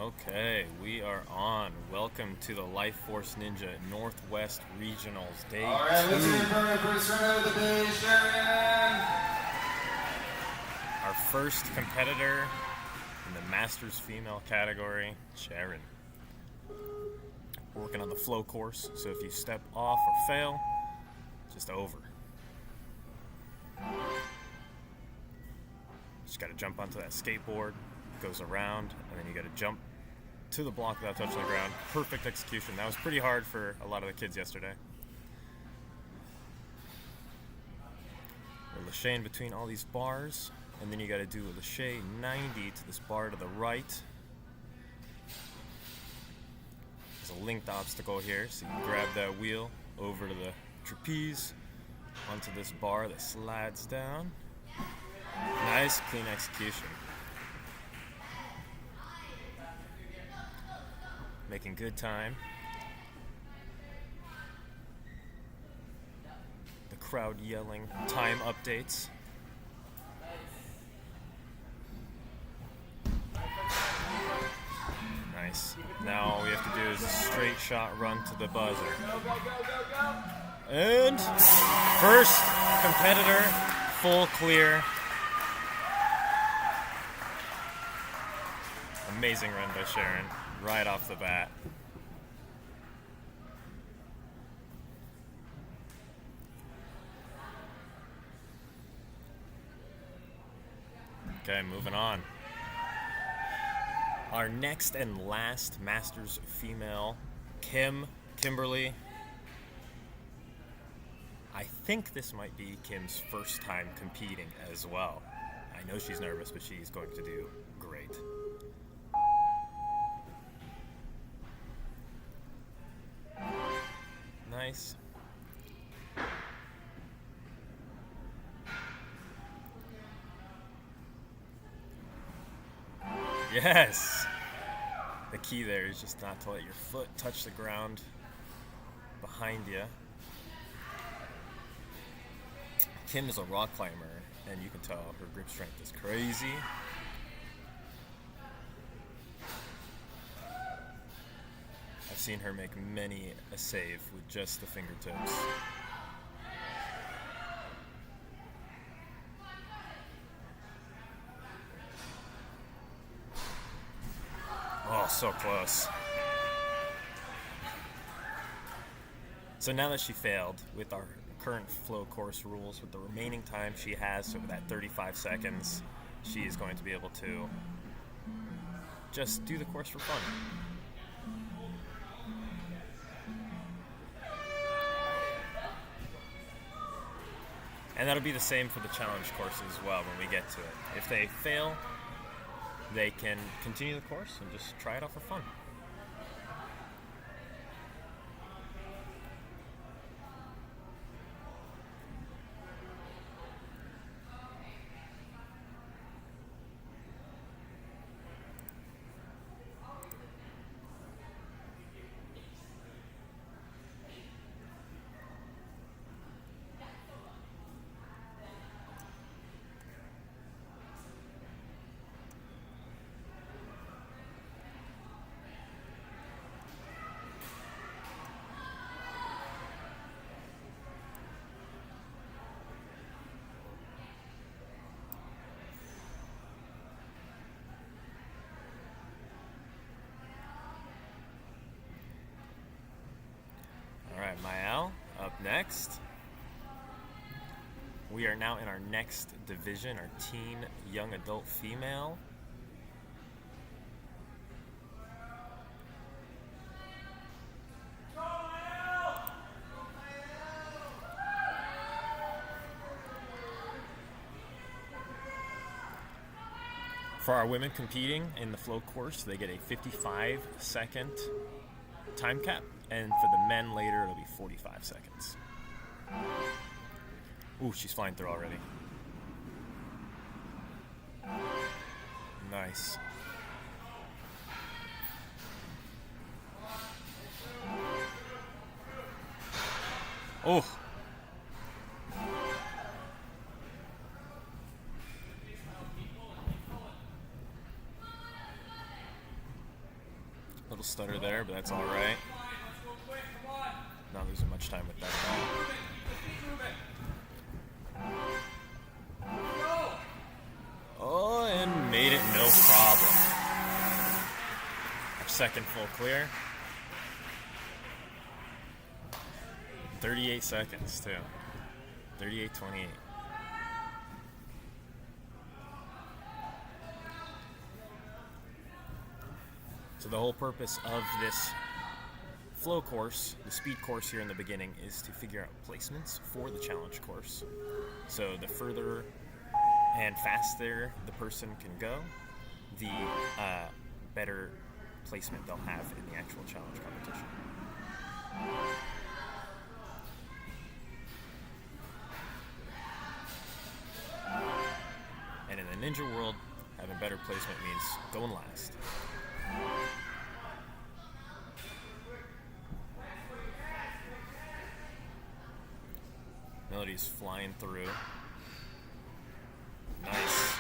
Okay, we are on. Welcome to the Life Force Ninja Northwest Regionals Day 2. Let's get started. First round of the day, Sharon. Our first competitor in the Masters Female category, Sharon. Working on the flow course, so if you step off or fail, just over. Just gotta jump onto that skateboard, goes around, and then you gotta jump to the block without touching the ground. Perfect execution. That was pretty hard for a lot of the kids yesterday. We're lachey between all these bars, and then you gotta do a lachey 90 to this bar to the right. There's a linked obstacle here, so you grab that wheel over to the trapeze, onto this bar that slides down. Nice, clean execution. Making good time. The crowd yelling time updates. Nice. Now all we have to do is a straight shot run to the buzzer. And first competitor, full clear. Amazing run by Sharon, right off the bat. Okay, moving on. Our next and last Masters female, Kimberly. I think this might be Kim's first time competing as well. I know she's nervous, but she's going to do great. Nice. Yes! The key there is just not to let your foot touch the ground behind you. Kim is a rock climber, and you can tell her grip strength is crazy. I've seen her make many a save with just the fingertips. Oh, so close. So now that she failed with our current flow course rules, with the remaining time she has, so that 35 seconds, she is going to be able to just do the course for fun. And that'll be the same for the challenge course as well when we get to it. If they fail, they can continue the course and just try it out for fun. Alright, Mael, up next. We are now in our next division, our teen young adult female. For our women competing in the flow course, they get a 55-second time cap, and for the men later, it'll be 45 seconds. Ooh, she's flying through already. Nice. Oh. stutter there, but that's all right. Not losing much time with that at all. Oh, and made it no problem. Our second full clear. 38 seconds, too. 38:28. So the whole purpose of this flow course, the speed course here in the beginning, is to figure out placements for the challenge course. So the further and faster the person can go, the better placement they'll have in the actual challenge competition. And in the ninja world, having better placement means going last. Melody's flying through. Nice.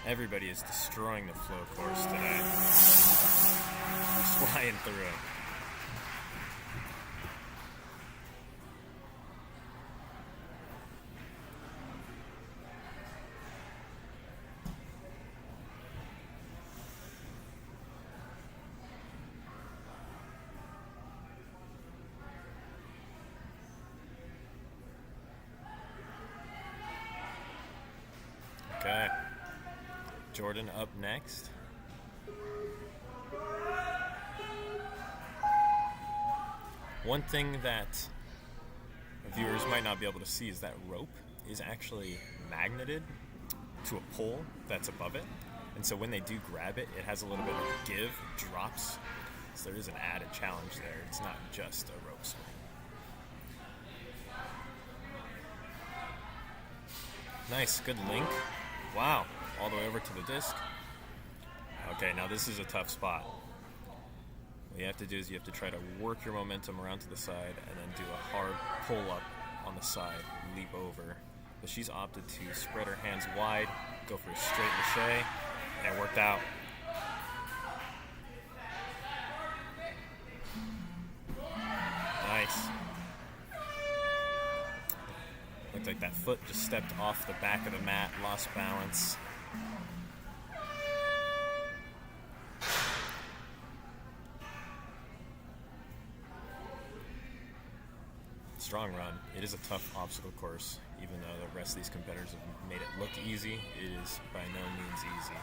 Everybody is destroying the flow course today. Just flying through. Okay. Jordan up next. One thing that viewers might not be able to see is that rope is actually magneted to a pole that's above it. And so when they do grab it, it has a little bit of give, drops. So there is an added challenge there. It's not just a rope swing. Nice, good link. Wow, all the way over to the disc. Okay, now this is a tough spot. What you have to do is you have to try to work your momentum around to the side and then do a hard pull up on the side, leap over. But she's opted to spread her hands wide, go for a straight mache, and it worked out. Nice. Looked like that foot just stepped off the back of the mat, lost balance. Strong run. It is a tough obstacle course, even though the rest of these competitors have made it look easy. It is by no means easy.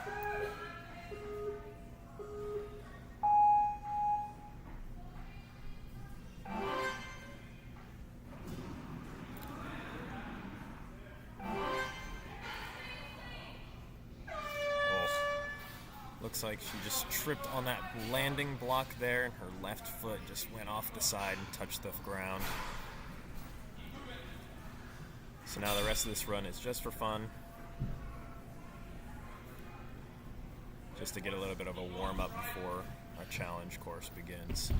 Looks like she just tripped on that landing block there, and her left foot just went off the side and touched the ground. So now the rest of this run is just for fun. Just to get a little bit of a warm-up before our challenge course begins.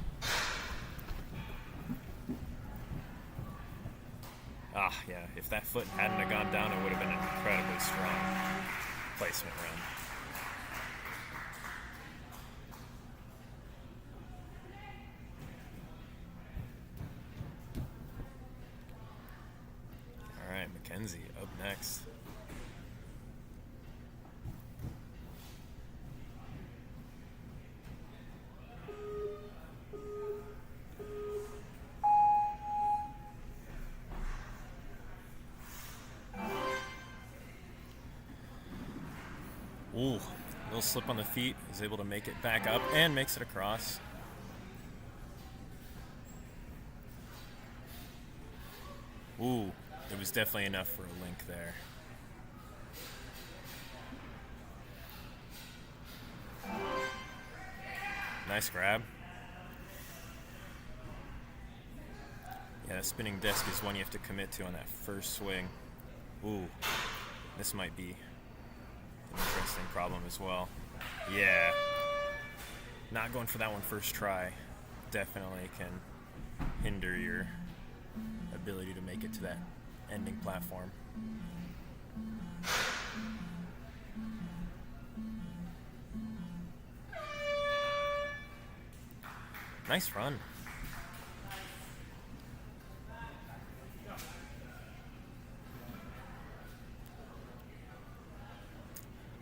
Ah, yeah, if that foot hadn't have gone down, it would have been an incredibly strong placement run. McKenzie up next. Ooh, little slip on the feet, is able to make it back up and makes it across. Ooh. It was definitely enough for a link there. Nice grab. Yeah, that spinning disc is one you have to commit to on that first swing. Ooh, this might be an interesting problem as well. Yeah, not going for that one first try definitely can hinder your ability to make it to that ending platform. Nice run.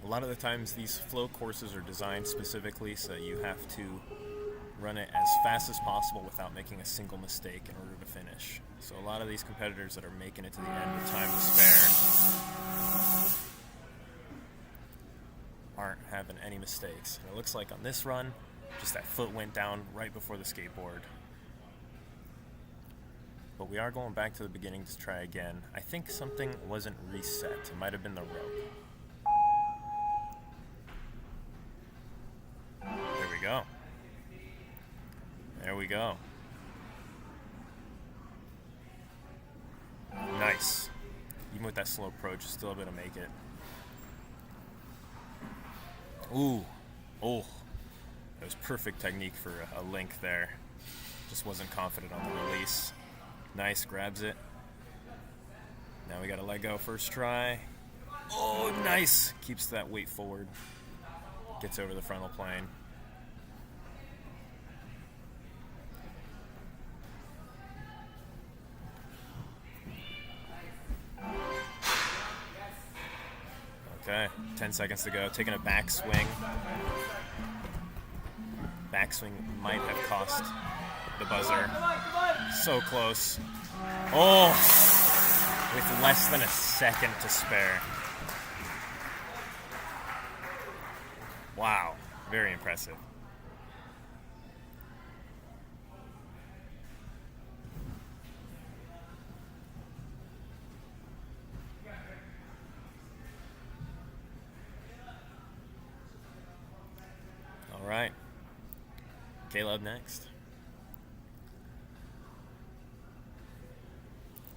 A lot of the times these flow courses are designed specifically so you have to run it as fast as possible without making a single mistake in order to finish. So a lot of these competitors that are making it to the end with time to spare aren't having any mistakes. And it looks like on this run, just that foot went down right before the skateboard. But we are going back to the beginning to try again. I think something wasn't reset. It might have been the rope. There we go. There we go. Nice. Even with that slow approach, still able to make it. Ooh. Oh. That was perfect technique for a link there. Just wasn't confident on the release. Nice, grabs it. Now we gotta let go first try. Oh, nice. Keeps that weight forward. Gets over the frontal plane. Okay, 10 seconds to go. Taking a backswing. Backswing might have cost the buzzer. So close. Oh! With less than a second to spare. Wow, very impressive. All right. Kayla up next.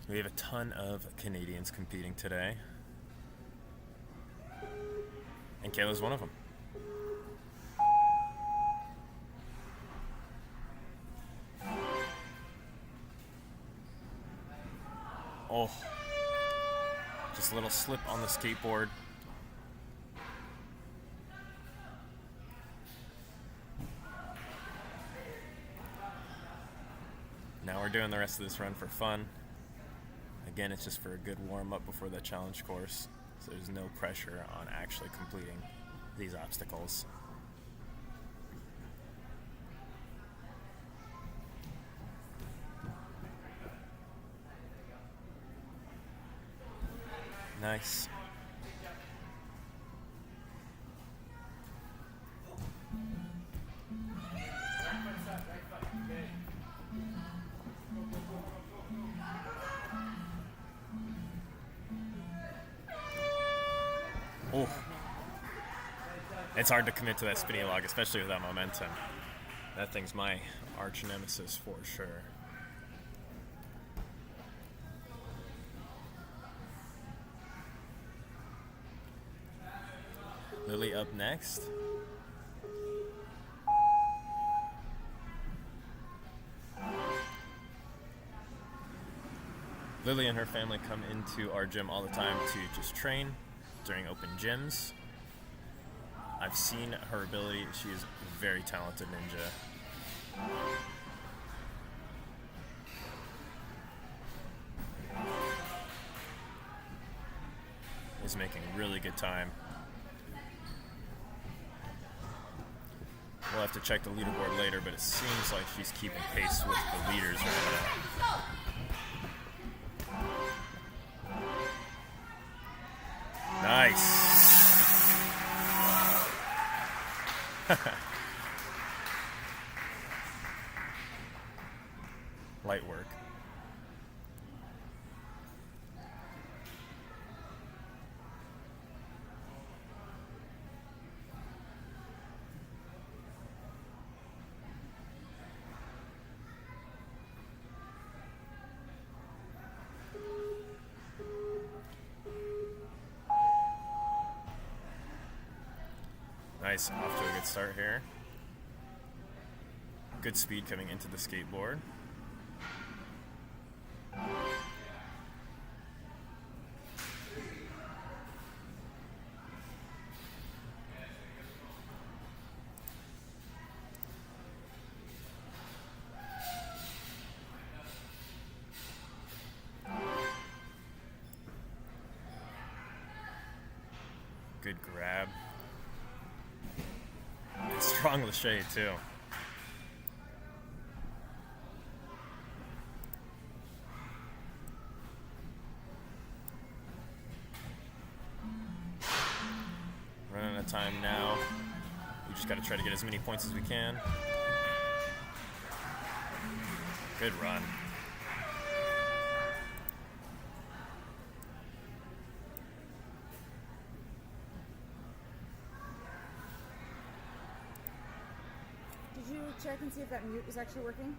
We have a ton of Canadians competing today. And Kayla's one of them. Oh. Just a little slip on the skateboard. Now we're doing the rest of this run for fun. Again, it's just for a good warm-up before that challenge course, so there's no pressure on actually completing these obstacles. Nice. Oh, it's hard to commit to that spinny log, especially with that momentum. That thing's my arch nemesis for sure. Lily up next. Lily and her family come into our gym all the time to just train during open gyms. I've seen her ability. She is a very talented ninja. Is making really good time. We'll have to check the leaderboard later, but it seems like she's keeping pace with the leaders right now. Nice. Light work. Nice, off to a good start here. Good speed coming into the skateboard. Good grab. And strong lâché, too. Running out of time now. We just got to try to get as many points as we can. Good run. Did you check and see if that mute was actually working?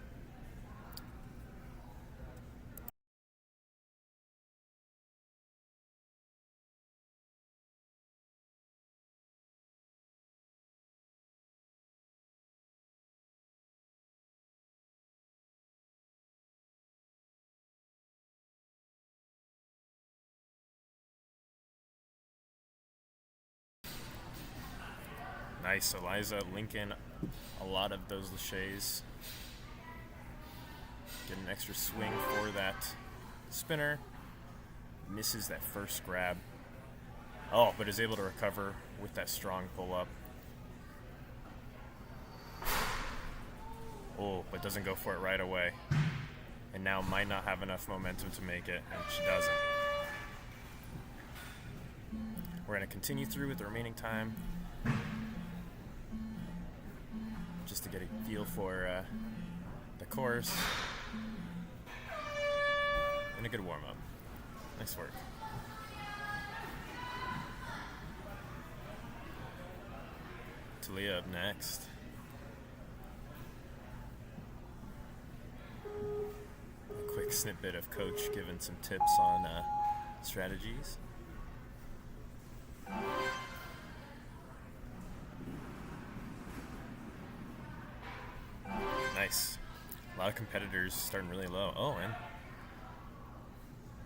Nice, Eliza linking a lot of those lâchés. Get an extra swing for that spinner. Misses that first grab. Oh, but is able to recover with that strong pull-up. Oh, but doesn't go for it right away. And now might not have enough momentum to make it, and she doesn't. We're going to continue through with the remaining time, just to get a feel for the course. And a good warm-up. Nice work. Talia up next. A quick snippet of Coach giving some tips on strategies. Nice. A lot of competitors starting really low. Oh, and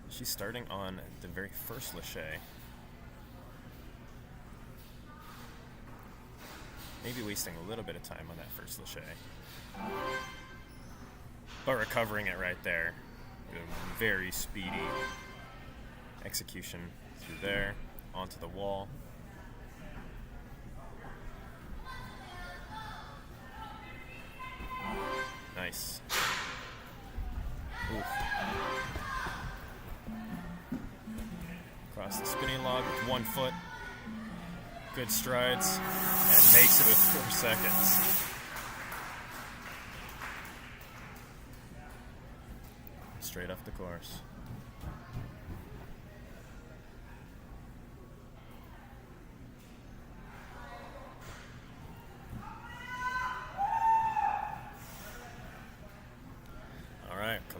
she's starting on the very first lâché. Maybe wasting a little bit of time on that first lâché. But recovering it right there. A very speedy execution through there, onto the wall. Nice. Oof. Across the spinning log with 1 foot. Good strides. And makes it with 4 seconds. Straight off the course.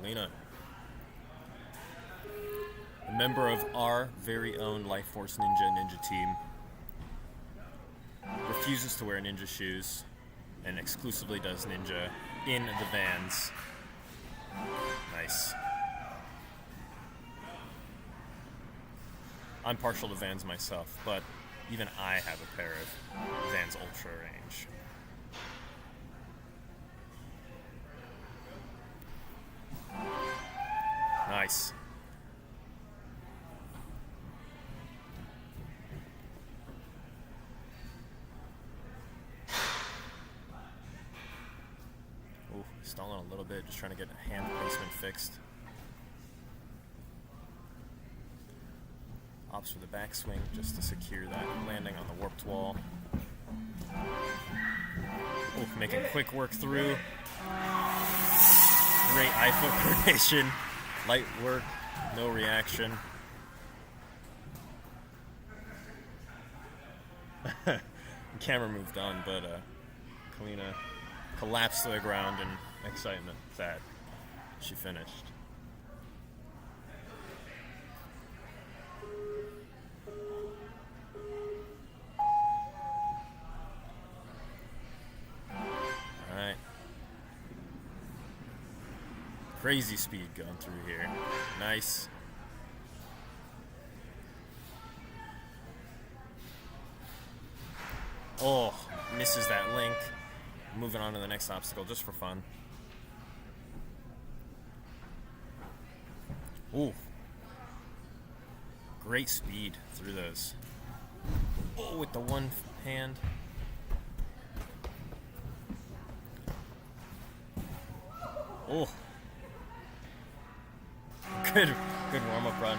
Kina, a member of our very own Life Force Ninja team, refuses to wear ninja shoes and exclusively does ninja in the Vans. Nice. I'm partial to Vans myself, but even I have a pair of Vans Ultra Range. Nice. Ooh, stalling a little bit, just trying to get hand placement fixed. Opts for the backswing just to secure that landing on the warped wall. Ooh, making quick work through. Great eye-foot coordination. Light work, no reaction. The camera moved on, but Kayla collapsed to the ground in excitement that she finished. Alright. Crazy speed going through here. Nice. Oh, misses that link. Moving on to the next obstacle just for fun. Ooh. Great speed through those. Oh, with the one hand. Oh. Good warm-up run.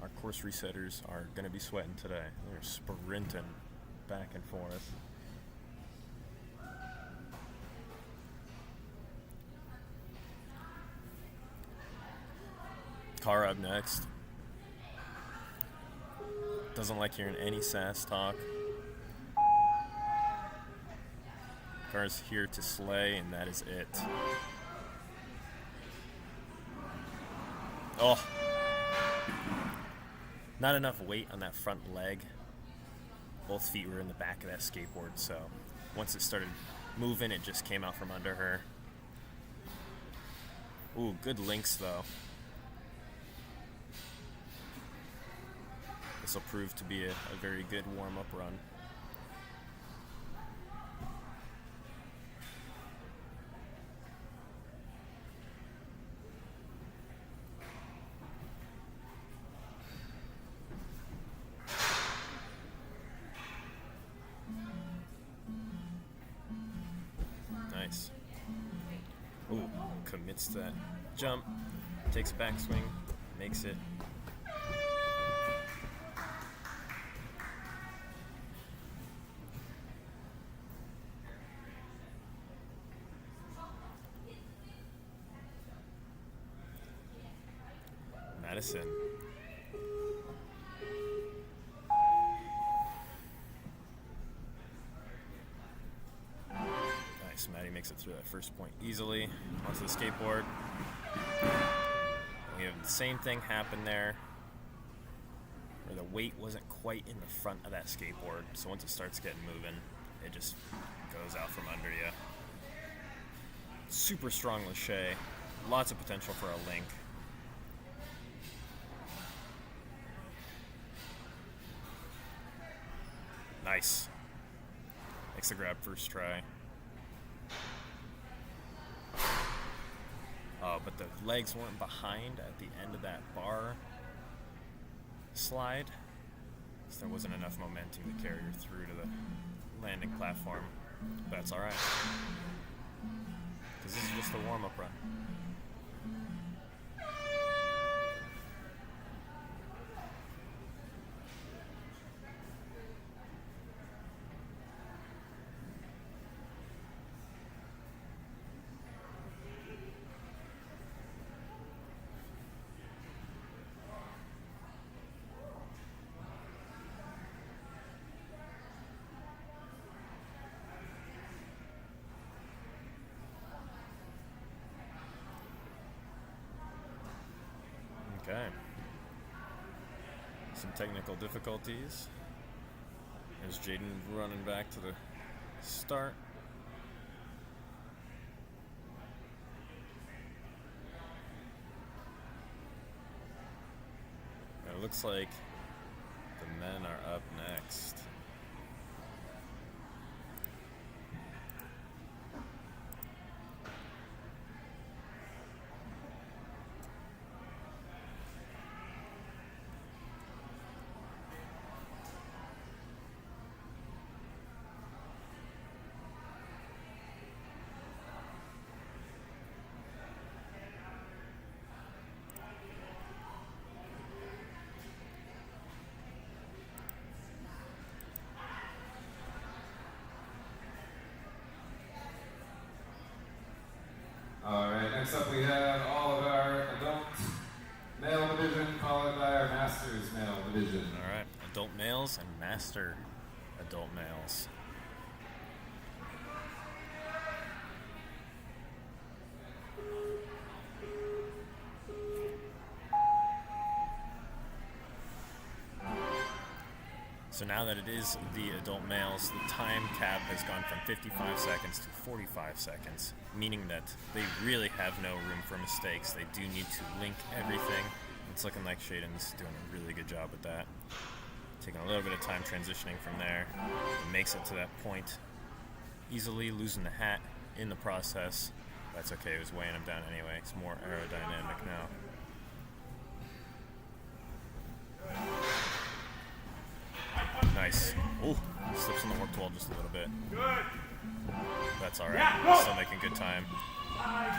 Our course resetters are going to be sweating today. They're sprinting back and forth. Car up next. Doesn't like hearing any sass talk. Car's here to slay, and that is it. Oh. Not enough weight on that front leg. Both feet were in the back of that skateboard, so once it started moving, it just came out from under her. Ooh, good links, though. This will prove to be a very good warm-up run. Nice. Ooh, commits to that jump, takes a backswing, makes it. Madison. Nice, Maddie makes it through that first point easily. Onto the skateboard. We have the same thing happen there, where the weight wasn't quite in the front of that skateboard, so once it starts getting moving, it just goes out from under you. Super strong lâché. Lots of potential for a link. Nice. Makes the grab first try. But the legs weren't behind at the end of that bar slide, so there wasn't enough momentum to carry her through to the landing platform. But that's alright, because this is just a warm-up run. Okay. Some technical difficulties. There's Shaden running back to the start. It looks like the men are up next. Alright, next up we have all of our adult male division, followed by our masters male division. Alright, adult males and master adult males. So now that it is the adult males, the time cap has gone from 55 seconds to 45 seconds, meaning that they really have no room for mistakes. They do need to link everything. It's looking like Shaden's doing a really good job with that. Taking a little bit of time transitioning from there. He makes it to that point easily, losing the hat, in the process. That's okay, it was weighing him down anyway. It's more aerodynamic now. Nice. Oh, slips on the warp wall just a little bit. That's alright. Still making good time.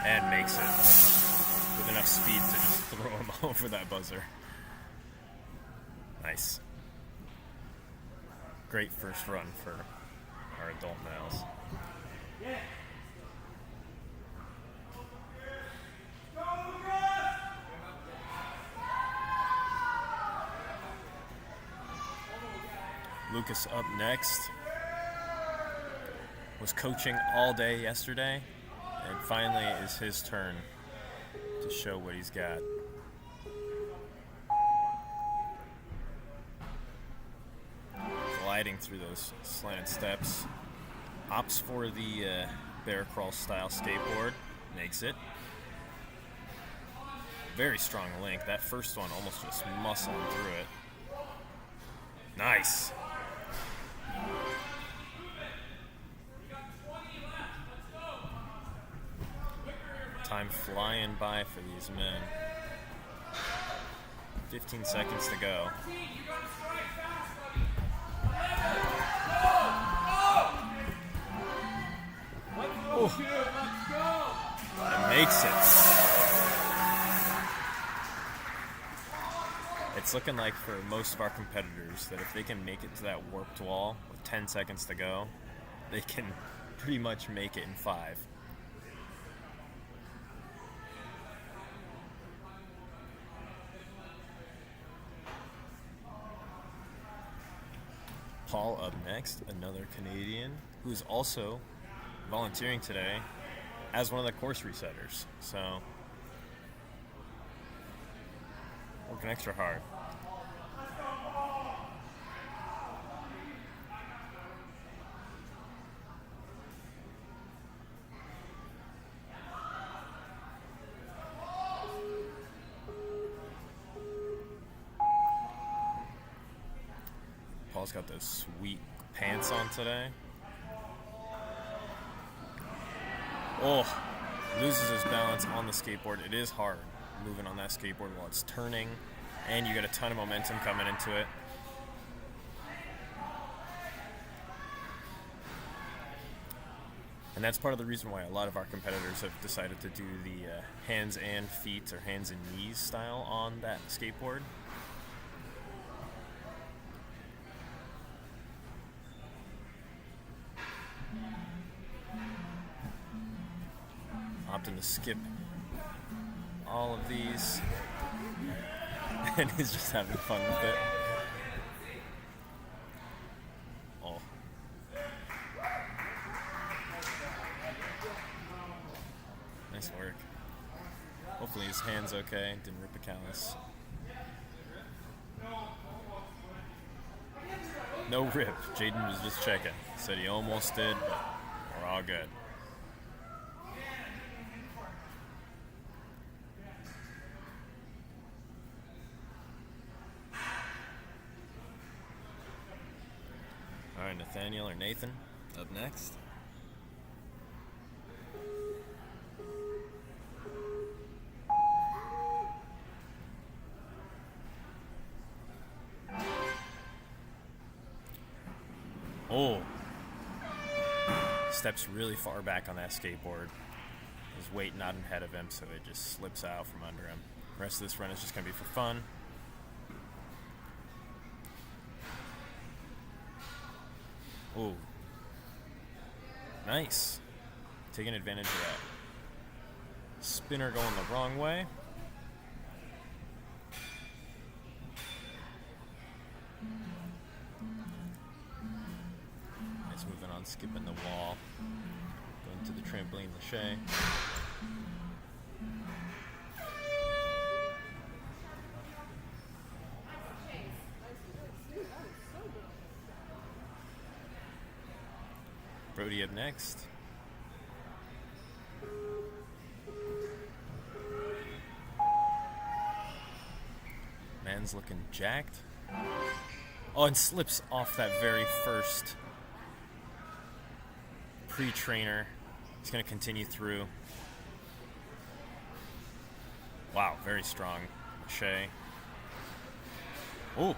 And makes it. With enough speed to just throw him over that buzzer. Nice. Great first run for our adult males. Lucas up next. Was coaching all day yesterday, and finally is his turn to show what he's got. Gliding through those slanted steps. Opts for the bear crawl style skateboard. Makes it. Very strong link. That first one almost just muscling through it. Nice. Time flying by for these men. 15 seconds to go. And makes it. It's looking like for most of our competitors that if they can make it to that warped wall with 10 seconds to go, they can pretty much make it in 5. Paul up next, another Canadian who's also volunteering today as one of the course resetters. So, working extra hard. Paul's got those sweet pants on today. Oh, loses his balance on the skateboard. It is hard moving on that skateboard while it's turning, and you get a ton of momentum coming into it. And that's part of the reason why a lot of our competitors have decided to do the hands and feet or hands and knees style on that skateboard. Opting to skip all of these, and he's just having fun with it. Oh. Nice work. Hopefully his hand's okay, didn't rip a callus. No rip. Jaden was just checking. Said he almost did, but we're all good. All right, Nathaniel or Nathan up next. Oh, steps really far back on that skateboard. His weight not ahead of him, so it just slips out from under him. The rest of this run is just going to be for fun. Oh, nice. Taking advantage of that. Spinner going the wrong way. Nice moving on, skipping the wall. Going to the trampoline lache. Brody up next. Man's looking jacked. Oh, and slips off that very first pre-trainer He's going to continue through. Wow, very strong. Shea. Oh.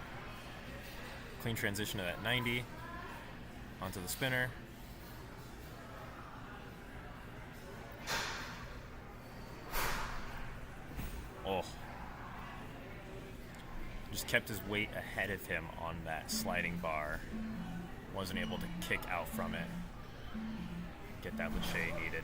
Clean transition to that 90. Onto the spinner. Oh. Just kept his weight ahead of him on that sliding bar. Wasn't able to kick out from it. Get that Lachey needed.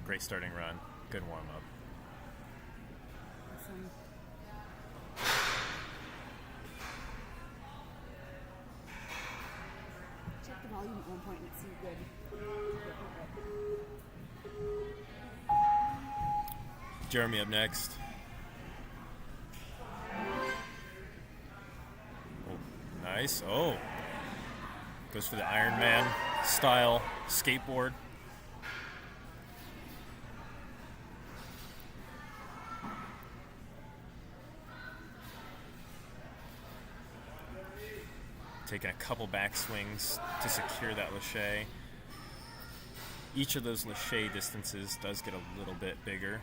Great starting run. Good warm-up. Awesome. Check the volume at one point and it seemed good. Jeremy up next. Oh, nice. Oh. Goes for the Iron Man style skateboard. Taking a couple back swings to secure that Lachey. Each of those Lachey distances does get a little bit bigger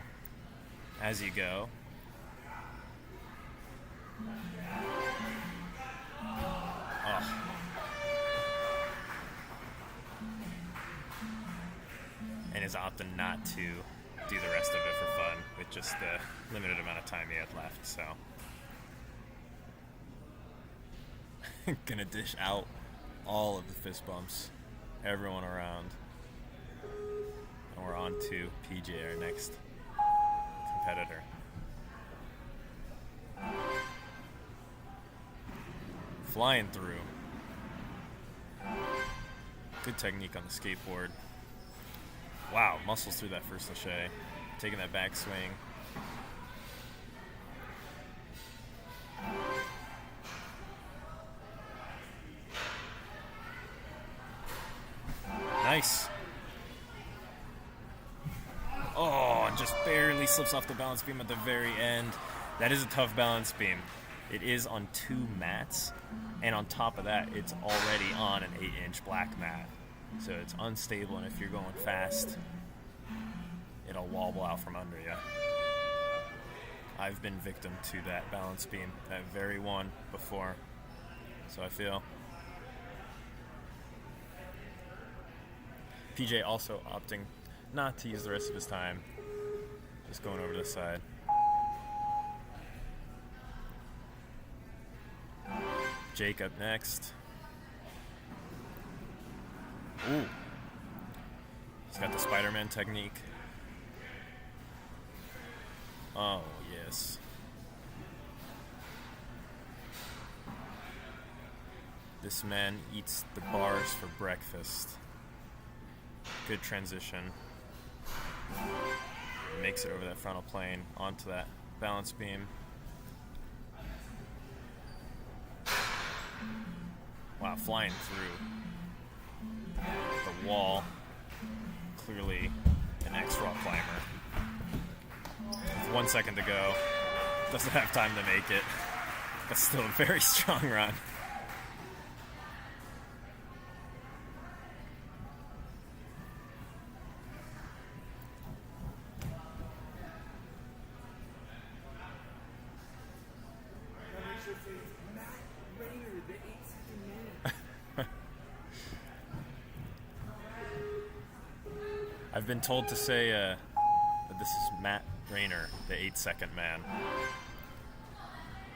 as you go. Oh. And is opting not to do the rest of it for fun with just the limited amount of time he had left, so. Gonna dish out all of the fist bumps, everyone around. And we're on to PJ, our next competitor. Flying through. Good technique on the skateboard. Wow, muscles through that first Lachey. Taking that back swing. Nice. Oh, and just barely slips off the balance beam at the very end. That is a tough balance beam. It is on 2 mats, and on top of that, it's already on an 8-inch black mat. So it's unstable, and if you're going fast, it'll wobble out from under you. I've been victim to that balance beam, that very one before. So I feel. PJ also opting not to use the rest of his time. Just going over to the side. Jake up next. Ooh. He's got the Spider-Man technique. Oh, yes. This man eats the bars for breakfast. Good transition. Makes it over that frontal plane, onto that balance beam. Wow, flying through the wall. Clearly an X-Raw climber. With 1 second to go. Doesn't have time to make it. But still a very strong run. I've been told to say that this is Matt Rayner, the 8-second man.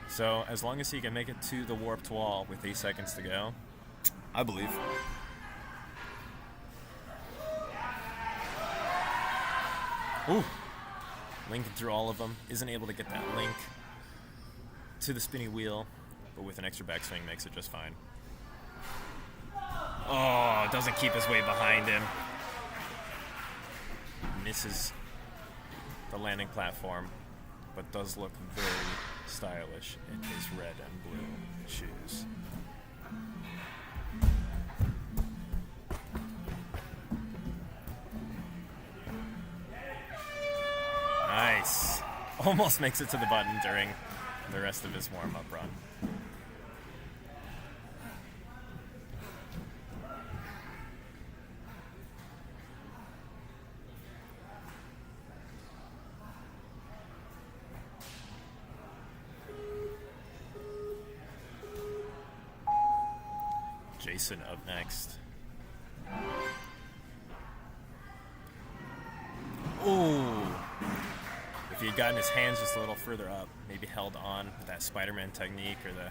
So as long as he can make it to the warped wall with 8 seconds to go, I believe. Ooh. Linking through all of them. Isn't able to get that link to the spinny wheel, but with an extra backswing makes it just fine. Oh, doesn't keep his weight behind him. Misses the landing platform, but does look very stylish in his red and blue shoes. Nice. Almost makes it to the button during the rest of his warm-up run. Jason up next. Ooh. If he had gotten his hands just a little further up, maybe held on with that Spider-Man technique or the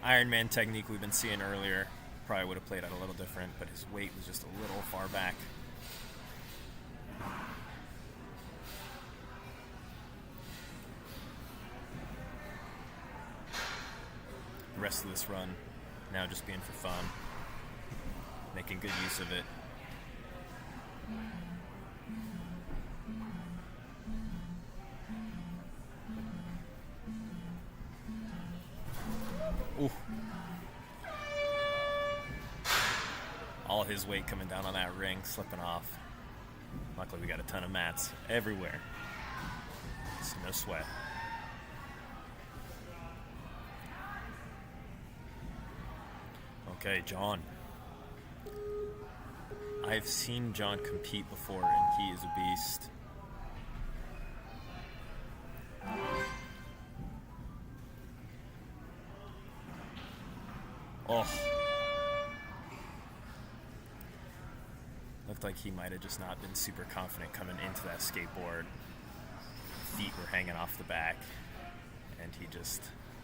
Iron Man technique we've been seeing earlier, probably would have played out a little different, but his weight was just a little far back. The rest of this run now just being for fun, making good use of it. Ooh. All his weight coming down on that ring, slipping off. Luckily we got a ton of mats everywhere, so no sweat. Okay, John. I've seen John compete before, and he is a beast. Oh. Looked like he might have just not been super confident coming into that skateboard. Feet were hanging off the back, and he just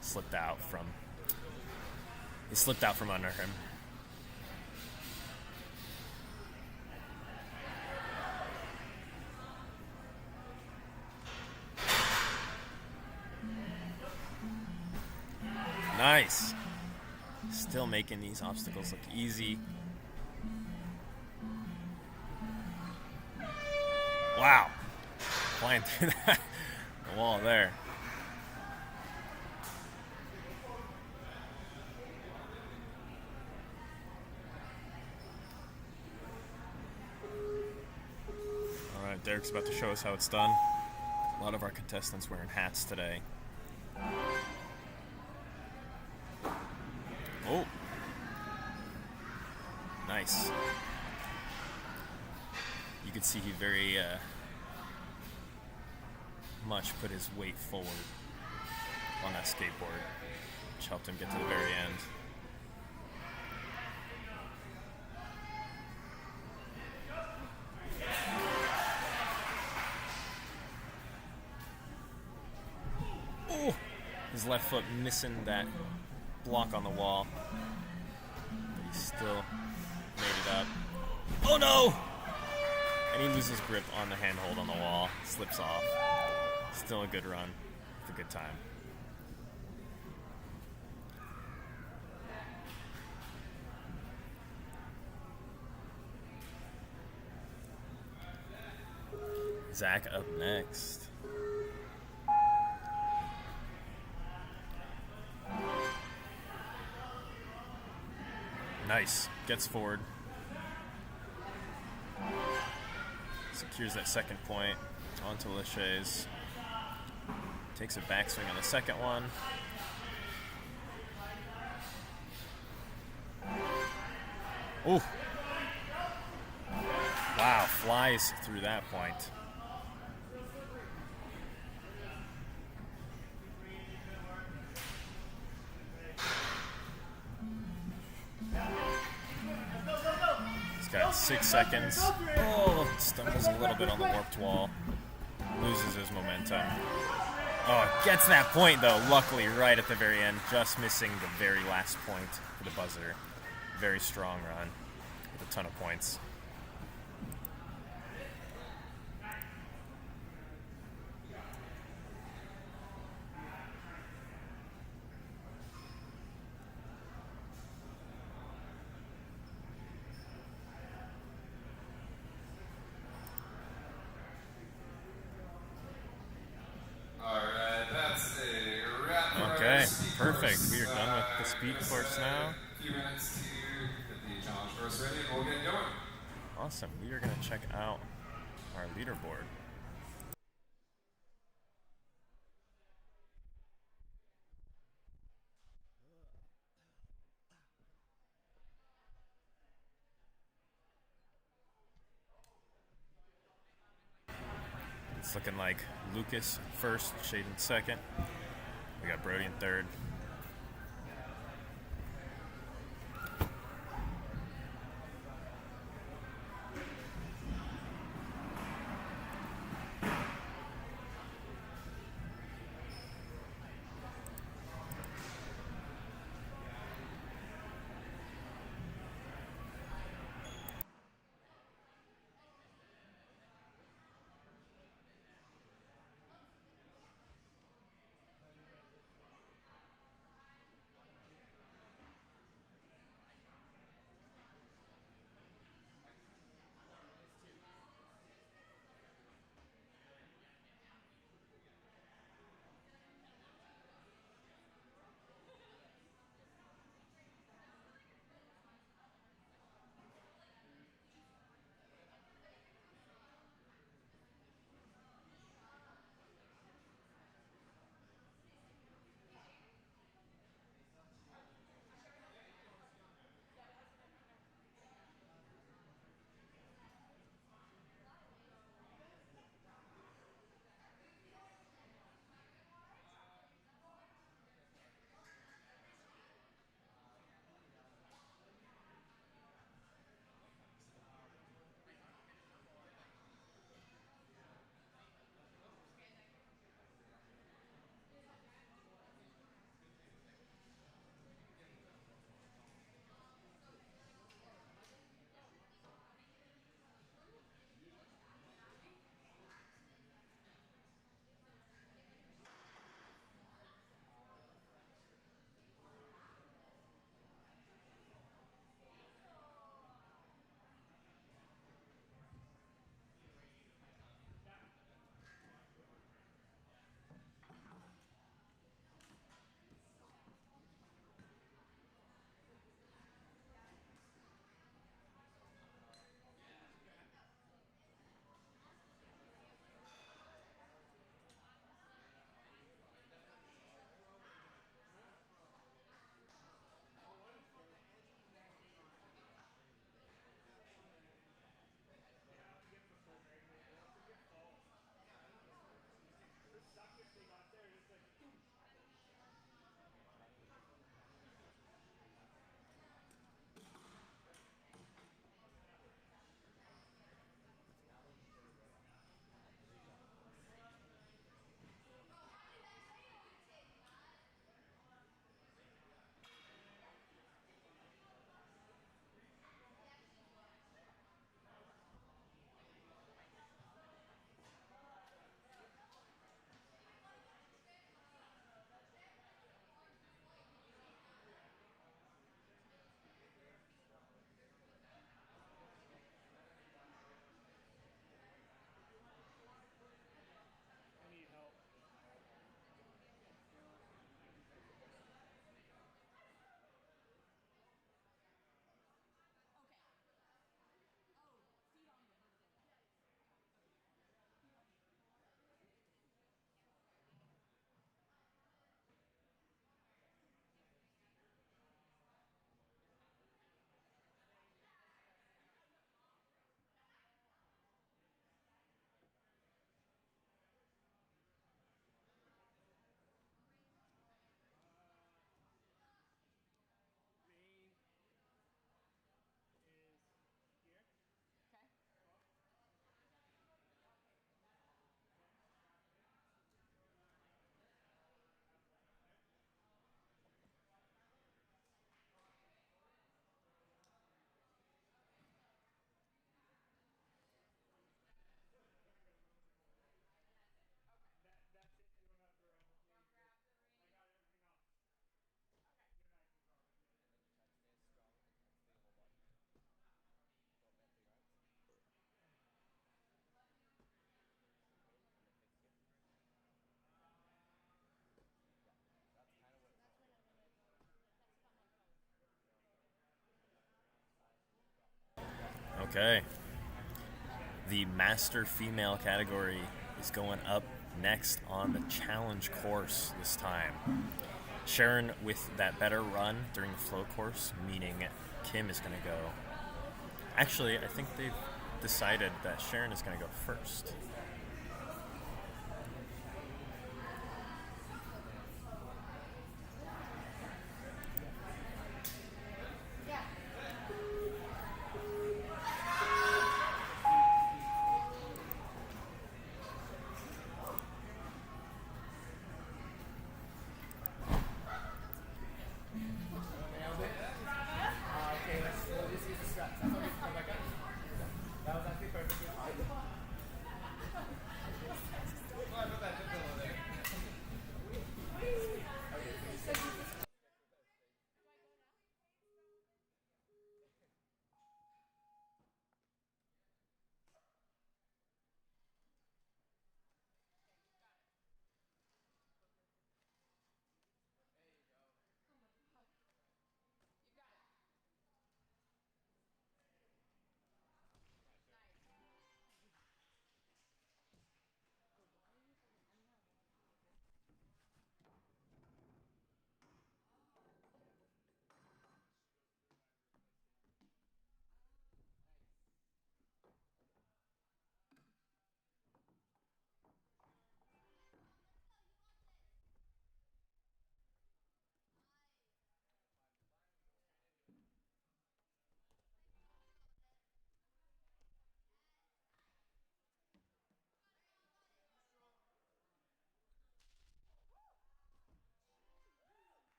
slipped out from under him. Nice. Still making these obstacles look easy. Wow. Flying through the wall there. All right, Derrick's about to show us how it's done. A lot of our contestants wearing hats today. Oh. Nice. You could see he very much put his weight forward on that skateboard, which helped him get to the very end. Oh! His left foot missing that block on the wall. But he still made it up. Oh no! And he loses grip on the handhold on the wall. Slips off. Still a good run. It's a good time. Zack up next. Nice. Gets forward. Secures that second point. Onto Lachey's. Takes a backswing on the second one. Ooh. Wow, flies through that point. He's got 6 seconds. Oh, stumbles a little bit on the warped wall. Loses his momentum. Oh, gets that point, though, luckily, right at the very end. Just missing the very last point for the buzzer. Very strong run with a ton of points. Okay, perfect. We are done with the speed course now. A few minutes to get the challenge course ready, and we'll get going. Awesome. We are going to check out our leaderboard. It's looking like Lucas first, Shaden second. We got Brody in third. Okay. The Master Female category is going up next on the challenge course this time. Sharon with that better run during the flow course, meaning Kim is going to go. Actually, I think they've decided that Sharon is going to go first.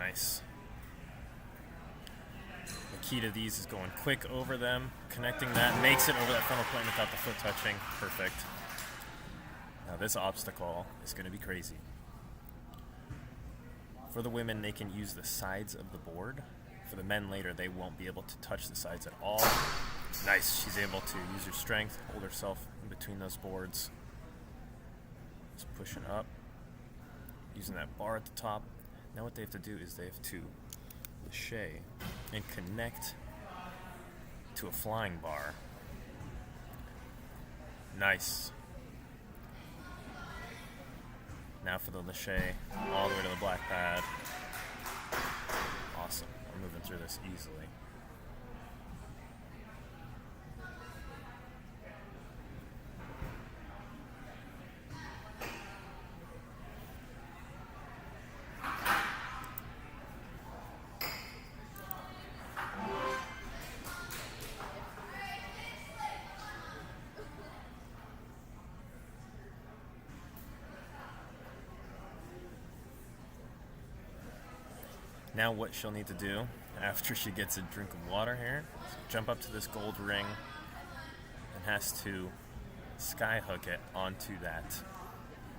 Nice. The key to these is going quick over them, connecting that, makes it over that frontal plane without the foot touching. Perfect. Now this obstacle is going to be crazy. For the women, they can use the sides of the board. For the men later, they won't be able to touch the sides at all. Nice. She's able to use her strength, hold herself in between those boards. Just pushing up, using that bar at the top. Now what they have to do is they have to lâcher and connect to a flying bar. Nice. Now for the lâcher, all the way to the black pad. Awesome. We're moving through this easily. Now what she'll need to do after she gets a drink of water here is jump up to this gold ring and has to sky hook it onto that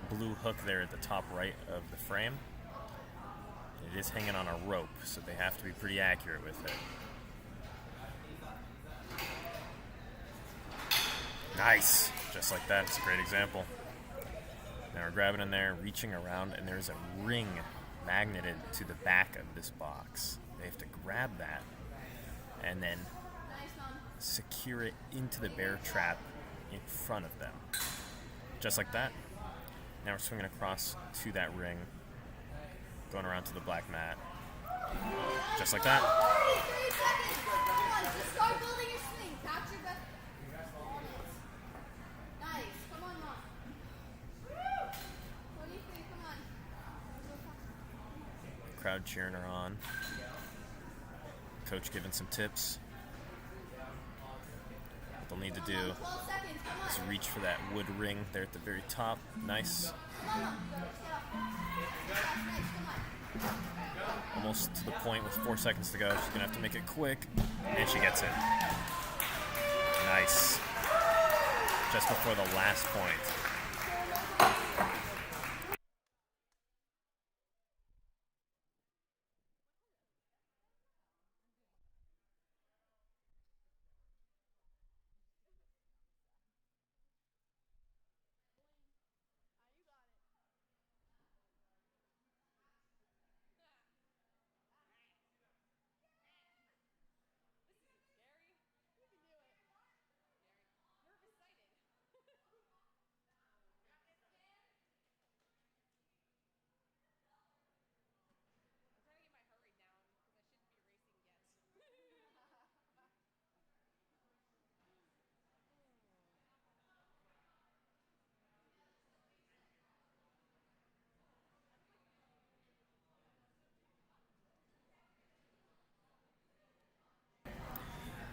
blue hook there at the top right of the frame. It is hanging on a rope, so they have to be pretty accurate with it. Nice! Just like that, it's a great example. Now we're grabbing in there, reaching around, and there's a ring magneted to the back of this box. They have to grab that and then secure it into the bear trap in front of them. Just like that. Now we're swinging across to that ring, going around to the black mat. Just like that. 3 seconds. Come on, just start building your swing. Catch your breath. Nice. Come on, Mom. 23, come on. Crowd cheering her on. Coach giving some tips. What they'll need to do 12 seconds. Come on. is reach for that wood ring there at the very top. Nice. Come on, Mom. Come on. Almost to the point with 4 seconds to go. She's gonna have to make it quick, and she gets it. Nice. Just before the last point.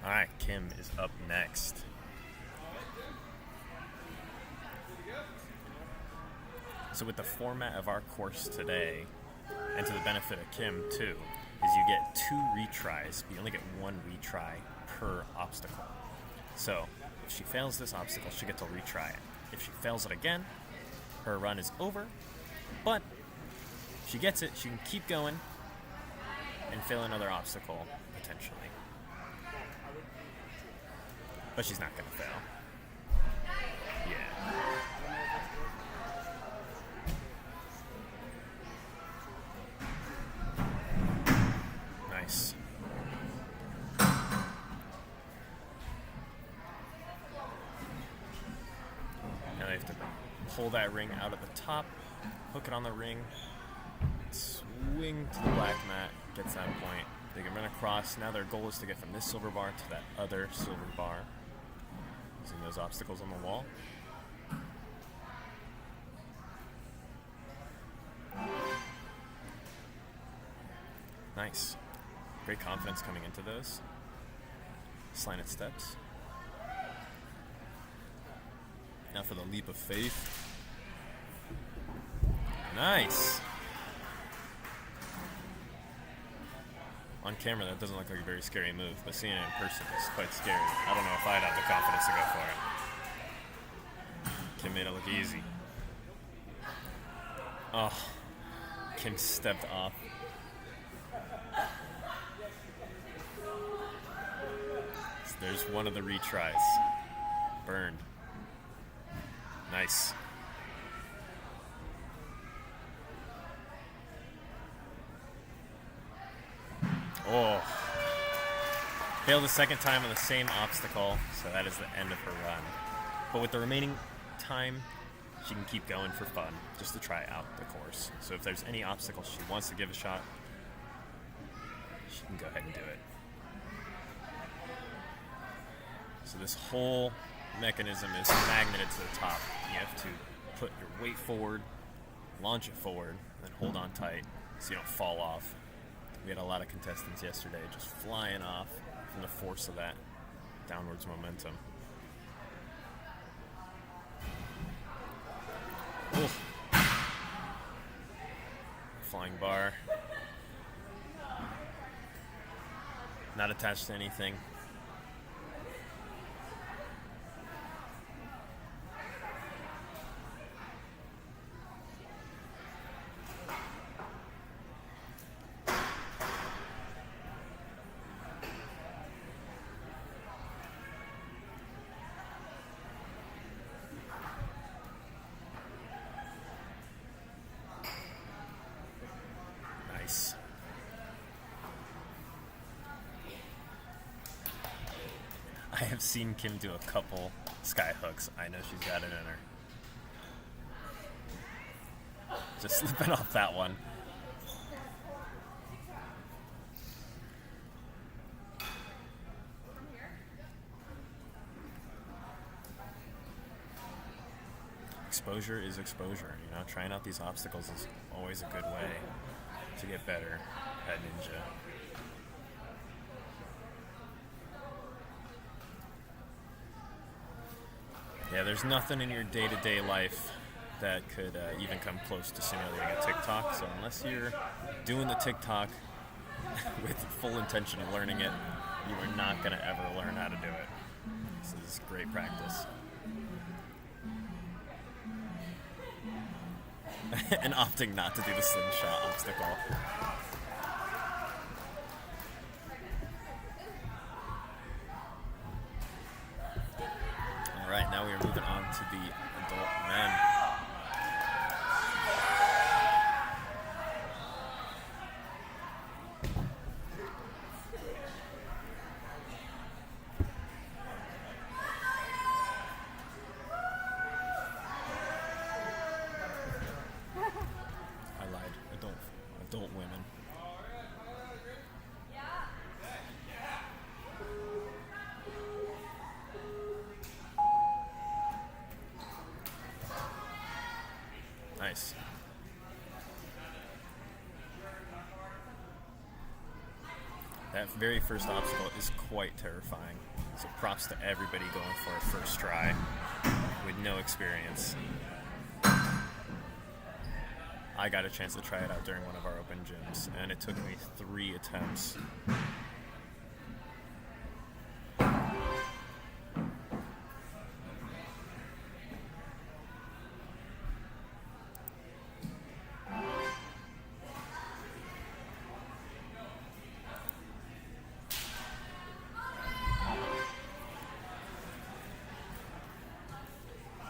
All right, Kim is up next. So with the format of our course today, and to the benefit of Kim too, is you get 2 retries, but you only get 1 retry per obstacle. So if she fails this obstacle, she gets to retry it. If she fails it again, her run is over, but if she gets it, she can keep going and fail another obstacle, potentially. But she's not going to fail. Yeah. Nice. Now they have to pull that ring out of the top, hook it on the ring, swing to the black mat, gets that point. They can run across. Now their goal is to get from this silver bar to that other silver bar, using those obstacles on the wall. Nice. Great confidence coming into those. Slanted steps. Now for the leap of faith. On camera, that doesn't look like a very scary move, but seeing it in person is quite scary. I don't know if I'd have the confidence to go for it. Kim made it look easy. Oh, Kim stepped off. So there's one of the retries. Burned. Nice. Oh. Failed the second time on the same obstacle, so that is the end of her run. But with the remaining time, she can keep going for fun, just to try out the course. So if there's any obstacles she wants to give a shot, she can go ahead and do it. So this whole mechanism is magneted to the top. You have to put your weight forward, launch it forward, and then hold on tight so you don't fall off. We had a lot of contestants yesterday just flying off from the force of that downwards momentum. Ooh. Flying bar. Not attached to anything. Nice. I have seen Kim do a couple sky hooks. I know she's got it in her. Just slipping off that one. Exposure is exposure, you know, trying out these obstacles is always a good way to get better at ninja. Yeah, there's nothing in your day-to-day life that could even come close to simulating a TikTok, so unless you're doing the TikTok with full intention of learning it, you are not going to ever learn how to do it. This is great practice. And opting not to do the slingshot obstacle. Alright, now we are moving on to the adult men. Adult women. Nice. That very first obstacle is quite terrifying. So props to everybody going for a first try with no experience. I got a chance to try it out during one of our open gyms, and it took me 3 attempts.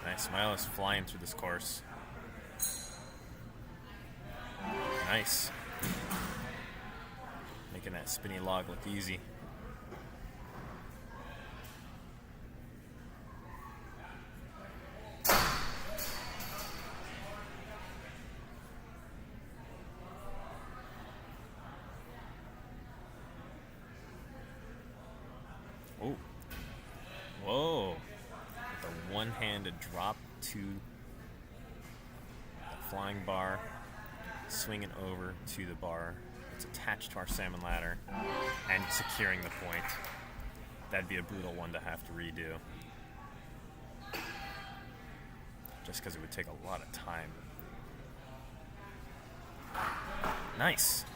Nice, Smile is flying through this course. Nice. Making that spinny log look easy. Oh. Whoa. With a one-handed drop to the flying bar. Swinging over to the bar. It's attached to our salmon ladder and securing the point. That'd be a brutal one to have to redo. Just because it would take a lot of time. Nice.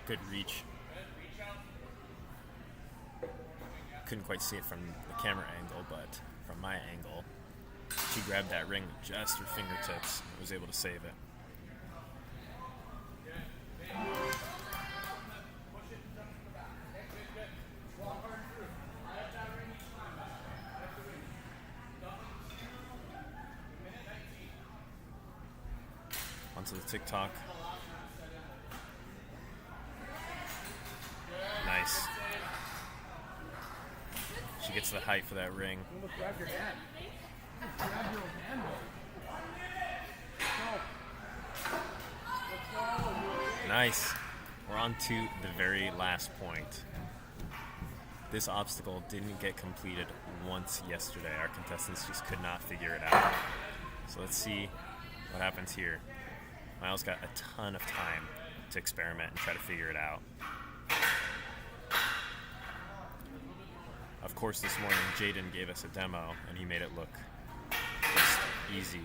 Good reach. Couldn't quite see it from the camera angle, but from my angle, she grabbed that ring with just her fingertips and was able to save it. Onto the TikTok. Nice. She gets the height for that ring. Grab your hand. Grab your own hand. Nice. We're on to the very last point. This obstacle didn't get completed once yesterday. Our contestants just could not figure it out. So let's see what happens here. Miles got a ton of time to experiment and try to figure it out. Of course, this morning Jaden gave us a demo and he made it look just easy.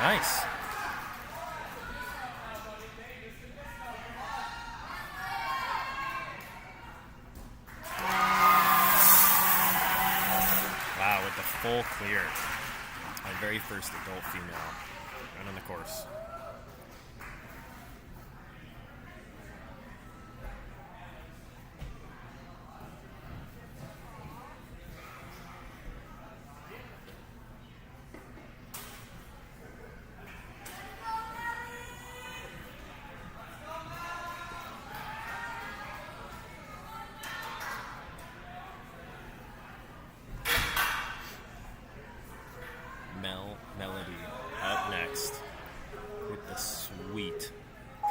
Nice. Wow, with the full clear. My very first adult female run on the course. Melody up next with the sweet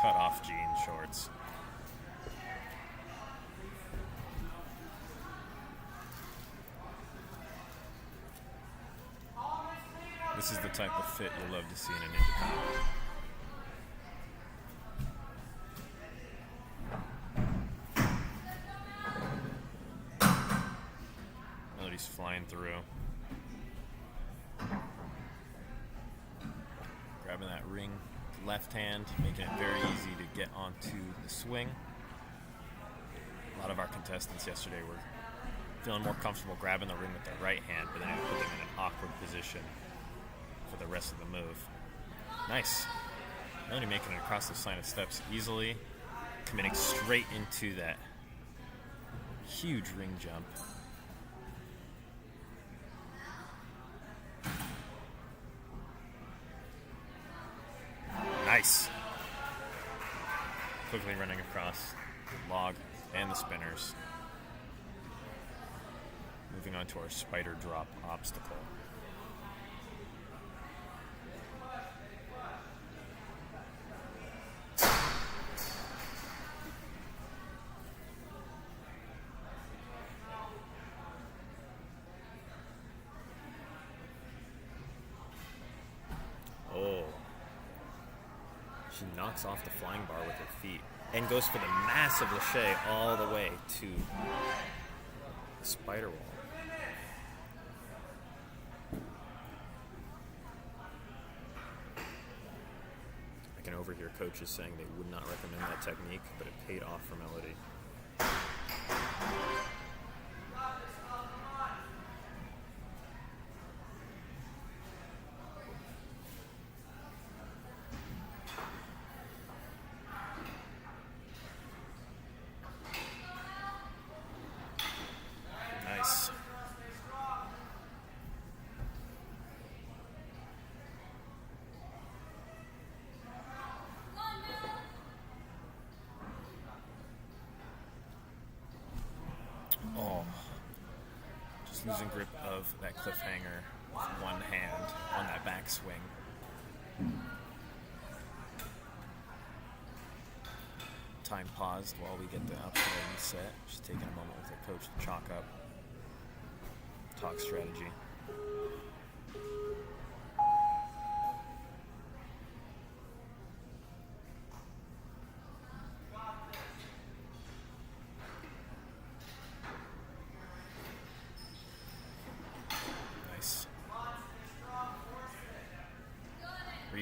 cut-off jean shorts. This is the type of fit you'll love to see in a ninja comp. Melody's flying through. Grabbing that ring left hand, making it very easy to get onto the swing. A lot of our contestants yesterday were feeling more comfortable grabbing the ring with their right hand, but then it put them in an awkward position for the rest of the move. Nice. Melody making it across the line of steps easily, committing straight into that huge ring jump. Nice. Quickly running across the log and the spinners. Moving on to our spider drop obstacle. Oh. She knocks off the flying bar with her feet and goes for the massive lâché all the way to the spider wall. I can overhear coaches saying they would not recommend that technique, but it paid off for Melody. Nice. Oh, just losing grip of that cliffhanger with one hand on that backswing. Time paused while we get the obstacle reset. Just taking a moment with her coach to chalk up, talk strategy.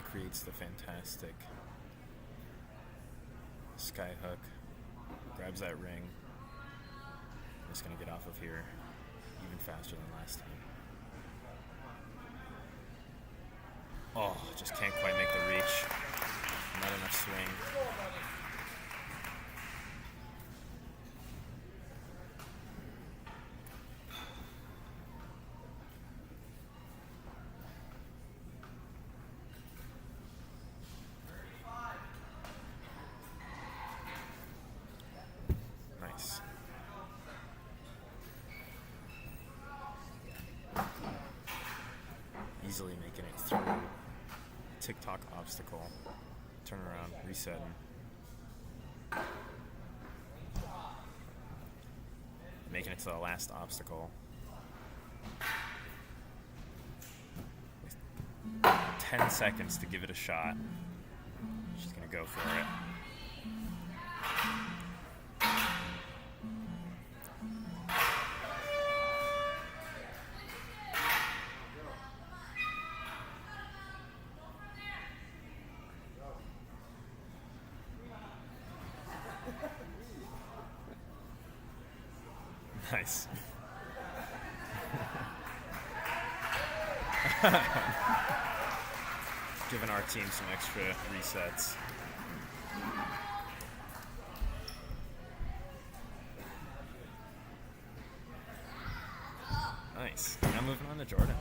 recreates the fantastic sky hook, grabs that ring. Just gonna get off of here even faster than last time. Oh, just can't quite make the reach. Not enough swing. Nice. Easily making it through TikTok obstacle. Turn around, resetting. Making it to the last obstacle. With 10 seconds to give it a shot. She's gonna go for it. Nice. Giving our team some extra resets. Nice. Now moving on to Jordan.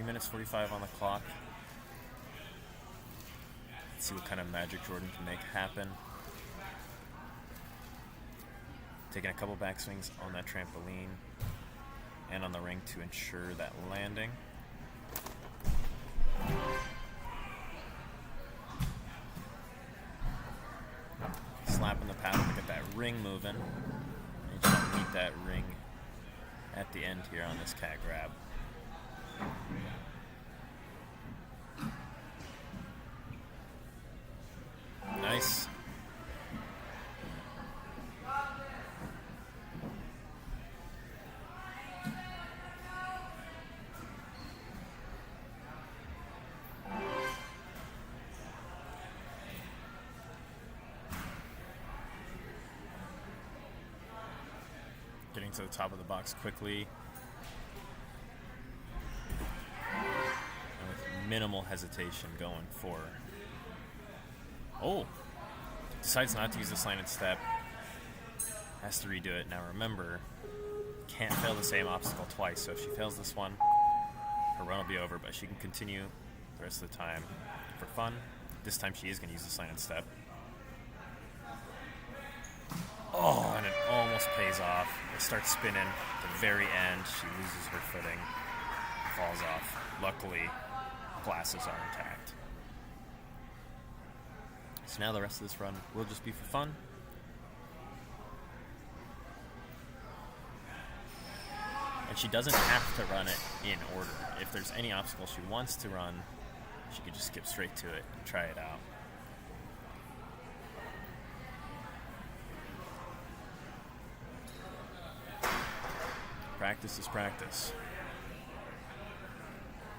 Minutes 45 on the clock. Let's see what kind of magic Jordan can make happen. Taking a couple backswings on that trampoline and on the ring to ensure that landing. Slapping the paddle to get that ring moving. And you don't need that ring at the end here on this cat grab. Nice. Getting to the top of the box quickly. And with minimal hesitation going for... Oh! Decides not to use the slanted step. Has to redo it. Now remember, can't fail the same obstacle twice, so if she fails this one, her run will be over, but she can continue the rest of the time for fun. This time she is going to use the slanted step. Oh, and it almost pays off. It starts spinning. At the very end, she loses her footing. Falls off. Luckily, glasses are intact. So now the rest of this run will just be for fun. And she doesn't have to run it in order. If there's any obstacle she wants to run, she could just skip straight to it and try it out. Practice is practice.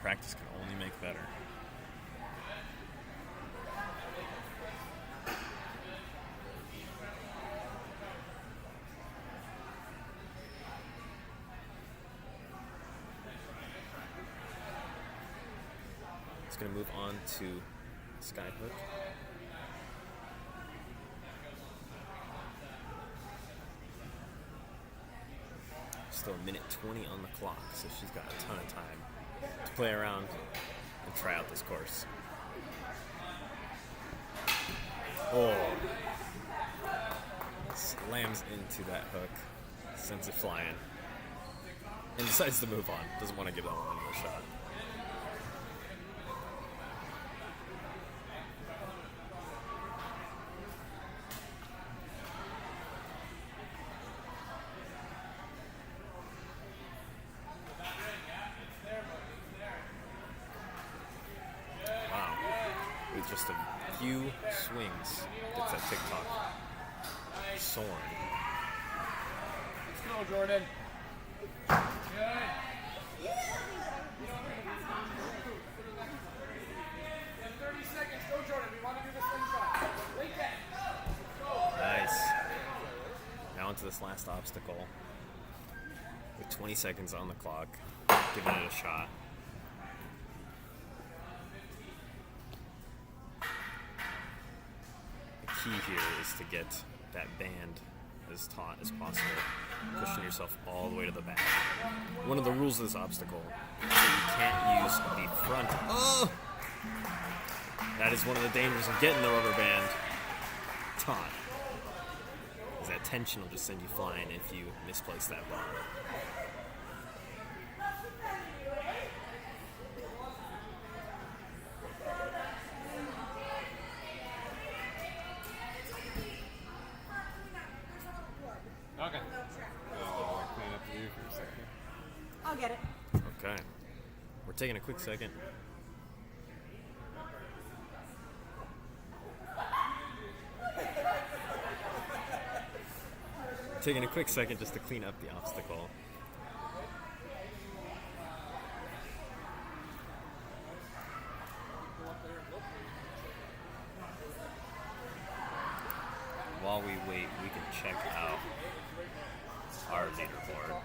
Practice can only make better. It's going to move on to Skyhook. Still a minute 20 on the clock, so she's got a ton of time to play around and try out this course. Oh. Slams into that hook, sends it flying, and decides to move on. Doesn't want to give that one another shot. few swings gets that TikTok soaring. Let's go, Jordan. Good. 30 seconds. Go, Jordan. We want to do the slingshot. Late that. Nice. Now into this last obstacle. With 20 seconds on the clock. Giving it a shot. The key here is to get that band as taut as possible. Pushing yourself all the way to the back. One of the rules of this obstacle is that you can't use the front. Oh! That is one of the dangers of getting the rubber band taut. Because that tension will just send you flying if you misplace that bar. Okay. Clean up the view for a second. I'll get it. Okay. We're taking a quick second. Taking a quick second just to clean up the obstacle. While we wait, we can check out our leaderboard.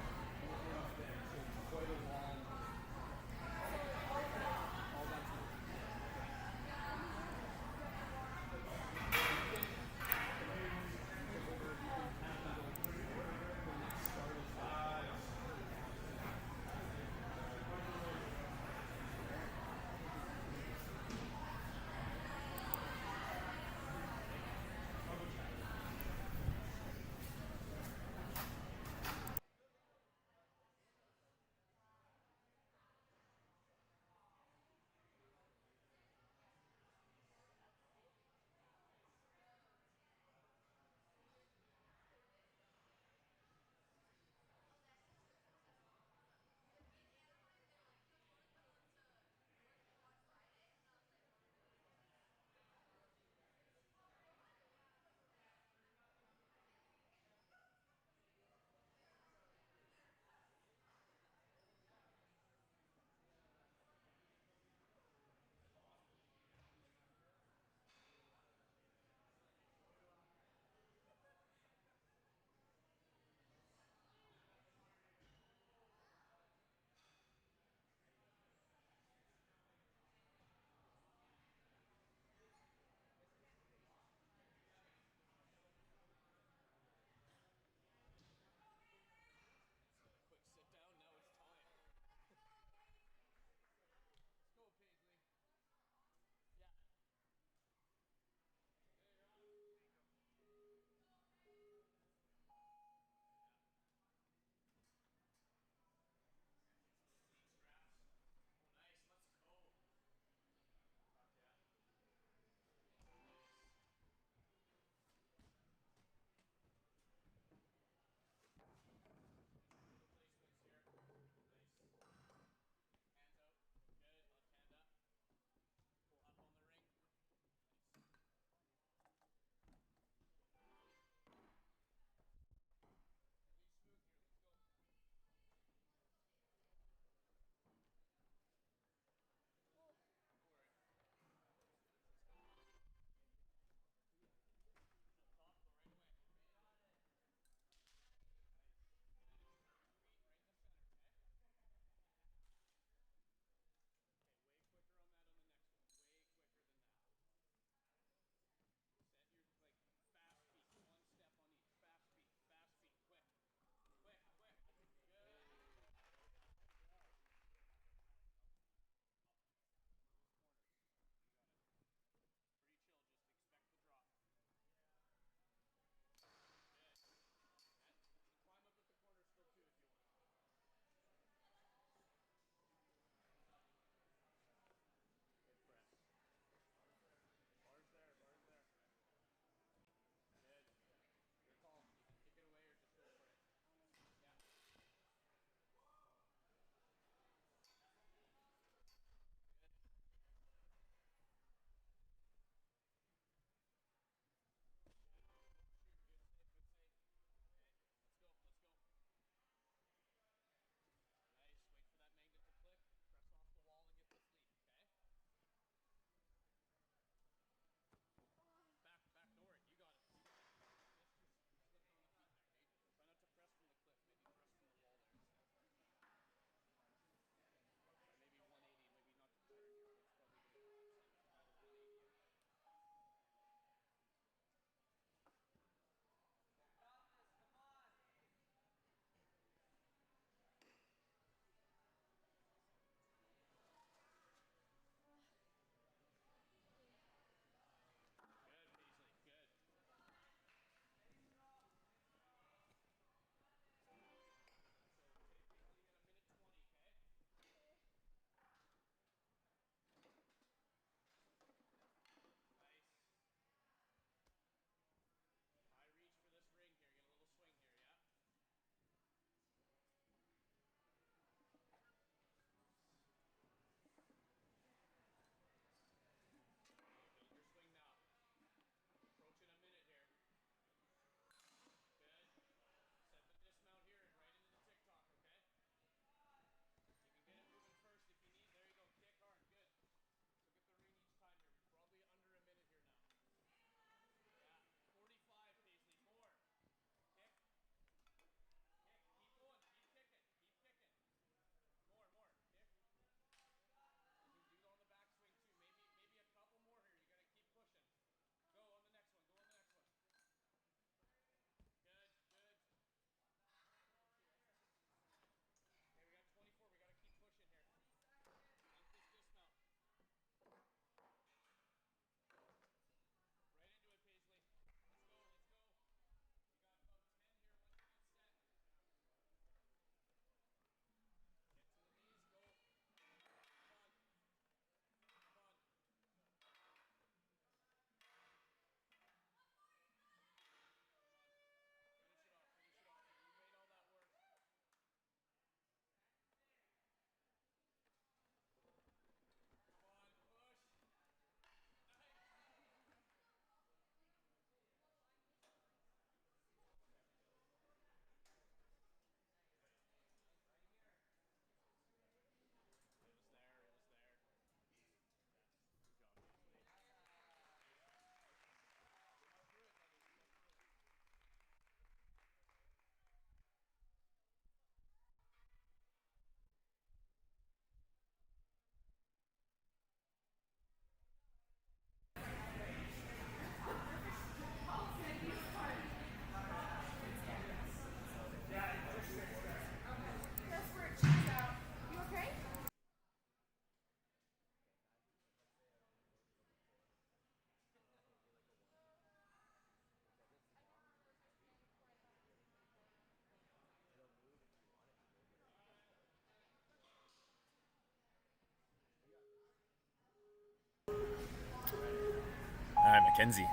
behind McKenzie.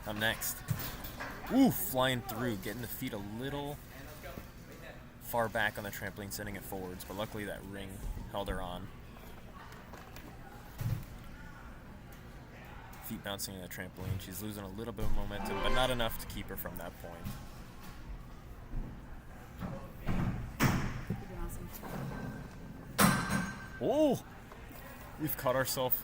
Up next. Ooh, flying through, getting the feet a little far back on the trampoline, sending it forwards, but luckily that ring held her on. Feet bouncing in the trampoline. She's losing a little bit of momentum, but not enough to keep her from that point. Oh! We've caught ourselves.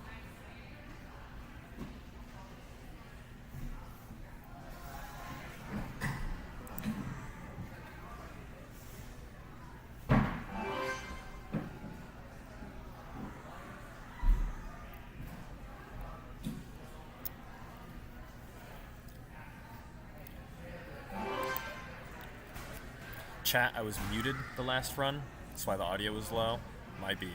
Chat, I was muted the last run. That's why the audio was low. Might be.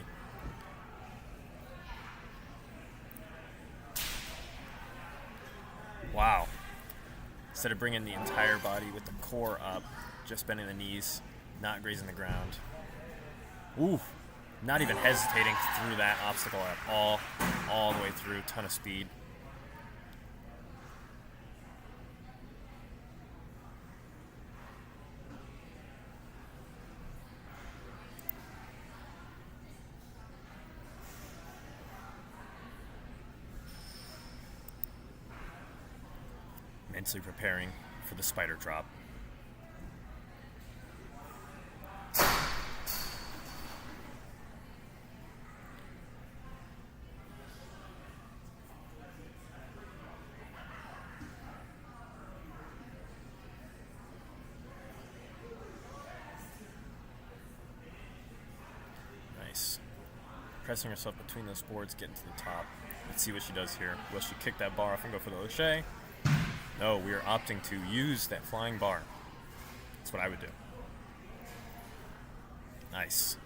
Wow. Instead of bringing the entire body with the core up, just bending the knees, not grazing the ground. Ooh. Not even hesitating through that obstacle at all the way through. Ton of speed. Mentally preparing for the spider drop. Nice. Pressing herself between those boards, getting to the top. Let's see what she does here. Will she kick that bar off and go for the O'Shea? No, we are opting to use that flying bar. That's what I would do. Nice.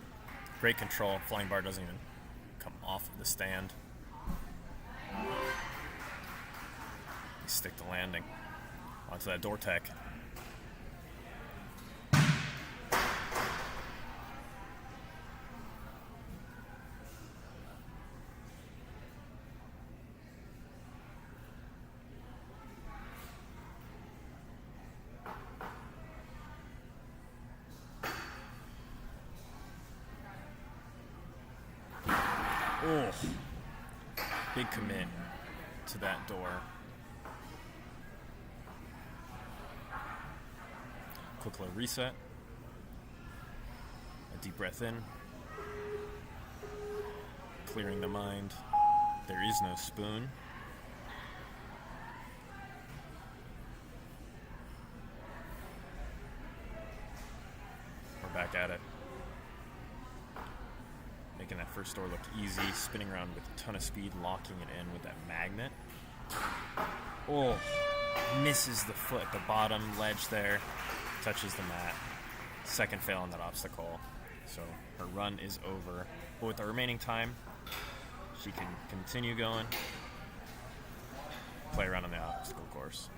Great control. Flying bar doesn't even come off of the stand. We stick the landing onto that door tech. Oh, big commit to that door. Quick little reset. A deep breath in. Clearing the mind. There is no spoon. We're back at it. Making that first door look easy, spinning around with a ton of speed, locking it in with that magnet. Oh, misses the foot at the bottom ledge there, touches the mat. Second fail on that obstacle, so her run is over. But with the remaining time, she can continue going, play around on the obstacle course.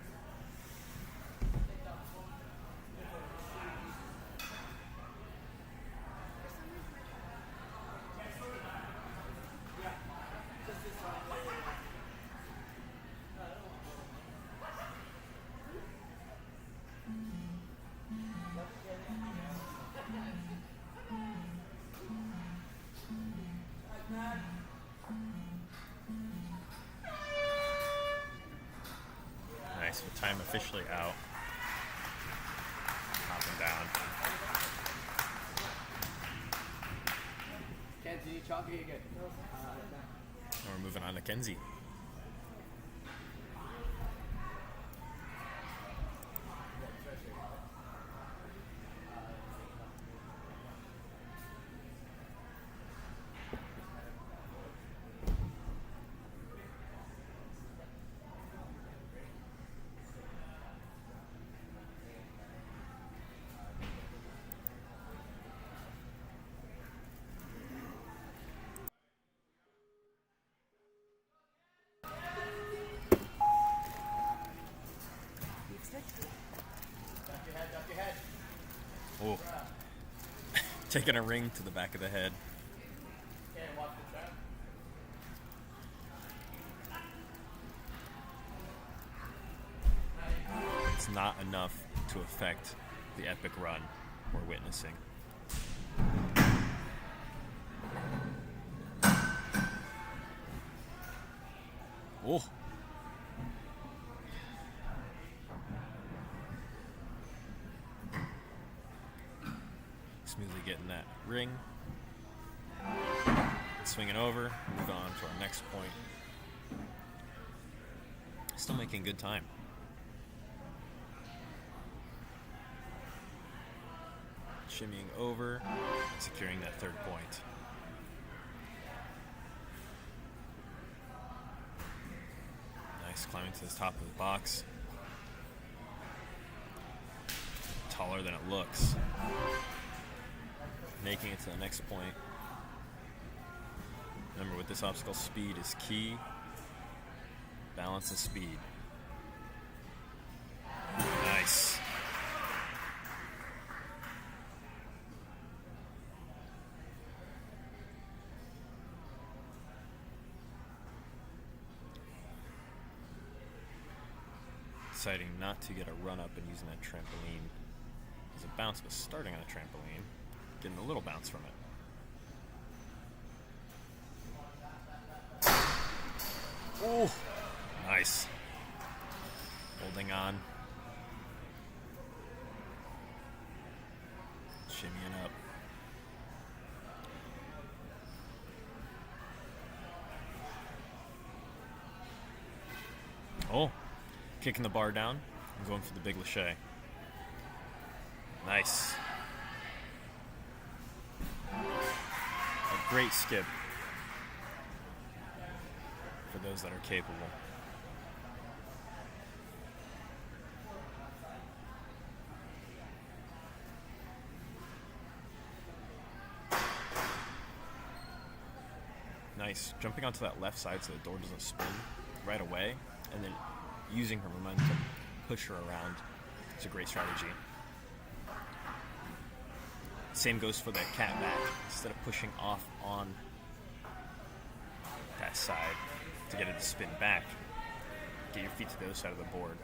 Nice, with time officially out. Hopping down. Kenzie, chalky again. And we're moving on to Kenzie. Oh. Taking a ring to the back of the head. it's not enough to affect the epic run we're witnessing. Oh. Smoothly getting that ring. Swing it over. Move on to our next point. Still making good time. Shimmying over. Securing that third point. Nice. Climbing to the top of the box. Taller than it looks. Making it to the next point. Remember, with this obstacle, speed is key. Balance and speed. Nice. Deciding not to get a run up and using that trampoline. Because a bounce was starting on a trampoline. Getting a little bounce from it. Oh, nice. Holding on. Shimmying up. Oh, kicking the bar down and going for the big lâché. Nice. A great skip for those that are capable. Nice. Jumping onto that left side so the door doesn't spin right away, and then using her momentum to push her around. It's a great strategy. Same goes for the cat back. Instead of pushing off on that side to get it to spin back, get your feet to the other side of the board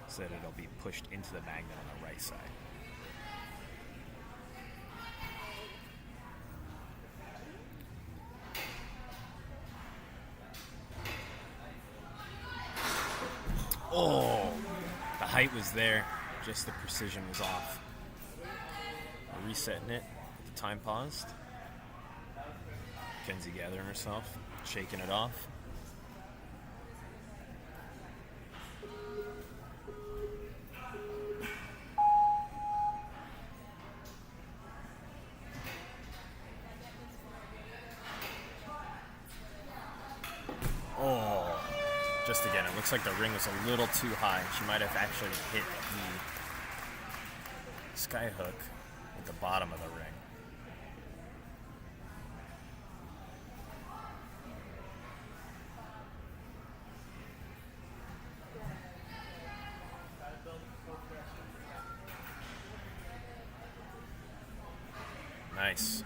so that it'll be pushed into the magnet on the right side. Oh, the height was there, just the precision was off. Resetting it, the time paused. Kenzie gathering herself, shaking it off. Oh, just again, it looks like the ring was a little too high. She might have actually hit the sky hook at the bottom of the ring. Nice.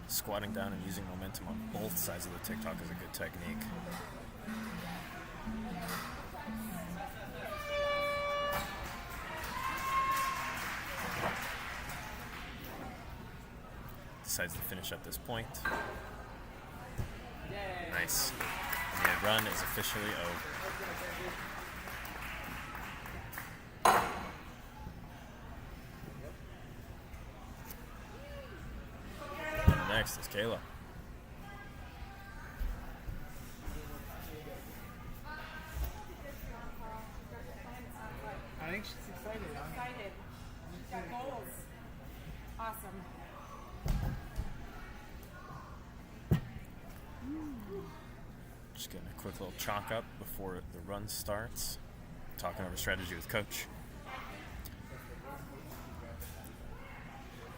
Squatting down and using momentum on both sides of the TikTok is a good technique. Decides to finish at this point. Nice. And the run is officially over. Next is Kayla. I think she's excited. Excited. She's got goals. Awesome. Just getting a quick little chalk up before the run starts. Talking over strategy with Coach.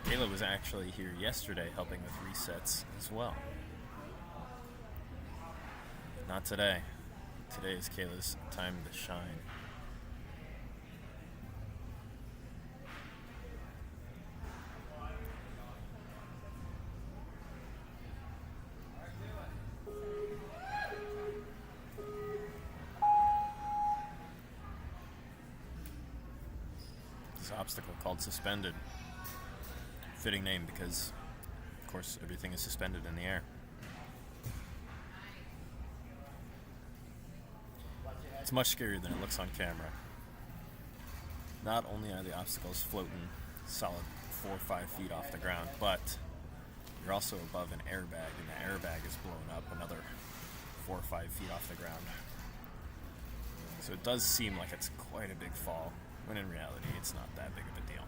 Kayla was actually here yesterday helping with resets as well. Not today. Today is Kayla's time to shine. this obstacle called Suspended. Fitting name because, of course, everything is suspended in the air. It's much scarier than it looks on camera. Not only are the obstacles floating solid 4 or 5 feet off the ground, but you're also above an airbag, and the airbag is blown up another 4 or 5 feet off the ground. So it does seem like it's quite a big fall, when in reality it's not that big of a deal.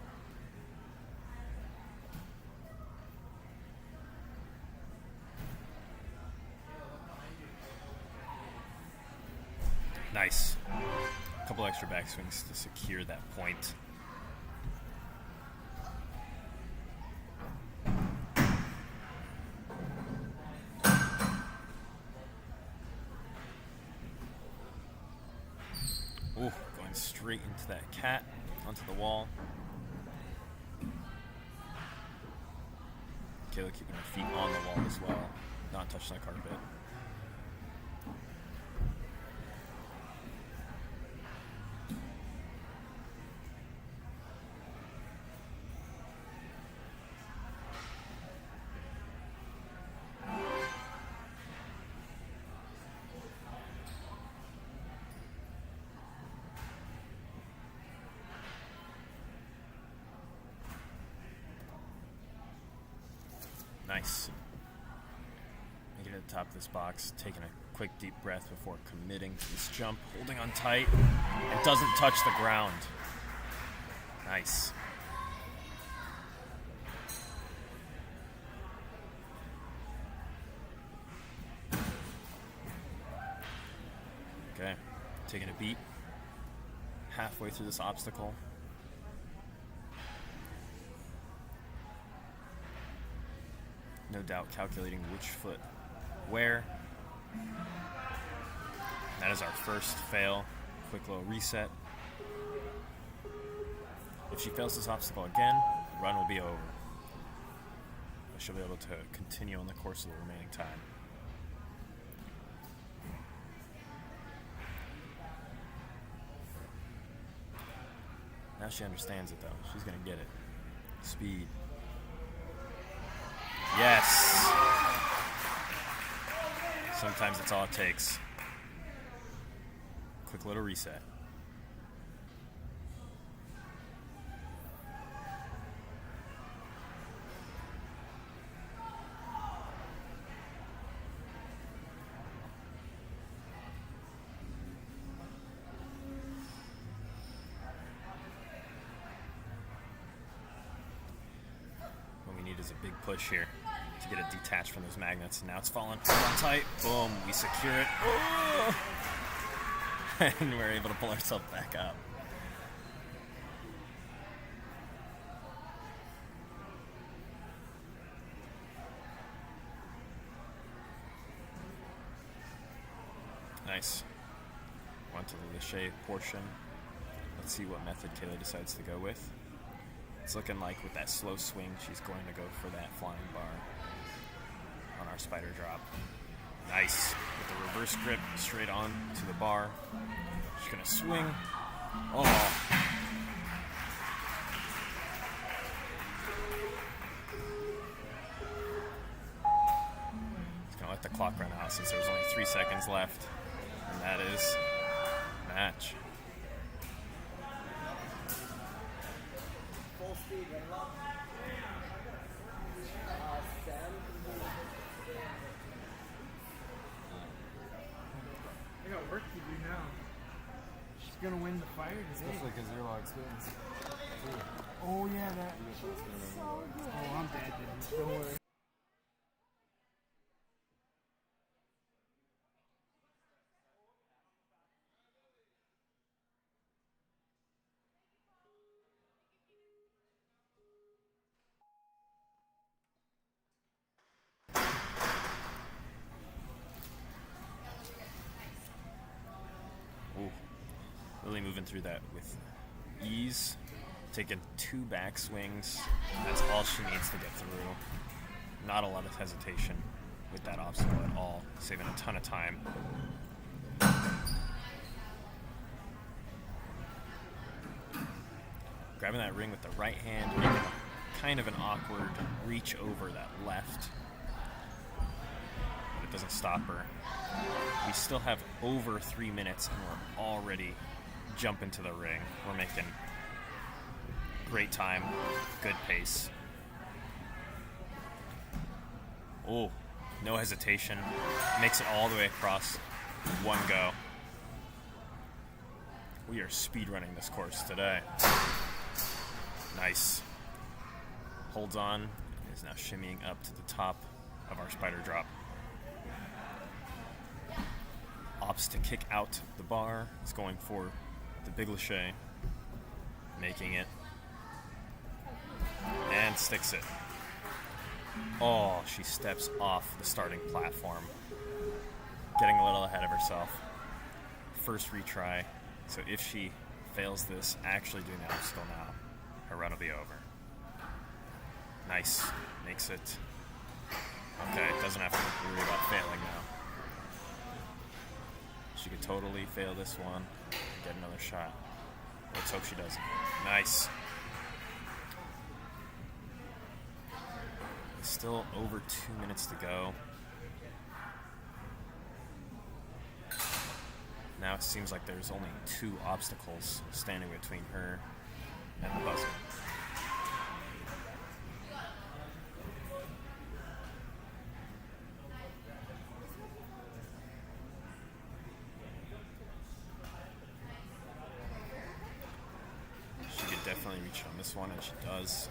Nice. A couple extra backswings to secure that point. Ooh, going straight into that cat, onto the wall. Kayla keeping her feet on the wall as well, not touching the carpet. Nice. Making it to the top of this box, taking a quick deep breath before committing to this jump, holding on tight, and doesn't touch the ground. Nice. Okay, taking a beat. Halfway through this obstacle. No doubt calculating which foot where. That is our first fail. Quick little reset. If she fails this obstacle again, the run will be over. But she'll be able to continue on the course of the remaining time. Now she understands it though. She's gonna get it. Speed. Yes! Sometimes it's all it takes. Quick little reset. What we need is a big push here to get it detached from those magnets. And now it's falling tight. Boom, we secure it. Oh! And we're able to pull ourselves back up. Nice. On to the Lachey portion. Let's see what method Kayla decides to go with. It's looking like with that slow swing, she's going to go for that flying bar on our spider drop. Nice. With the reverse grip straight on to the bar. She's going to swing. Oh. She's going to let the clock run out since there's only 3 seconds left. And that is match. Full speed, right up. I got work to do now. She's gonna win the fire today. Especially because you're a lot of experience. Oh yeah, that. Oh, I'm dead. Then. Don't worry. Ooh. Really moving through that with ease. Taking 2 back swings. That's all she needs to get through. Not a lot of hesitation with that obstacle at all. Saving a ton of time. Grabbing that ring with the right hand, making kind of an awkward reach over that left. But it doesn't stop her. We still have over 3 minutes and we're already jumping to the ring. We're making great time, good pace. Oh, no hesitation. Makes it all the way across. One go. We are speed running this course today. Nice. Holds on. Is now shimmying up to the top of our spider drop. Opts to kick out the bar. Is going for the big lache. Making it. And sticks it. Oh, she steps off the starting platform. Getting a little ahead of herself. First retry. So if she fails this, actually doing the obstacle now, her run will be over. Nice. Makes it. Okay, doesn't have to worry about failing now. She could totally fail this one. Get another shot. Let's hope she doesn't. Nice. Still over 2 minutes to go. Now it seems like there's only 2 obstacles standing between her and the buzzer. She could definitely reach on this one, and she does.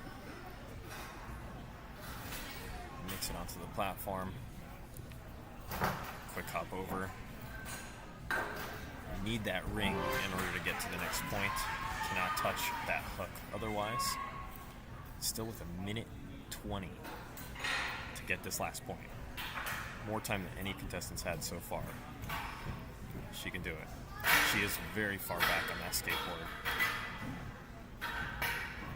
Makes it onto the platform. Quick hop over. You need that ring in order to get to the next point. Cannot touch that hook otherwise. Still with 1:20 to get this last point. More time than any contestant's had so far. She can do it. She is very far back on that skateboard.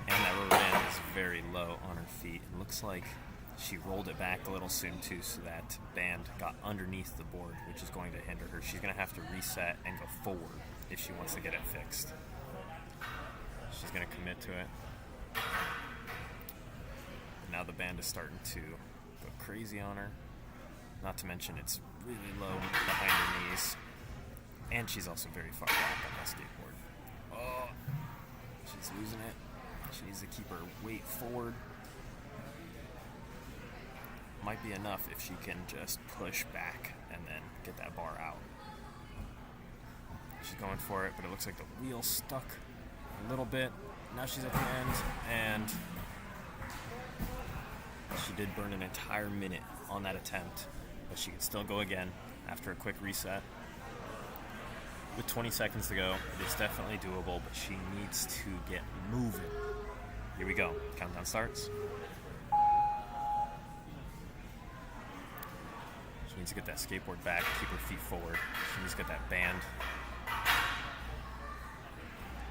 And that rubber band is very low on her feet. It looks like she rolled it back a little soon too, so that band got underneath the board, which is going to hinder her. She's going to have to reset and go forward if she wants to get it fixed. She's going to commit to it. Now the band is starting to go crazy on her. Not to mention it's really low behind her knees. And she's also very far back on that skateboard. Oh, she's losing it. She needs to keep her weight forward. Might be enough if she can just push back and then get that bar out. She's going for it, but it looks like the wheel stuck a little bit. Now she's at the end, and she did burn an entire minute on that attempt, but she can still go again after a quick reset. With 20 seconds to go, it is definitely doable, but she needs to get moving. Here we go. Countdown starts. She needs to get that skateboard back, keep her feet forward. She needs to get that band.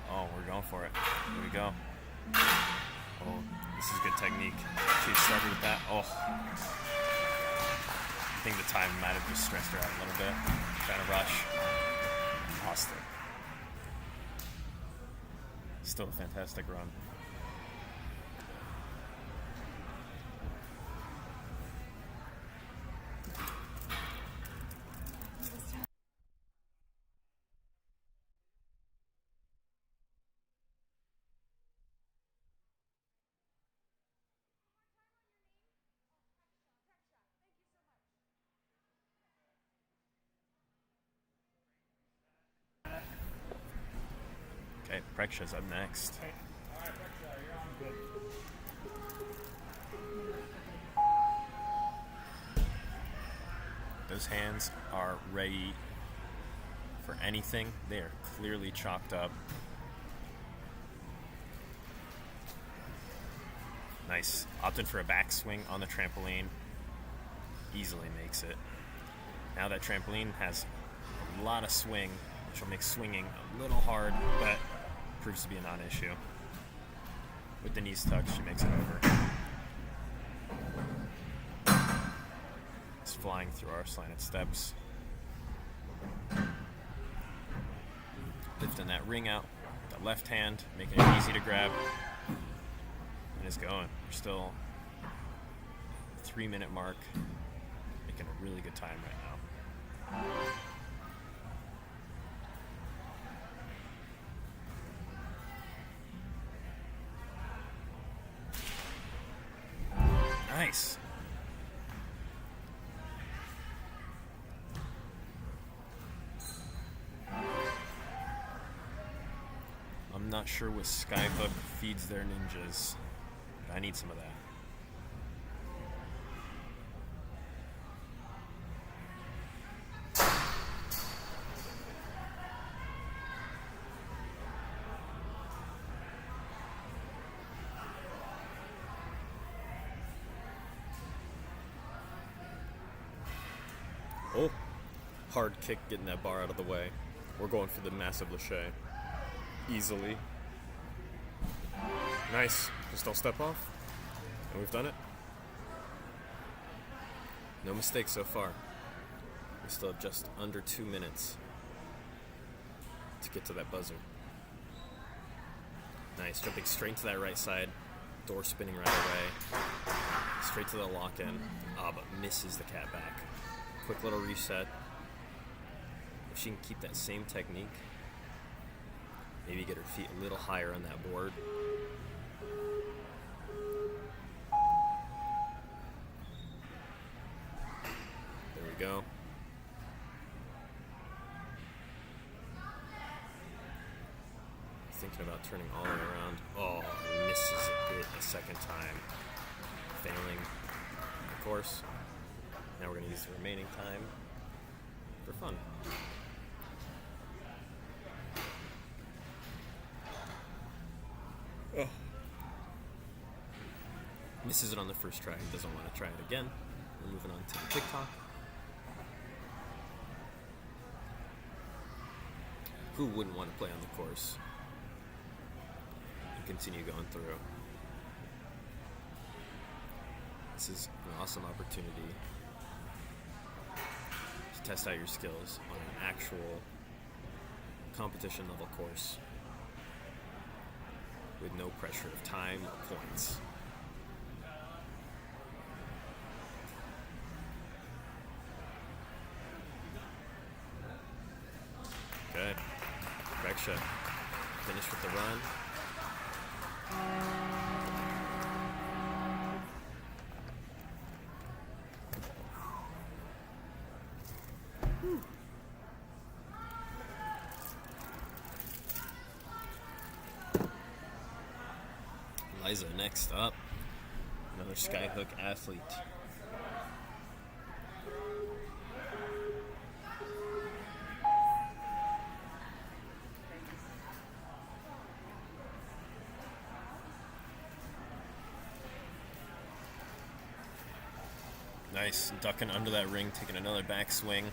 Oh, we're going for it. Here we go. Oh, this is good technique. She had started with that. Oh. I think the time might have just stressed her out a little bit. Trying to rush. Lost it. Still a fantastic run. Okay, Preksha's up next. Those hands are ready for anything. They are clearly chalked up. Nice. Opting for a backswing on the trampoline. Easily makes it. Now that trampoline has a lot of swing, which will make swinging a little hard, but proves to be a non-issue. With the knees tucked, she makes it over. It's flying through our slanted steps. Lifting that ring out, The left hand, making it easy to grab. And it's going. We're still 3-minute mark. Making a really good time right now. Nice. I'm not sure what Skyhook feeds their ninjas. I need some of that. Oh, hard kick getting that bar out of the way. We're going for the massive lâché. Easily. Nice. Just don't step off. And we've done it. No mistakes so far. We still have just under 2 minutes to get to that buzzer. Nice. Jumping straight to that right side. Door spinning right away. Straight to the lock-in. Ah, but misses the cat back. Quick little reset. If she can keep that same technique, maybe get her feet a little higher on that board. There we go. Thinking about turning all the way around. Oh, misses it a second time. Failing, of course. Now we're going to use the remaining time for fun. Oh. Misses it on the first try. Doesn't want to try it again. We're moving on to the TikTok. Who wouldn't want to play on the course and continue going through? This is an awesome opportunity to test out your skills on an actual competition level course with no pressure of time or points. Okay, back shot. Finish with the run. Eliza next up. Another skyhook athlete. Nice, ducking under that ring, taking another back swing.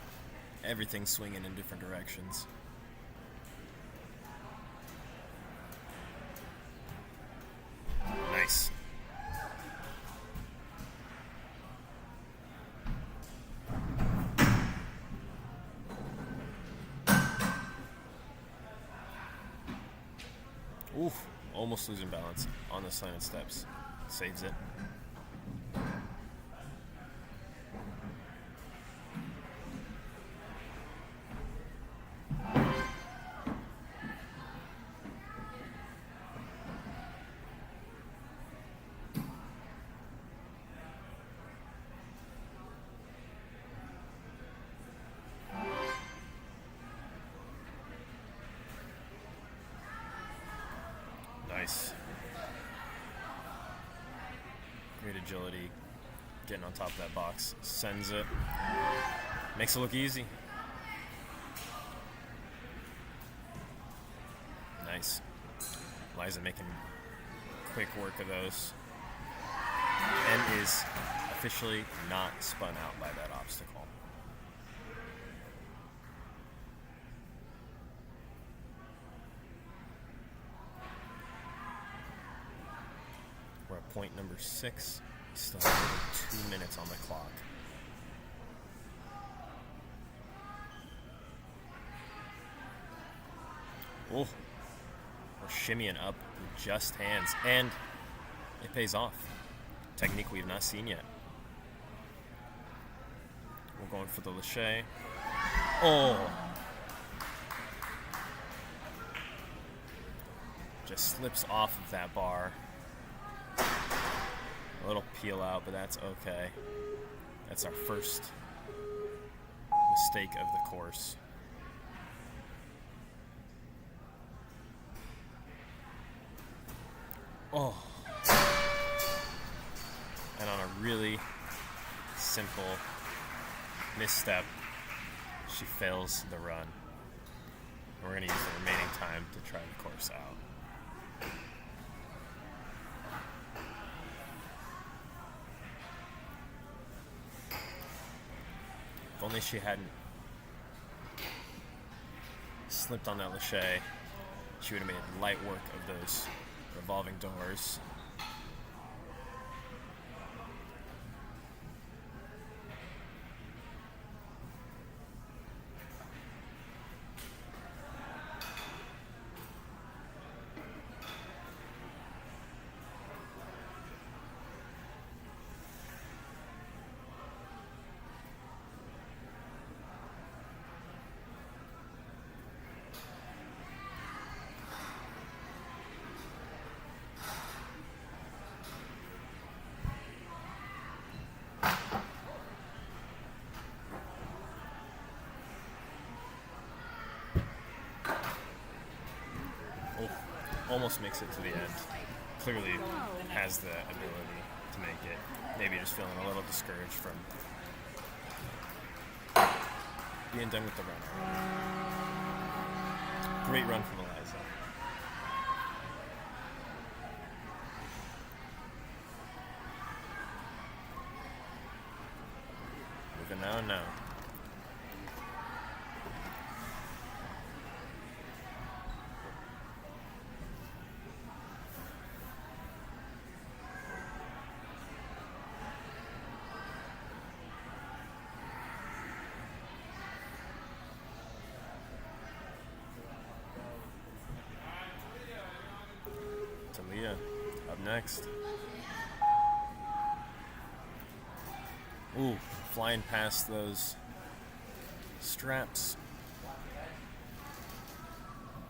Everything swinging in different directions. Nice. Oof, almost losing balance on the slanted steps. Saves it. Nice. Great agility. Getting on top of that box. Sends it. Makes it look easy. Nice. Eliza making quick work of those. And is officially not spun out by that obstacle. We're at point number 6. We still have over 2 minutes on the clock. Oh. We're shimmying up with just hands, and it pays off. Technique we have not seen yet. We're going for the lache. Oh! Just slips off of that bar. A little peel out, but that's okay. That's our first mistake of the course. Oh. And on a really simple misstep, she fails the run. We're going to use the remaining time to try the course out. If only she hadn't slipped on that lache, she would have made light work of those revolving doors. Almost makes it to the end. Clearly has the ability to make it. Maybe just feeling a little discouraged from being done with the run. Great run from Eliza. Moving now. Up next. Ooh, flying past those straps.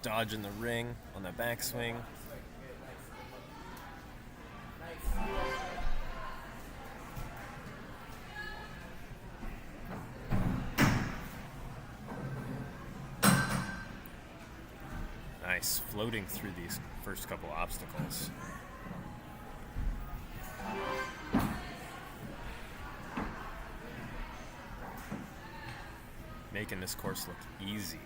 Dodging the ring on the backswing. Nice, floating through these first couple obstacles. Making this course look easy.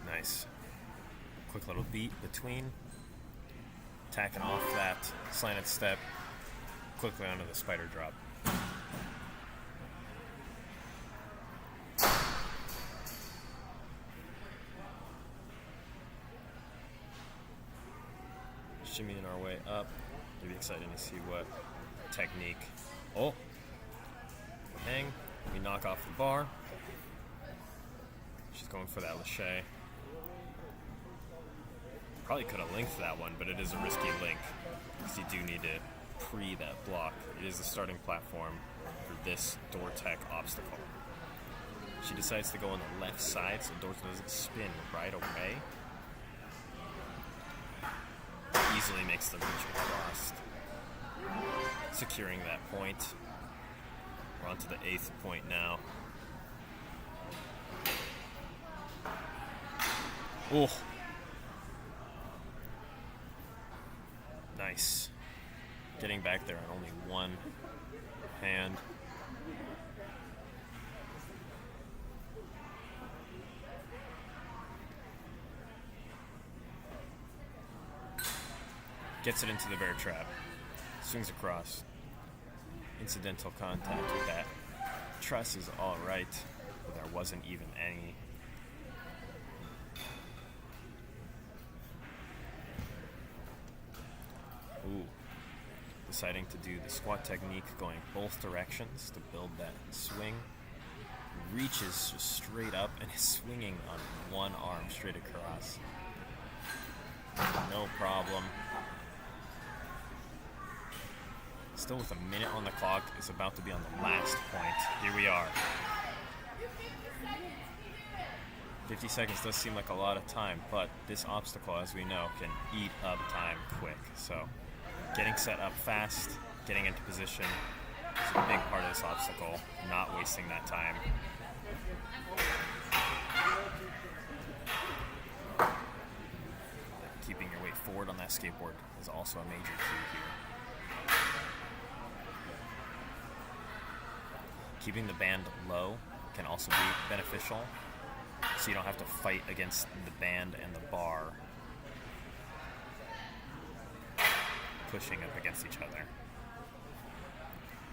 Nice. Quick little beat between. Tacking off that slanted step quickly onto the spider drop. Shimmying our way up. It'll be exciting to see what technique. Oh! Hang. We knock off the bar. She's going for that lache. Probably could have linked that one, but it is a risky link because you do need to pre that block. It is the starting platform for this door tech obstacle. She decides to go on the left side so the door doesn't spin right away. Easily makes the reach across, securing that point. We're on to the 8th point now. Oh, nice. Getting back there on only one hand. Gets it into the bear trap. Swings across. Incidental contact with that. Truss is alright, but there wasn't even any. Ooh. Deciding to do the squat technique going both directions to build that swing. Reaches just straight up and is swinging on one arm straight across. No problem. Still with a minute on the clock. Is about to be on the last point. Here we are. 50 seconds does seem like a lot of time, but this obstacle, as we know, can eat up time quick. So getting set up fast, getting into position is a big part of this obstacle, not wasting that time. Keeping your weight forward on that skateboard is also a major key here. Keeping the band low can also be beneficial, so you don't have to fight against the band and the bar pushing up against each other.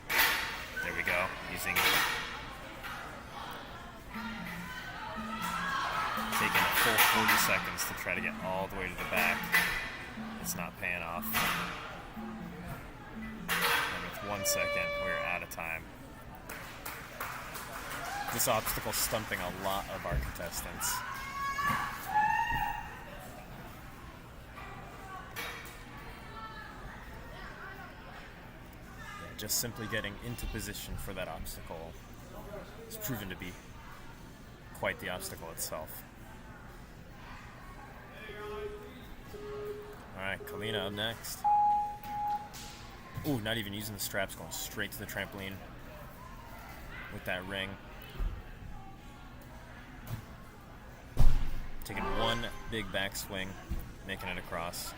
There we go, taking a full 40 seconds to try to get all the way to the back. It's not paying off. And with 1 second, we're out of time. This obstacle stumping a lot of our contestants. Just simply getting into position for that obstacle has proven to be quite the obstacle itself. Alright, Kayla up next. Ooh, not even using the straps, going straight to the trampoline with that ring. Taking one big backswing, making it across.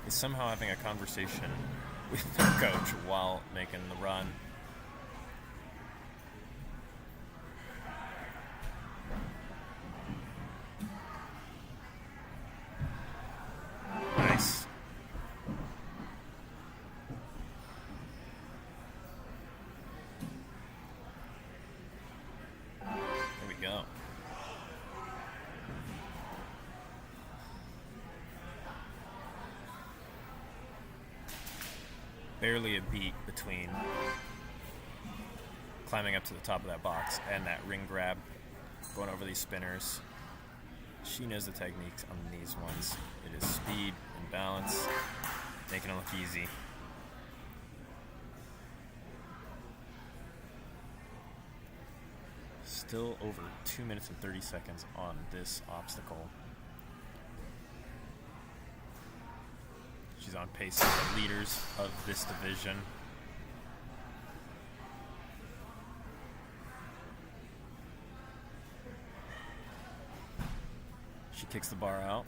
Is somehow having a conversation with the coach while making the run. Nice. There we go. Barely a beat between climbing up to the top of that box and that ring grab, going over these spinners. She knows the techniques on these ones. It is speed and balance, making it look easy. Still over 2 minutes and 30 seconds on this obstacle. She's on pace with the leaders of this division. She kicks the bar out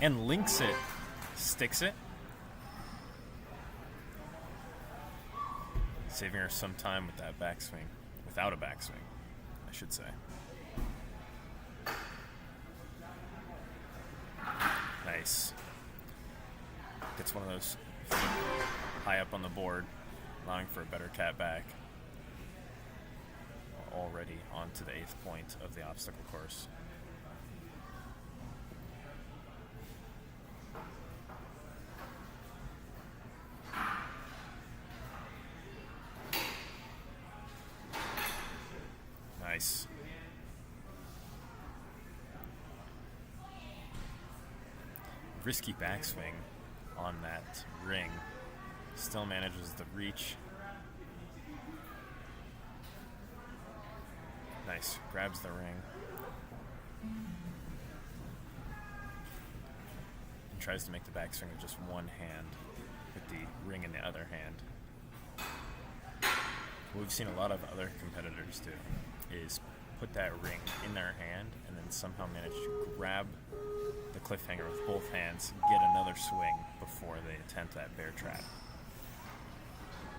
and links it, sticks it, saving her some time with that backswing, without a backswing, I should say. Nice. Gets one of those feet high up on the board, allowing for a better cat back. We're already on to the 8th point of the obstacle course. Nice. Risky backswing on that ring. Still manages the reach. Nice. Grabs the ring. And tries to make the backswing with just one hand, with the ring in the other hand. What we've seen a lot of other competitors do is put that ring in their hand and then somehow manage to grab the cliffhanger with both hands, get another swing before they attempt that bear trap.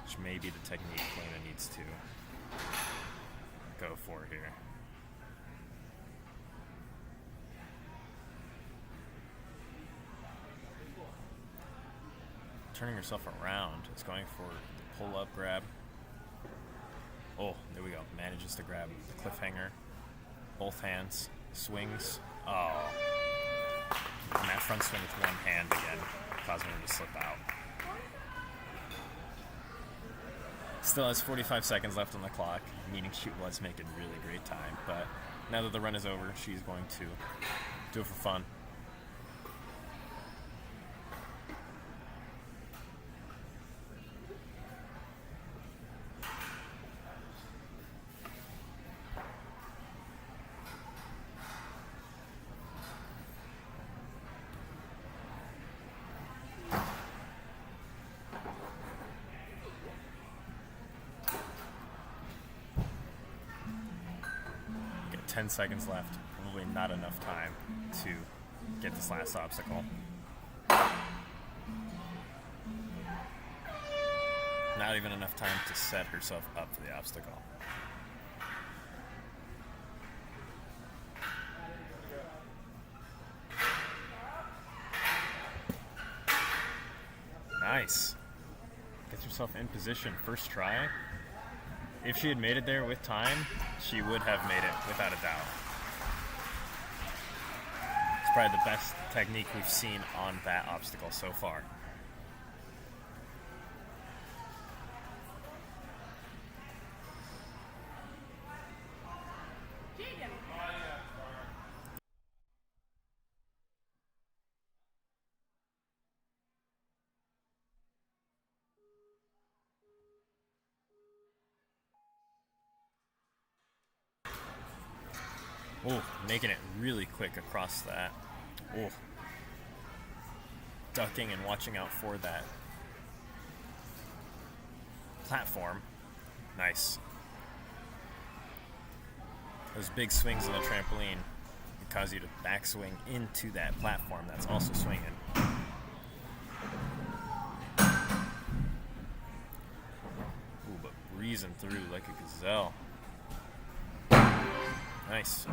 Which may be the technique Kayla needs to go for here. Turning herself around, is going for the pull-up grab. Oh, there we go. Manages to grab the cliffhanger. Both hands. Swings. Oh. And that front swing with one hand again, causing him to slip out. Still has 45 seconds left on the clock, meaning she was making really great time. But now that the run is over, she's going to do it for fun. Get 10 seconds left. Probably not enough time to get this last obstacle. Not even enough time to set herself up for the obstacle. Nice. Gets herself in position. First try. If she had made it there with time, she would have made it without a doubt. It's probably the best technique we've seen on that obstacle so far. Oh, making it really quick across that. Oh. Ducking and watching out for that platform. Nice. Those big swings on the trampoline can cause you to backswing into that platform that's also swinging. Ooh, but breezing through like a gazelle. Nice.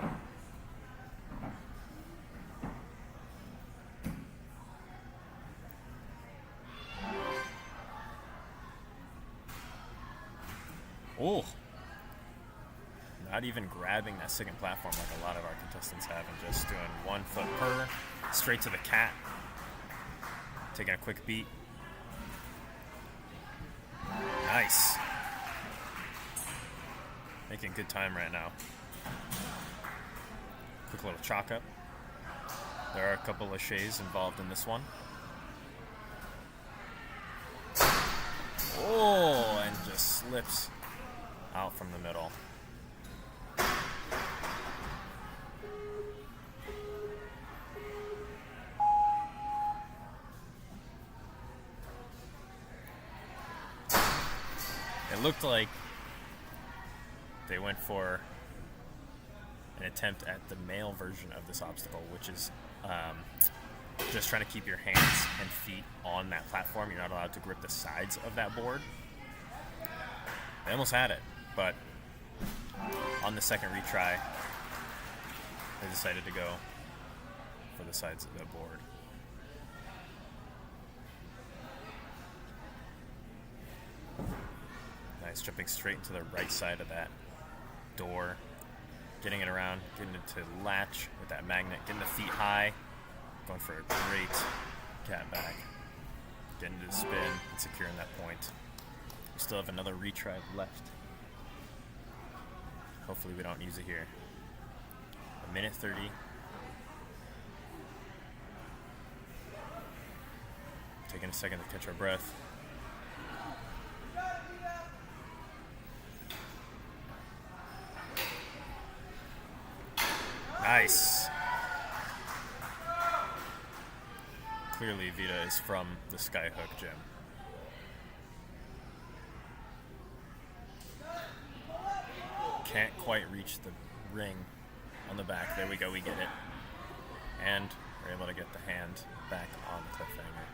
Oh. Not even grabbing that second platform like a lot of our contestants have and just doing 1 foot per, straight to the cat. Taking a quick beat. Nice. Making good time right now. Quick little chalk up. There are a couple of shays involved in this one. Oh, and just slips out from the middle. It looked like they went for an attempt at the male version of this obstacle, which is just trying to keep your hands and feet on that platform. You're not allowed to grip the sides of that board. They almost had it, but on the second retry, they decided to go for the sides of the board. Nice, jumping straight into the right side of that door. Getting it around, getting it to latch with that magnet, getting the feet high, going for a great cat back. Getting to the spin and securing that point. We still have another retry left. Hopefully we don't use it here. 1:30. Taking a second to catch our breath. Nice. Clearly Vita is from the Skyhook gym. Can't quite reach the ring on the back. There we go, we get it. And we're able to get the hand back on the cliffhanger.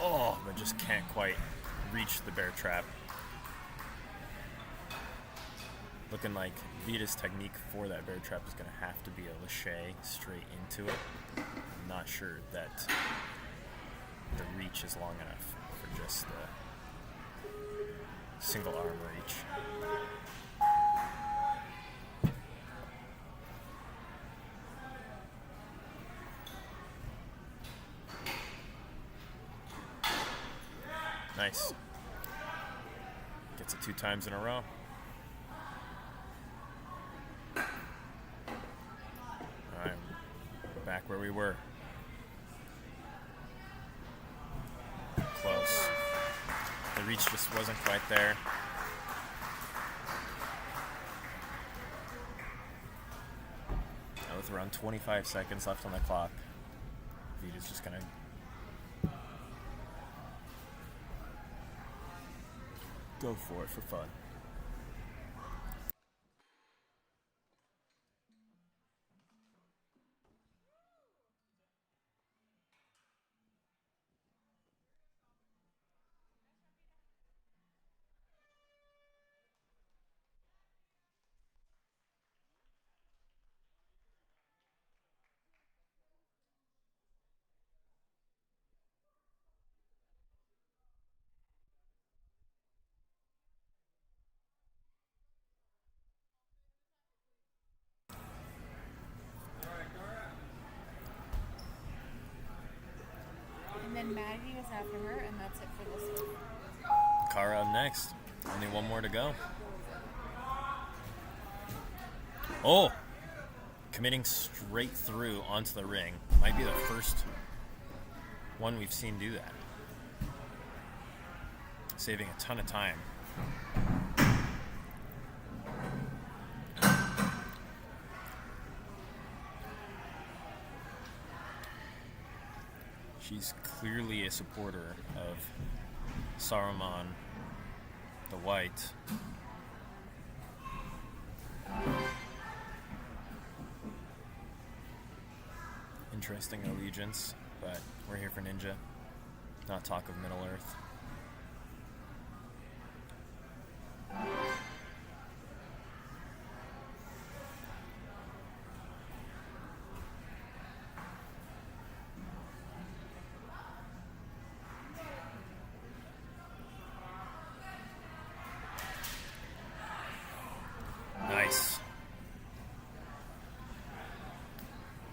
Oh, but just can't quite reach the bear trap. Looking like Vita's technique for that bear trap is going to have to be a lache straight into it. I'm not sure that the reach is long enough for just the single arm reach. Nice. Gets it 2 times in a row. Alright, back where we were. Close. The reach just wasn't quite there. Now with around 25 seconds left on the clock, Vita's just gonna go for it for fun. And then Maggie was after her, and that's it for this one. Kara up next. Only one more to go. Oh! Committing straight through onto the ring. Might be the first one we've seen do that. Saving a ton of time. She's clearly a supporter of Saruman the White. Interesting allegiance, but we're here for Ninja, not talk of Middle Earth. Nice.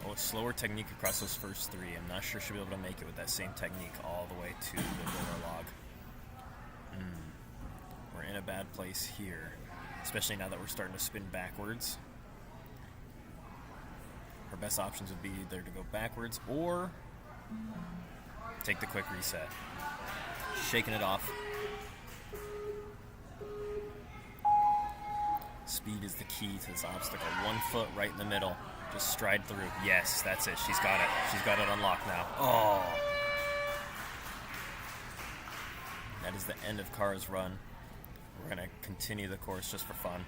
Oh, slower technique across those first 3. I'm not sure she'll be able to make it with that same technique all the way to the lower log. We're in a bad place here, especially now that we're starting to spin backwards. Her best options would be either to go backwards or take the quick reset. Shaking it off. Speed is the key to this obstacle. 1 foot right in the middle. Just stride through. Yes, that's it. She's got it. She's got it unlocked now. Oh! That is the end of Kara's run. We're going to continue the course just for fun.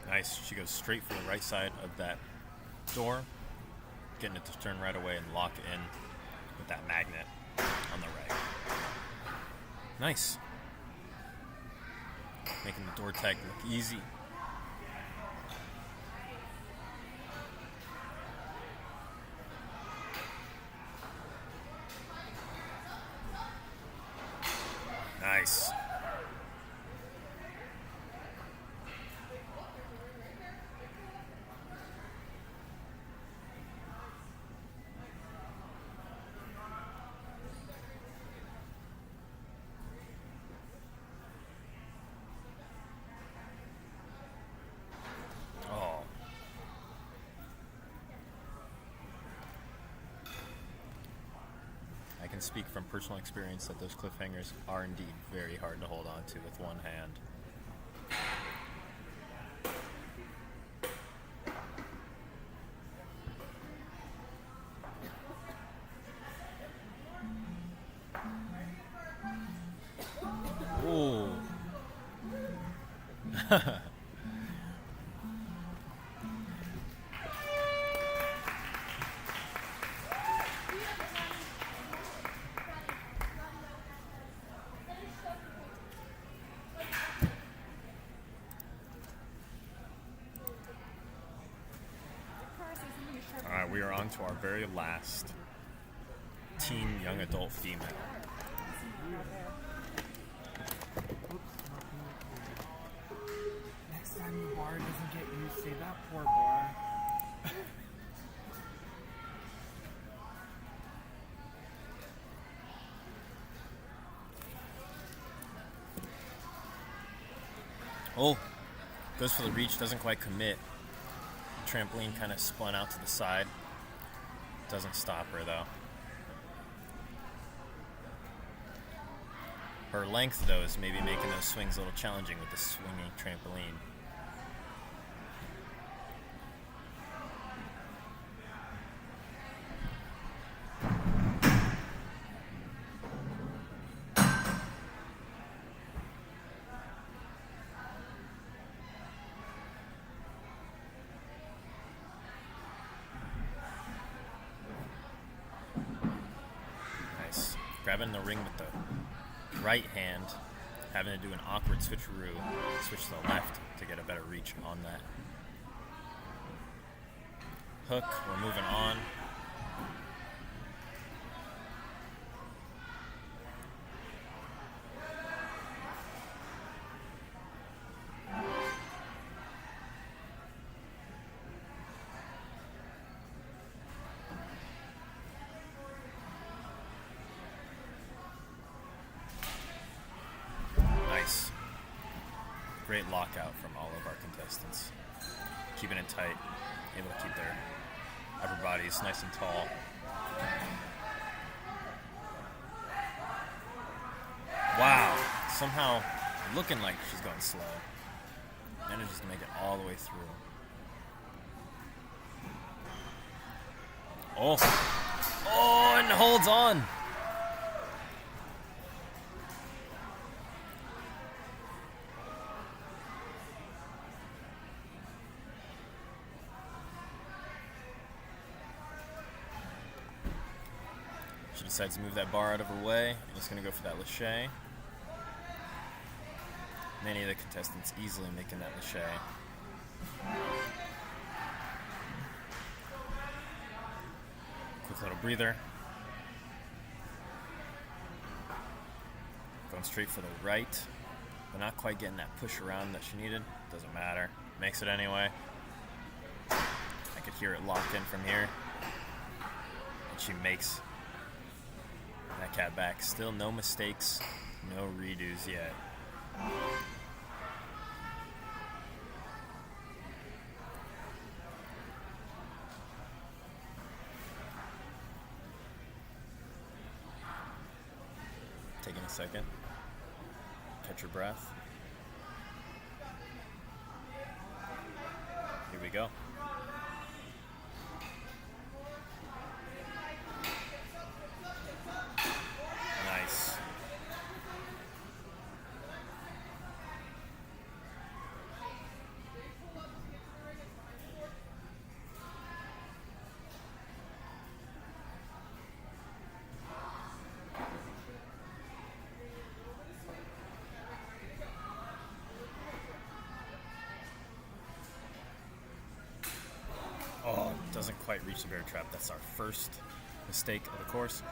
Nice. She goes straight for the right side of that door, getting it to turn right away and lock in with that magnet on the right. Nice. Making the door tag look easy. Nice. Speak from personal experience that those cliffhangers are indeed very hard to hold on to with one hand. Alright, we are on to our very last teen young adult female. Next time the bar doesn't get you, say that poor bar. Oh, goes for the reach, doesn't quite commit. Trampoline kind of spun out to the side. Doesn't stop her though. Her length though is maybe making those swings a little challenging with the swinging trampoline. Grabbing the ring with the right hand, having to do an awkward switcheroo, switch to the left to get a better reach on that. Hook, we're moving on. Great lockout from all of our contestants. Keeping it tight, able to keep their upper bodies nice and tall. Wow, somehow looking like she's going slow. Manages to make it all the way through. Oh, and holds on. She decides to move that bar out of her way. And just going to go for that lache. Many of the contestants easily making that lache. Quick little breather. Going straight for the right, but not quite getting that push around that she needed. Doesn't matter. Makes it anyway. I could hear it locked in from here. And she makes that cat back. Still no mistakes, no redos yet. Taking a second. Catch your breath. Here we go. Nice. Oh, doesn't quite reach the bear trap. That's our first mistake of the course.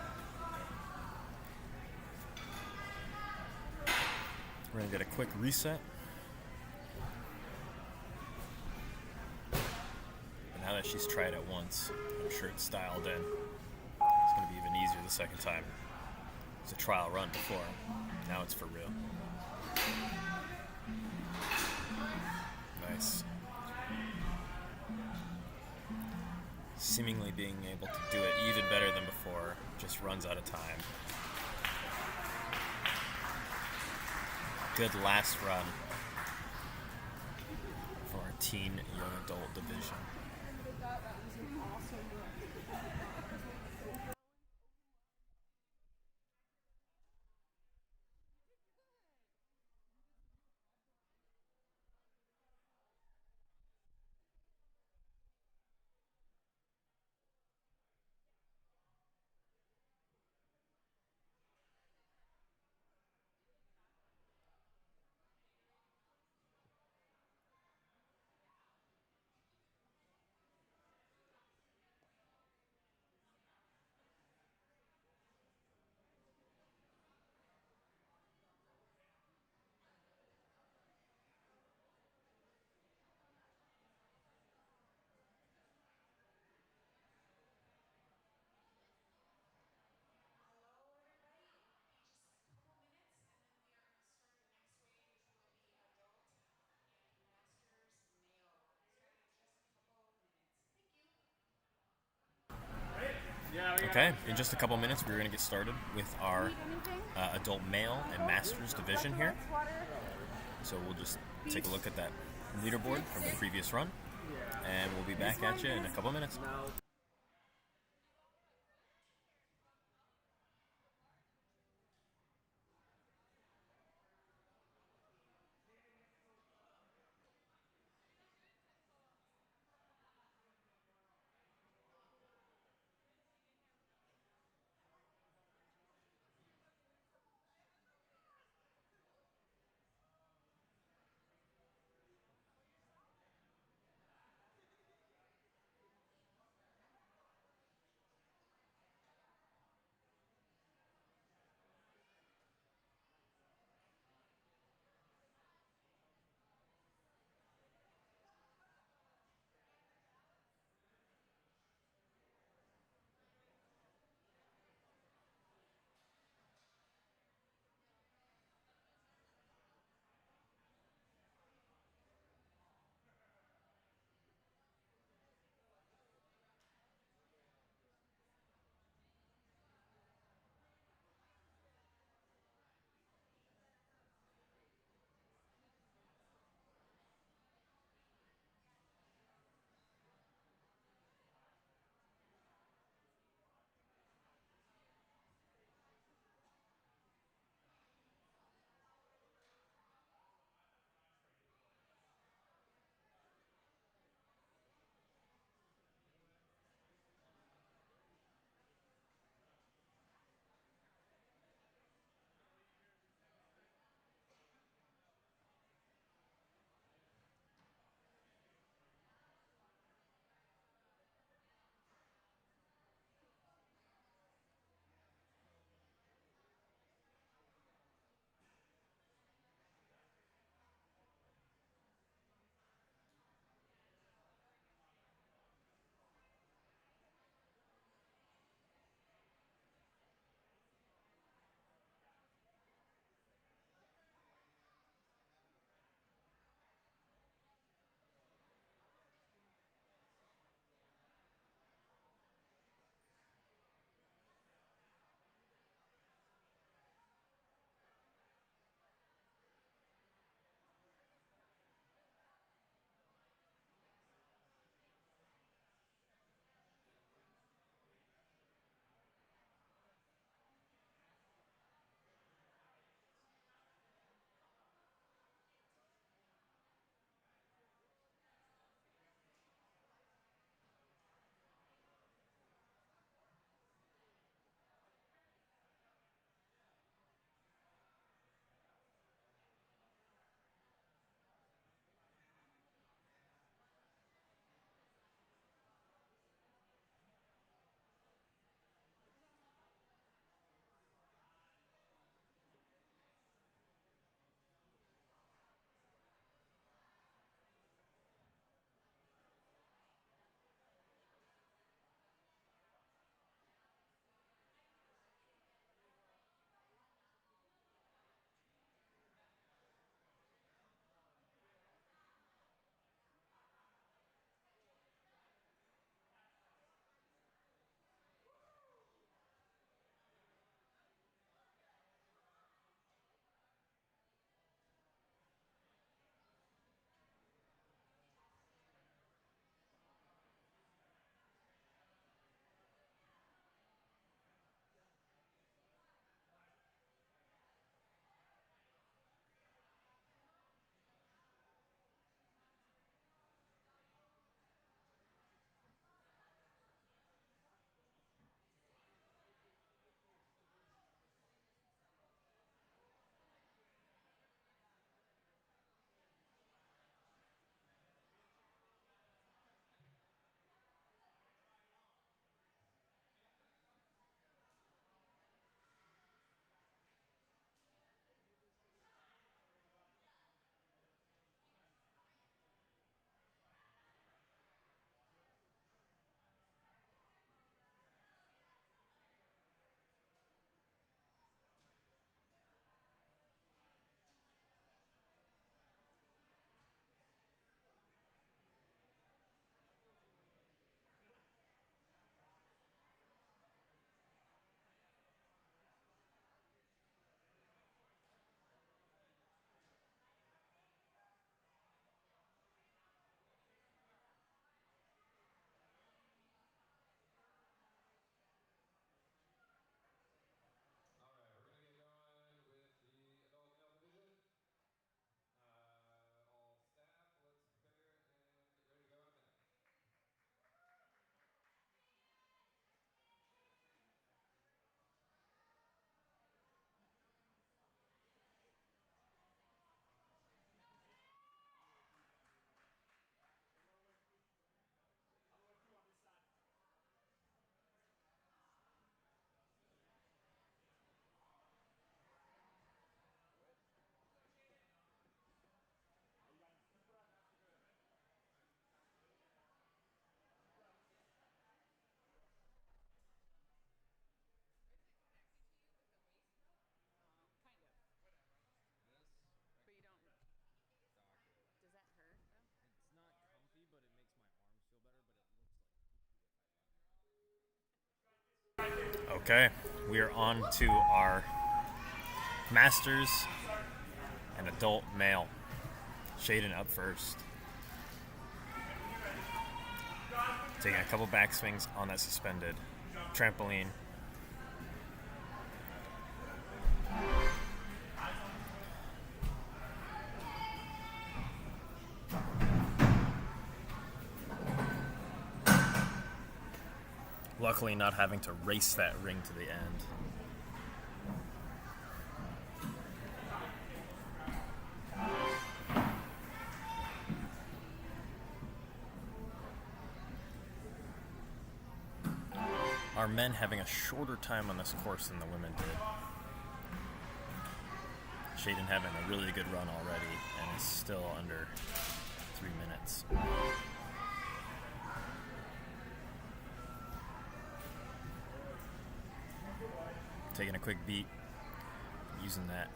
We're going to get a quick reset. But now that she's tried it once, I'm sure it's dialed in. It's going to be even easier the second time. It's a trial run before. Now it's for real. Nice. Seemingly being able to do it even better than before, just runs out of time. Good last run for our teen young adult division. Okay, in just a couple minutes, we're going to get started with our adult male and masters division here. So we'll just take a look at that leaderboard from the previous run, and we'll be back at you in a couple minutes. Okay, we are on to our Masters and Adult Male. Shaden up first. Taking a couple backswings on that suspended trampoline. Luckily not having to race that ring to the end. Our men having a shorter time on this course than the women did. Shaden having a really good run already and is still under 3 minutes. Taking a quick beat, using that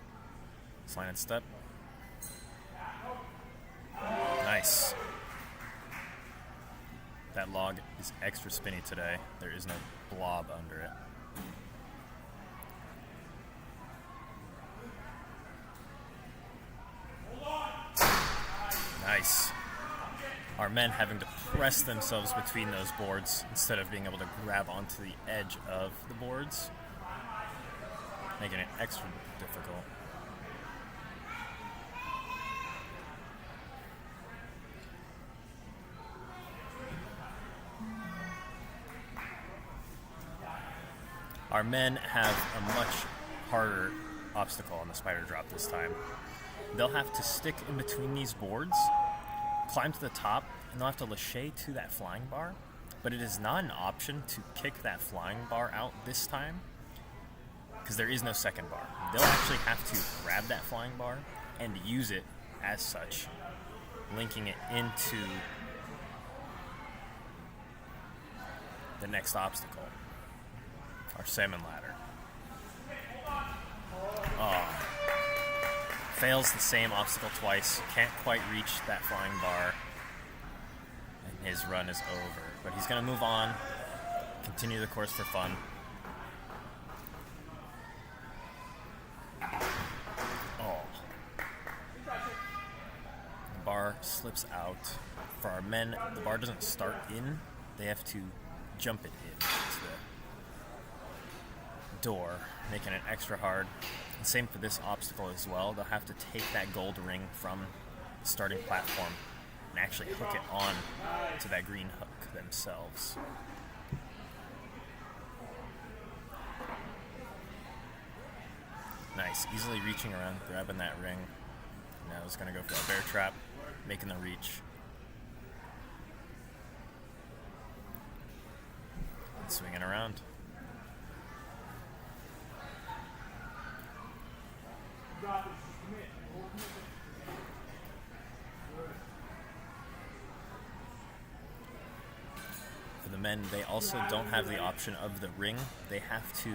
slide and step. Nice. That log is extra spinny today. There is no blob under it. Nice. Our men having to press themselves between those boards instead of being able to grab onto the edge of the boards, making it extra difficult. Our men have a much harder obstacle on the spider drop this time. They'll have to stick in between these boards, climb to the top, and they'll have to lâcher to that flying bar, but it is not an option to kick that flying bar out this time because there is no second bar. They'll actually have to grab that flying bar and use it as such, linking it into the next obstacle. Our salmon ladder. Oh. Fails the same obstacle twice. Can't quite reach that flying bar. And his run is over. But he's going to move on. Continue the course for fun. Oh. The bar slips out. For our men, the bar doesn't start in. They have to jump it in to the door, making it extra hard. And same for this obstacle as well. They'll have to take that gold ring from the starting platform and actually hook it on to that green hook themselves. Nice, easily reaching around, grabbing that ring. Now he's going to go for a bear trap, making the reach. And swinging around. For the men, they also don't have the option of the ring. They have to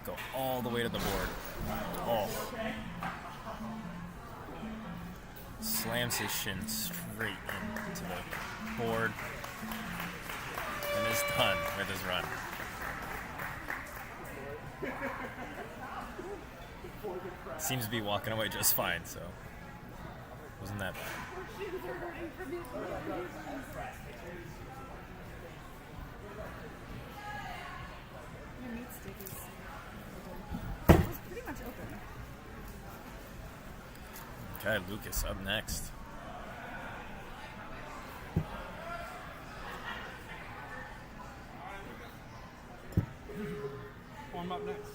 go all the way to the board. Oh. Slams his shin straight into the board and is done with his run. Seems to be walking away just fine, so wasn't that bad. Your meat stick is open. It was pretty much open. Okay, Lucas up next. I'm up next.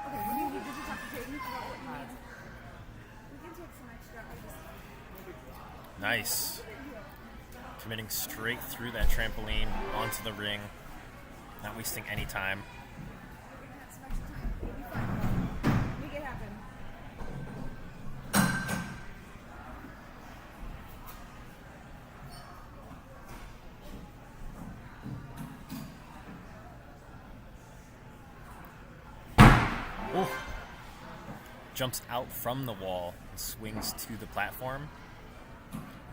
Okay, did you talk to Jaden about what you need? We can take some extra. Nice. Committing straight through that trampoline onto the ring. Not wasting any time. We can have some extra time. We'll be fine. Make it happen. Oh. Jumps out from the wall and swings to the platform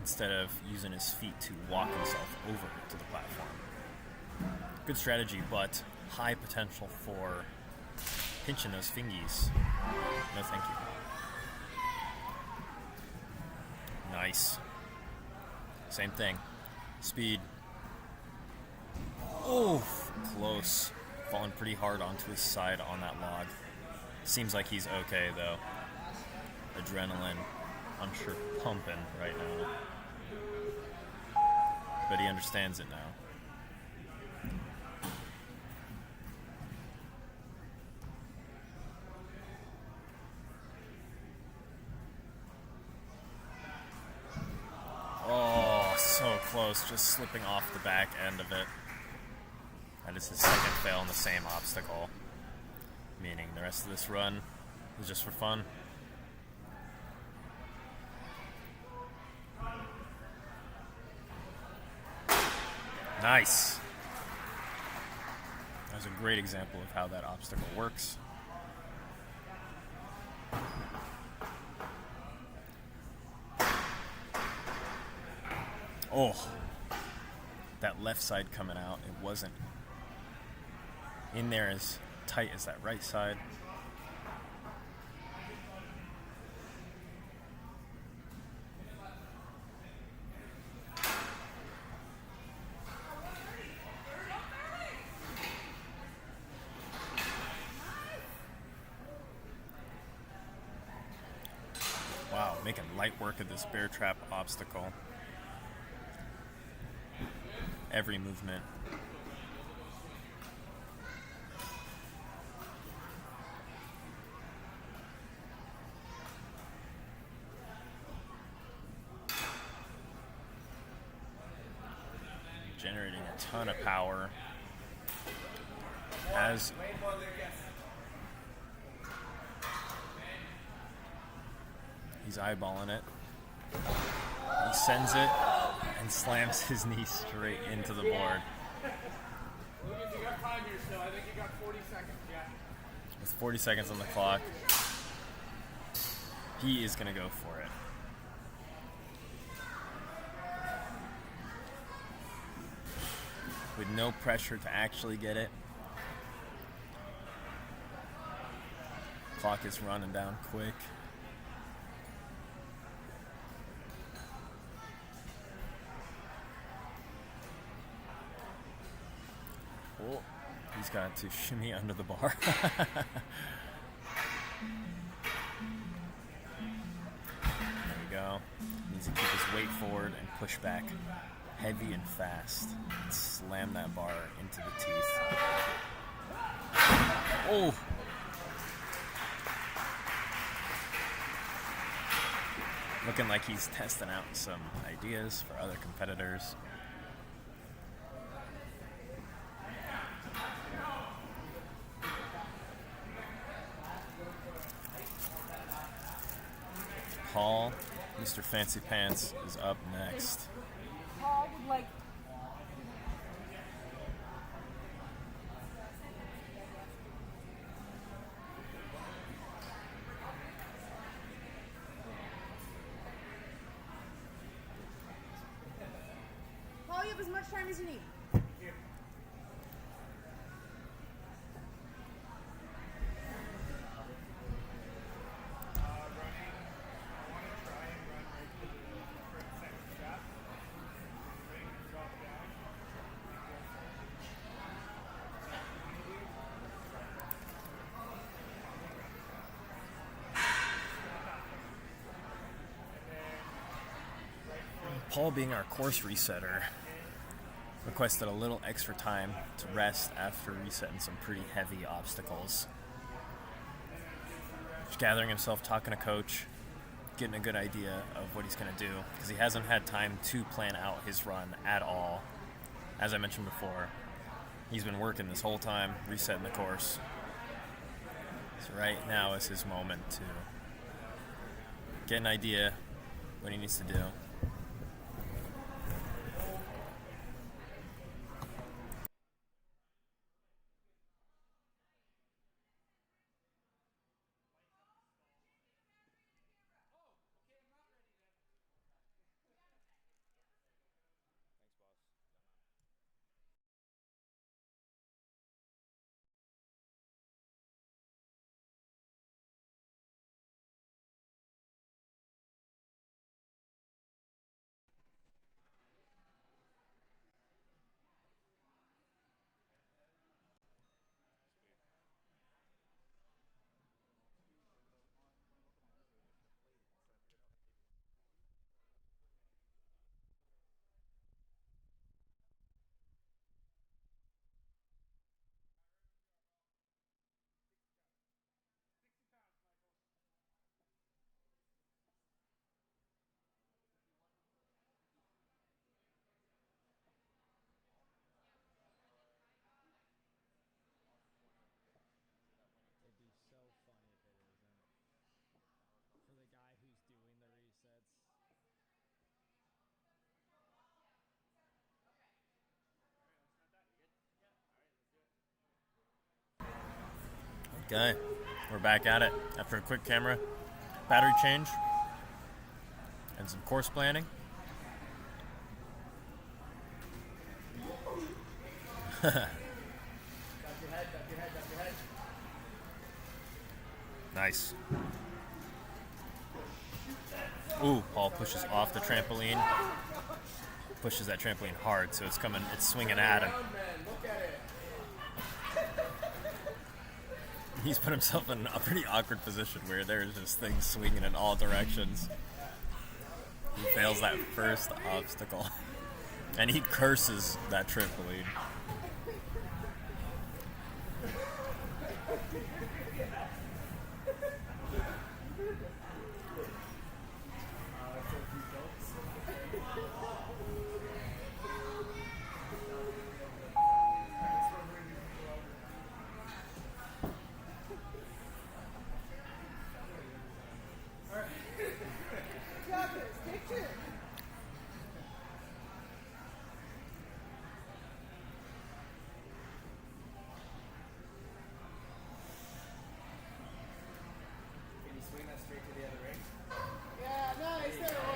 instead of using his feet to walk himself over to the platform. Good strategy, but high potential for pinching those fingies. No thank you. Nice. Same thing. Speed. Oh, close. Falling pretty hard onto his side on that log. Seems like he's okay, though. Adrenaline, I'm sure, pumping right now. But he understands it now. Oh, so close, just slipping off the back end of it. That is his second fail on the same obstacle. Meaning the rest of this run is just for fun. Nice. That was a great example of how that obstacle works. Oh, that left side coming out, it wasn't in there as tight as that right side. Wow, making light work of this bear trap obstacle. Every movement. Generating a ton of power as he's eyeballing it. He sends it and slams his knee straight into the board. Lucas, you got time here still. I think you got 40 seconds, yeah. With 40 seconds on the clock, he is going to go for it. With no pressure to actually get it. Clock is running down quick. Oh, he's got to shimmy under the bar. There we go. Needs to keep his weight forward and push back heavy and fast. And slam that bar into the teeth. Oh! Looking like he's testing out some ideas for other competitors. Paul, Mr. Fancy Pants, is up next. Paul would like. Paul, you have as much time as you need. Paul, being our course resetter, requested a little extra time to rest after resetting some pretty heavy obstacles. Just gathering himself, talking to coach, getting a good idea of what he's going to do, because he hasn't had time to plan out his run at all. As I mentioned before, he's been working this whole time, resetting the course. So right now is his moment to get an idea what he needs to do. Okay, we're back at it after a quick camera battery change and some course planning. Nice. Ooh, Paul pushes off the trampoline. Pushes that trampoline hard, so it's swinging at him. He's put himself in a pretty awkward position where there's just things swinging in all directions. He fails that first obstacle. And he curses that trampoline.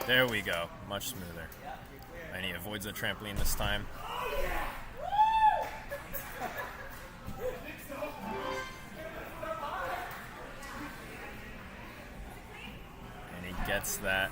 There we go. Much smoother. And he avoids the trampoline this time. And he gets that.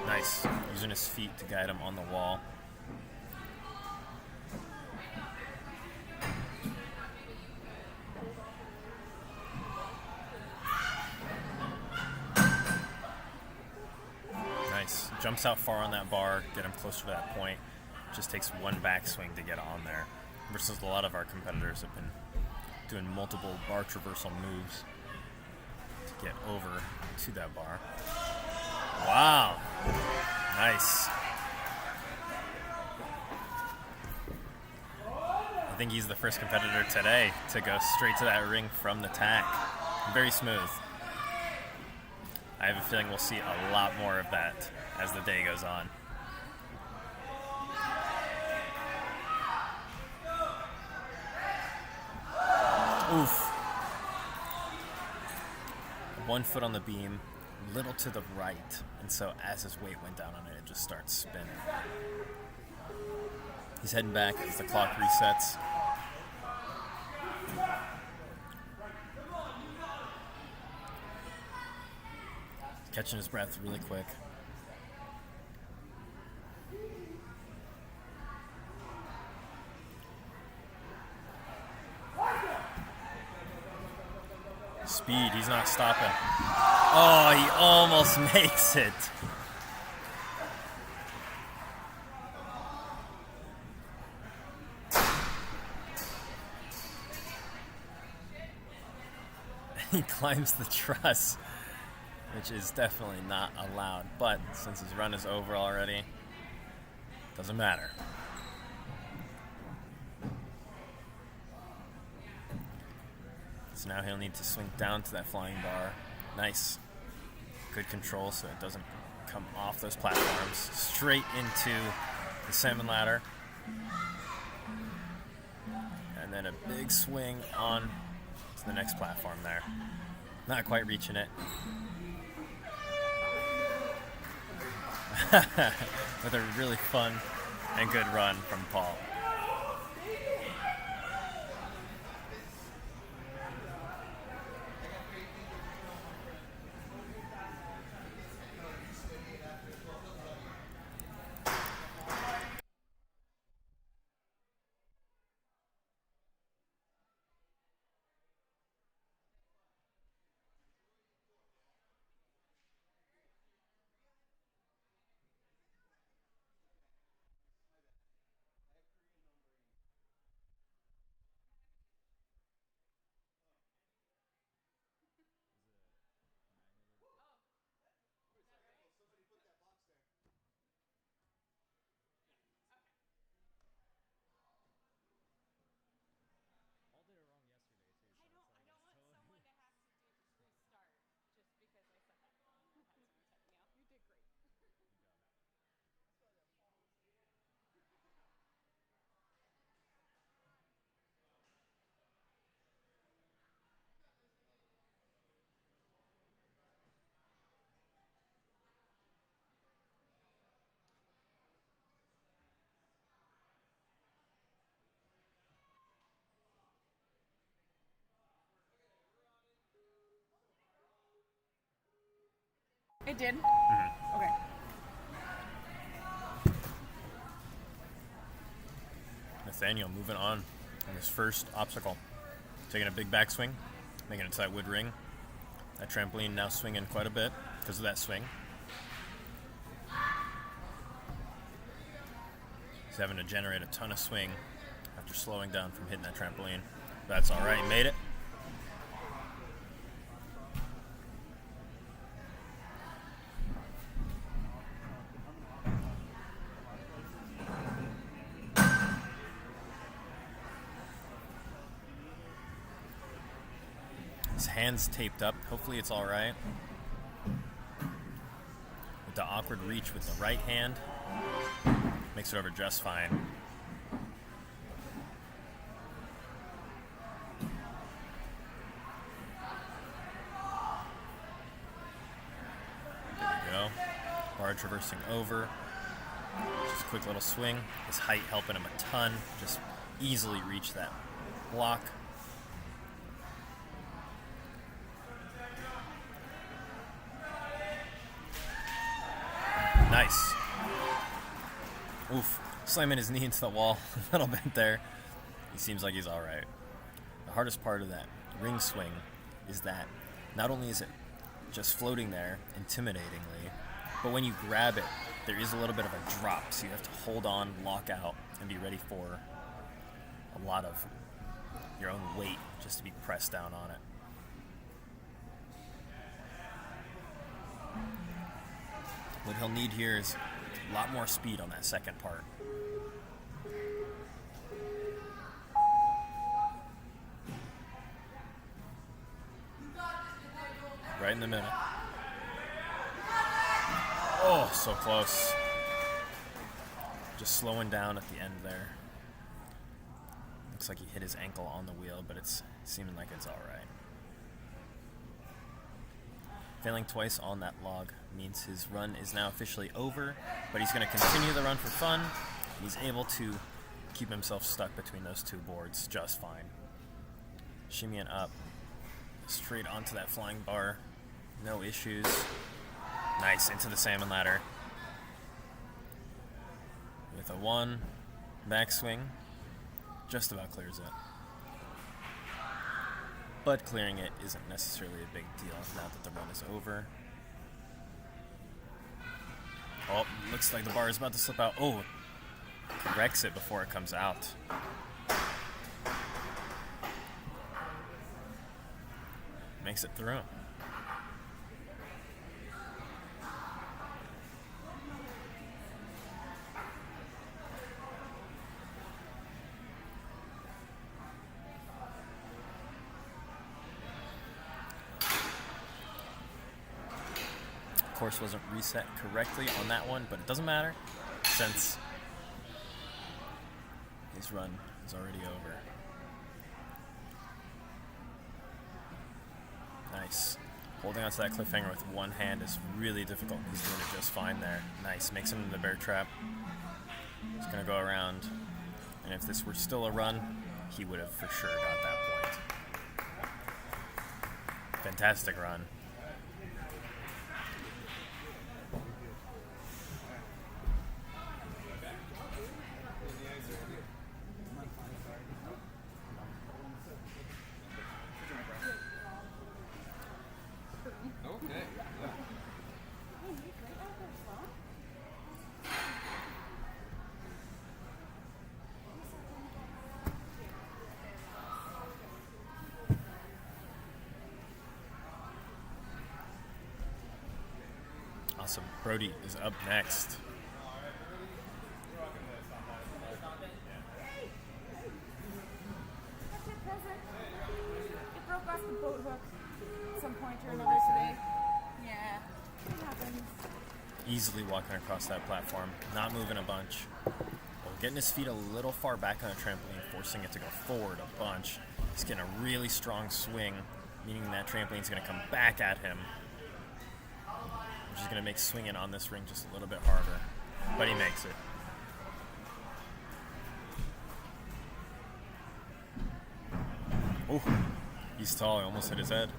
Nice. Using his feet to guide him on the wall. Nice. Jumps out far on that bar, get him closer to that point. Just takes one backswing to get on there. Versus a lot of our competitors have been doing multiple bar traversal moves to get over to that bar. Wow. Nice. I think he's the first competitor today to go straight to that ring from the tack. Very smooth. I have a feeling we'll see a lot more of that as the day goes on. Oof. 1 foot on the beam, little to the right, and so as his weight went down on it, it just starts spinning. He's heading back as the clock resets. Catching his breath really quick. Speed, he's not stopping. Oh, he almost makes it. He climbs the truss, which is definitely not allowed. But since his run is over already, doesn't matter. So now he'll need to swing down to that flying bar. Nice. Good control so it doesn't come off those platforms. Straight into the salmon ladder. And then a big swing on to the next platform there. Not quite reaching it. With a really fun and good run from Paul. It did? Mm-hmm. Okay. Nathaniel moving on his first obstacle. Taking a big backswing, making it to that wood ring. That trampoline now swinging quite a bit because of that swing. He's having to generate a ton of swing after slowing down from hitting that trampoline. That's all right, he made it. His hand's taped up. Hopefully it's all right. With the awkward reach with the right hand, makes it over just fine. There we go. Bar traversing over. Just a quick little swing. His height helping him a ton. Just easily reach that block. Nice. Oof. Slamming his knee into the wall a little bit there. He seems like he's alright. The hardest part of that ring swing is that not only is it just floating there intimidatingly, but when you grab it, there is a little bit of a drop, so you have to hold on, lock out, and be ready for a lot of your own weight just to be pressed down on it. What he'll need here is a lot more speed on that second part. Right in the middle. Oh, so close. Just slowing down at the end there. Looks like he hit his ankle on the wheel, but it's seeming like it's all right. Failing twice on that log means his run is now officially over, but he's going to continue the run for fun. He's able to keep himself stuck between those two boards just fine. Shimmying up straight onto that flying bar. No issues. Nice, into the salmon ladder. With a 1 backswing, just about clears it. But clearing it isn't necessarily a big deal now that the run is over. Oh, looks like the bar is about to slip out. Oh, corrects it before it comes out. Makes it through. Course wasn't reset correctly on that one, but it doesn't matter since his run is already over. Nice. Holding onto that cliffhanger with one hand is really difficult. He's doing it just fine there. Nice. Makes it into the bear trap. He's going to go around. And if this were still a run, he would have for sure got that point. Fantastic run. Awesome. Brody is up next. It broke off the boat hook at some point or another today. Yeah, it happens. Easily walking across that platform, not moving a bunch. Well, getting his feet a little far back on the trampoline, forcing it to go forward a bunch. He's getting a really strong swing, meaning that trampoline's going to come back at him, which is going to make swinging on this ring just a little bit harder. But he makes it. Oh, he's tall. He almost hit his head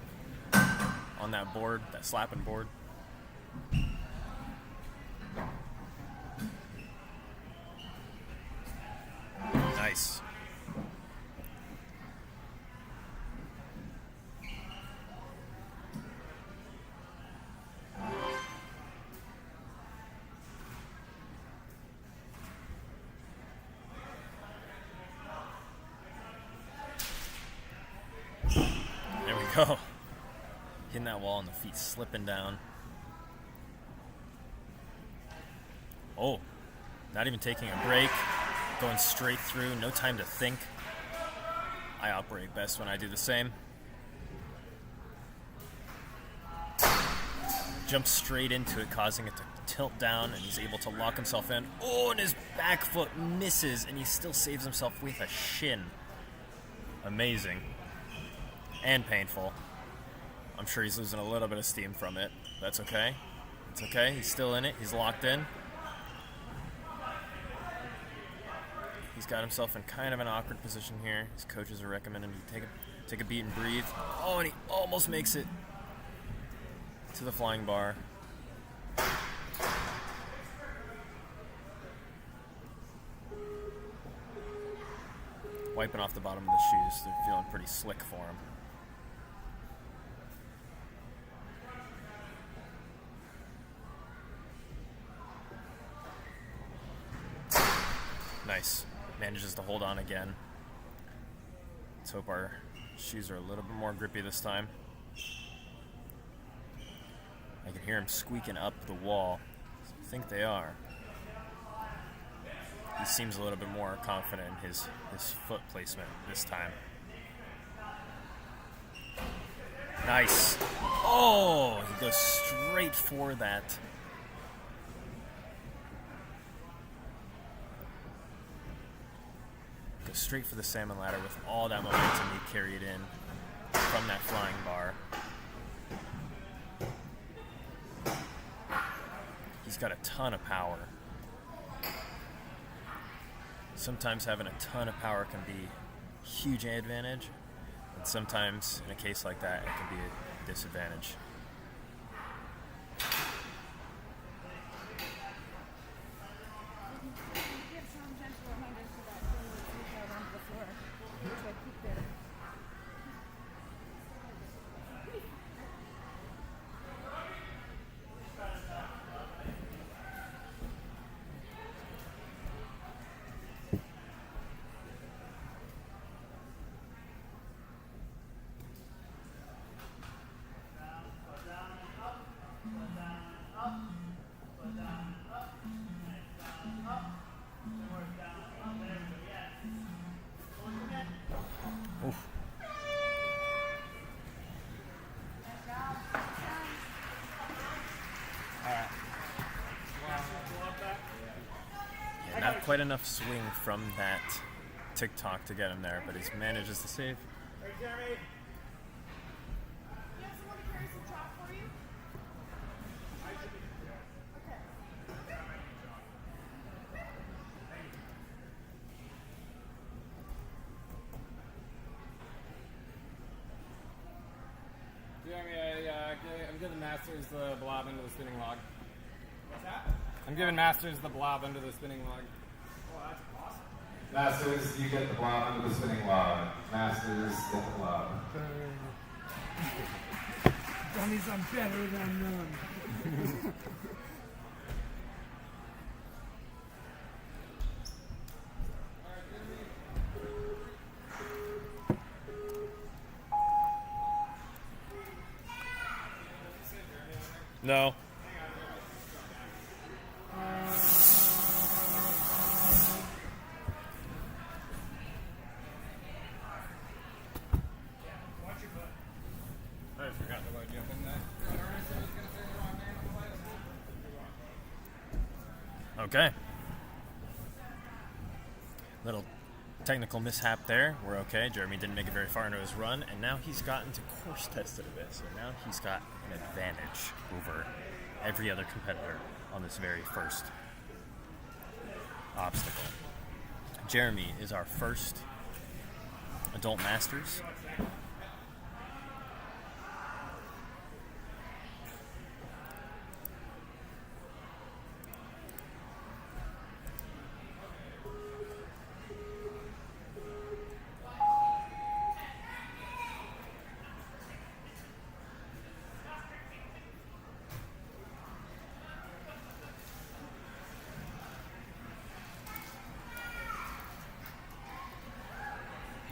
on that board, that slapping board. Nice. There we go. Hitting that wall and the feet slipping down. Oh, not even taking a break. Going straight through, no time to think. I operate best when I do the same. Jumps straight into it, causing it to tilt down, and he's able to lock himself in. Oh, and his back foot misses, and he still saves himself with a shin. Amazing. And painful. I'm sure he's losing a little bit of steam from it. That's okay. It's okay. He's still in it. He's locked in. He's got himself in kind of an awkward position here. His coaches are recommending him to take a beat and breathe. Oh, and he almost makes it to the flying bar. Wiping off the bottom of the shoes. They're feeling pretty slick for him. Nice. Manages to hold on again. Let's hope our shoes are a little bit more grippy this time. I can hear him squeaking up the wall. I think they are. He seems a little bit more confident in his foot placement this time. Nice. Oh, he goes straight for that. Goes straight for the salmon ladder with all that momentum he carried in from that flying bar. He's got a ton of power. Sometimes having a ton of power can be a huge advantage, and sometimes in a case like that, it can be a disadvantage. Not quite enough swing from that TikTok to get him there, but he manages to save. Hey, Jeremy. You have someone to carry some chalk for you? Jeremy, I'm giving Masters the blob into the spinning log. What's that? I'm giving Masters the blob into the spinning log. Oh, that's awesome. Masters, you get the blob into the spinning log. Masters, get the blob. Dummies, I'm better than none. No. I forgot to jump in there. Okay. Little technical mishap there. We're okay. Jeremy didn't make it very far into his run, and now he's gotten to course tested a bit. So now he's got an advantage over every other competitor on this very first obstacle. Jeremy is our first adult masters.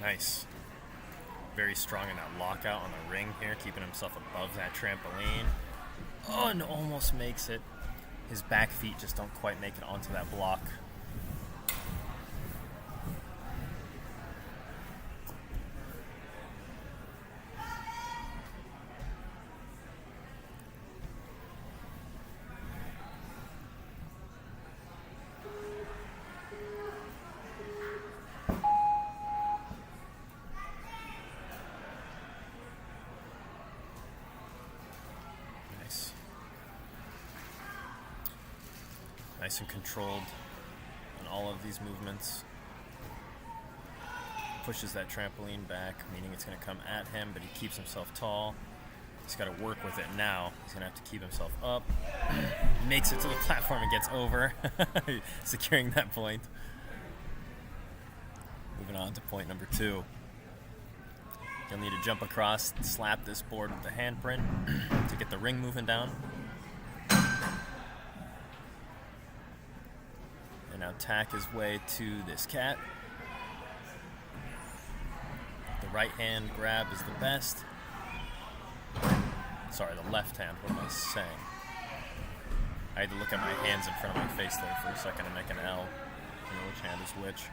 Nice. Very strong in that lockout on the ring here, keeping himself above that trampoline. Oh, and almost makes it. His back feet just don't quite make it onto that block. Nice and controlled on all of these movements. Pushes that trampoline back, meaning it's going to come at him, but he keeps himself tall. He's got to work with it now. He's going to have to keep himself up. Makes it to the platform and gets over, securing that point. Moving on to point number 2. He'll need to jump across, slap this board with the handprint to get the ring moving down. And now tack his way to this cat. The right hand grab is the best. Sorry, the left hand, what am I saying? I had to look at my hands in front of my face there for a second to make an L. I don't know which hand is which.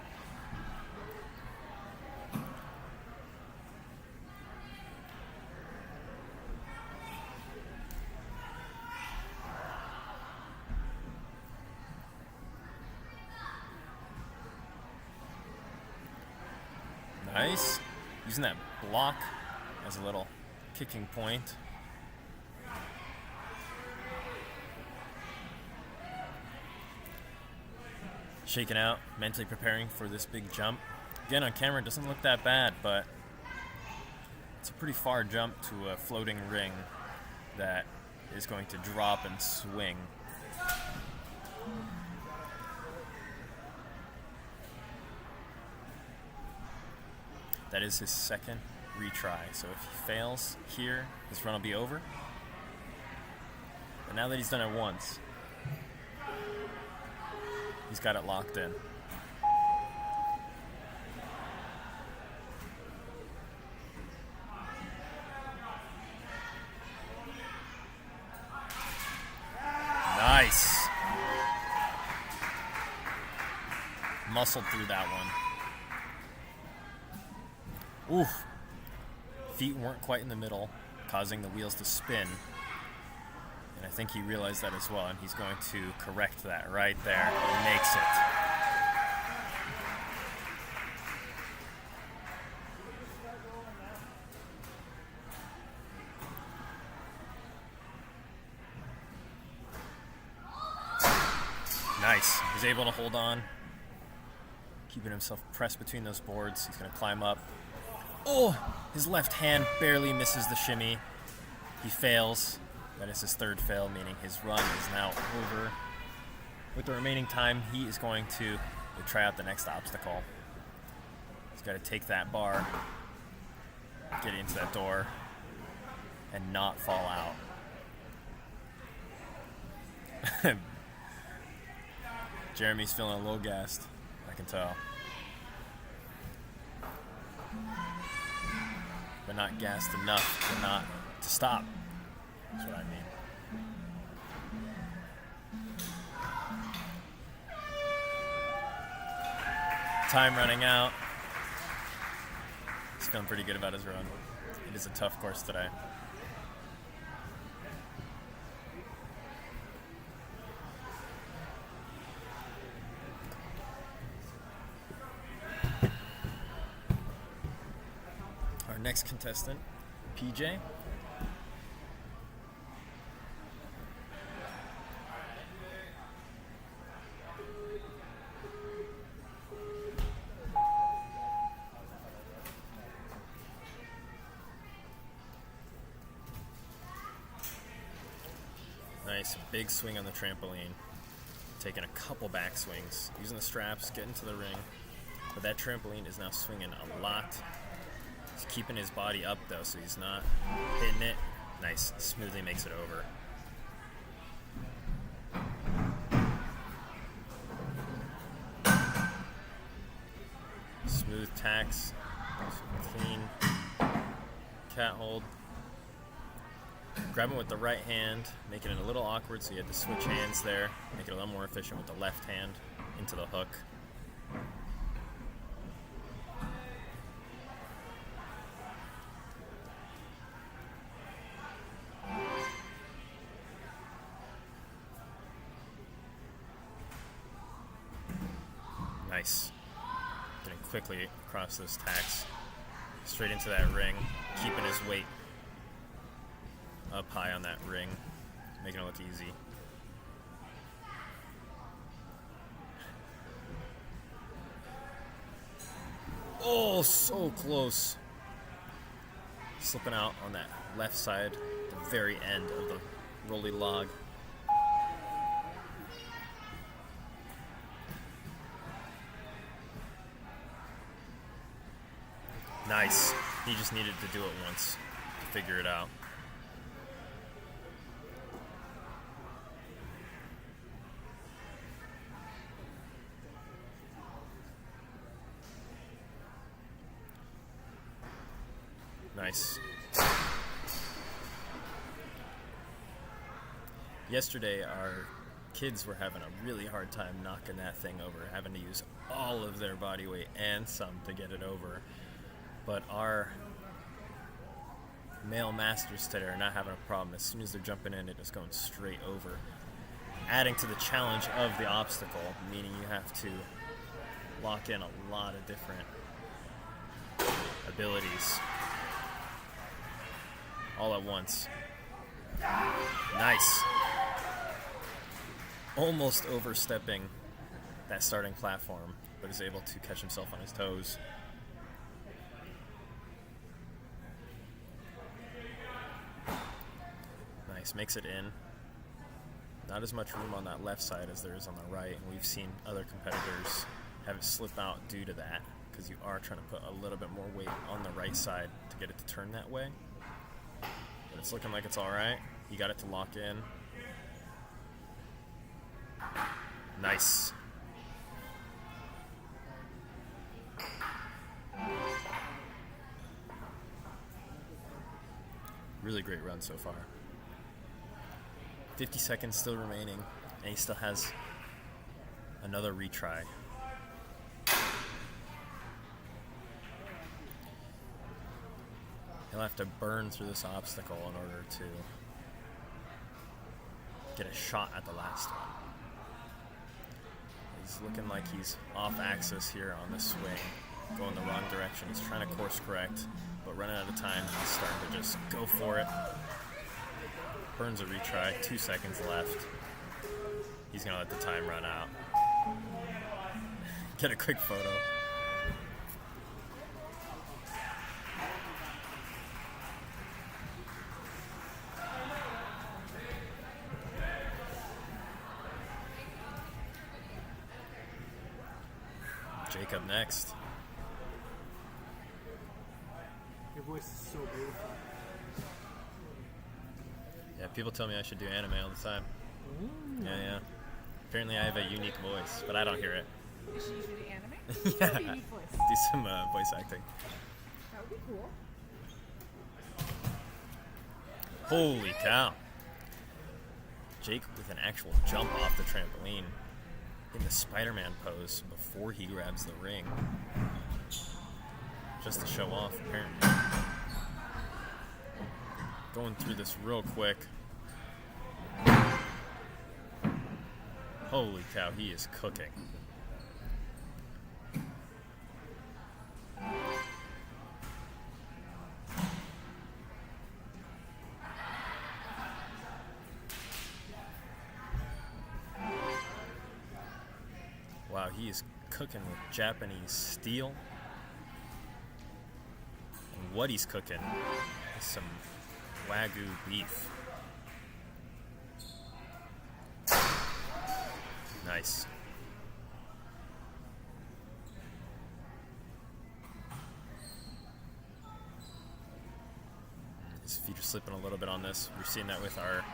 Nice. Using that block as a little kicking point. Shaking out, mentally preparing for this big jump. Again, on camera, it doesn't look that bad, but it's a pretty far jump to a floating ring that is going to drop and swing. That is his second retry. So if he fails here, his run will be over. But now that he's done it once, he's got it locked in. Nice. Muscled through that one. Oof. Feet weren't quite in the middle, causing the wheels to spin. And I think he realized that as well, and he's going to correct that right there. He makes it. Nice. He's able to hold on, keeping himself pressed between those boards. He's going to climb up. Oh, his left hand barely misses the shimmy. He fails. That is his third fail, meaning his run is now over. With the remaining time, he is going to try out the next obstacle. He's got to take that bar, get into that door, and not fall out. Jeremy's feeling a little gassed, I can tell. But not gassed enough to stop. That's what I mean. Time running out. He's feeling pretty good about his run. It is a tough course today. Our next contestant, PJ. Nice big swing on the trampoline. Taking a couple back swings. Using the straps, getting to the ring. But that trampoline is now swinging a lot. He's keeping his body up though, so he's not hitting it. Nice, smoothly makes it over. Smooth tacks Clean cat hold. Grab him with the right hand, making it a little awkward, so you had to switch hands there. Make it a little more efficient with the left hand into the hook. Nice. Getting quickly across those tacks. Straight into that ring, keeping his weight up high on that ring, making it look easy. Oh, so close. Slipping out on that left side, the very end of the rolly log. Nice. He just needed to do it once to figure it out. Nice. Yesterday, our kids were having a really hard time knocking that thing over, having to use all of their body weight and some to get it over. But our male masters today are not having a problem. As soon as they're jumping in, they're just going straight over. Adding to the challenge of the obstacle, meaning you have to lock in a lot of different abilities all at once. Nice. Almost overstepping that starting platform, but is able to catch himself on his toes. Nice, makes it in. Not as much room on that left side as there is on the right, and we've seen other competitors have it slip out due to that, because you are trying to put a little bit more weight on the right side to get it to turn that way. But it's looking like it's alright. You got it to lock in. Nice. Really great run so far. 50 seconds still remaining, and he still has another retry. He'll have to burn through this obstacle in order to get a shot at the last one. He's looking like he's off axis here on the swing, going the wrong direction. He's trying to course correct, but running out of time, he's starting to just go for it. Burns a retry, 2 seconds left. He's gonna let the time run out. Get a quick photo. Jake up next. Your voice is so beautiful. Yeah, people tell me I should do anime all the time. Ooh. Yeah. Apparently I have a unique voice, but I don't hear it. You should usually do anime? Yeah. That would be a neat voice. Do some voice acting. That would be cool. Holy cow. Jake with an actual jump off the trampoline in the Spider-Man pose before he grabs the ring. Just to show off, apparently. Going through this real quick. Holy cow, he is cooking. Wow, he is cooking with Japanese steel. And what he's cooking is some Wagyu beef. Nice. His feet are slipping a little bit on this. We've seen that with our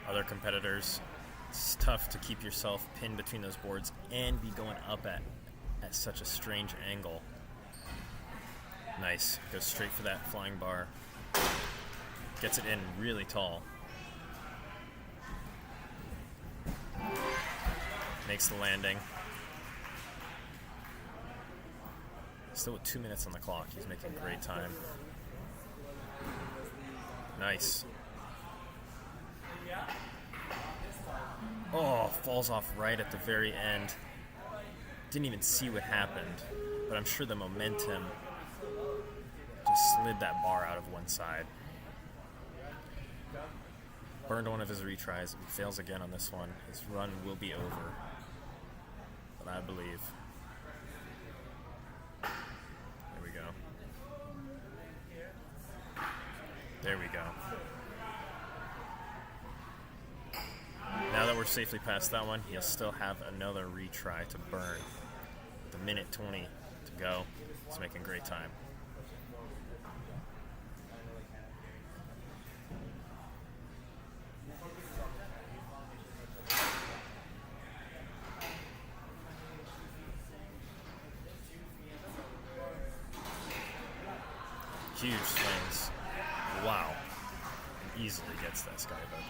other competitors. It's tough to keep yourself pinned between those boards and be going up at such a strange angle. Nice. Goes straight for that flying bar. Gets it in really tall. Makes the landing. Still with 2 minutes on the clock. He's making great time. Nice. Oh, falls off right at the very end. Didn't even see what happened, but I'm sure the momentum just slid that bar out of one side. Burned one of his retries. If he fails again on this one, his run will be over. But I believe. There we go. There we go. Now that we're safely past that one, he'll still have another retry to burn. The minute 20 to go. He's making great time. Huge swings. Wow. And easily gets that skyhook.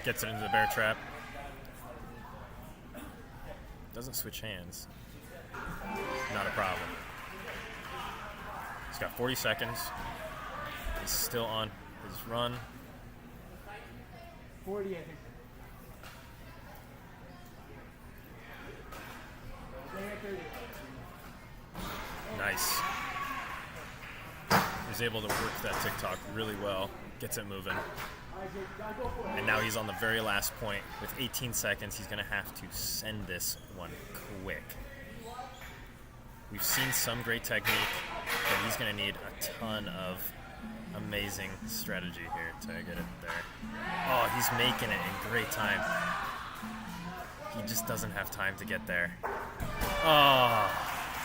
Gets it into the bear trap. Doesn't switch hands. Not a problem. He's got 40 seconds. He's still on his run. 40, I think. Nice. He's able to work that TikTok really well. Gets it moving. And now he's on the very last point. With 18 seconds, he's going to have to send this one quick. We've seen some great technique, but he's going to need a ton of amazing strategy here to get it there. Oh, he's making it in great time. He just doesn't have time to get there. Oh,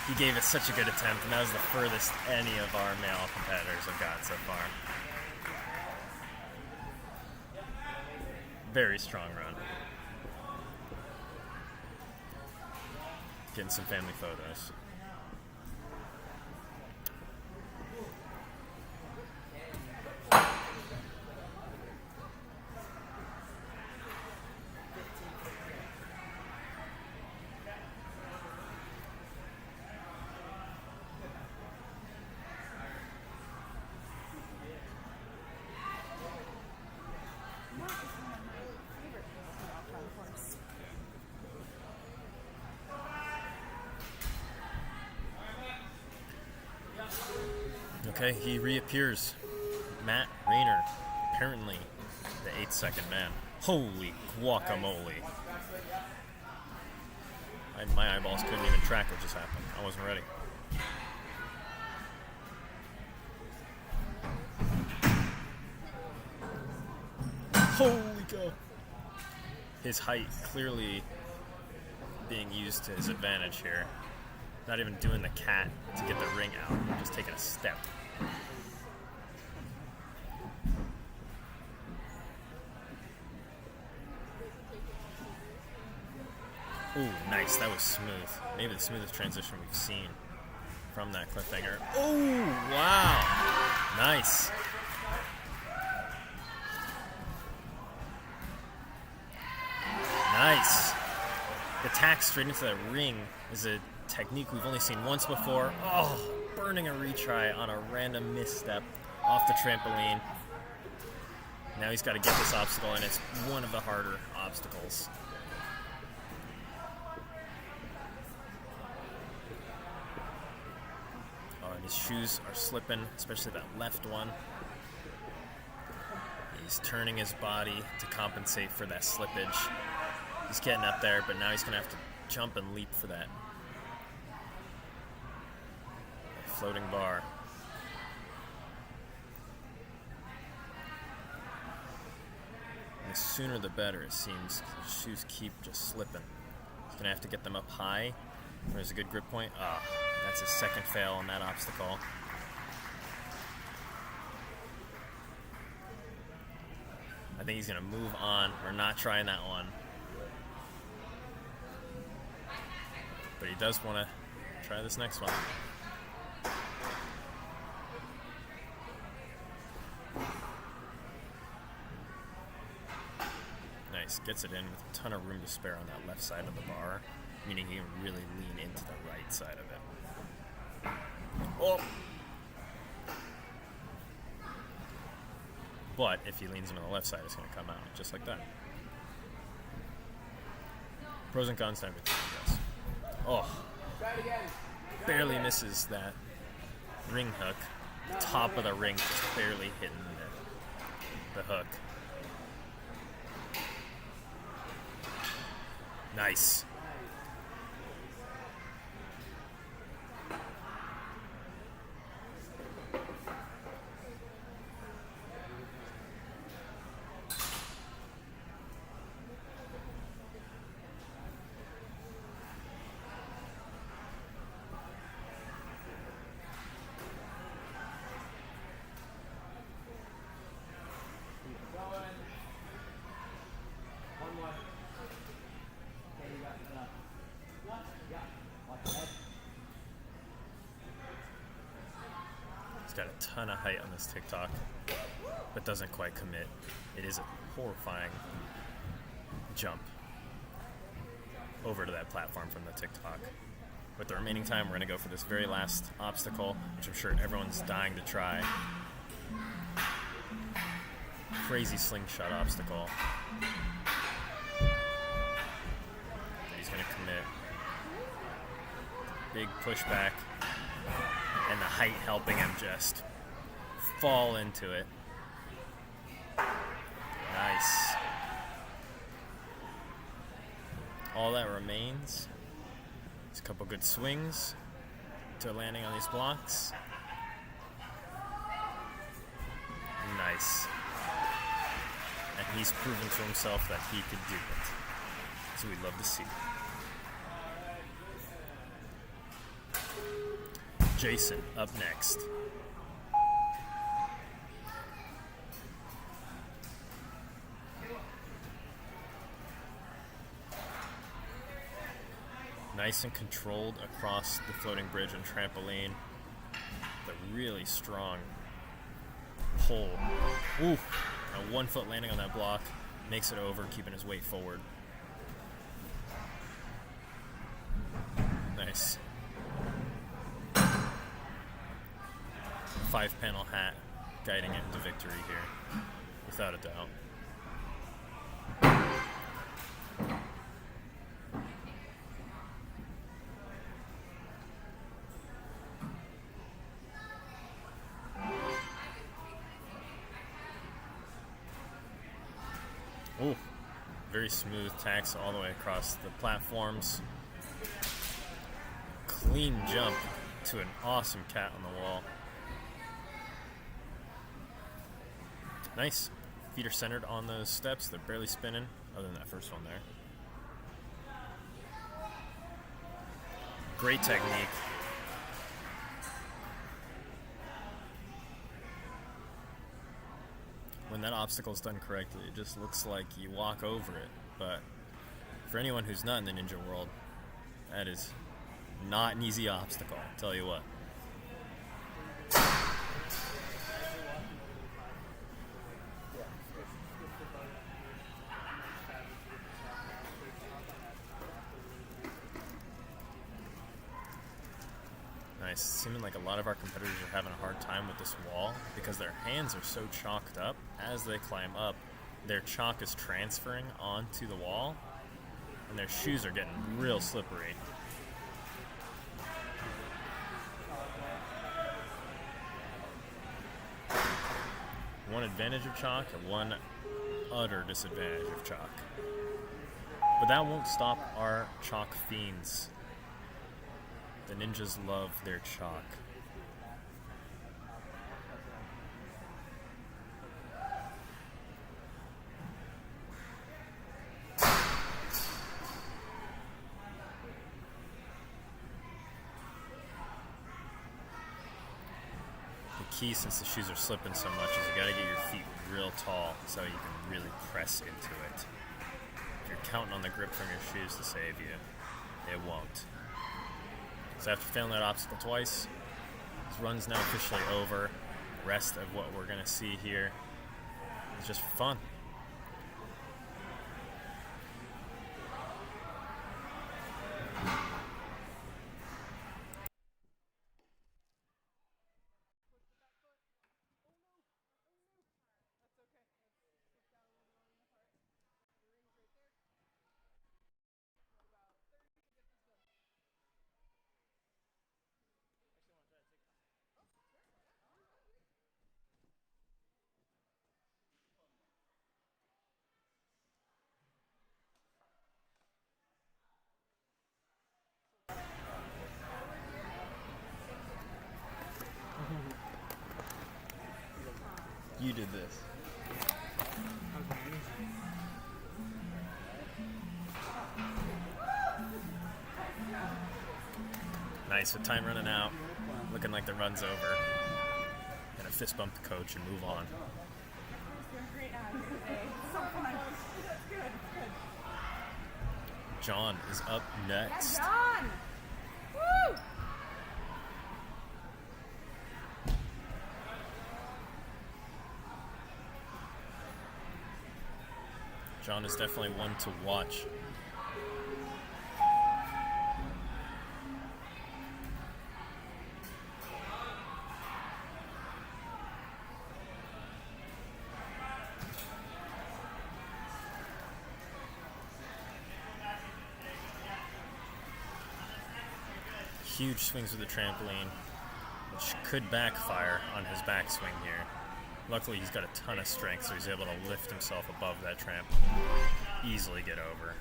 he gave it such a good attempt, and that was the furthest any of our male competitors have gotten so far. Very strong run. Getting some family photos. Okay, he reappears. Matt Rayner, apparently the 8-second man. Holy guacamole. My eyeballs couldn't even track what just happened. I wasn't ready. Holy cow. His height clearly being used to his advantage here. Not even doing the cat to get the ring out, just taking a step. Ooh, nice. That was smooth. Maybe the smoothest transition we've seen from that cliffhanger. Oh, wow. Nice. Nice. The tack straight into that ring is a technique we've only seen once before. Oh, burning a retry on a random misstep off the trampoline. Now he's got to get this obstacle, and it's one of the harder obstacles. Oh, and his shoes are slipping, especially that left one. He's turning his body to compensate for that slippage. He's getting up there, but now he's going to have to jump and leap for that floating bar. And the sooner the better, it seems. His shoes keep just slipping. He's going to have to get them up high. There's a good grip point. Ah, that's his second fail on that obstacle. think he's going to move on. We're not trying that one. But he does want to try this next one. Nice. Gets it in with a ton of room to spare on that left side of the bar, meaning he can really lean into the right side of it. Oh! But if he leans into the left side, it's going to come out, just like that. Pros and cons to everything, I guess. Oh. Barely misses that ring hook. The top of the ring just barely hitting the hook. Nice. Got a ton of height on this TikTok, but doesn't quite commit. It is a horrifying jump over to that platform from the TikTok. With the remaining time, we're going to go for this very last obstacle, which I'm sure everyone's dying to try. Crazy slingshot obstacle. He's going to commit. Big pushback. And the height helping him just fall into it. Nice. All that remains is a couple good swings to landing on these blocks. Nice. And he's proven to himself that he could do it. So we'd love to see. Jason up next. Nice and controlled across the floating bridge and trampoline. The really strong pull. Ooh, a 1 foot landing on that block makes it over, keeping his weight forward. Nice. 5-panel hat guiding it into victory here, without a doubt. Oh, very smooth tacks all the way across the platforms. Clean jump to an awesome cat on the wall. Nice. Feet are centered on those steps. They're barely spinning, other than that first one there. Great technique. When that obstacle's done correctly, it just looks like you walk over it. But for anyone who's not in the ninja world, that is not an easy obstacle, I'll tell you what. Nice. Seeming like a lot of our competitors are having a hard time with this wall because their hands are so chalked up. As they climb up, their chalk is transferring onto the wall, and their shoes are getting real slippery. One advantage of chalk and one utter disadvantage of chalk. But that won't stop our chalk fiends. The ninjas love their chalk. The key, since the shoes are slipping so much, is you gotta get your feet real tall so you can really press into it. If you're counting on the grip from your shoes to save you, it won't. So after failing that obstacle twice, this run's now officially over. The rest of what we're going to see here is just for fun. You did this. Nice, with time running out, looking like the run's over. Gonna fist bump the coach and move on. Great out here today. So fun. That's good. Good. John is up next. Yeah, John! Woo! John is definitely one to watch. Huge swings with the trampoline, which could backfire on his backswing here. Luckily, he's got a ton of strength, so he's able to lift himself above that tramp, easily get over.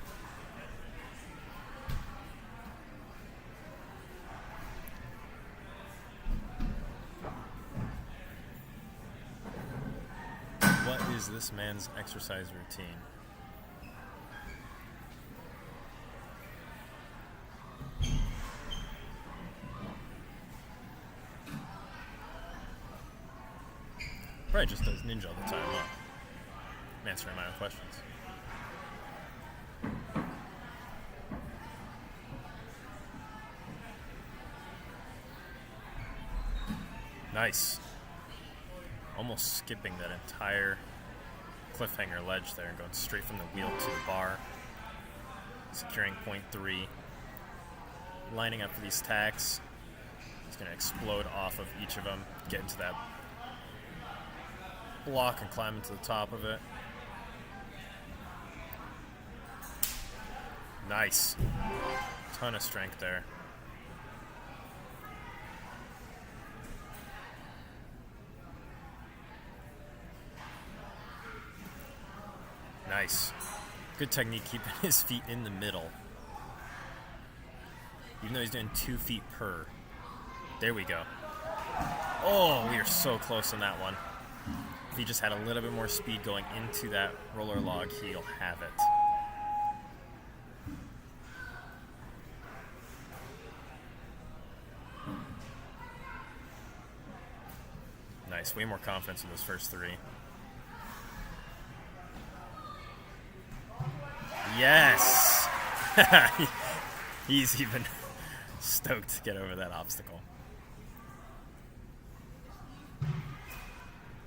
What is this man's exercise routine? Probably just does ninja all the time, huh? I'm answering my own questions. Nice. Almost skipping that entire cliffhanger ledge there and going straight from the wheel to the bar. Securing point 3. Lining up for these tacks. He's going to explode off of each of them, get into that block and climb into the top of it. Nice. Ton of strength there. Nice. Good technique keeping his feet in the middle. Even though he's doing 2 feet per. There we go. Oh, we are so close on that one. If he just had a little bit more speed going into that roller log, he'll have it. Nice, way more confidence in those first 3. Yes! He's even stoked to get over that obstacle.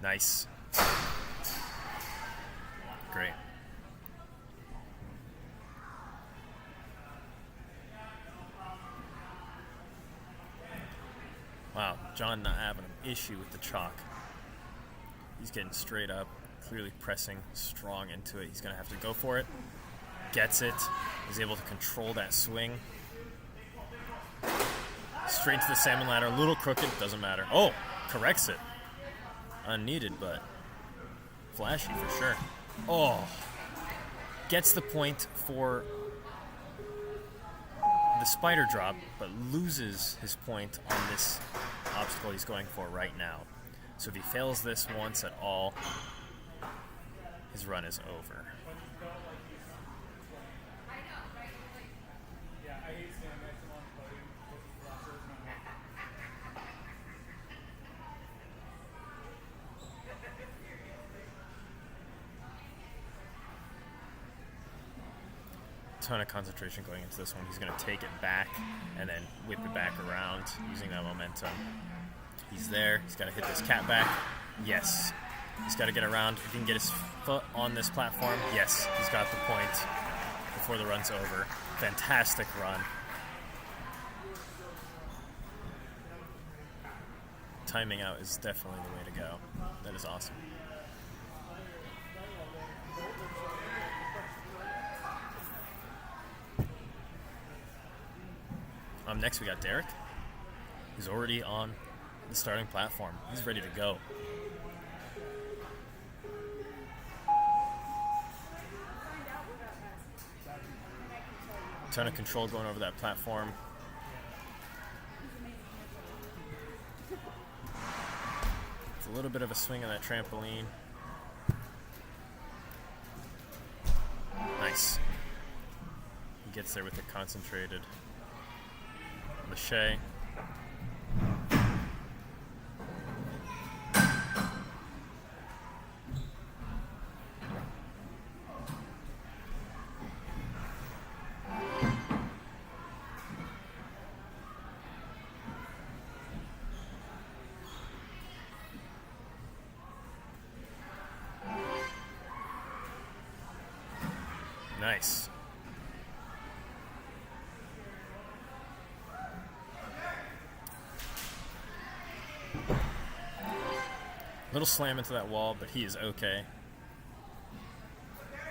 Nice. Great. Wow, John not having an issue with the chalk. He's getting straight up, clearly pressing strong into it. He's going to have to go for it. Gets it. Is able to control that swing. Straight to the salmon ladder. A little crooked, doesn't matter. Oh, corrects it. Unneeded, but flashy for sure. Oh, gets the point for the spider drop, but loses his point on this obstacle he's going for right now. So if he fails this once at all, his run is over. ton of concentration going into this one. He's going to take it back and then whip it back around using that momentum. He's there. He's got to hit this cat back. Yes. He's got to get around. If he can get his foot on this platform, yes, he's got the point before the run's over. Fantastic run. Timing out is definitely the way to go. That is awesome. Next we got Dererick. He's already on the starting platform. He's ready to go. Ton of control going over that platform. It's a little bit of a swing on that trampoline. Nice. He gets there with it concentrated. Lachey. Nice. Little slam into that wall, but he is okay. There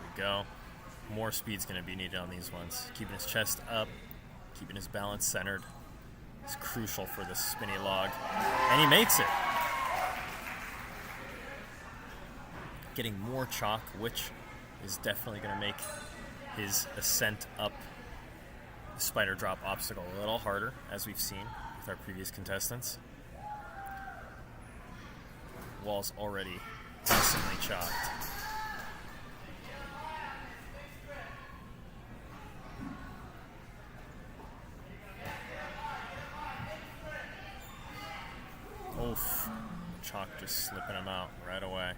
we go. More speed's going to be needed on these ones. Keeping his chest up, keeping his balance centered is crucial for this spinny log. And he makes it. Getting more chalk, which is definitely going to make his ascent up the spider drop obstacle a little harder, as we've seen with our previous contestants. Wall's already decently chalked. Oof. Chalk just slipping him out right away.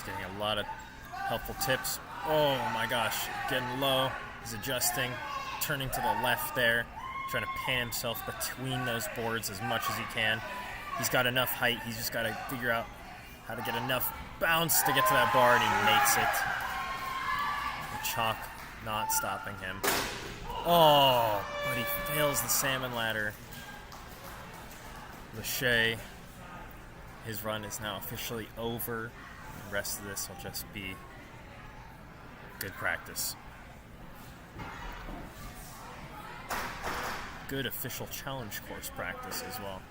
Getting a lot of helpful tips. Oh my gosh, getting low. He's adjusting, turning to the left there, trying to pan himself between those boards as much as he can. He's got enough height. He's just got to figure out how to get enough bounce to get to that bar, and he makes it. The chalk not stopping him. Oh, but he fails the salmon ladder. Lachey, his run is now officially over. The rest of this will just be good practice. Good official challenge course practice as well.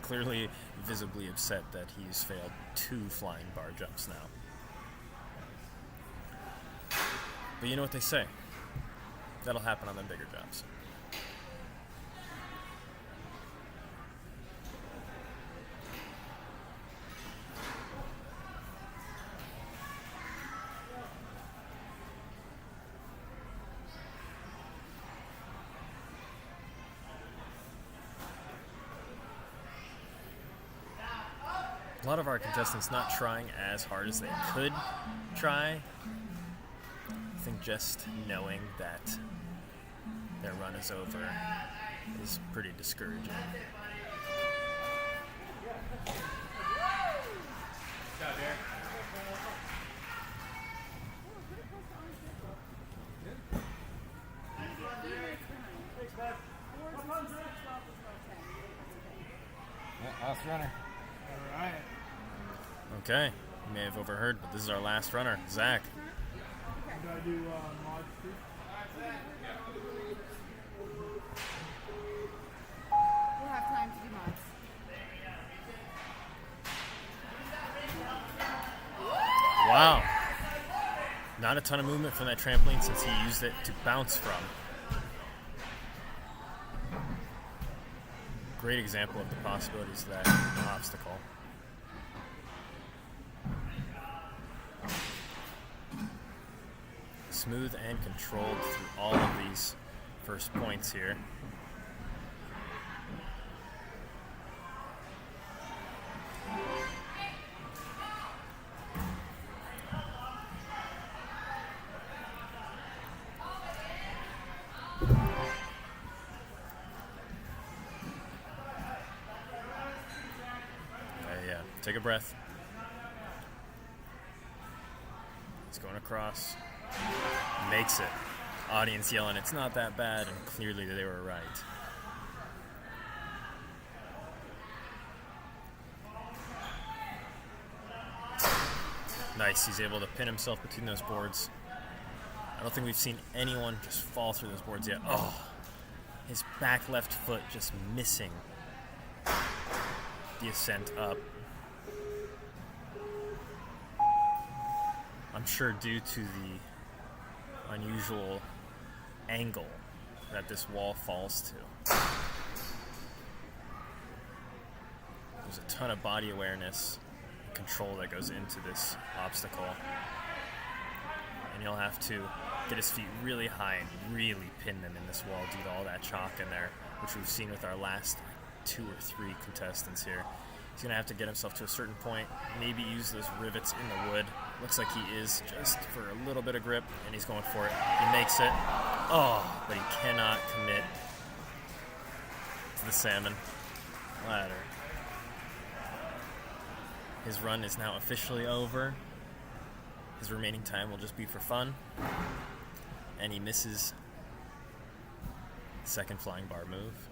Clearly visibly upset that he's failed 2 flying bar jumps now. But you know what they say. That'll happen on the bigger jumps. A lot of our contestants not trying as hard as they could try. I think just knowing that their run is over is pretty discouraging. Last runner. All right. Okay, you may have overheard, but this is our last runner, Zack. Do I do mod 2? We'll have time to do mods. Wow. Not a ton of movement from that trampoline since he used it to bounce from. Great example of the possibilities of that obstacle. Smooth and controlled through all of these first points here. Take a breath. He's going across. Makes it. Audience yelling, it's not that bad, and clearly they were right. Nice, he's able to pin himself between those boards. I don't think we've seen anyone just fall through those boards yet. Oh, his back left foot just missing the ascent up. I'm sure due to the unusual angle that this wall falls to. There's a ton of body awareness and control that goes into this obstacle. And he'll have to get his feet really high and really pin them in this wall due to all that chalk in there, which we've seen with our last 2 or 3 contestants here. He's going to have to get himself to a certain point, maybe use those rivets in the wood. Looks like he is, just for a little bit of grip, and he's going for it. He makes it. Oh, but he cannot commit to the salmon ladder. His run is now officially over. His remaining time will just be for fun. And he misses the second flying bar move.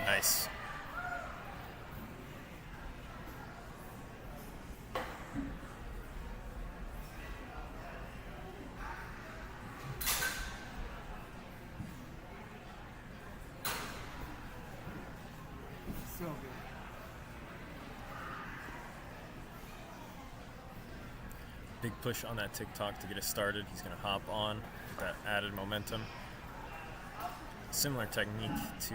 Nice. So good. Big push on that TikTok to get us started. He's going to hop on with that added momentum. Similar technique to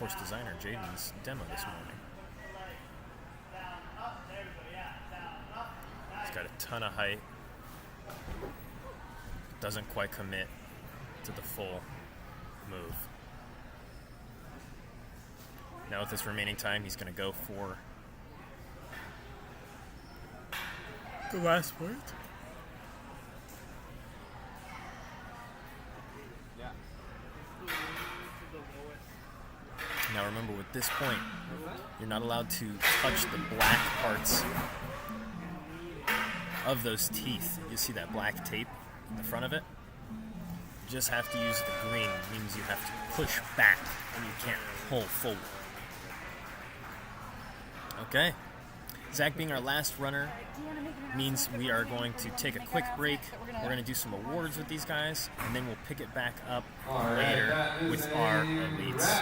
course designer Jaden's demo this morning. He's got a ton of height. Doesn't quite commit to the full move. Now with this remaining time, he's going to go for the last point. Now remember, with this point, you're not allowed to touch the black parts of those teeth. You see that black tape in the front of it? You just have to use the green. It means you have to push back and you can't pull forward. Okay. Zack being our last runner means we are going to take a quick break. We're going to do some awards with these guys, and then we'll pick it back up later with our elites.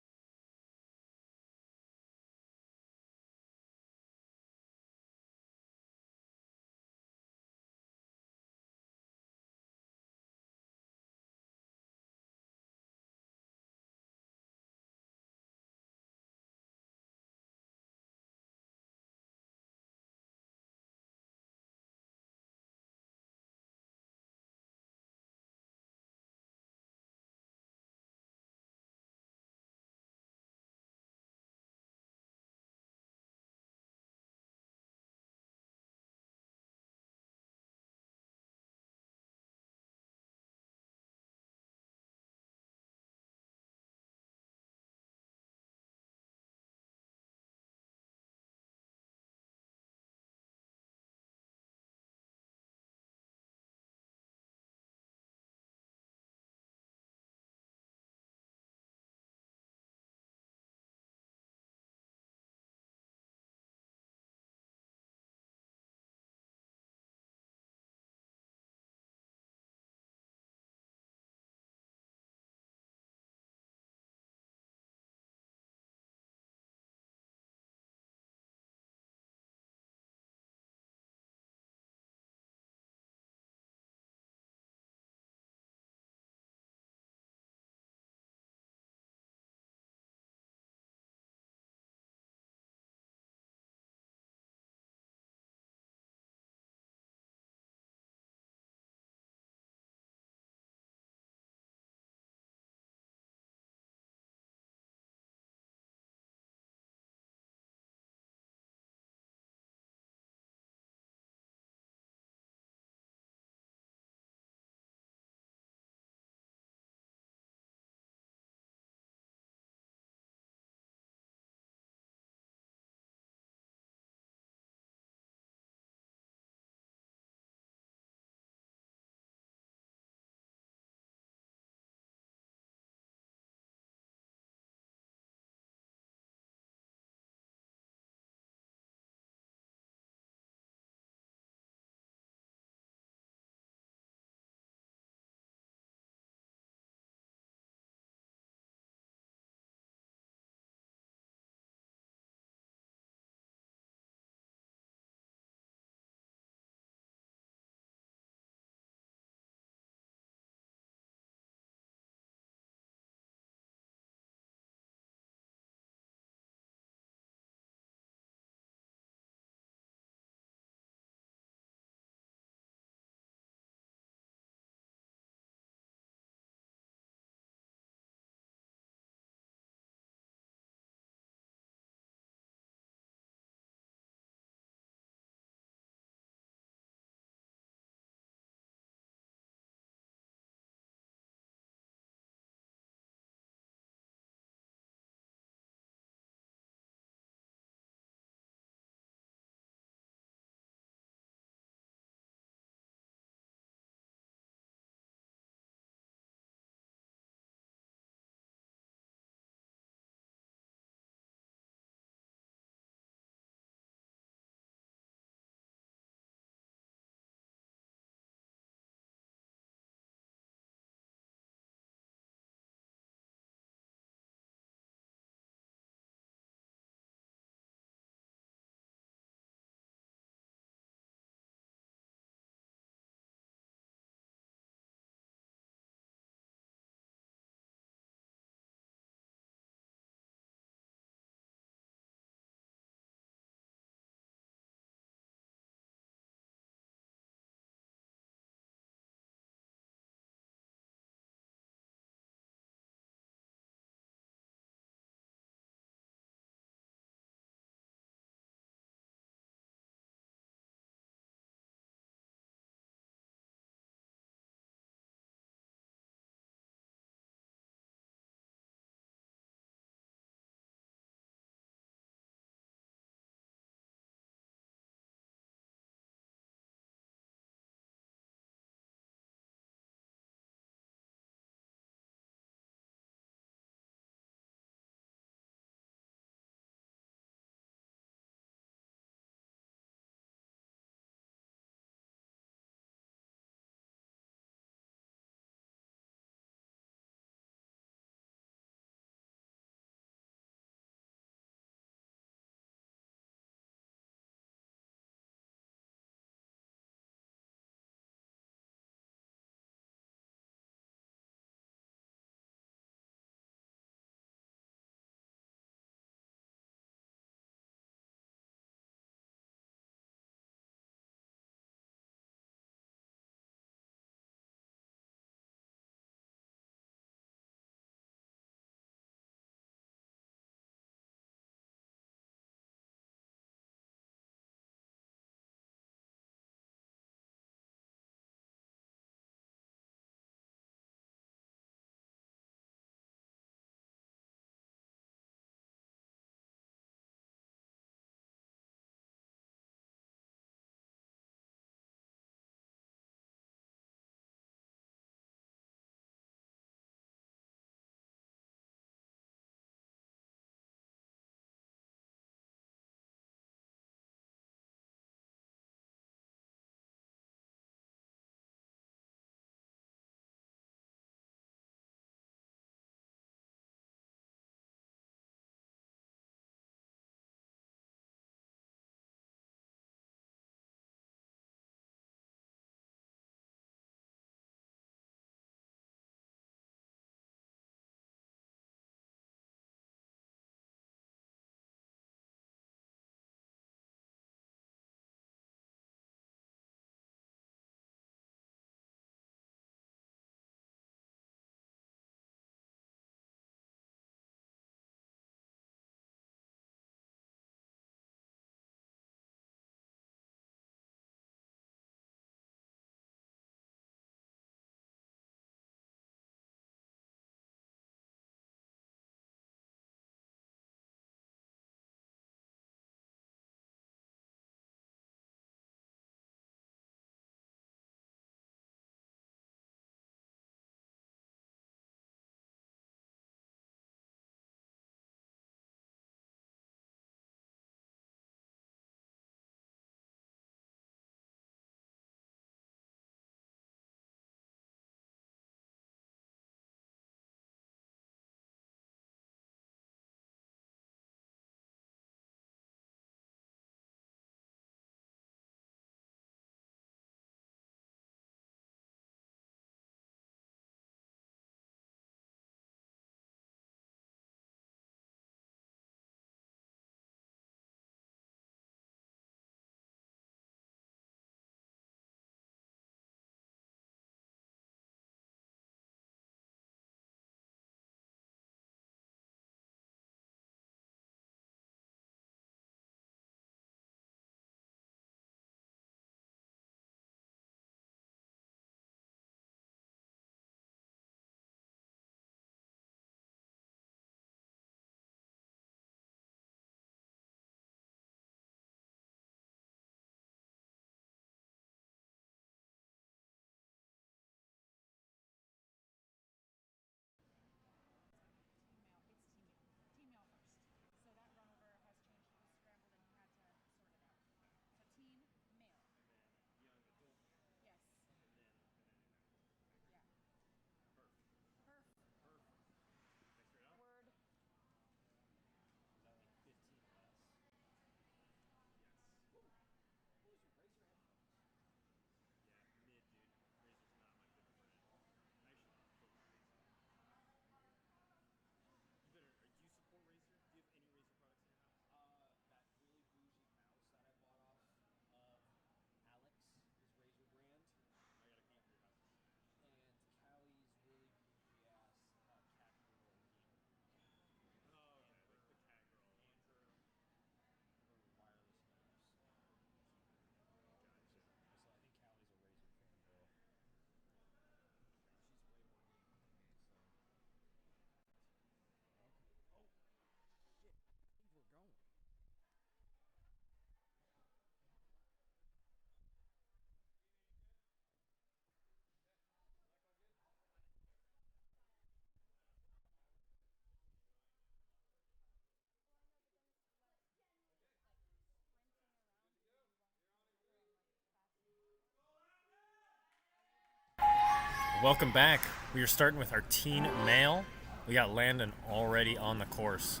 Welcome back. We are starting with our teen male. We got Landon already on the course.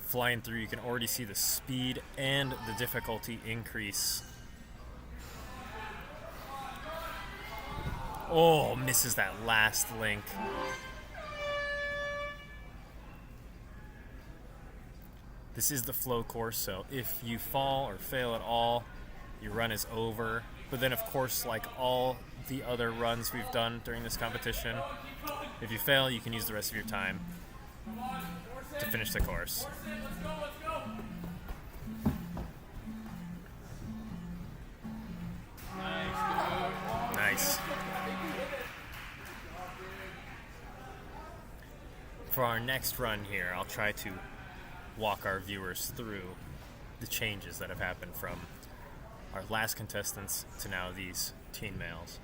Flying through, you can already see the speed and the difficulty increase. Oh, misses that last link. This is the flow course, so if you fall or fail at all, your run is over. But then, of course, like all the other runs we've done during this competition, if you fail, you can use the rest of your time to finish the course. Nice. For our next run here, I'll try to walk our viewers through the changes that have happened from our last contestants to now these teen males.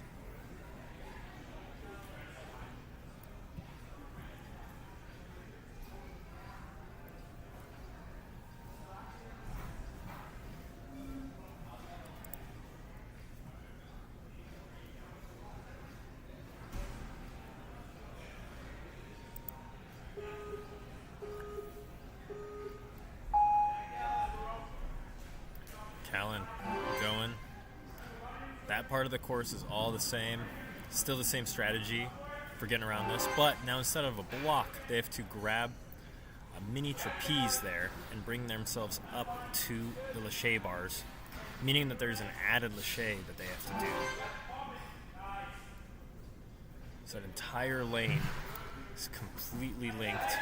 Going. That part of the course is all the same. Still the same strategy for getting around this, but now instead of a block, they have to grab a mini trapeze there and bring themselves up to the lâcher bars, meaning that there's an added lâcher that they have to do. So that entire lane is completely linked.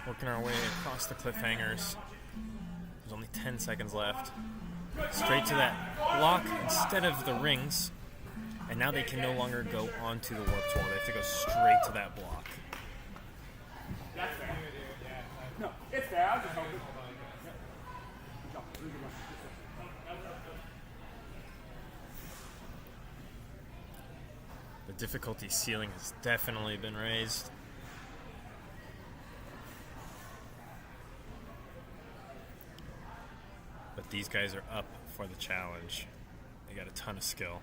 Working our way across the cliffhangers. There's only 10 seconds left. Straight to that block instead of the rings. And now they can no longer go onto the warp tool. They have to go straight to that block. That's fair. No, it's fair. I'll just hold it. The difficulty ceiling has definitely been raised. But these guys are up for the challenge. They got a ton of skill.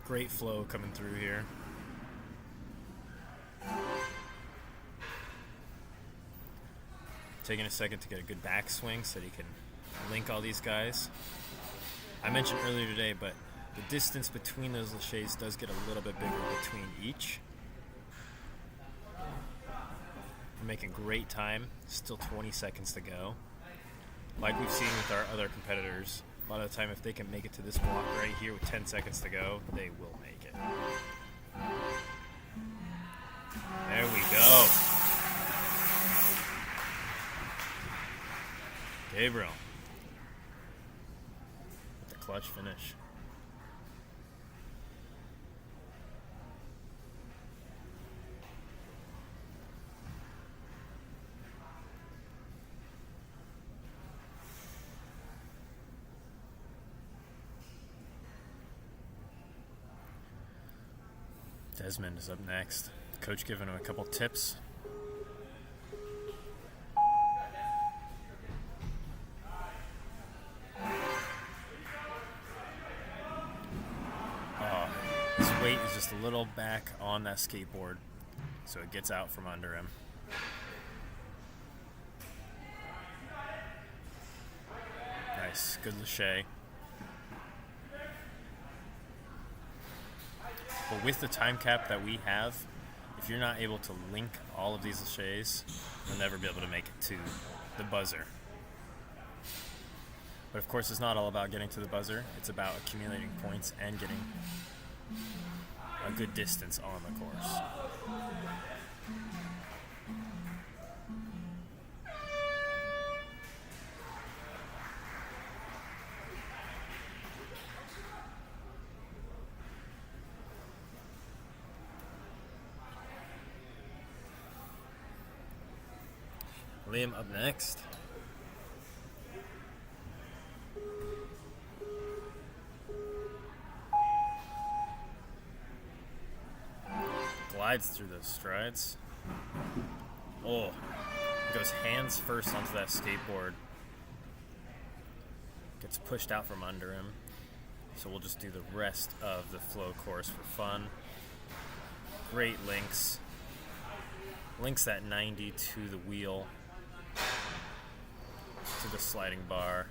Great flow coming through here. Taking a second to get a good backswing so that he can link all these guys. I mentioned earlier today, but the distance between those lâchers does get a little bit bigger between each. We're making great time. Still 20 seconds to go. Like we've seen with our other competitors, a lot of the time if they can make it to this block right here with 10 seconds to go, they will make it. There we go. Gabriel with the clutch finish. Desmond is up next. Coach giving him a couple tips. His weight is just a little back on that skateboard, so it gets out from under him. Nice, good lâcher. But with the time cap that we have, if you're not able to link all of these lâchers, you'll never be able to make it to the buzzer. But of course, it's not all about getting to the buzzer. It's about accumulating points and getting a good distance on the course. Liam up next. Glides through those strides. Oh, goes hands first onto that skateboard. Gets pushed out from under him. So we'll just do the rest of the flow course for fun. Great links. Links that 90 to the wheel, to the sliding bar.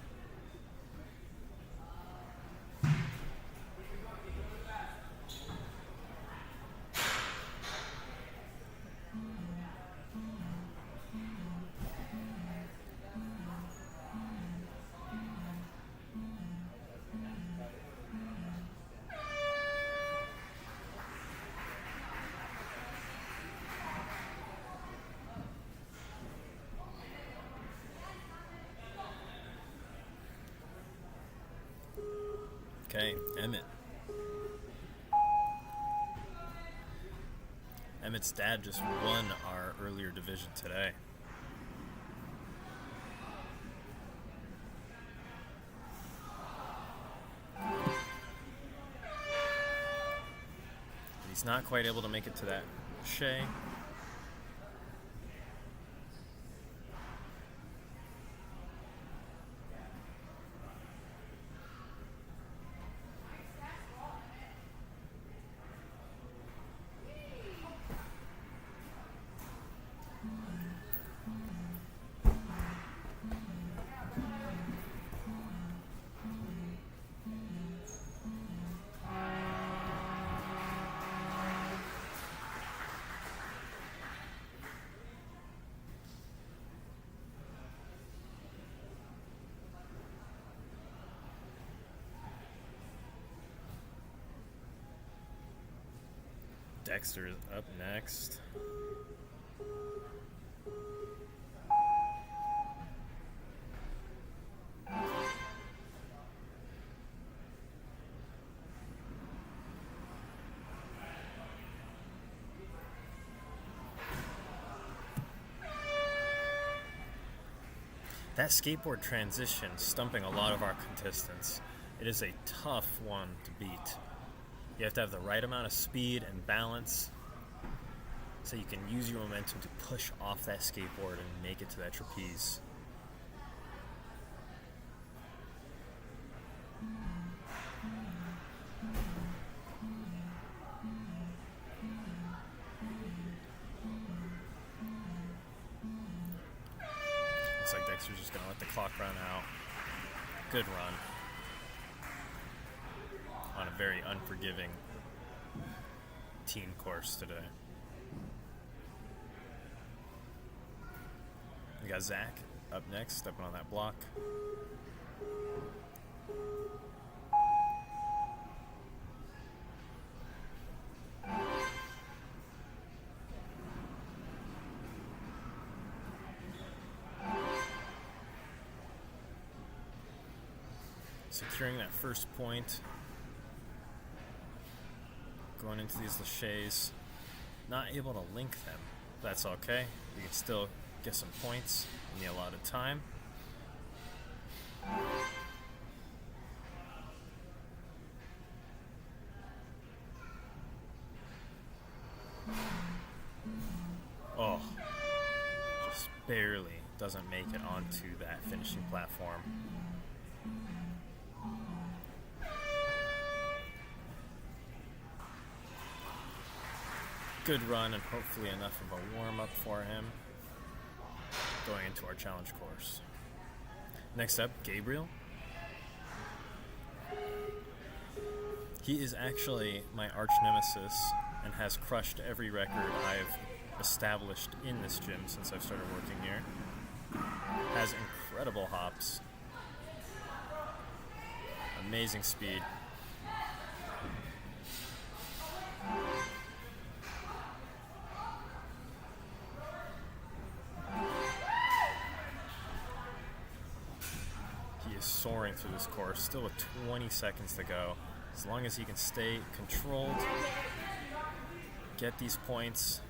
Okay, Emmett. Emmett's dad just won our earlier division today. He's not quite able to make it to that Shay. Dexter is up next. That skateboard transition stumping a lot of our contestants. It is a tough one to beat. You have to have the right amount of speed and balance so you can use your momentum to push off that skateboard and make it to that trapeze. Looks like Dexter's just going to let the clock run out. Good run. On a very unforgiving teen course today. We got Zack up next, stepping on that block. Securing that first point. Going into these laches, not able to link them. That's okay. You can still get some points in the allotted time. Oh, just barely doesn't make it onto that finishing platform. Good run and hopefully enough of a warm-up for him going into our challenge course. Next up, Gabriel. He is actually my arch nemesis and has crushed every record I've established in this gym since I've started working here. Has incredible hops, amazing speed. Soaring through this course, still with 20 seconds to go. As long as he can stay controlled, get these points,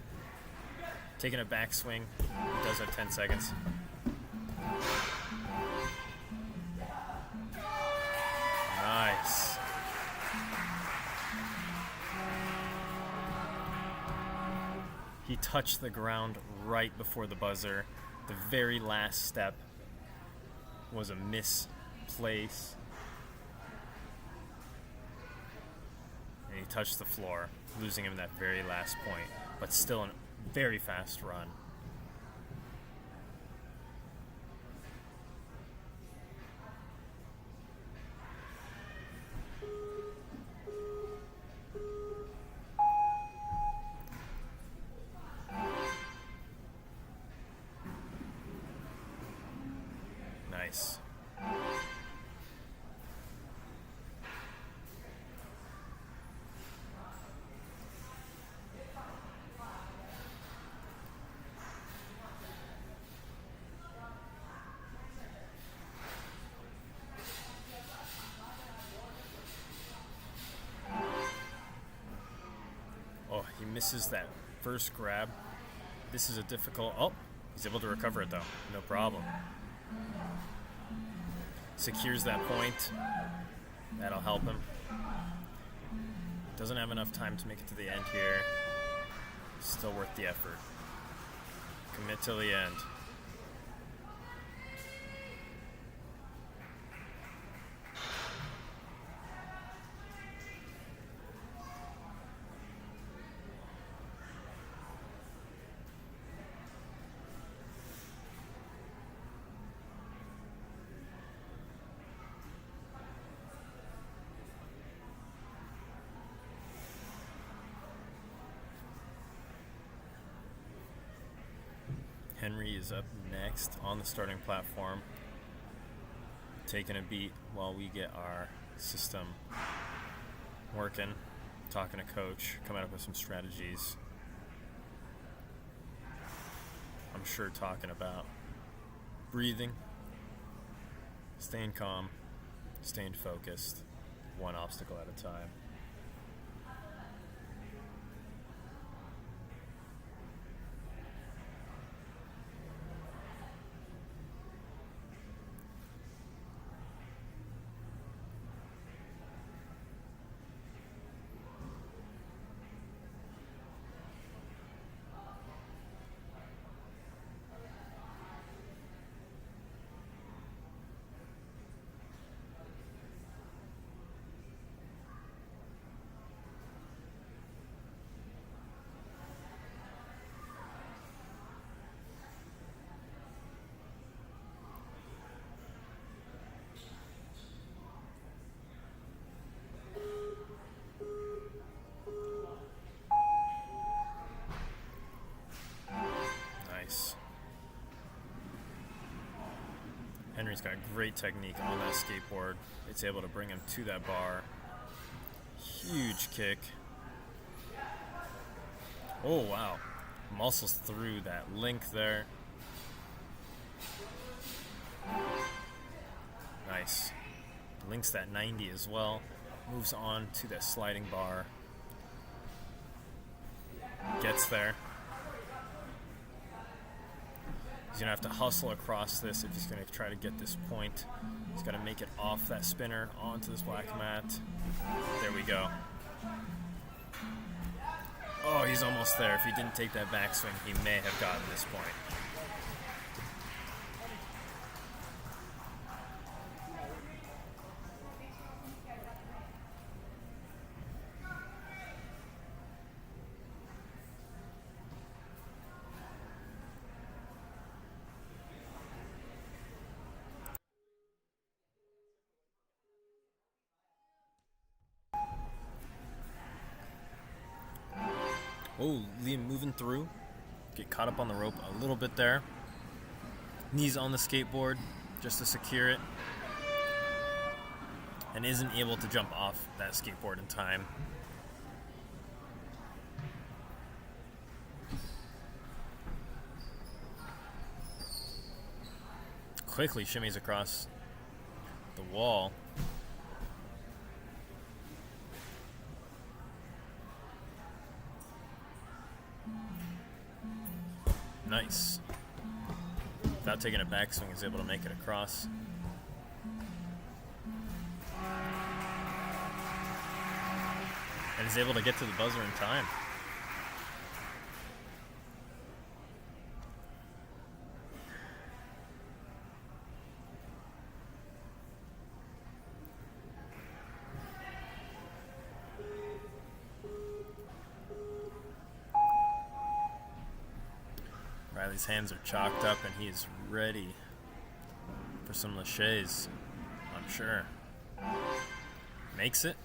Taking a backswing. He does have 10 seconds. Nice. He touched the ground right before the buzzer. The very last step was a misplace. And he touched the floor, losing him that very last point, but still a very fast run. Nice. Oh, he misses that first grab. This is a difficult... Oh, he's able to recover it though. No problem. Secures that point. That'll help him. Doesn't have enough time to make it to the end here. Still worth the effort. Commit till the end. Henry is up next on the starting platform, taking a beat while we get our system working, talking to coach, coming up with some strategies. I'm sure talking about breathing, staying calm, staying focused, one obstacle at a time. Henry's got great technique on that skateboard. It's able to bring him to that bar. Huge kick. Oh, wow. Muscles through that link there. Nice. Links that 90 as well. Moves on to that sliding bar. Gets there. He's going to have to hustle across this if he's going to try to get this point. He's got to make it off that spinner onto this black mat. There we go. Oh, he's almost there. If he didn't take that backswing, he may have gotten this point. Oh, Liam moving through. Get caught up on the rope a little bit there. Knees on the skateboard just to secure it. And isn't able to jump off that skateboard in time. Quickly shimmies across the wall. Nice. Without taking a backswing, he's able to make it across. And he's able to get to the buzzer in time. Riley's hands are chalked up and he is ready for some laches, I'm sure. Makes it.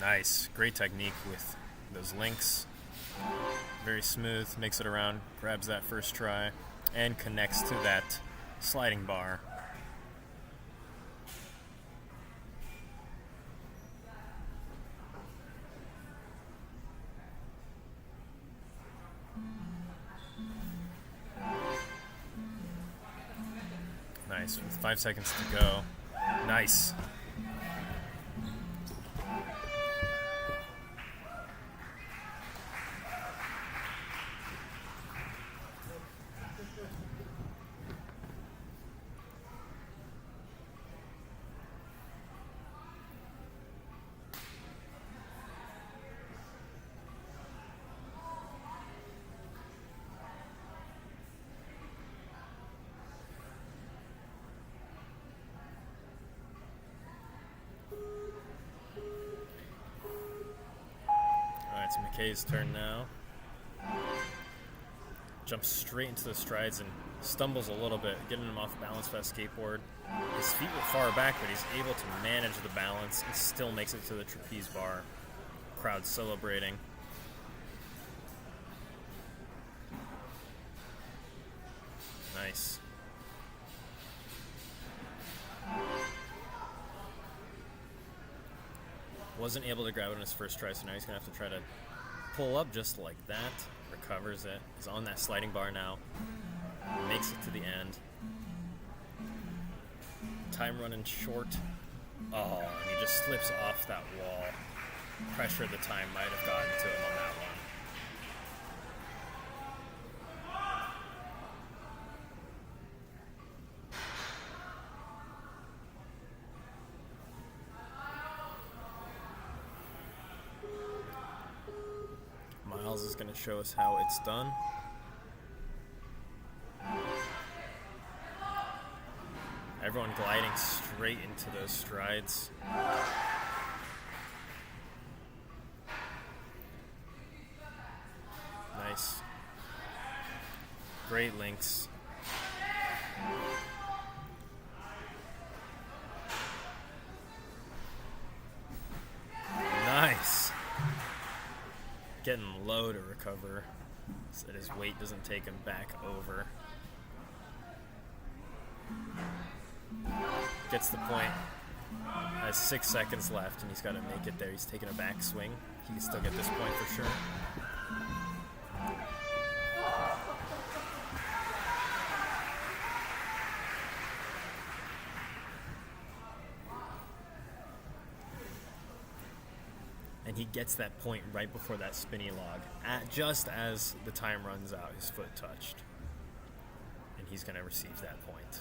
Nice. Great technique with those links. Very smooth. Makes it around. Grabs that first try. And connects to that sliding bar. Nice. With 5 seconds to go. Nice. It's McKay's turn now. Jumps straight into the strides and stumbles a little bit, getting him off balance for that skateboard. His feet were far back, but he's able to manage the balance and still makes it to the trapeze bar. Crowd celebrating. Nice. Wasn't able to grab it on his first try, so now he's going to have to try to pull up just like that. Recovers it. He's on that sliding bar now. Makes it to the end. Time running short. Oh, and he just slips off that wall. Pressure at the time might have gotten to him on that one. Miles is going to show us how it's done. Everyone gliding straight into those strides. Nice. Great links. Nice. Getting low to recover so that his weight doesn't take him back over. Gets the point. Has 6 seconds left and he's got to make it there. He's taking a back swing. He can still get this point for sure. And he gets that point right before that spinny log, just as the time runs out, his foot touched. And he's going to receive that point.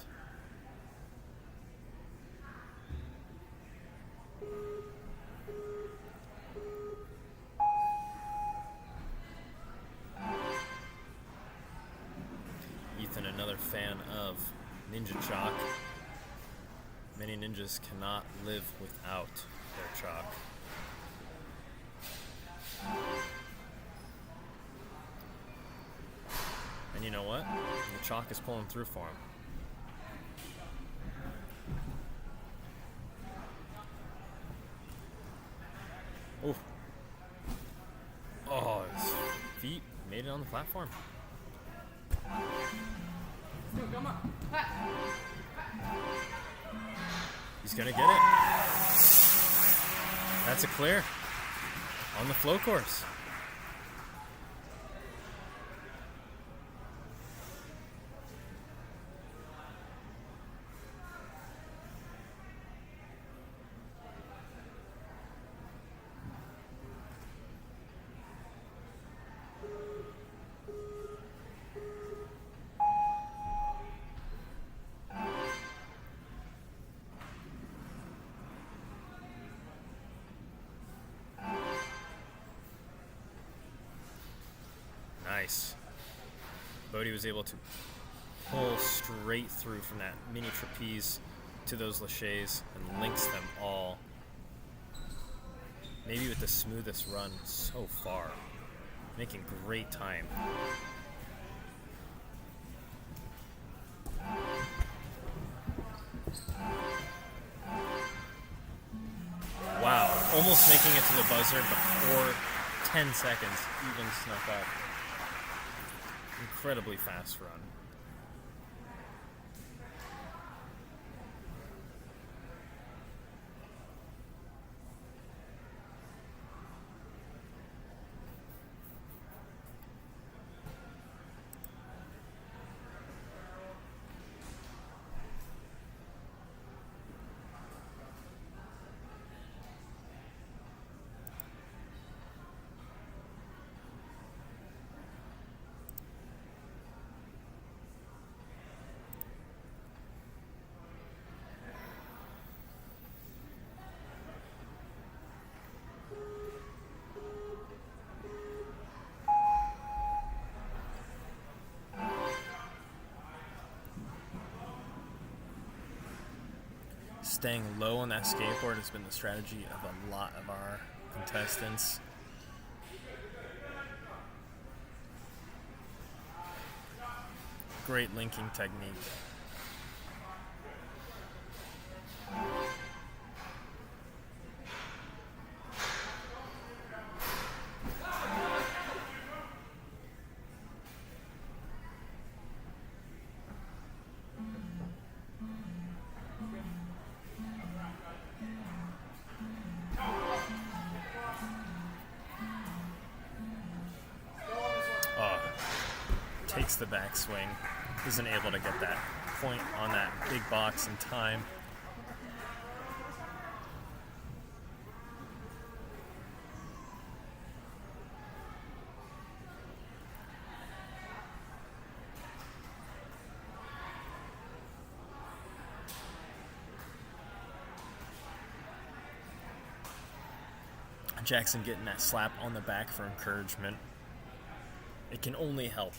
Ethan, another fan of Ninja Chalk. Many ninjas cannot live without their chalk. And you know what? The chalk is pulling through for him. Oh. Oh, his feet made it on the platform. He's gonna get it. That's a clear. On the flow course. Nice. Brody was able to pull straight through from that mini trapeze to those laches and links them all. Maybe with the smoothest run so far. Making great time. Wow, almost making it to the buzzer before 10 seconds even snuck up. Incredibly fast run. Staying low on that skateboard has been the strategy of a lot of our contestants. Great linking technique. Takes the backswing, isn't able to get that point on that big box in time. Jackson getting that slap on the back for encouragement. It can only help.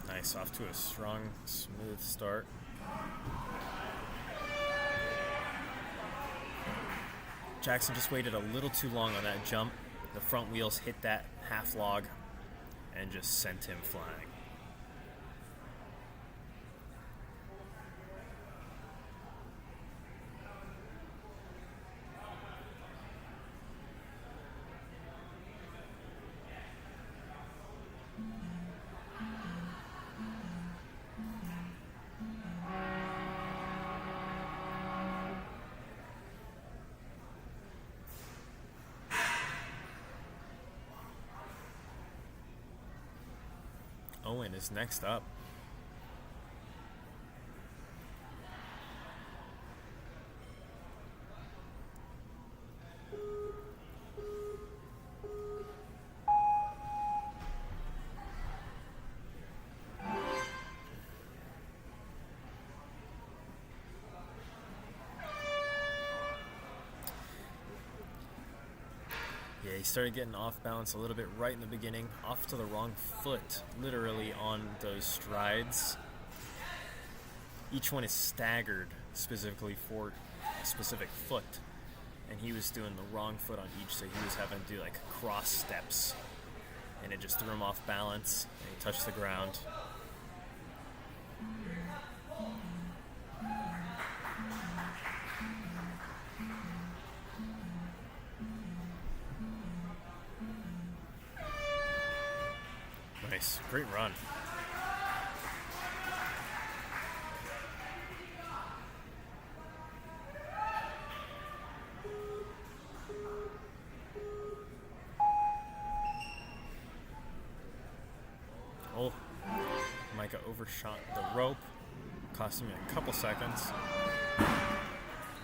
Nice, off to a strong, smooth start. Jackson just waited a little too long on that jump. The front wheels hit that half log and just sent him flying. Owen is next up. He started getting off balance a little bit right in the beginning, off to the wrong foot, literally on those strides. Each one is staggered specifically for a specific foot, and he was doing the wrong foot on each, so he was having to do like cross steps, and it just threw him off balance, and he touched the ground. Nice, great run. Oh, Micah overshot the rope, costing me a couple seconds.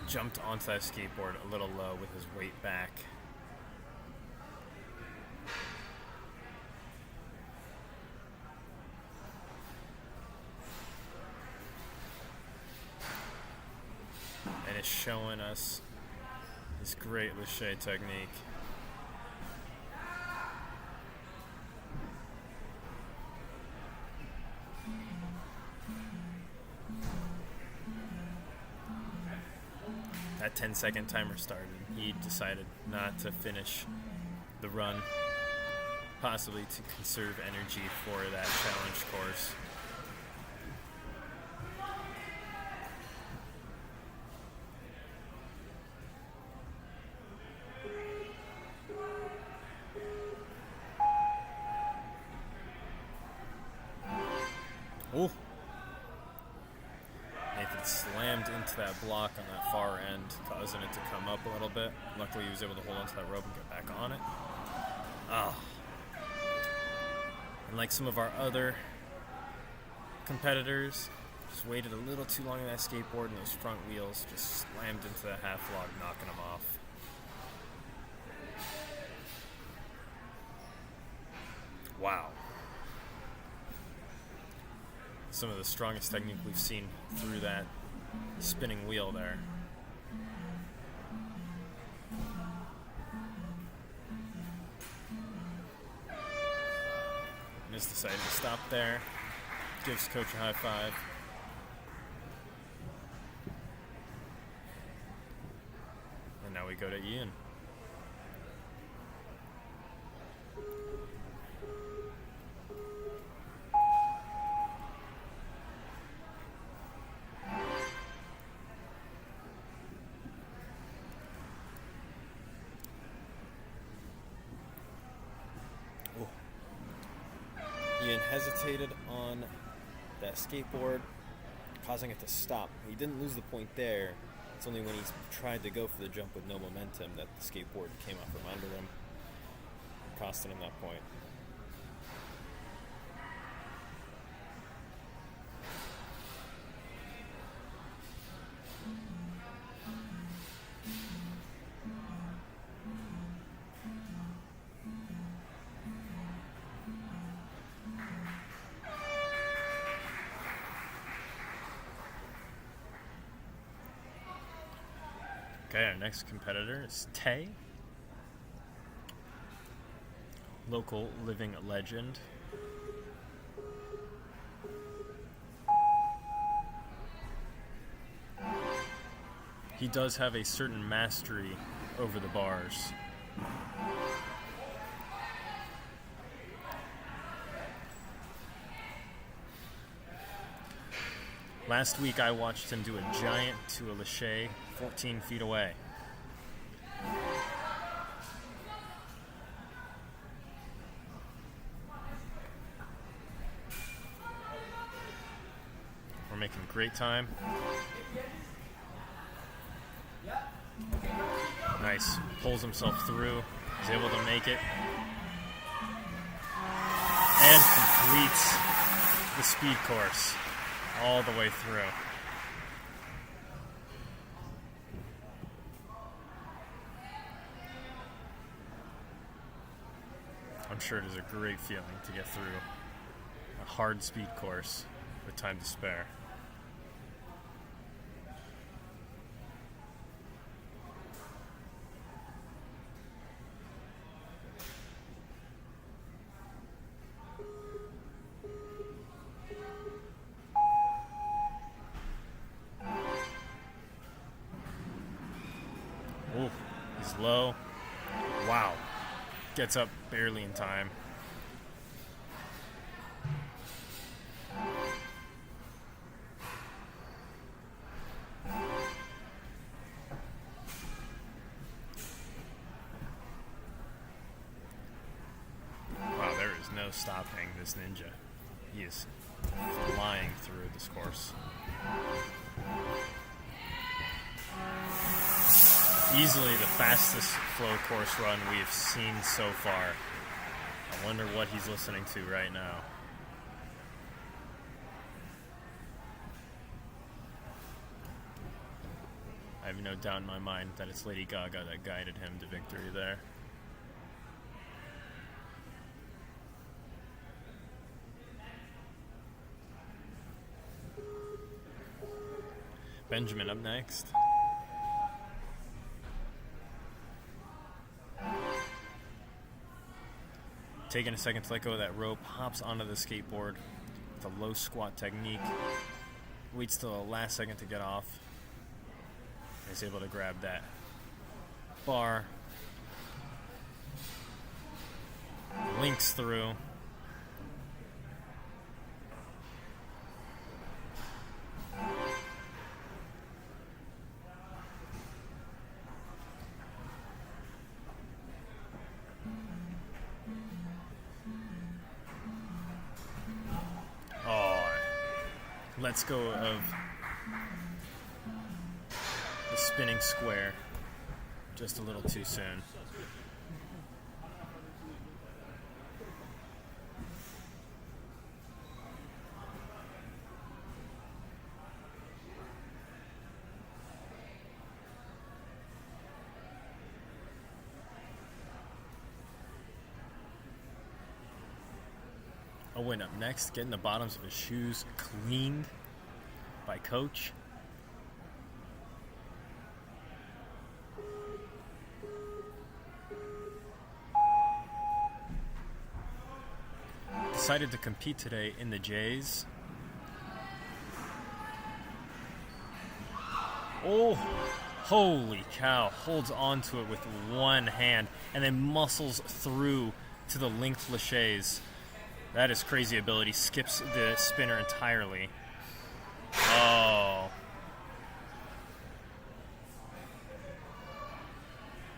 Jumped onto that skateboard a little low with his weight back. is showing us his great lache technique. That 10-second timer started. He decided not to finish the run, possibly to conserve energy for that challenge course. Ooh. Nathan slammed into that block on that far end, causing it to come up a little bit. Luckily, he was able to hold onto that rope and get back on it. Ah. And like some of our other competitors, just waited a little too long on that skateboard, and those front wheels just slammed into that half log, knocking him off. Wow. Some of the strongest technique we've seen through that spinning wheel there. And just decided to stop there. Gives coach a high five. And now we go to Ian. Ian hesitated on that skateboard, causing it to stop. He didn't lose the point there. It's only when he tried to go for the jump with no momentum that the skateboard came up from under him, costing him that point. Okay, our next competitor is Tay, local living legend. He does have a certain mastery over the bars. Last week I watched him do a giant to a lache 14 feet away. We're making great time. Nice. Pulls himself through. He's able to make it. And completes the speed course all the way through. I'm sure it is a great feeling to get through a hard speed course with time to spare. Oh, he's low. Wow. Gets up barely in time. Wow, there is no stopping this ninja. He is flying through this course. Easily the fastest flow course run we've seen so far. I wonder what he's listening to right now. I have no doubt in my mind that it's Lady Gaga that guided him to victory there. Benjamin up next. Taking a second to let go of that rope, hops onto the skateboard with a low squat technique. Waits till the last second to get off. Is able to grab that bar. Links through. Let's go of the spinning square just a little too soon. Owen up next, getting the bottoms of his shoes cleaned by coach. Decided to compete today in the J's. Oh, holy cow. Holds onto it with one hand and then muscles through to the linked laches. That is crazy ability. Skips the spinner entirely. Oh.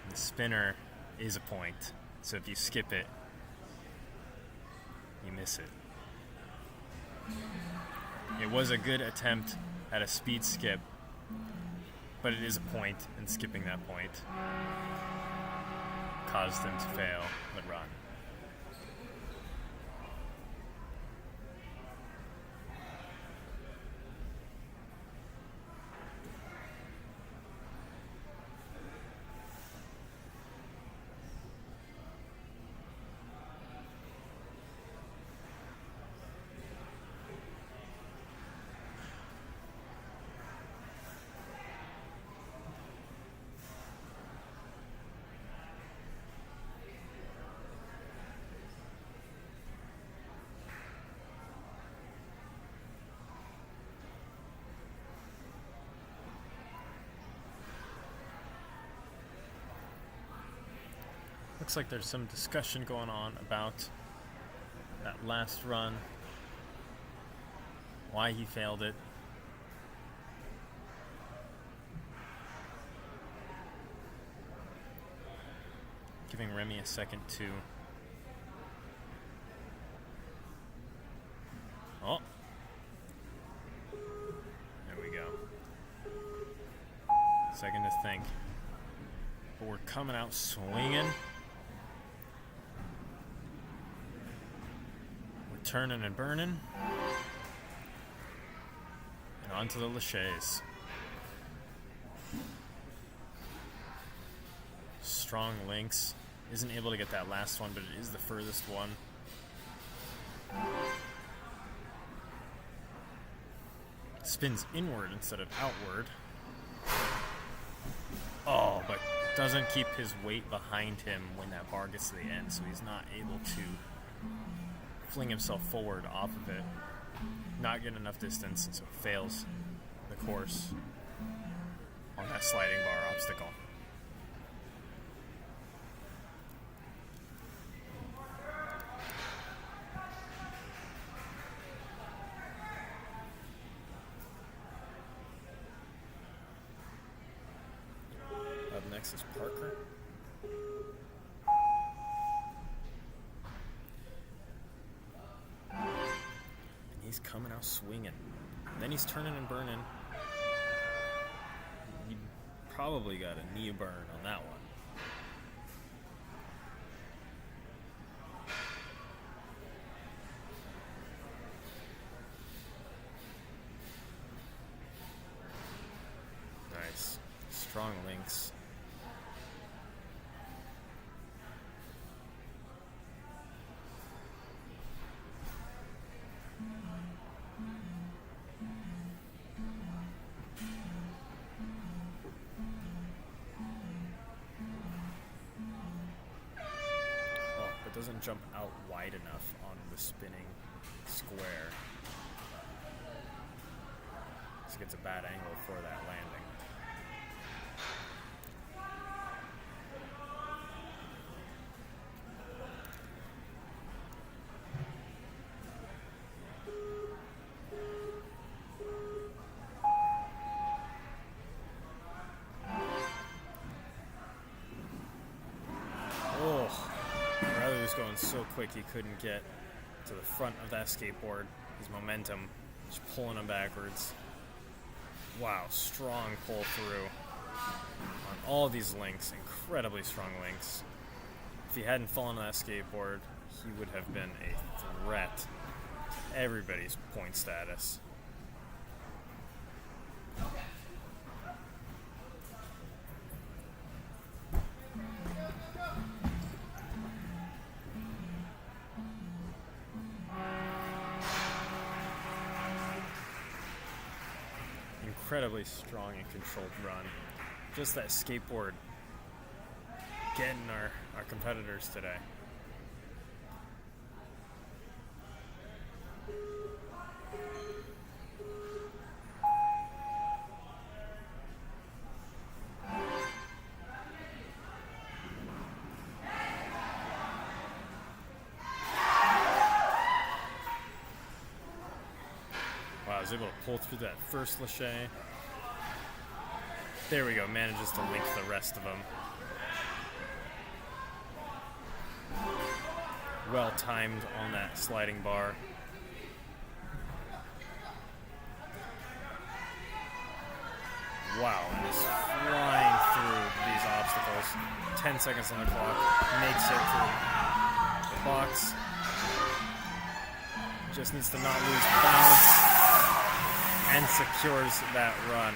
The spinner is a point. So if you skip it, you miss it. It was a good attempt at a speed skip, but it is a point, and skipping that point caused him to fail the run. Looks like there's some discussion going on about that last run, why he failed it. Giving Remy a second to... Oh. There we go. Second to think. But we're coming out swinging. Turning and burning. And onto the laches. Strong links. Isn't able to get that last one, but it is the furthest one. Spins inward instead of outward. Oh, but doesn't keep his weight behind him when that bar gets to the end, so he's not able to fling himself forward off of it, not get enough distance, and so fails the course on that sliding bar obstacle. Up next is Parker. He's coming out swinging. Then he's turning and burning. He probably got a knee burn on that one. Nice. Strong links. doesn't jump out wide enough on the spinning square. Just gets a bad angle for that landing. Riley was going so quick he couldn't get to the front of that skateboard. His momentum just pulling him backwards. Wow, strong pull through on all these links, incredibly strong links. If he hadn't fallen on that skateboard, he would have been a threat to everybody's point status. Incredibly strong and controlled run. Just that skateboard getting our competitors today. Wow, I was able to pull through that first lache. There we go, manages to link the rest of them. Well timed on that sliding bar. Wow, and is flying through these obstacles. 10 seconds on the clock, makes it to the box. Just needs to not lose balance and secures that run.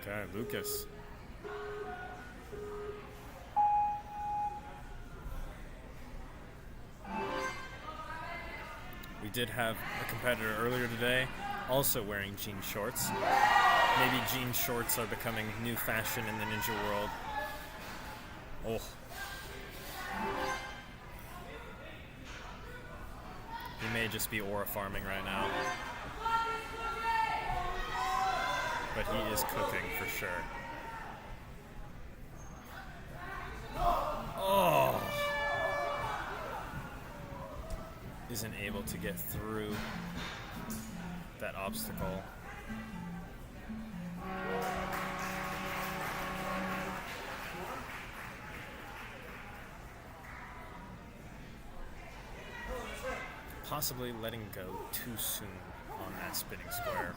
Okay, Lucas. We did have a competitor earlier today also wearing jean shorts. Maybe jean shorts are becoming new fashion in the ninja world. Oh. He may just be aura farming right now. But he is cooking for sure. Oh! Isn't able to get through that obstacle. Possibly letting go too soon on that spinning square.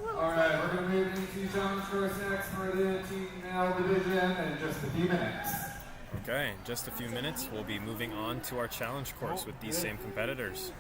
Alright, we're going to move into challenge course next for the team male division in just a few minutes. Okay, in just a few minutes, we'll be moving on to our challenge course with these same competitors.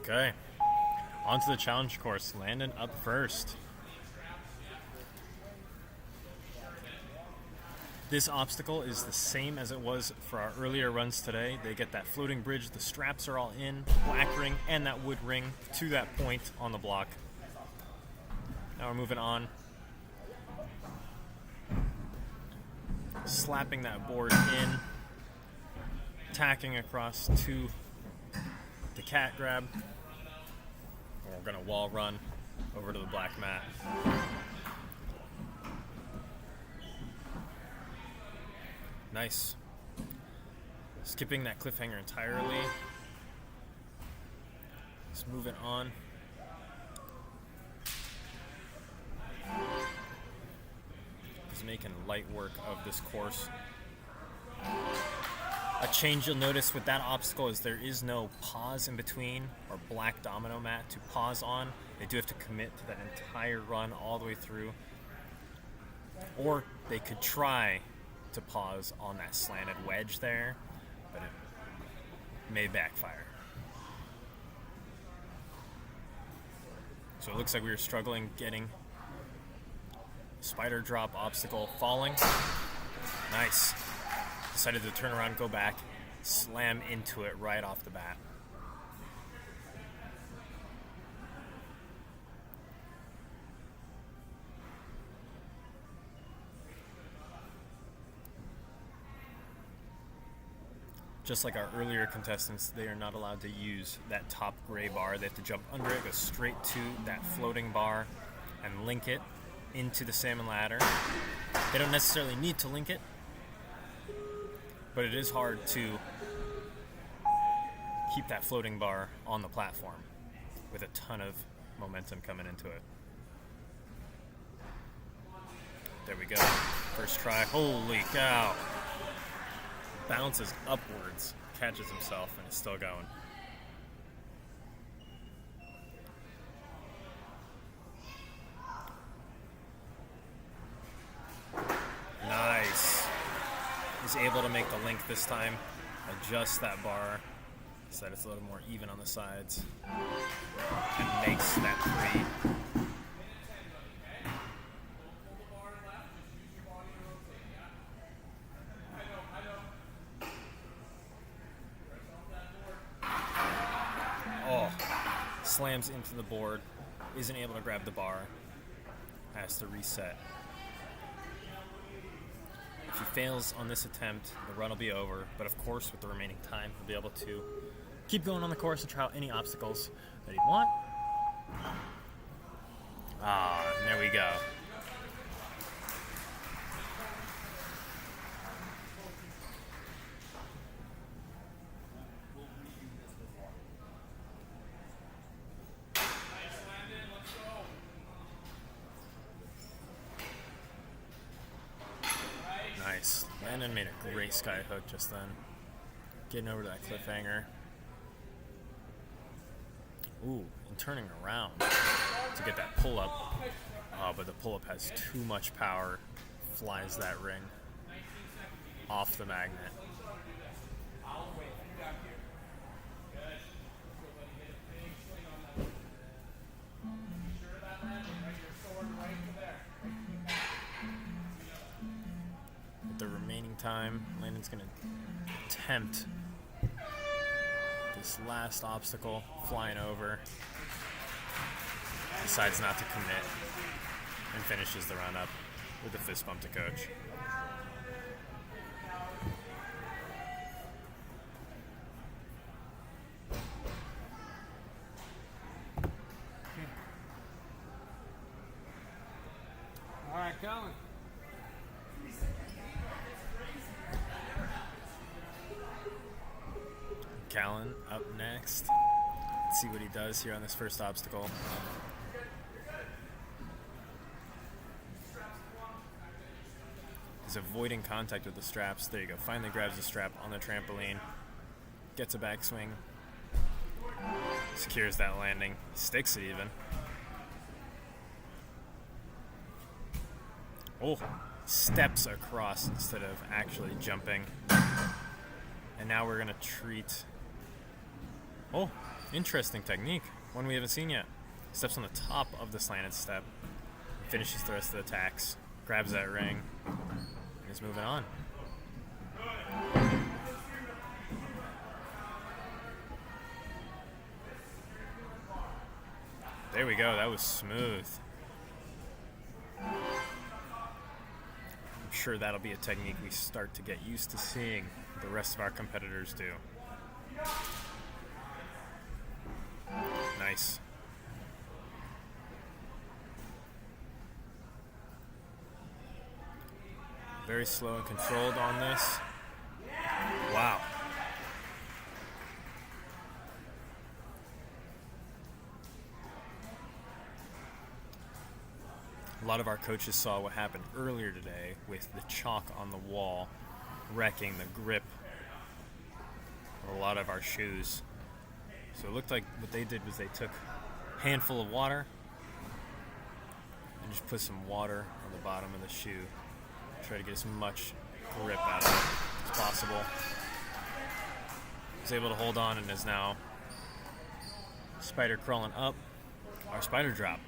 Okay. On to the challenge course. Landon up first. This obstacle is the same as it was for our earlier runs today. They get that floating bridge, the straps are all in, black ring, and that wood ring to that point on the block. Now we're moving on. Slapping that board in, tacking across to the cat grab. We're going to wall run over to the black mat. Nice. Skipping that cliffhanger entirely. Just moving on. Just making light work of this course. A change you'll notice with that obstacle is there is no pause in between or black domino mat to pause on. They do have to commit to that entire run all the way through. Or they could try to pause on that slanted wedge there, but it may backfire. So it looks like we were struggling getting spider drop obstacle falling. Nice. Decided to turn around, go back, slam into it right off the bat. Just like our earlier contestants, they are not allowed to use that top gray bar. They have to jump under it, go straight to that floating bar, and link it into the salmon ladder. They don't necessarily need to link it, but it is hard to keep that floating bar on the platform with a ton of momentum coming into it. There we go. First try. Holy cow. Bounces upwards, catches himself, and is still going. Nice. He's able to make the link this time, adjust that bar so that it's a little more even on the sides, and makes that three. Slams into the board, isn't able to grab the bar, has to reset. If he fails on this attempt, the run will be over, but of course with the remaining time, he'll be able to keep going on the course and try out any obstacles that he'd want. There we go. Nice. Landon made a great sky hook just then. Getting over to that cliffhanger. Ooh, and turning around to get that pull-up. But the pull-up has too much power. Flies that ring off the magnet. The remaining time, Landon's going to attempt this last obstacle, flying over, decides not to commit, and finishes the run up with a fist bump to coach. All right, Colin. Callan up next. Let's see what he does here on this first obstacle. He's avoiding contact with the straps. There you go. Finally grabs the strap on the trampoline. Gets a backswing. Secures that landing. Sticks it even. Oh, steps across instead of actually jumping. And now we're going to treat... Oh, Interesting technique. One we haven't seen yet. Steps on the top of the slanted step. Finishes the rest of the attacks. Grabs that ring. And is moving on. There we go. That was smooth. I'm sure that'll be a technique we start to get used to seeing the rest of our competitors do. Nice. Very slow and controlled on this. Wow. A lot of our coaches saw what happened earlier today with the chalk on the wall wrecking the grip of a lot of our shoes. So it looked like what they did was they took a handful of water and just put some water on the bottom of the shoe. Try to get as much grip out of it as possible. Was able to hold on and is now spider crawling up our spider drop.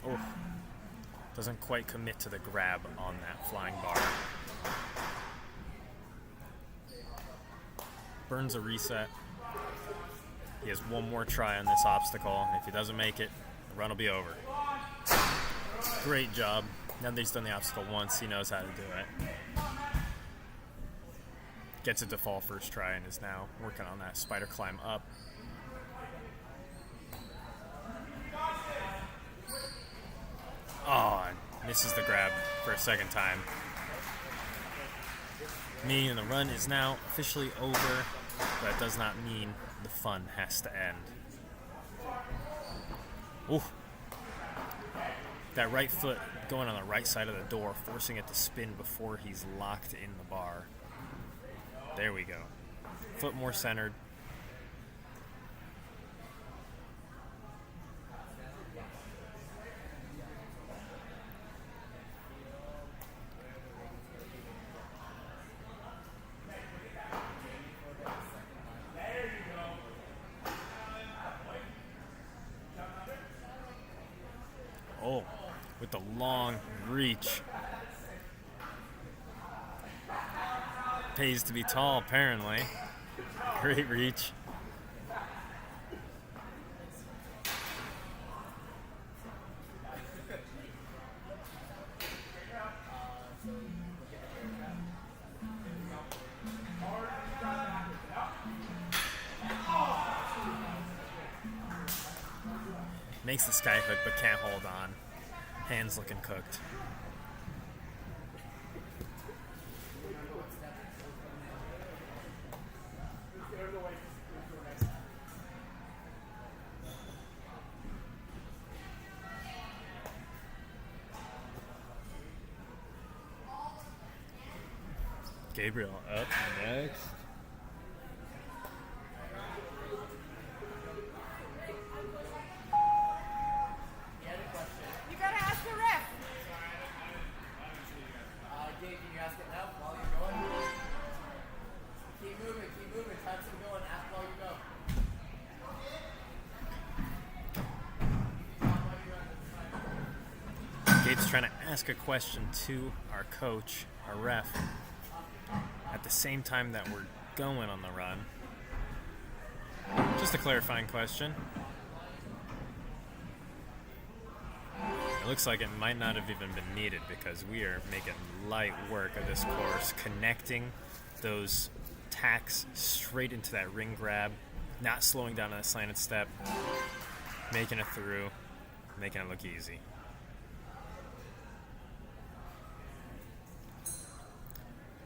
Oh, doesn't quite commit to the grab on that flying bar. Burns a reset. He has one more try on this obstacle, and if he doesn't make it, the run will be over. Great job. Now that he's done the obstacle once, he knows how to do it. Gets it to fall first try and is now working on that spider climb up. Oh, and misses the grab for a second time. Meaning the run is now officially over, but it does not mean the fun has to end. Ooh. That right foot going on the right side of the door, forcing it to spin before he's locked in the bar. There we go. Foot more centered. Oh, with the long reach. Pays to be tall, apparently. Great reach. Makes the sky hook, but can't hold on. Hands looking cooked. Gabriel up next. You gotta ask the ref. Can you ask it now while you're going? Keep moving, time's still going, ask while you go. Gabe's trying to ask a question to our coach, our ref, at the same time that we're going on the run. Just a clarifying question. It looks like it might not have even been needed because we are making light work of this course, connecting those tacks straight into that ring grab, not slowing down on a slanted step, making it through, making it look easy.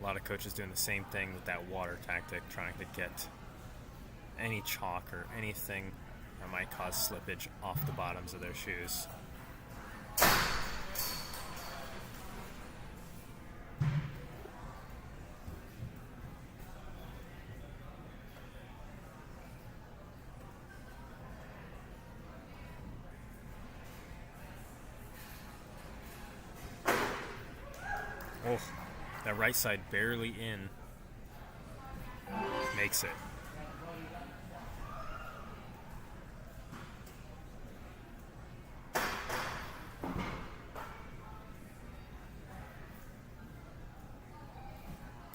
A lot of coaches doing the same thing with that water tactic, trying to get any chalk or anything that might cause slippage off the bottoms of their shoes. Oh, that right side barely in. Makes it.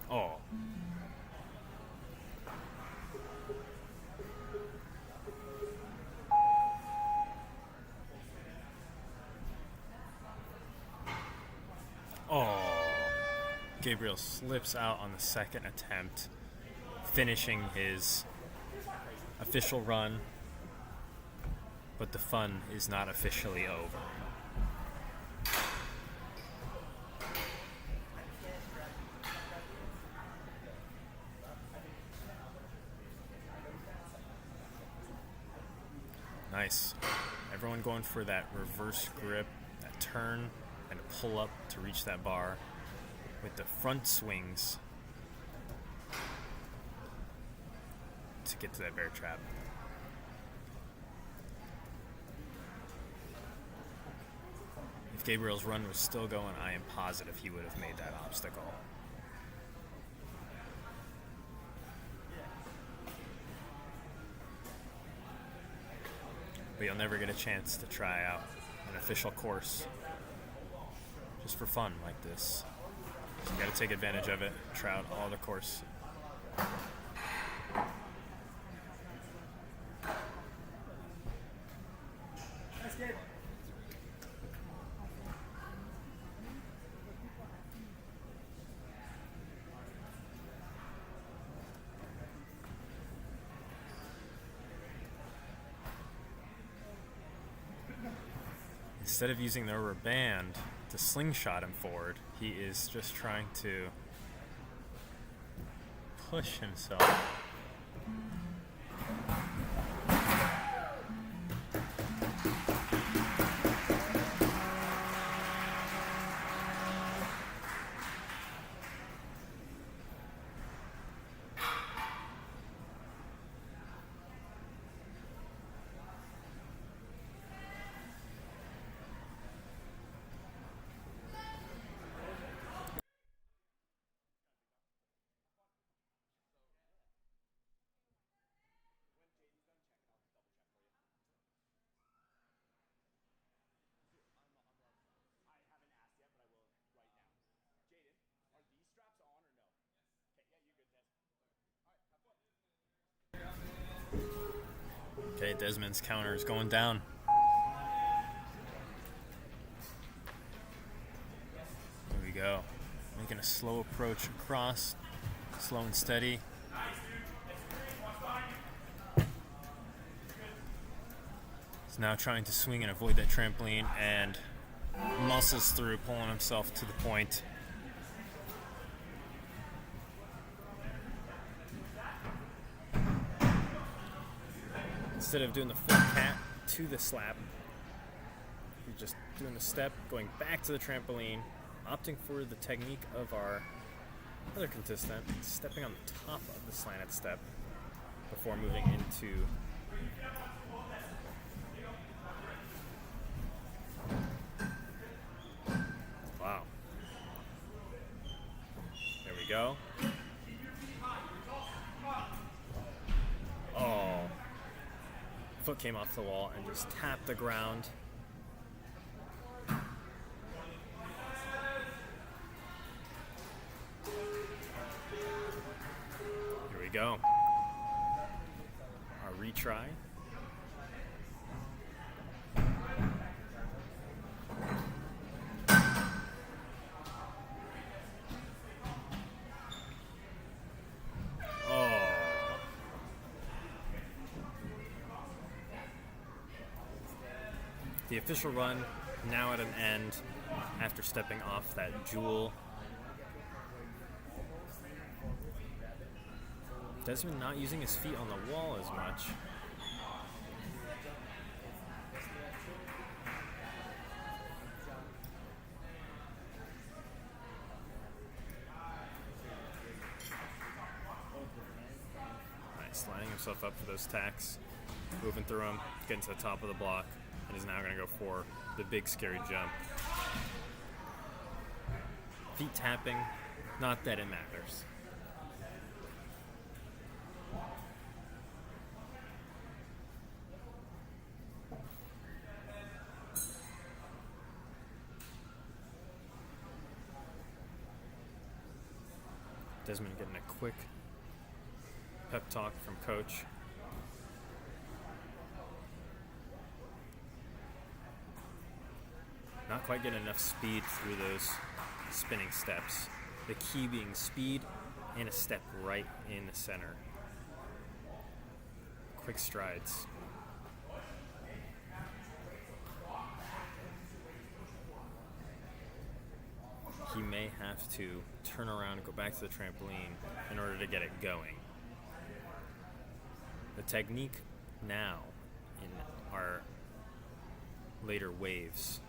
Oh. Oh. Gabriel slips out on the second attempt, finishing his official run, but the fun is not officially over. Nice. Everyone going for that reverse grip, that turn, and a pull up to reach that bar with the front swings to get to that bear trap. If Gabriel's run was still going, I am positive he would have made that obstacle. But you'll never get a chance to try out an official course just for fun like this. So you gotta take advantage of it, try out all the course. Instead of using the rubber band to slingshot him forward, he is just trying to push himself. Okay, Desmond's counter is going down. Here we go. Making a slow approach across. Slow and steady. He's now trying to swing and avoid that trampoline and muscles through, pulling himself to the point. Instead of doing the full cat to the slap, you're just doing the step, going back to the trampoline, opting for the technique of our other contestant, stepping on the top of the slanted step before moving into wow. There we go. Oh. Foot came off the wall and just tapped the ground. Here we go. Our retry. The official run now at an end after stepping off that jewel. Desmond not using his feet on the wall as much. Nice, lining himself up for those tacks, moving through them, getting to the top of the block. And is now going to go for the big scary jump. Feet tapping, not that it matters. Desmond getting a quick pep talk from coach. Not quite getting enough speed through those spinning steps. The key being speed and a step right in the center. Quick strides. He may have to turn around and go back to the trampoline in order to get it going. The technique now in our later waves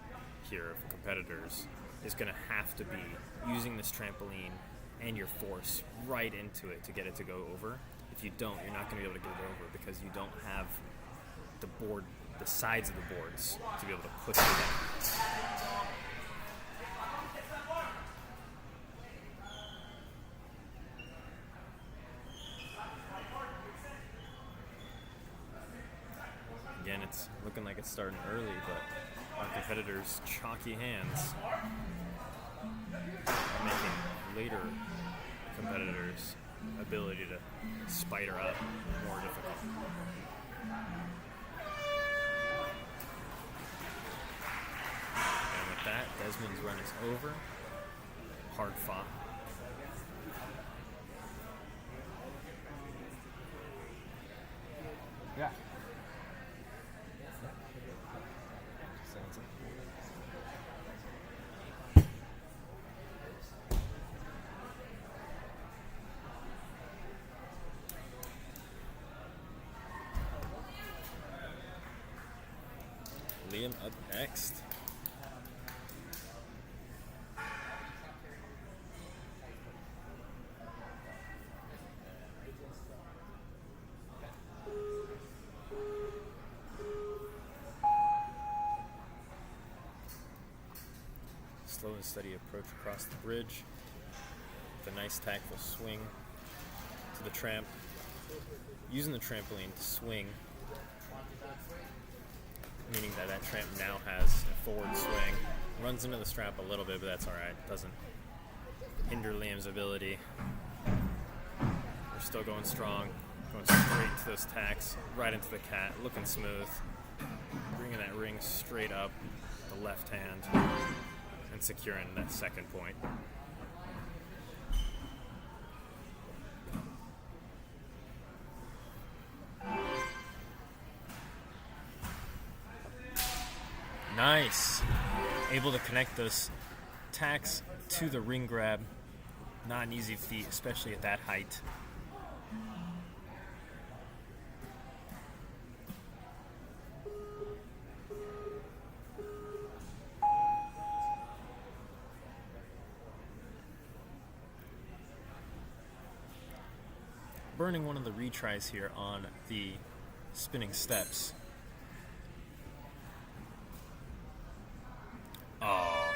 here of competitors is going to have to be using this trampoline and your force right into it to get it to go over. If you don't, you're not going to be able to get it over because you don't have the board, the sides of the boards to be able to push it down. Again, it's looking like it's starting early, but our competitors' chalky hands are making later competitors' ability to spider up more difficult. And with that, Desmond's run is over. Hard fought. Yeah. Liam up next. Slow and steady approach across the bridge with a nice tactful swing to the tramp. Using the trampoline to swing, meaning that tramp now has a forward swing. Runs into the strap a little bit, but that's alright. Doesn't hinder Liam's ability. We're still going strong. Going straight into those tacks, right into the cat, looking smooth. Bringing that ring straight up, the left hand, and securing that second point. Nice. Able to connect those tacks to the ring grab. Not an easy feat, especially at that height. Burning one of the retries here on the spinning steps. Oh.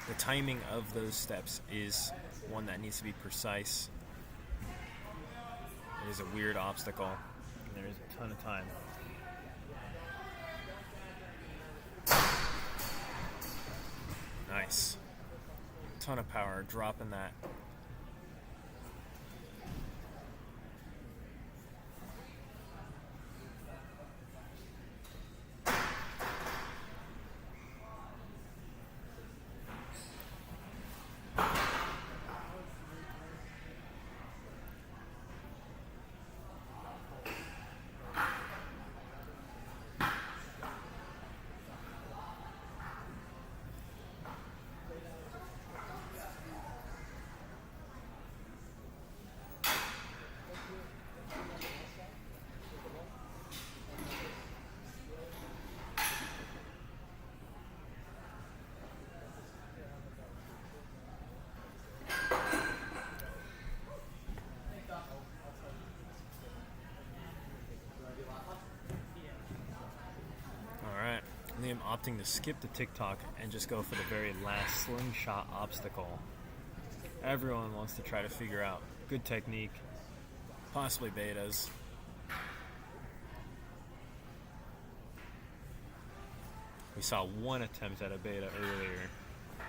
The timing of those steps is one that needs to be precise. It is a weird obstacle, and there is a ton of time. Nice. Ton of power, dropping that. him opting to skip the TikTok and just go for the very last slingshot obstacle. Everyone wants to try to figure out good technique, possibly betas. We saw one attempt at a beta earlier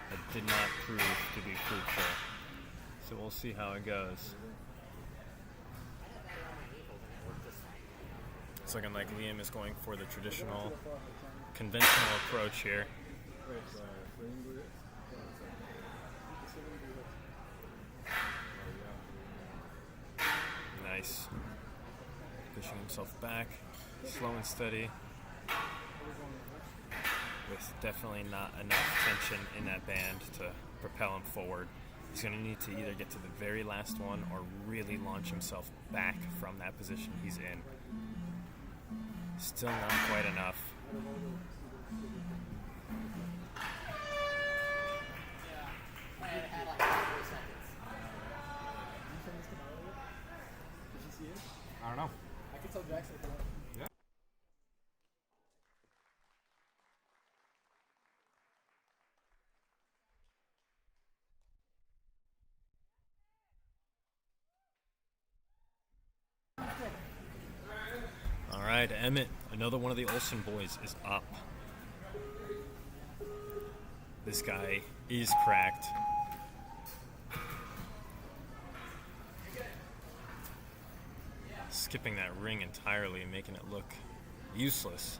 that did not prove to be fruitful. So we'll see how it goes. It's looking like Liam is going for the traditional, conventional approach here. Nice. Pushing himself back, slow and steady. With definitely not enough tension in that band to propel him forward. He's going to need to either get to the very last one or really launch himself back from that position he's in. Still not quite enough. I had like 3 seconds. Did you see it? I don't know. I can tell Jackson. Yeah. All right, Emmett, another one of the Olsen boys, is up. This guy is cracked. Skipping that ring entirely and making it look useless.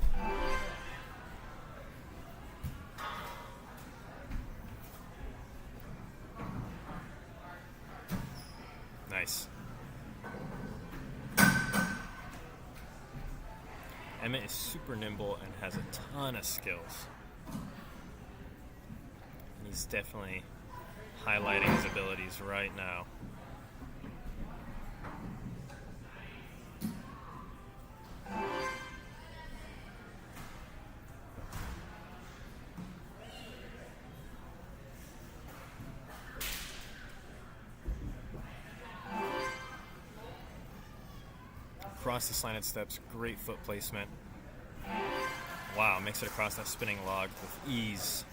Nice. Emmett is super nimble and has a ton of skills. And he's definitely highlighting his abilities right now. Across the slanted steps, great foot placement. Wow, makes it across that spinning log with ease.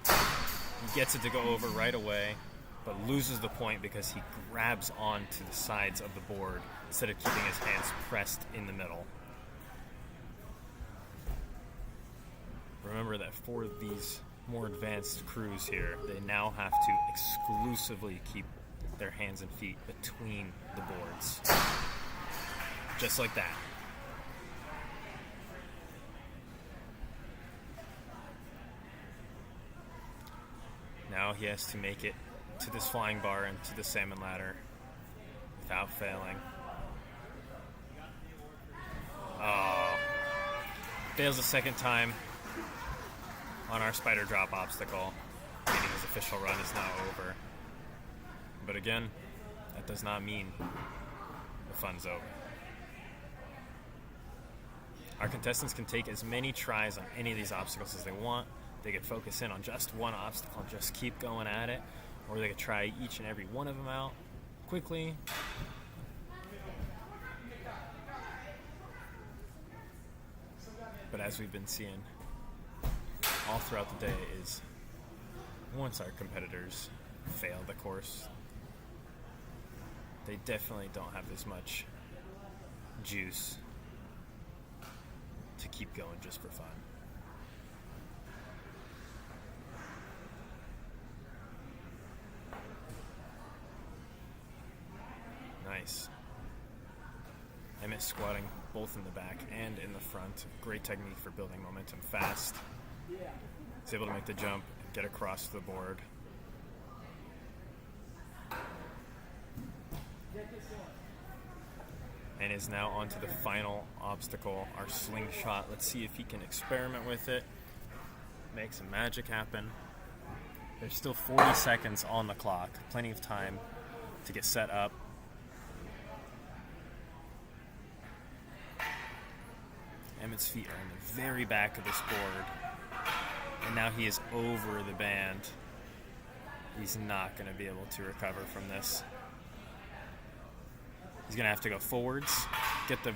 He gets it to go over right away, but loses the point because he grabs onto the sides of the board instead of keeping his hands pressed in the middle. Remember that for these more advanced crews here, they now have to exclusively keep their hands and feet between the boards. Just like that. Now he has to make it to this flying bar and to the salmon ladder without failing. Oh. Fails a second time on our spider drop obstacle, meaning his official run is now over. But again, that does not mean the fun's over. Our contestants can take as many tries on any of these obstacles as they want. They could focus in on just one obstacle and just keep going at it, or they could try each and every one of them out quickly. But as we've been seeing all throughout the day is once our competitors fail the course, they definitely don't have as much juice to keep going just for fun. Nice. Emmett squatting both in the back and in the front. Great technique for building momentum fast. He's able to make the jump and get across the board. And is now on to the final obstacle, our slingshot. Let's see if he can experiment with it, make some magic happen. There's still 40 seconds on the clock, plenty of time to get set up. Emmett's feet are in the very back of this board, and now he is over the band. He's not going to be able to recover from this. He's going to have to go forwards, get the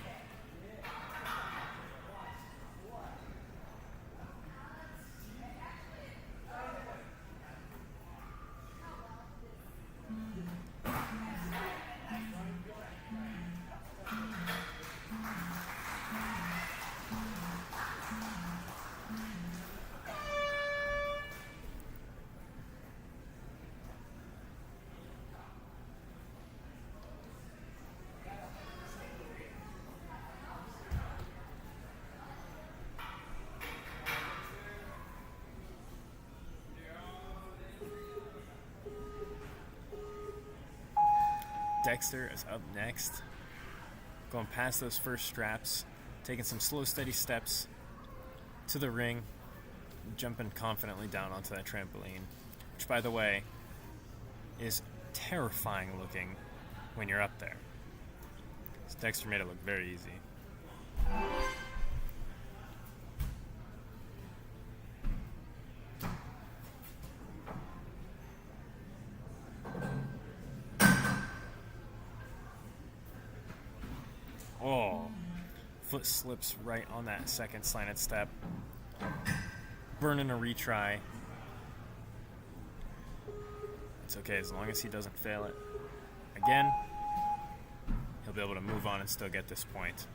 Dexter is up next. Going past those first straps, taking some slow, steady steps to the ring, jumping confidently down onto that trampoline, which, by the way, is terrifying looking when you're up there. So Dexter made it look very easy. Oh, foot slips right on that second slanted step. Burning a retry. It's okay as long as he doesn't fail it again. He'll be able to move on and still get this point.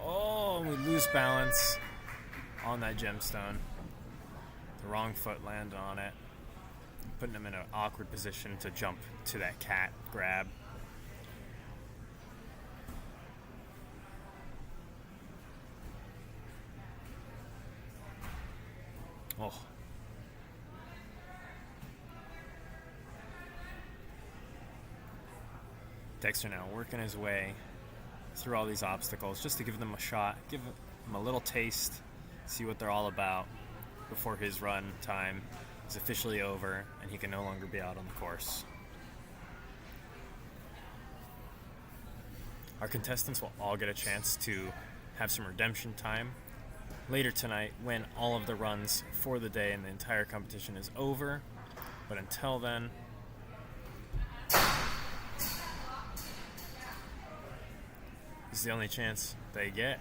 Oh, we lose balance on that gemstone. The wrong foot landed on it, putting him in an awkward position to jump to that cat grab. Oh. Dexter now working his way through all these obstacles just to give them a shot, give them a little taste, see what they're all about before his run time is officially over and he can no longer be out on the course. Our contestants will all get a chance to have some redemption time later tonight when all of the runs for the day and the entire competition is over. But until then, this is the only chance they get.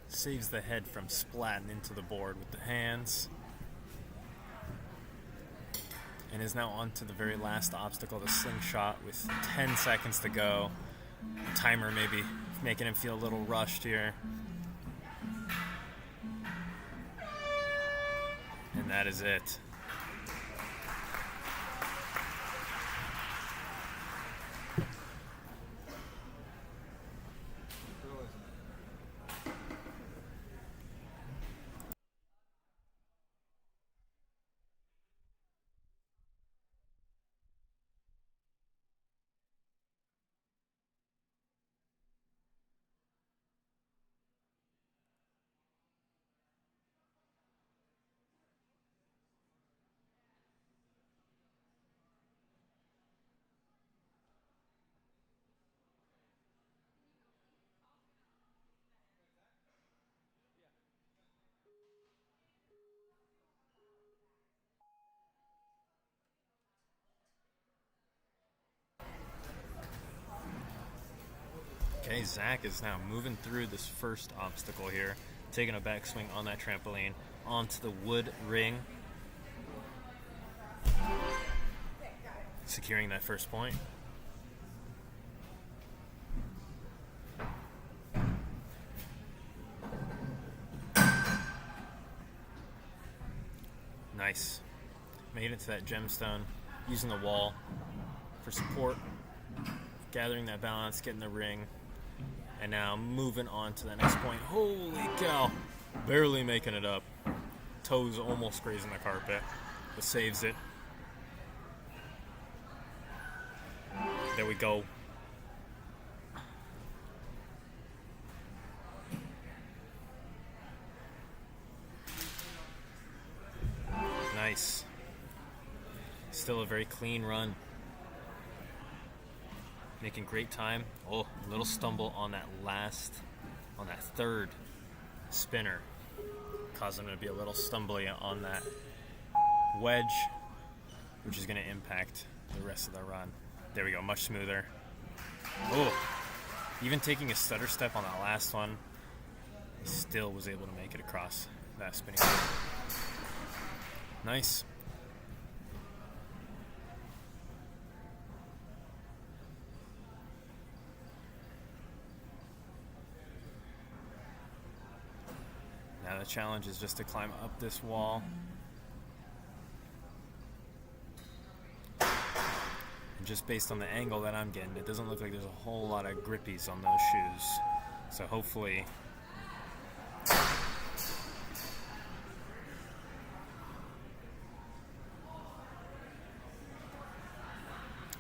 Saves the head from splatting into the board with the hands. And is now on to the very last obstacle, the slingshot, with 10 seconds to go. The timer maybe making him feel a little rushed here. And that is it. Okay, Zack is now moving through this first obstacle here, taking a backswing on that trampoline onto the wood ring, securing that first point. Nice. Made it to that gemstone using the wall for support, gathering that balance, getting the ring, and now moving on to the next point. Holy cow! Barely making it up. Toes almost grazing the carpet, but saves it. There we go. Nice. Still a very clean run. Making great time. Oh, a little stumble on that third spinner. Caused him to be a little stumbly on that wedge, which is going to impact the rest of the run. There we go, much smoother. Oh, even taking a stutter step on that last one, he still was able to make it across that spinning wheel. Nice. Now the challenge is just to climb up this wall. And just based on the angle that I'm getting, it doesn't look like there's a whole lot of grippies on those shoes. So hopefully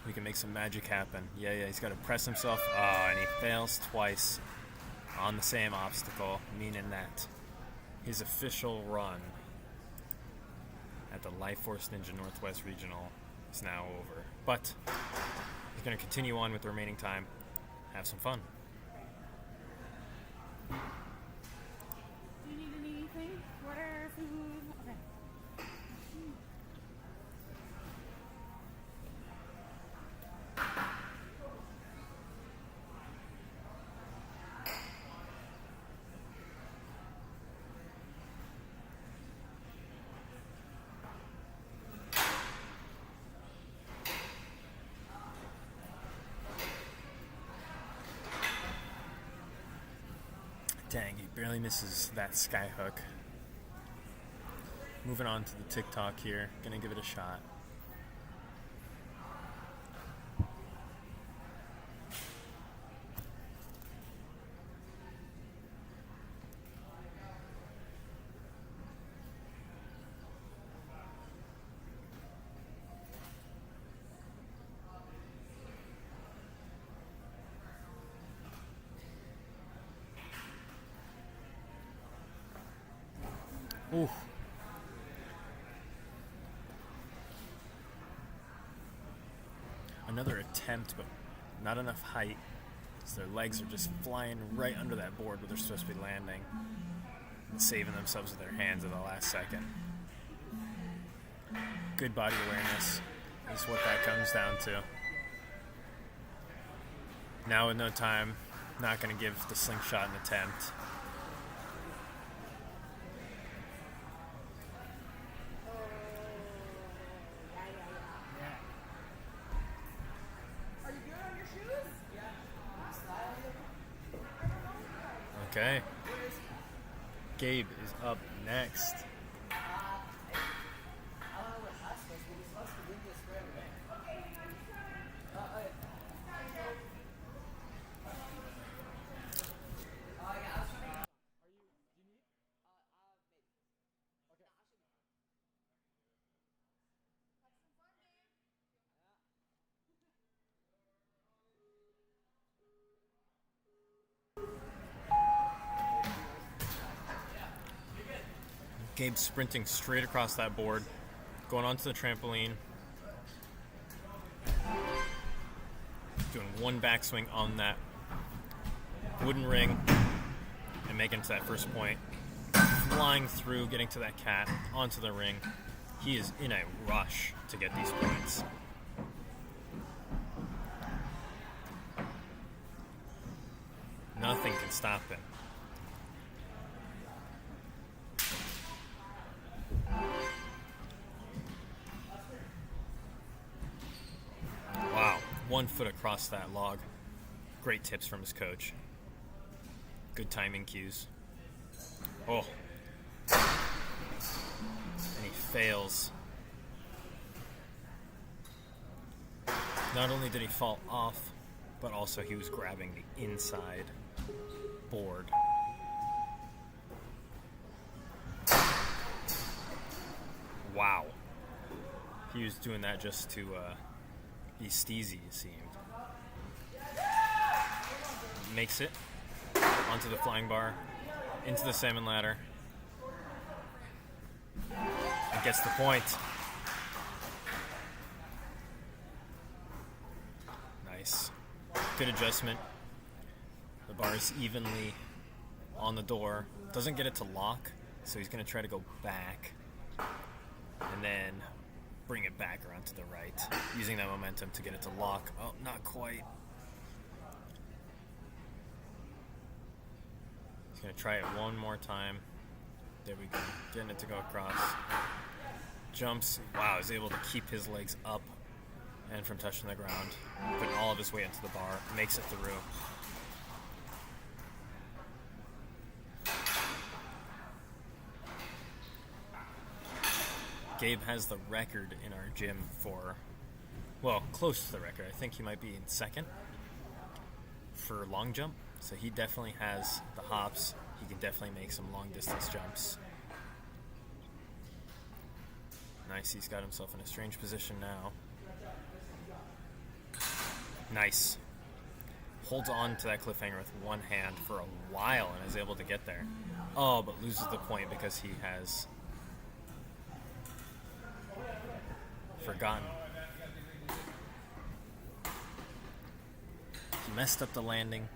we can make some magic happen. Yeah, he's got to press himself. Oh, and he fails twice on the same obstacle, meaning that his official run at the Life Force Ninja Northwest Regional is now over. But he's going to continue on with the remaining time. Have some fun. Do you need anything? Water, food? Okay. Dang, he barely misses that sky hook. Moving on to the TikTok here. Gonna give it a shot. Ooh. Another attempt, but not enough height. So their legs are just flying right under that board where they're supposed to be landing and saving themselves with their hands at the last second. Good body awareness is what that comes down to. Now with no time, not going to give the slingshot an attempt. Okay. Gabe is up next. Gabe sprinting straight across that board, going onto the trampoline, doing one backswing on that wooden ring, and making it to that first point, flying through, getting to that cat, onto the ring. He is in a rush to get these points. Nothing can stop him. Wow, 1 foot across that log. Great tips from his coach. Good timing cues. Oh. And he fails. Not only did he fall off, but also he was grabbing the inside board. Wow. He was doing that just to be steezy, it seemed. Makes it onto the flying bar, into the salmon ladder, and gets the point. Nice. Good adjustment. The bar is evenly on the door. Doesn't get it to lock, so he's going to try to go back and then bring it back around to the right, using that momentum to get it to lock. Oh, not quite. He's going to try it one more time. There we go. Getting it to go across. Jumps. Wow, he's able to keep his legs up and from touching the ground. Putting all of his weight into the bar. Makes it through. Gabe has the record in our gym for, well, close to the record. I think he might be in second for long jump. So he definitely has the hops. He can definitely make some long distance jumps. Nice, he's got himself in a strange position now. Nice. Holds on to that cliffhanger with one hand for a while and is able to get there. Oh, but loses the point because he has forgotten. He messed up the landing.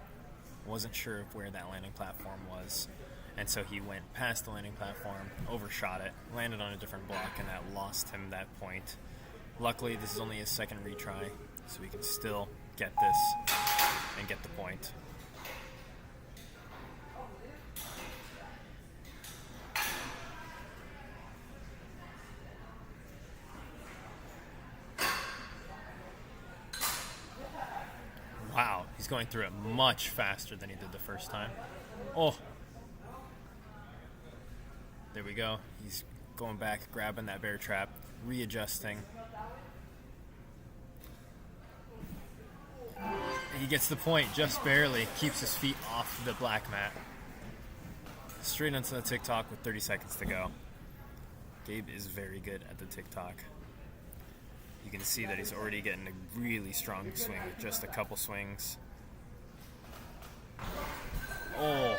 Wasn't sure of where that landing platform was. And so he went past the landing platform, overshot it, landed on a different block, and that lost him that point. Luckily, this is only his second retry, so we can still get this and get the point. Wow, he's going through it much faster than he did the first time. Oh. There we go. He's going back, grabbing that bear trap, readjusting. And he gets the point just barely, keeps his feet off the black mat. Straight into the TikTok with 30 seconds to go. Gabe is very good at the TikTok. You can see that he's already getting a really strong swing with just a couple swings. Oh,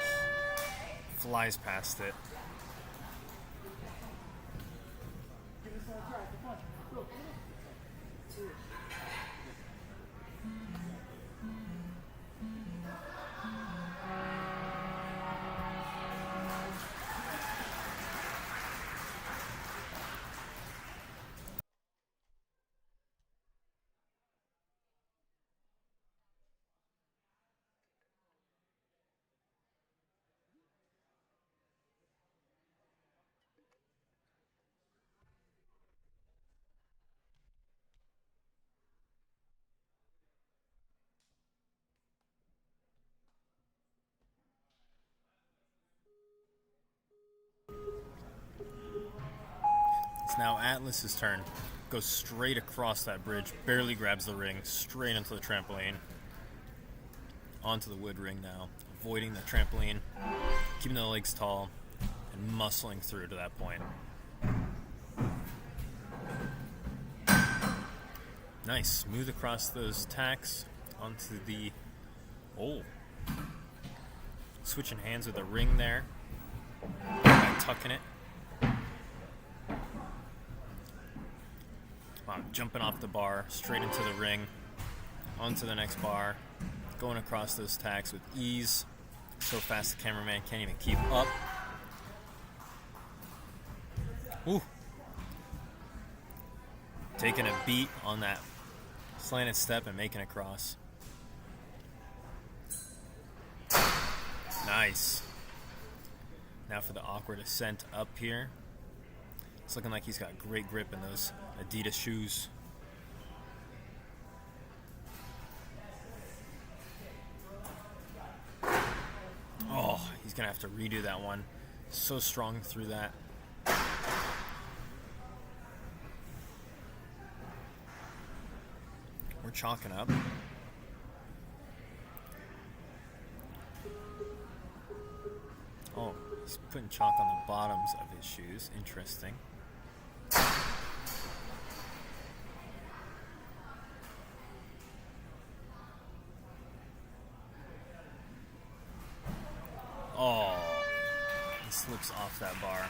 flies past it. It's now Atlas's turn. Goes straight across that bridge, barely grabs the ring, straight into the trampoline. Onto the wood ring now, avoiding the trampoline, keeping the legs tall, and muscling through to that point. Nice, smooth across those tacks onto the, switching hands with the ring there, tucking it. Wow, jumping off the bar, straight into the ring, onto the next bar, going across those tacks with ease. So fast the cameraman can't even keep up. Ooh. Taking a beat on that slanted step and making it cross. Nice. Now for the awkward ascent up here. It's looking like he's got great grip in those Adidas shoes. Oh, he's going to have to redo that one. So strong through that. We're chalking up. Oh, he's putting chalk on the bottoms of his shoes. Interesting. Oh, he slips off that bar.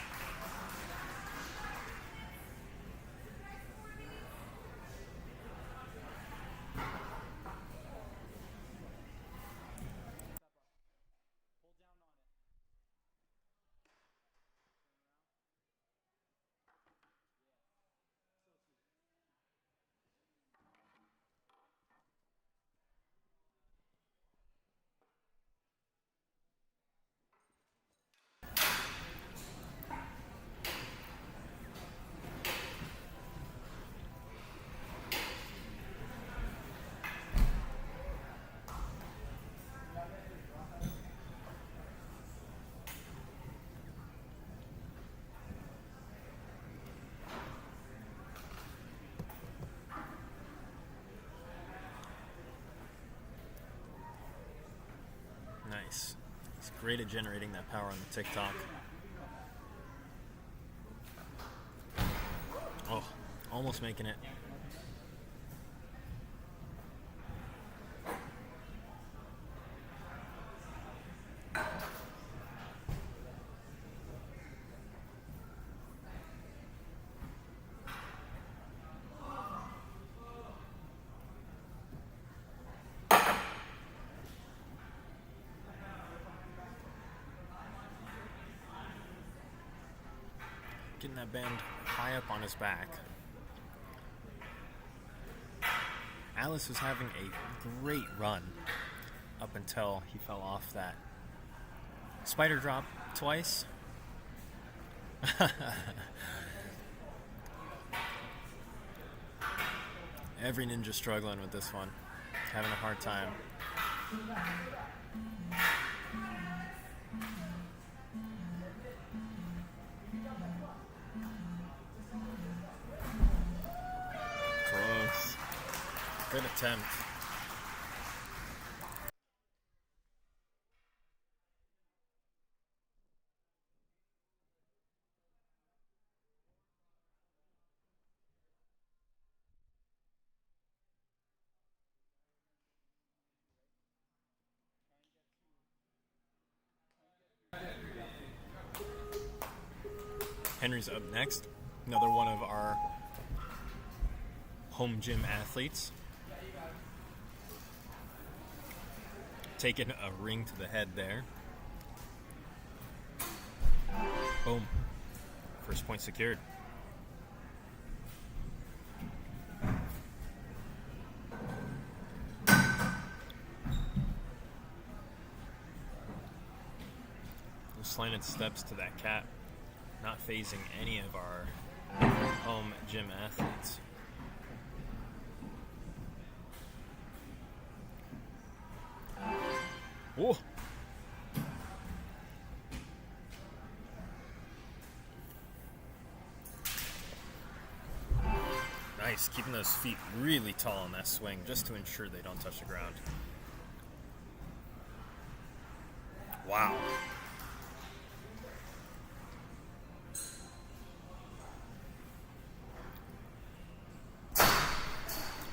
Nice. He's great at generating that power on the TikTok. Oh, almost making it. Getting that band high up on his back. Alice was having a great run up until he fell off that spider drop twice. Every ninja struggling with this one, having a hard time. Good attempt. Henry's up next. Another one of our home gym athletes. Taking a ring to the head there. Boom. First point secured. Slanted steps to that cat. Not phasing any of our home gym athletes. Whoa. Nice, keeping those feet really tall on that swing just to ensure they don't touch the ground. Wow.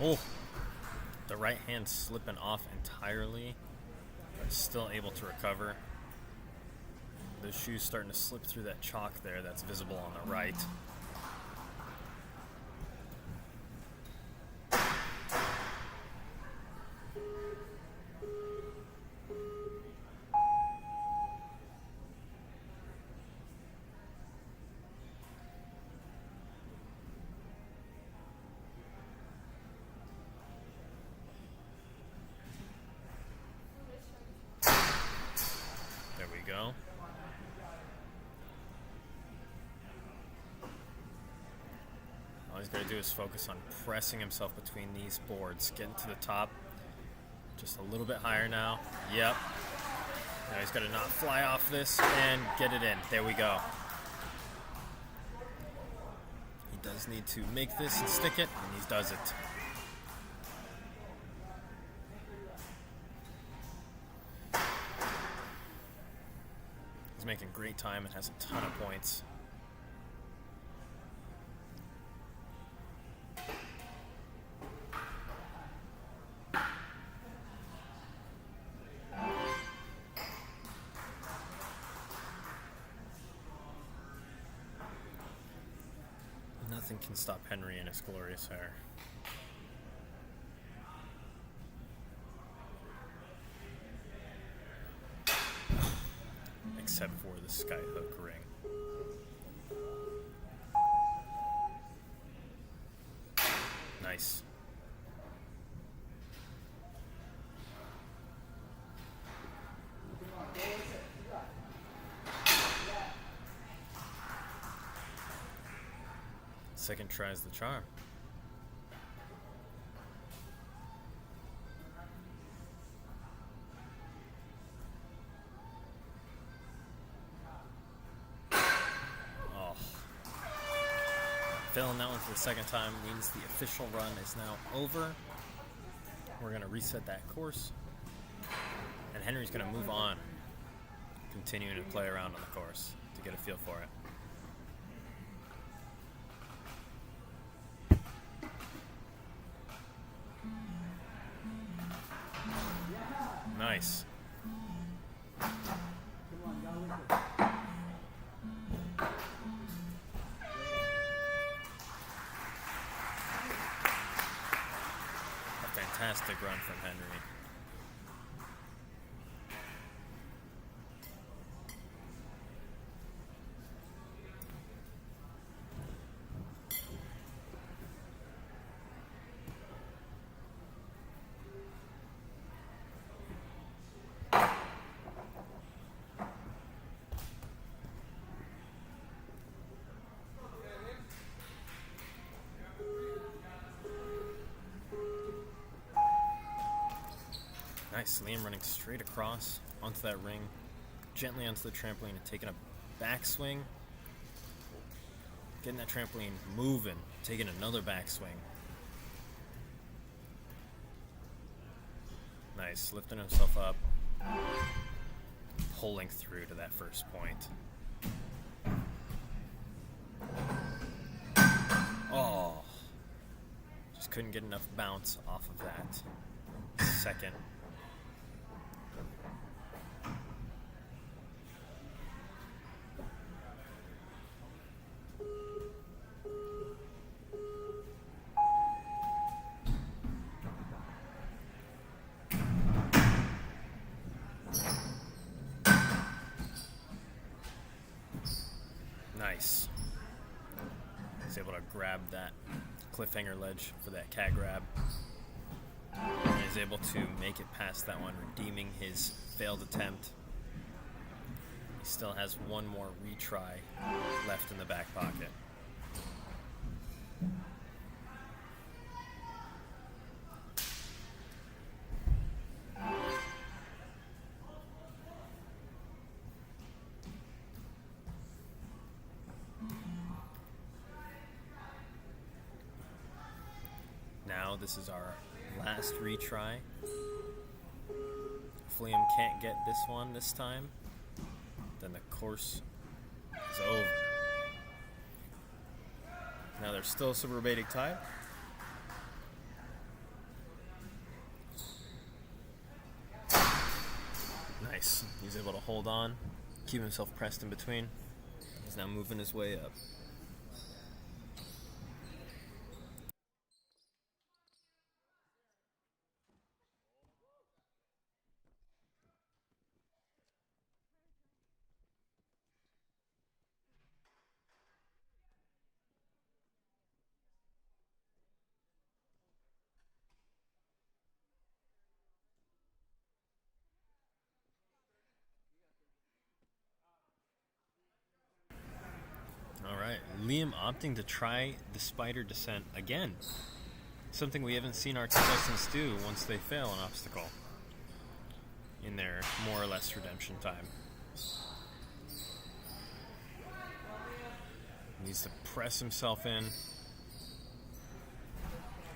Oh, the right hand slipping off entirely, but still able to recover. Those shoes starting to slip through that chalk there that's visible on the right. Go. All he's got to do is focus on pressing himself between these boards, getting to the top. Just a little bit higher now. Yep. Now he's got to not fly off this and get it in. There we go. He does need to make this and stick it, and he does it. He's making great time and has a ton of points. Nothing can stop Henry in his glorious hair. Except for the skyhook ring. Nice. Second tries the charm. Oh. Failing that one for the second time means the official run is now over. We're going to reset that course. And Henry's going to move on, continuing to play around on the course to get a feel for it. Nice. A fantastic run from Henry. Nice. Liam running straight across onto that ring, gently onto the trampoline and taking a backswing. Getting that trampoline moving, taking another backswing. Nice. Lifting himself up, pulling through to that first point. Oh. Just couldn't get enough bounce off of that second. Nice. He's able to grab that cliffhanger ledge for that cat grab. And is able to make it past that one, redeeming his failed attempt. He still has one more retry left in the back pocket. Now this is our last retry. If Liam can't get this one this time, then the course is over. Now there's still a suburbatic tie. Nice. He's able to hold on, keep himself pressed in between. He's now moving his way up. Alright, Liam opting to try the spider descent again. Something we haven't seen our contestants do once they fail an obstacle in their more or less redemption time. Needs to press himself in.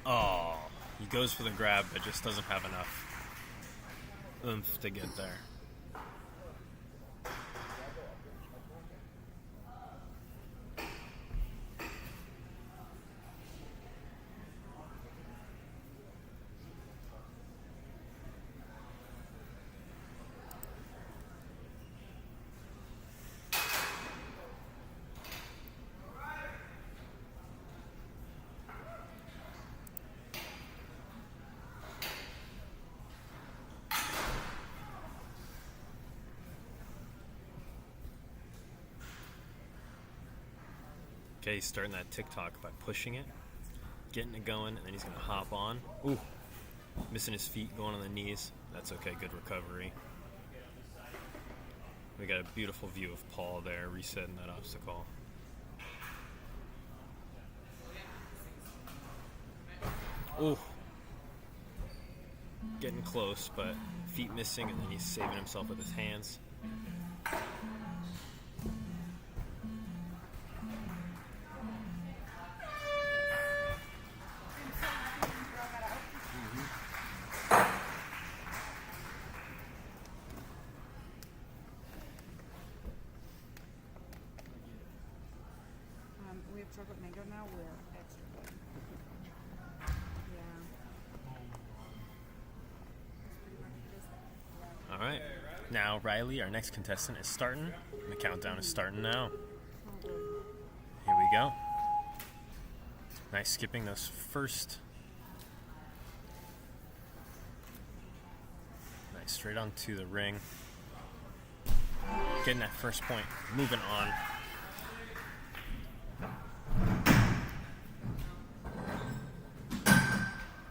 Oh, he goes for the grab but just doesn't have enough oomph to get there. Okay, he's starting that TikTok by pushing it, getting it going, and then he's going to hop on. Ooh, missing his feet, going on the knees. That's okay, good recovery. We got a beautiful view of Paul there, resetting that obstacle. Ooh. Getting close, but feet missing, and then he's saving himself with his hands. We have chocolate mango now. We're extra good. Yeah. All right. Now, Riley, our next contestant, is starting. The countdown is starting now. Here we go. Nice skipping those first. Nice, straight onto the ring. Getting that first point. Moving on.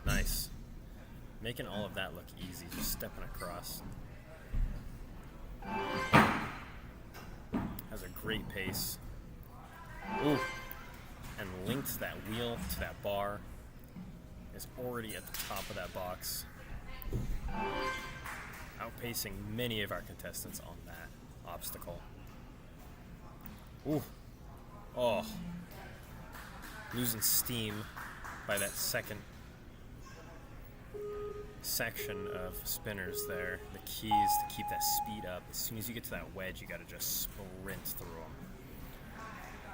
Nice. Making all of that look easy, just stepping across. Has a great pace. Ooh. And links that wheel to that bar. Is already at the top of that box. Outpacing many of our contestants on that obstacle. Ooh. Oh. Losing steam by that second section of spinners there. The key is to keep that speed up. As soon as you get to that wedge, you gotta just sprint through them.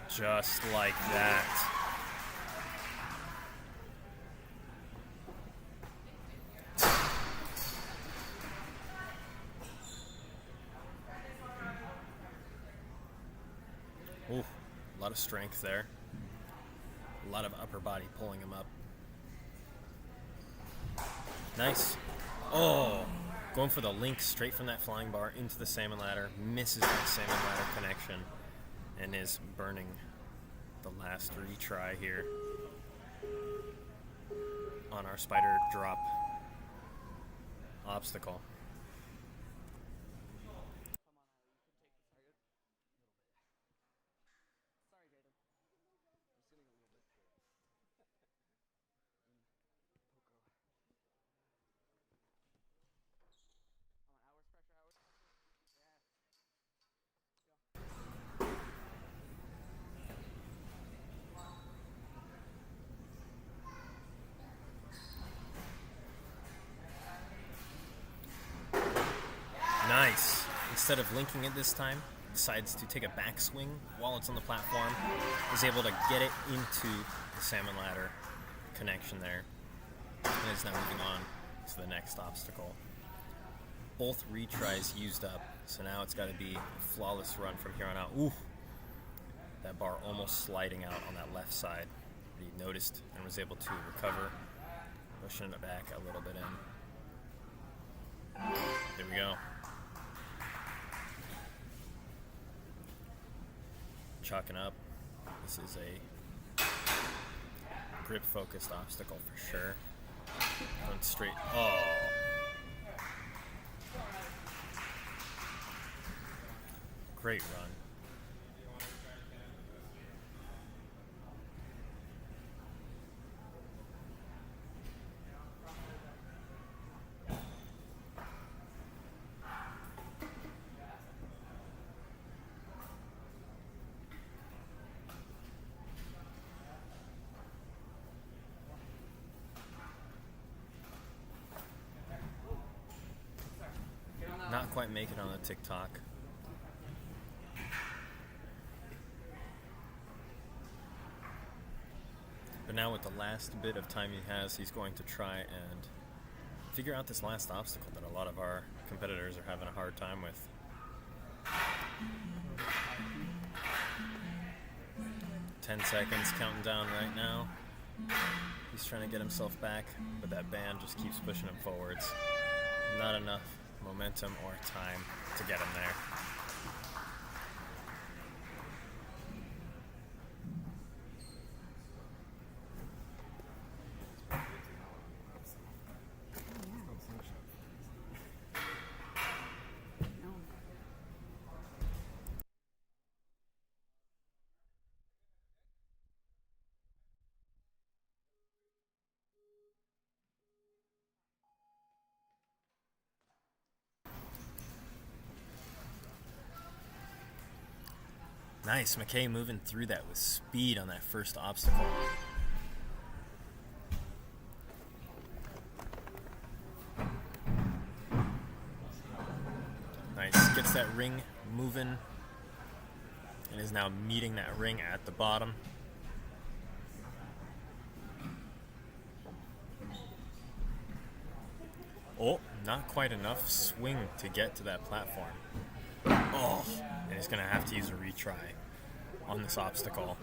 Just like that. Ooh, a lot of strength there. A lot of upper body pulling him up. Nice. Oh, going for the link straight from that flying bar into the salmon ladder. Misses that salmon ladder connection and is burning the last retry here on our spider drop obstacle. Nice. Instead of linking it this time, decides to take a backswing while it's on the platform. Is able to get it into the salmon ladder connection there. And is now moving on to the next obstacle. Both retries used up, so now it's got to be a flawless run from here on out. Ooh. That bar almost sliding out on that left side. He noticed and was able to recover, pushing it back a little bit in. There we go. Chalking up. This is a grip-focused obstacle for sure. Going straight. Oh. Great run. Not quite make it on the TikTok. But now with the last bit of time he has, he's going to try and figure out this last obstacle that a lot of our competitors are having a hard time with. "10 seconds counting down right now. He's trying to get himself back, but that band just keeps pushing him forwards. Not enough momentum or time to get him there. Nice, McKay moving through that with speed on that first obstacle. Nice, gets that ring moving and is now meeting that ring at the bottom. Oh, not quite enough swing to get to that platform. Oh, and he's going to have to use a retry on this obstacle.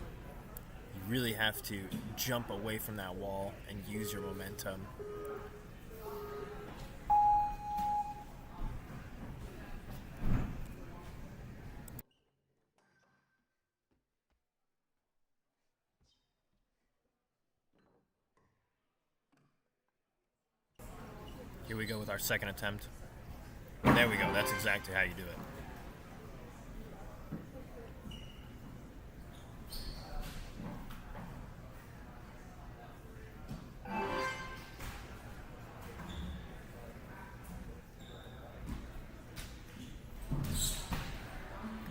You really have to jump away from that wall and use your momentum. Here we go with our second attempt. There we go, that's exactly how you do it.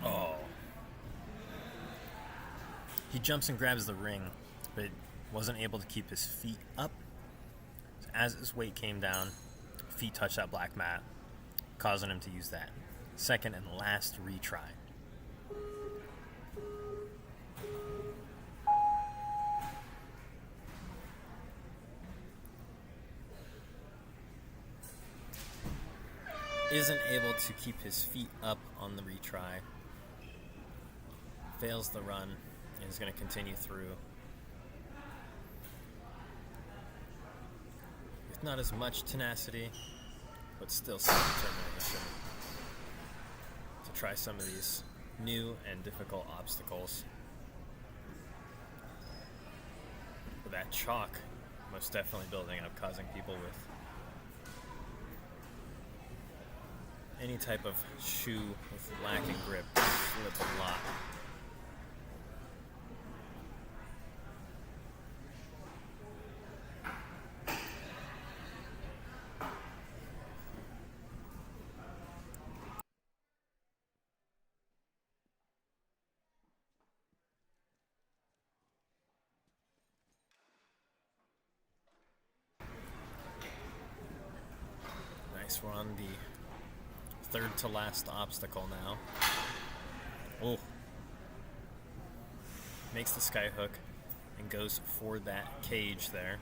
Oh. He jumps and grabs the ring, but wasn't able to keep his feet up. As his weight came down, feet touched that black mat, causing him to use that second and last retry. Isn't able to keep his feet up on the retry. Fails the run and is going to continue through. With not as much tenacity, but still some determination to try some of these new and difficult obstacles. But that chalk most definitely building up, causing people with any type of shoe with lacking grip to slip a lot. Nice, we're on the third to last obstacle now. Oh. Makes the sky hook and goes for that cage there.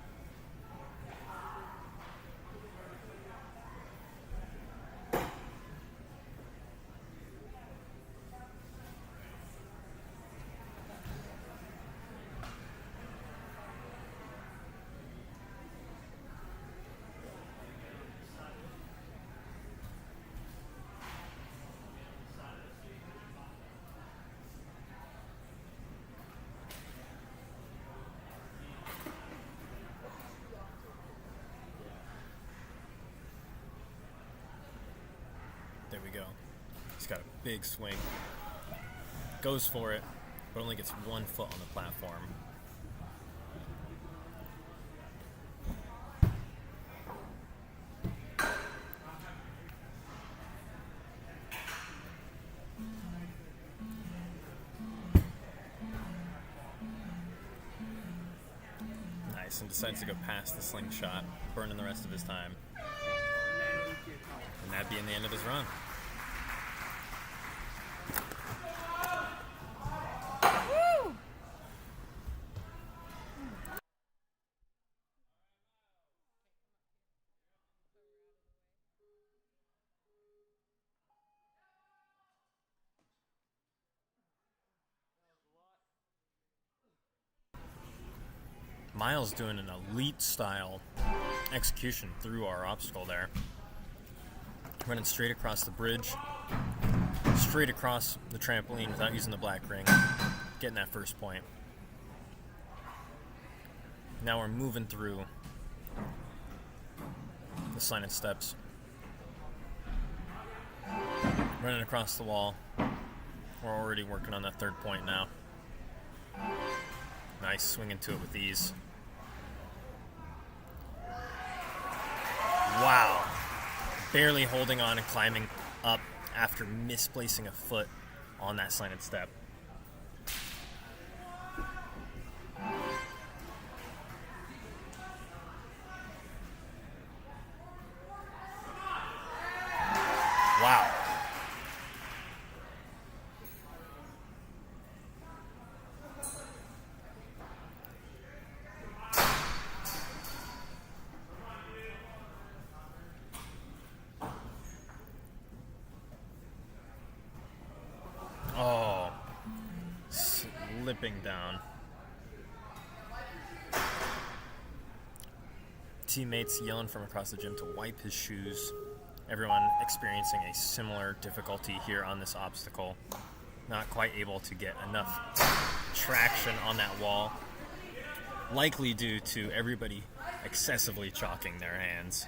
There we go. He's got a big swing. Goes for it, but only gets 1 foot on the platform. Nice, and decides to go past the slingshot, burning the rest of his time. And that being the end of his run. Woo! Miles doing an elite style execution through our obstacle there. Running straight across the bridge, straight across the trampoline without using the black ring, getting that first point. Now we're moving through the slanted steps. Running across the wall. We're already working on that third point now. Nice, swinging to it with ease. Wow. Barely holding on and climbing up after misplacing a foot on that slanted step. Wow. Oh, slipping down. Teammates yelling from across the gym to wipe his shoes. Everyone experiencing a similar difficulty here on this obstacle. Not quite able to get enough traction on that wall. Likely due to everybody excessively chalking their hands.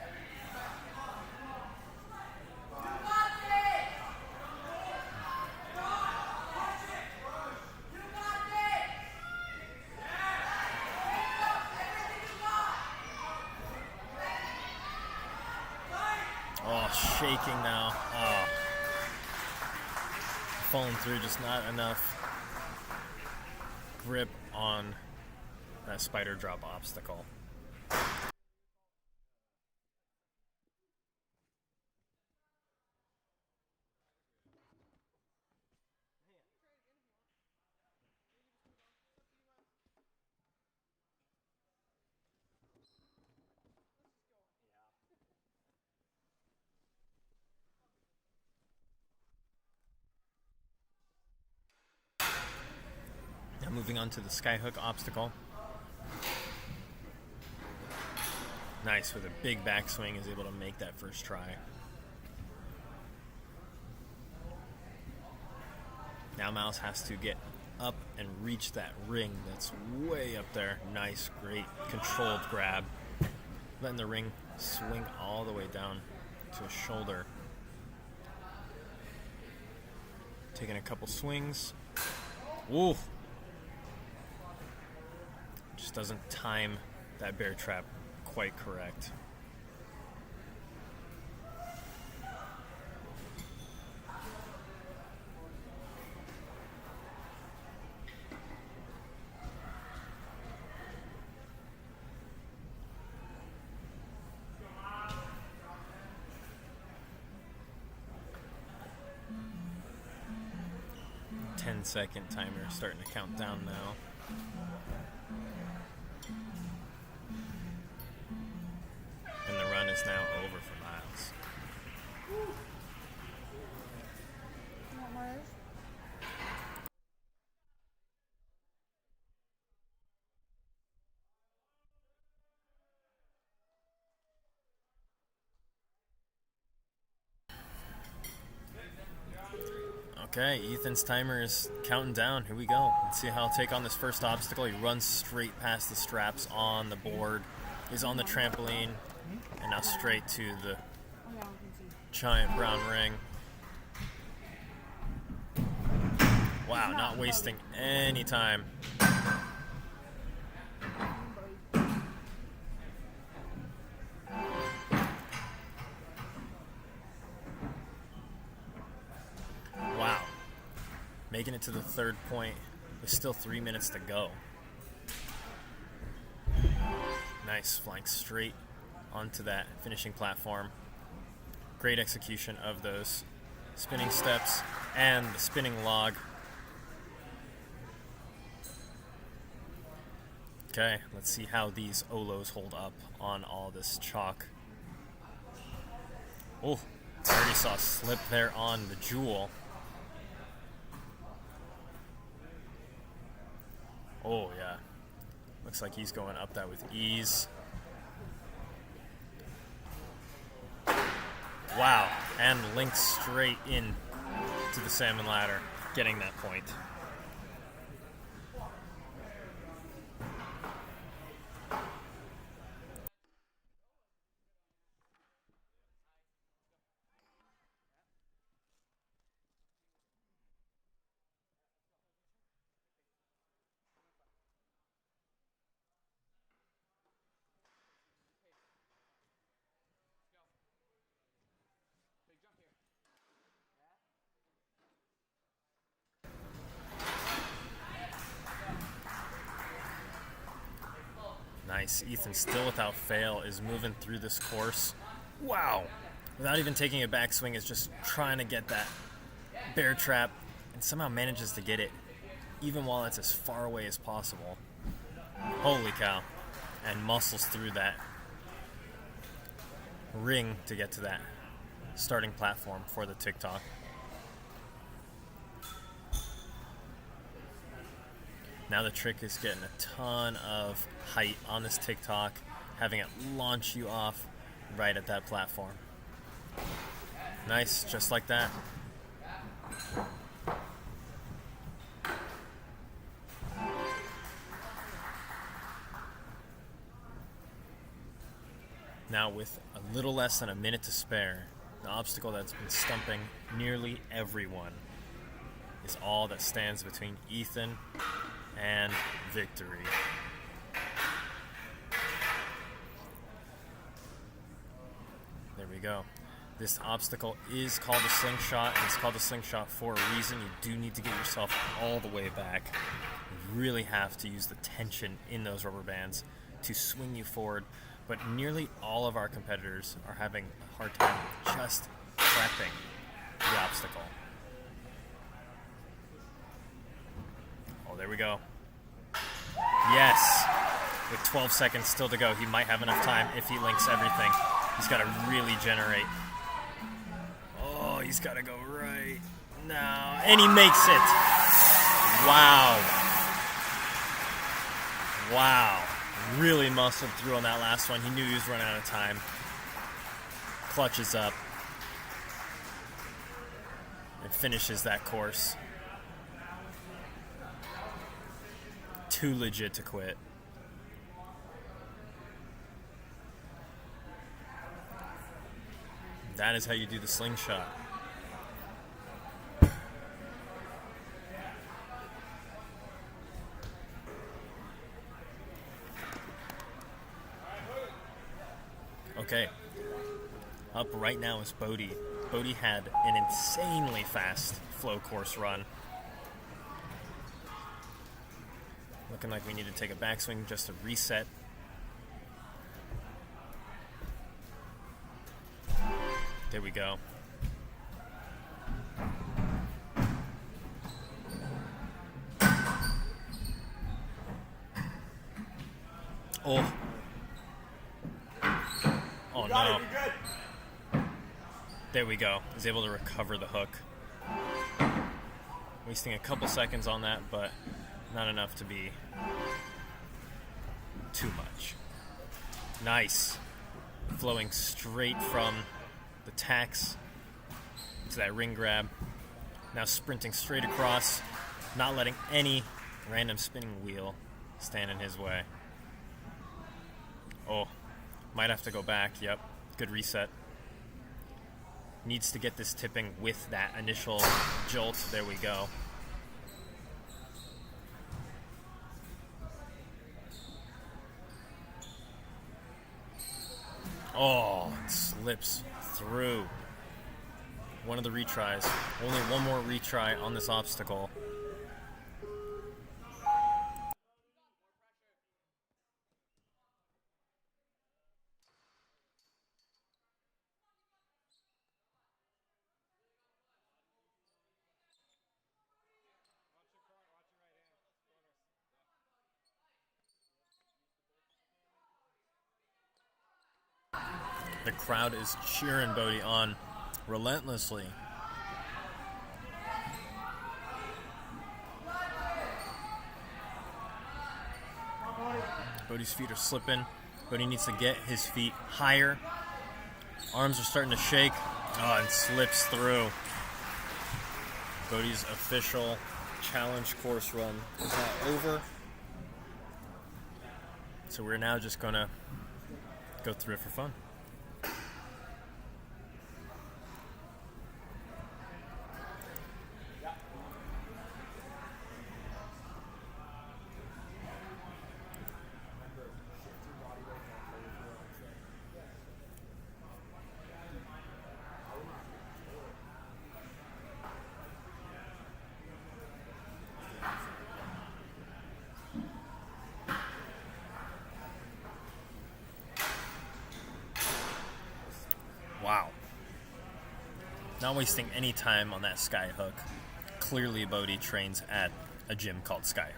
Oh, shaking now. Oh. Falling through, just not enough grip on that spider drop obstacle. Now moving on to the skyhook obstacle. Nice, with a big backswing, is able to make that first try. Now Mouse has to get up and reach that ring that's way up there. Nice, great, controlled grab. Letting the ring swing all the way down to his shoulder. Taking a couple swings. Ooh! Just doesn't time that bear trap quite correct. Second timer starting to count down now. And the run is now over for Miles. Okay, Ethan's timer is counting down. Here we go. Let's see how he'll take on this first obstacle. He runs straight past the straps on the board. He's on the trampoline. And now straight to the giant brown ring. Wow, not wasting any time. Making it to the third point with still 3 minutes to go. Nice, flying straight onto that finishing platform. Great execution of those spinning steps and the spinning log. Okay, let's see how these Olos hold up on all this chalk. Oh, I already saw a slip there on the jewel. Oh, yeah. Looks like he's going up that with ease. Wow. And links straight in to the salmon ladder, getting that point. Nice. Ethan, still without fail, is moving through this course. Wow. without even taking a backswing, is just trying to get that bear trap and somehow manages to get it even while it's as far away as possible. Holy cow. And muscles through that ring to get to that starting platform for the TikTok. Now the trick is getting a ton of height on this TikTok, having it launch you off right at that platform. Nice, just like that. Now with a little less than a minute to spare, the obstacle that's been stumping nearly everyone is all that stands between Ethan and victory. There we go. This obstacle is called a slingshot, and it's called a slingshot for a reason. You do need to get yourself all the way back. You really have to use the tension in those rubber bands to swing you forward, but nearly all of our competitors are having a hard time just prepping the obstacle. Oh, there we go. Yes! With 12 seconds still to go, he might have enough time if he links everything. He's got to really generate. Oh, he's got to go right now. And he makes it! Wow. Wow. Really muscled through on that last one. He knew he was running out of time. Clutches up. And finishes that course. Too legit to quit. That is how you do the slingshot. Okay. Up right now is Brody. Brody had an insanely fast flow course run. Looking like we need to take a backswing just to reset. There we go. Oh. Oh no. There we go. He's able to recover the hook. Wasting a couple seconds on that, but not enough to be too much. Nice. Flowing straight from the tacks to that ring grab. Now sprinting straight across, not letting any random spinning wheel stand in his way. Oh, might have to go back. Yep, good reset. Needs to get this tipping with that initial jolt. There we go. Oh, it slips through. One of the retries. Only one more retry on this obstacle. The crowd is cheering Brody on relentlessly. Brody's feet are slipping. Brody needs to get his feet higher. Arms are starting to shake. Oh, and slips through. Brody's official challenge course run is now over. So we're now just going to go through it for fun. Wow. Not wasting any time on that skyhook. Clearly, Brody trains at a gym called Skyhook.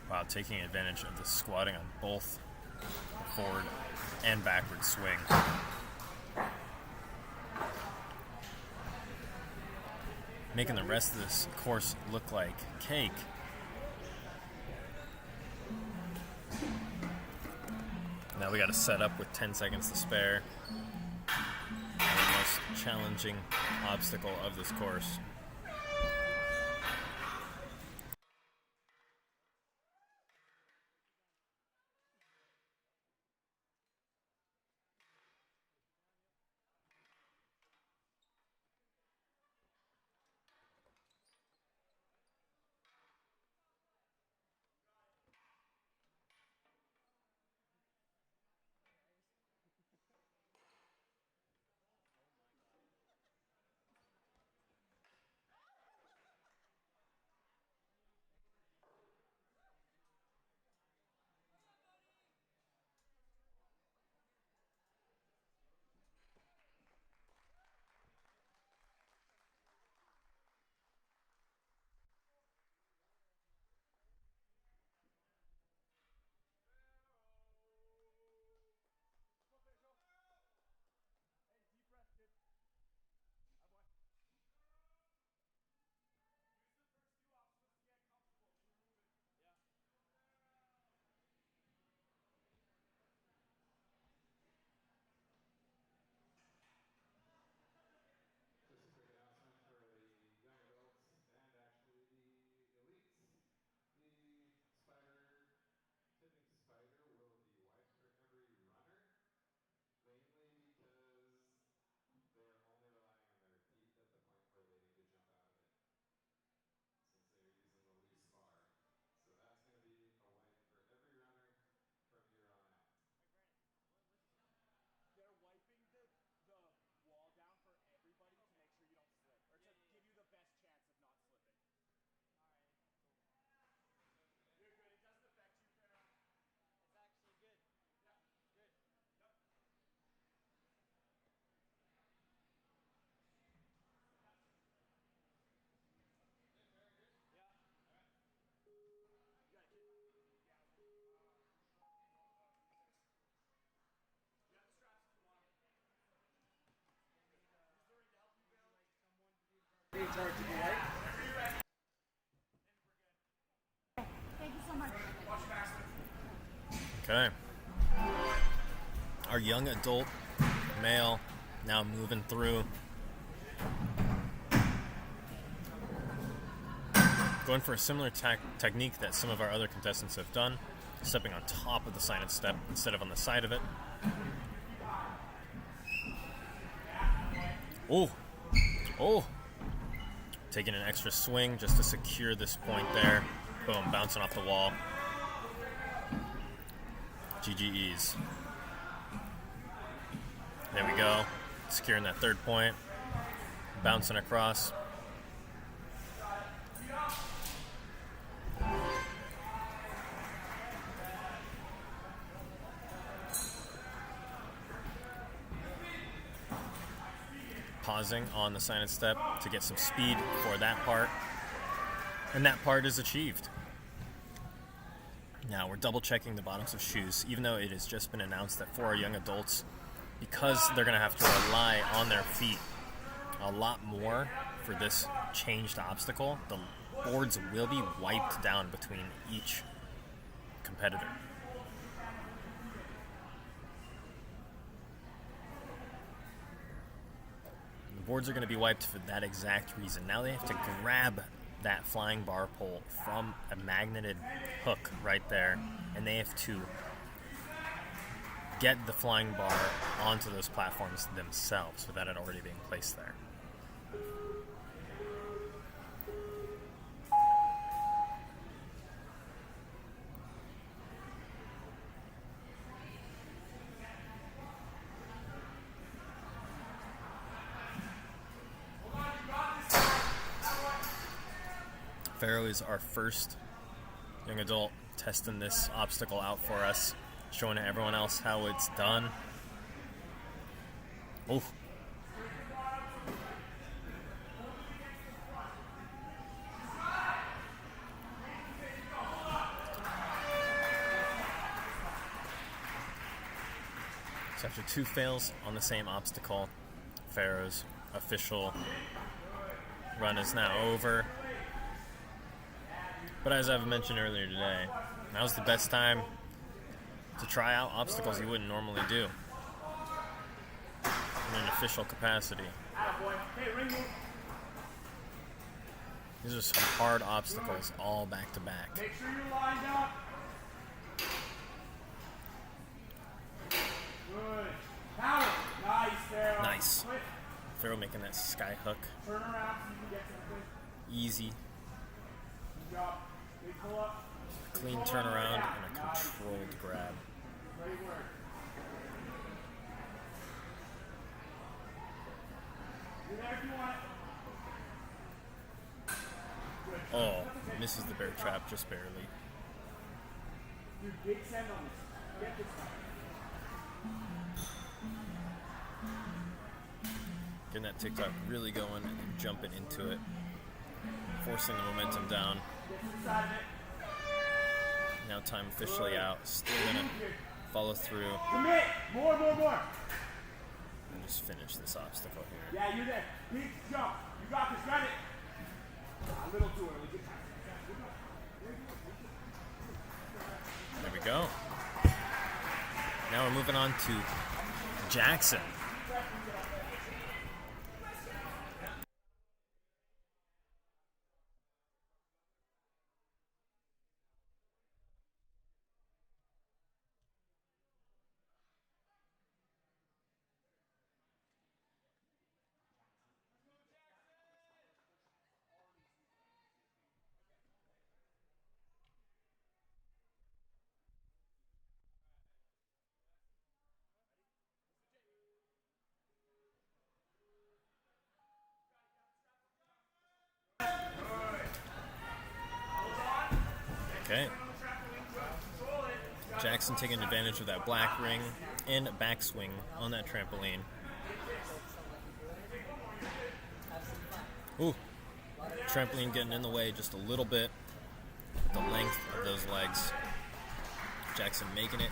Wow, taking advantage of the squatting on both forward and backward swing. Making the rest of this course look like cake. Now we got to set up with 10 seconds to spare. The most challenging obstacle of this course. Just a quick announcement for the young adults and actually the elites. The tipping spider will be wiped for every runner, mainly because they are only relying on their feet at the point where they need to jump out of it, since they are using the loose bar. So that's going to be a wipe for every runner from here on out. They're wiping the wall down for everybody to make sure you don't slip, or to give you the best chance of not slipping. All right, cool. You're good. It doesn't affect you, Kara. It's actually good. Yeah. Good. Yep. Yeah. All right. You got a kid? Yeah. You have the straps if you want them. Who's learning to help you, Bill? Like someone to be in charge of the light? Thank you so much. Okay. Our young adult male now moving through. Going for a similar technique that some of our other contestants have done, stepping on top of the signed step instead of on the side of it. Oh! Oh! Taking an extra swing just to secure this point there. Boom, bouncing off the wall. GGEs. There we go. Securing that third point. Bouncing across. Pausing on the signed step to get some speed for that part. And that part is achieved. Now we're double checking the bottoms of shoes, even though it has just been announced that for our young adults, because they're going to have to rely on their feet a lot more for this changed obstacle, the boards will be wiped down between each competitor. The boards are going to be wiped for that exact reason. Now they have to grab that flying bar pole from a magneted hook right there, and they have to get the flying bar onto those platforms themselves without it already being placed there. Pharaoh is our first young adult testing this obstacle out for us, showing everyone else how it's done. Oh. So after 2 fails on the same obstacle, Pharaoh's official run is now over. But as I've mentioned earlier today, now's the best time to try out obstacles you wouldn't normally do in an official capacity. These are some hard obstacles, all back to back. Make sure you're lined up. Good. Power. Nice, Pharaoh. Nice. Quick. Pharaoh making that sky hook Turn around so you can get something. easy. Good job. Big pull up. Clean turnaround and a controlled grab. Great work. You're there if you want it. Oh, misses the bear trap just barely. Dude, big send on this. Get this one. Getting that TikTok really going and then jumping into it. Forcing the momentum down. Get to the side of it. Now time officially out. Still gonna follow through Commit. More. and just finish this obstacle here. Yeah, you're there. Big jump. You got this. Got it. A little too early. Good time. There we go. Now we're moving on to Jackson. Okay. Jackson taking advantage of that black ring and backswing on that trampoline. Ooh. Trampoline getting in the way just a little bit with the length of those legs. Jackson making it.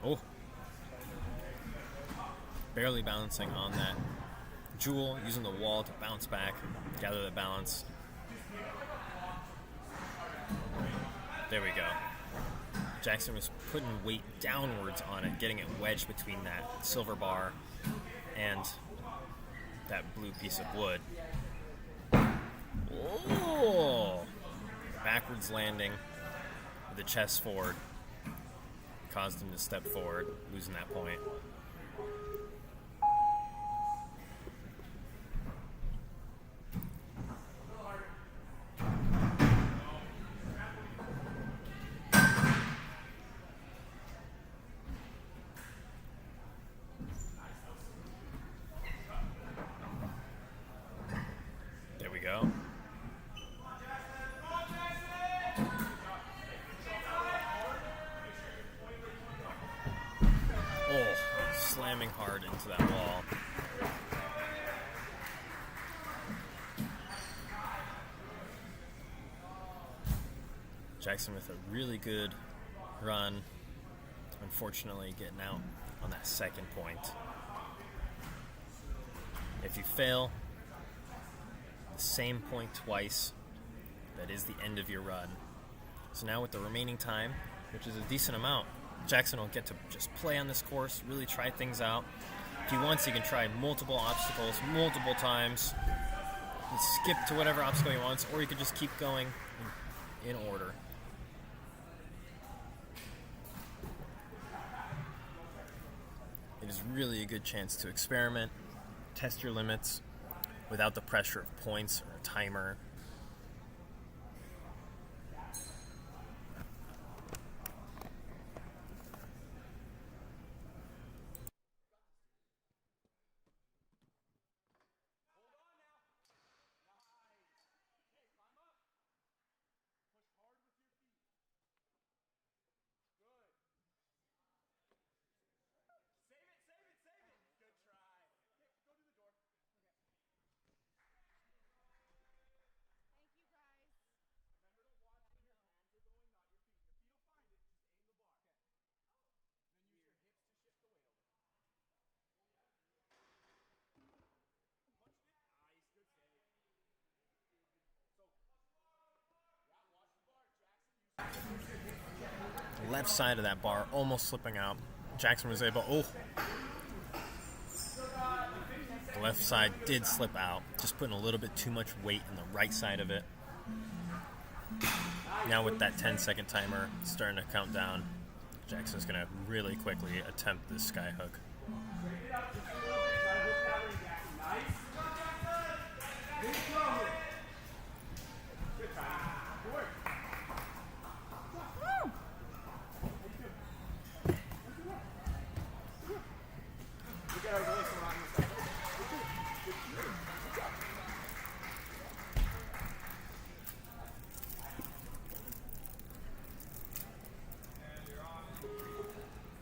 Oh. Barely balancing on that jewel, using the wall to bounce back, gather the balance. There we go. Jackson was putting weight downwards on it, getting it wedged between that silver bar and that blue piece of wood. Oh! Backwards landing with the chest forward. Caused him to step forward, losing that point. There we go. Slamming hard into that wall. Jackson with a really good run. Unfortunately, getting out on that second point. If you fail the same point twice, that is the end of your run. So now with the remaining time, which is a decent amount, Jackson will get to just play on this course, really try things out. If he wants, he can try multiple obstacles, multiple times, and skip to whatever obstacle he wants, or he could just keep going in order. It is really a good chance to experiment, test your limits without the pressure of points or a timer. left side of that bar, almost slipping out. Jackson was able, the left side did slip out, just putting a little bit too much weight in the right side of it. Now with that 10-second timer starting to count down, Jackson's going to really quickly attempt this sky hook.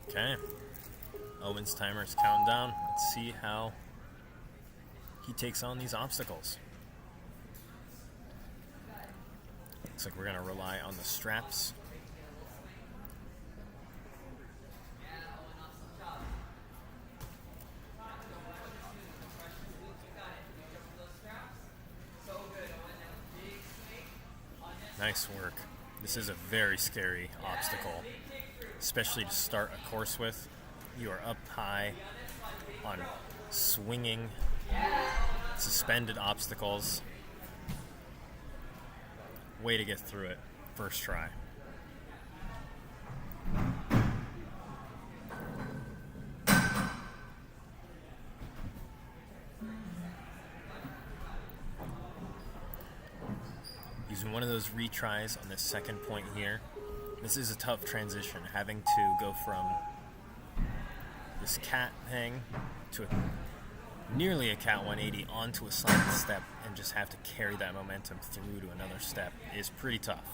Okay, Owen's timer is counting down. Let's see how he takes on these obstacles. Looks like we're going to rely on the straps. Nice work. This is a very scary obstacle, especially to start a course with. You are up high on swinging, suspended obstacles. Way to get through it. First try. Using one of those retries on this second point here. This is a tough transition, having to go from this cat hang to nearly a cat 180 onto a slanted step and just have to carry that momentum through to another step is pretty tough.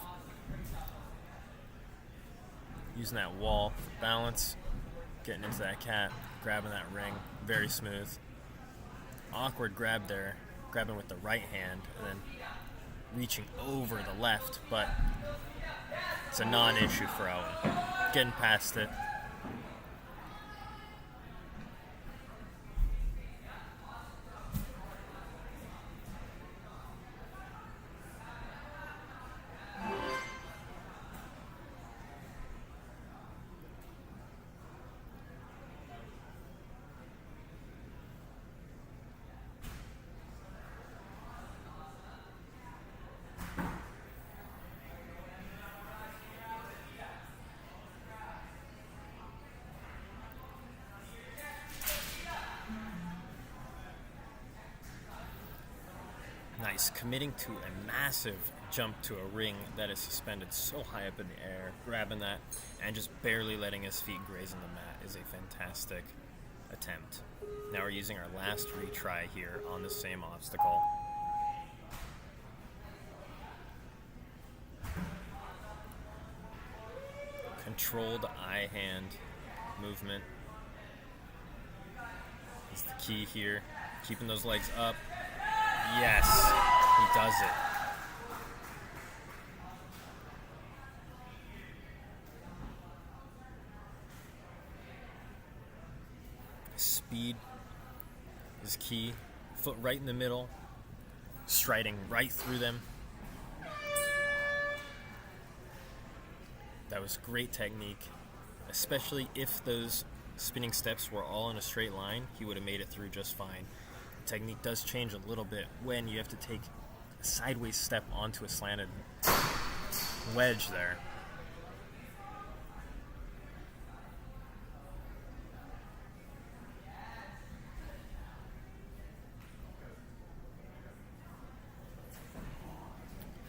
Using that wall for balance, getting into that cat, grabbing that ring, very smooth. Awkward grab there, grabbing with the right hand and then reaching over the left, but it's a non-issue for Owen. Getting past it. Nice, committing to a massive jump to a ring that is suspended so high up in the air, grabbing that, and just barely letting his feet graze on the mat is a fantastic attempt. Now we're using our last retry here on the same obstacle. Controlled eye-hand movement is the key here. Keeping those legs up. Yes, he does it. Speed is key. Foot right in the middle, striding right through them. That was great technique, especially if those spinning steps were all in a straight line, he would have made it through just fine. Technique does change a little bit when you have to take a sideways step onto a slanted wedge there.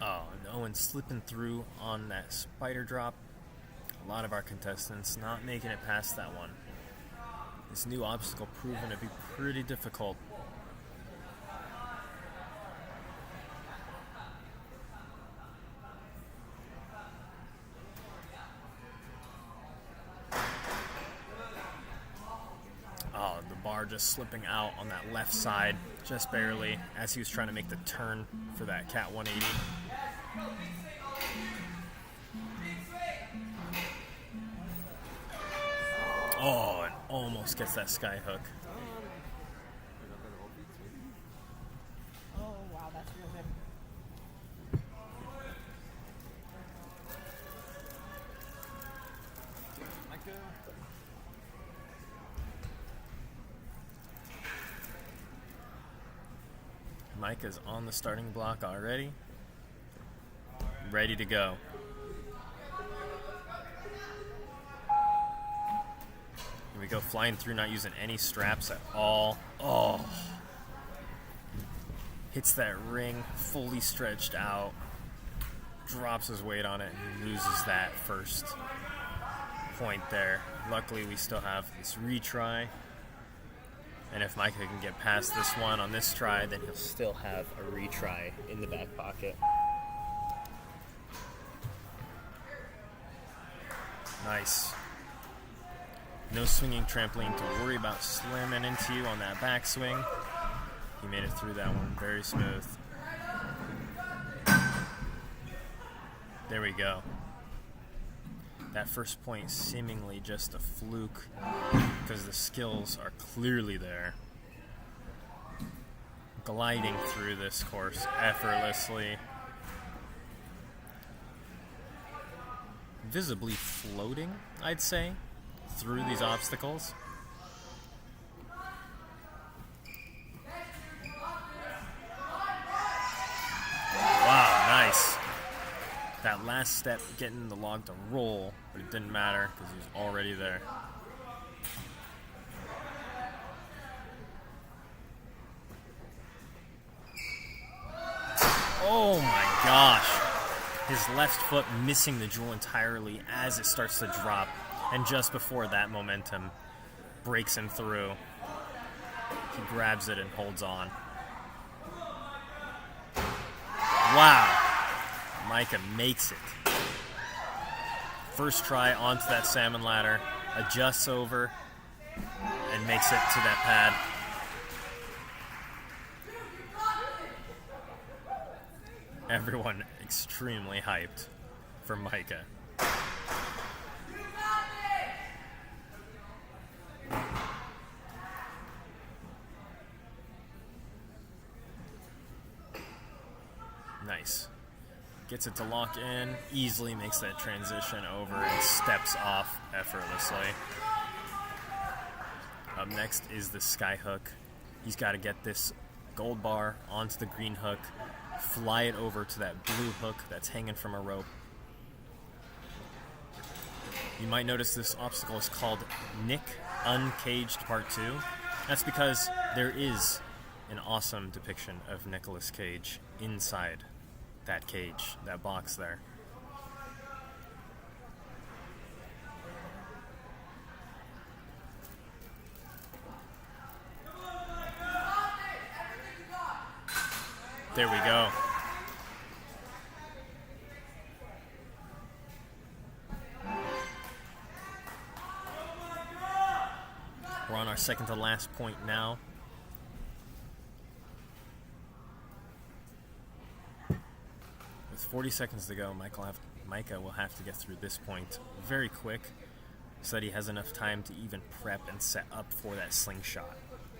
Oh, and Owen slipping through on that spider drop. A lot of our contestants not making it past that one. This new obstacle proven to be pretty difficult. Just slipping out on that left side, just barely, as he was trying to make the turn for that cat 180. Oh, and almost gets that sky hook. Oh, wow, that's real good. Kayla. Micah's on the starting block already. Ready to go. Here we go, flying through, not using any straps at all. Oh. Hits that ring, fully stretched out. Drops his weight on it and loses that first point there. Luckily, we still have this retry. And if Micah can get past this one on this try, then he'll still have a retry in the back pocket. Nice. No swinging trampoline to worry about slamming into you on that backswing. He made it through that one very smooth. There we go. That first point seemingly just a fluke because the skills are clearly there. Gliding through this course effortlessly. Visibly floating, I'd say, through these obstacles. Wow, nice. That last step getting the log to roll, but it didn't matter because he was already there. Oh my gosh. His left foot missing the jewel entirely as it starts to drop. And just before that momentum breaks him through, he grabs it and holds on. Wow. Micah makes it. First try onto that salmon ladder, adjusts over, and makes it to that pad. Everyone extremely hyped for Micah. Nice. Gets it to lock in, easily makes that transition over and steps off effortlessly. Up next is the sky hook. He's got to get this gold bar onto the green hook, fly it over to that blue hook that's hanging from a rope. You might notice this obstacle is called Nick Uncaged Part 2. That's because there is an awesome depiction of Nicolas Cage inside that cage, that box there. There we go. We're on our second to last point now. With 40 seconds to go, Micah will have to get through this point very quick so that he has enough time to even prep and set up for that slingshot.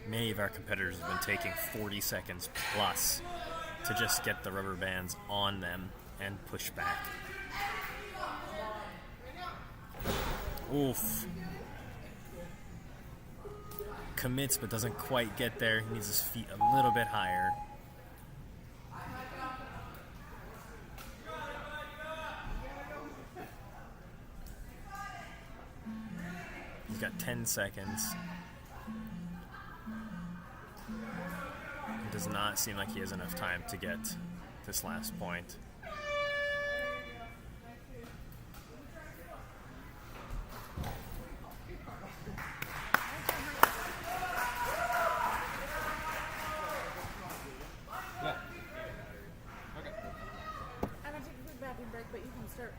Many of our competitors have been taking 40 seconds plus to just get the rubber bands on them and push back. Oof. Commits but doesn't quite get there. He needs his feet a little bit higher. He's got 10 seconds. It does not seem like he has enough time to get this last point. I'm gonna take a quick bathroom break, but you can start.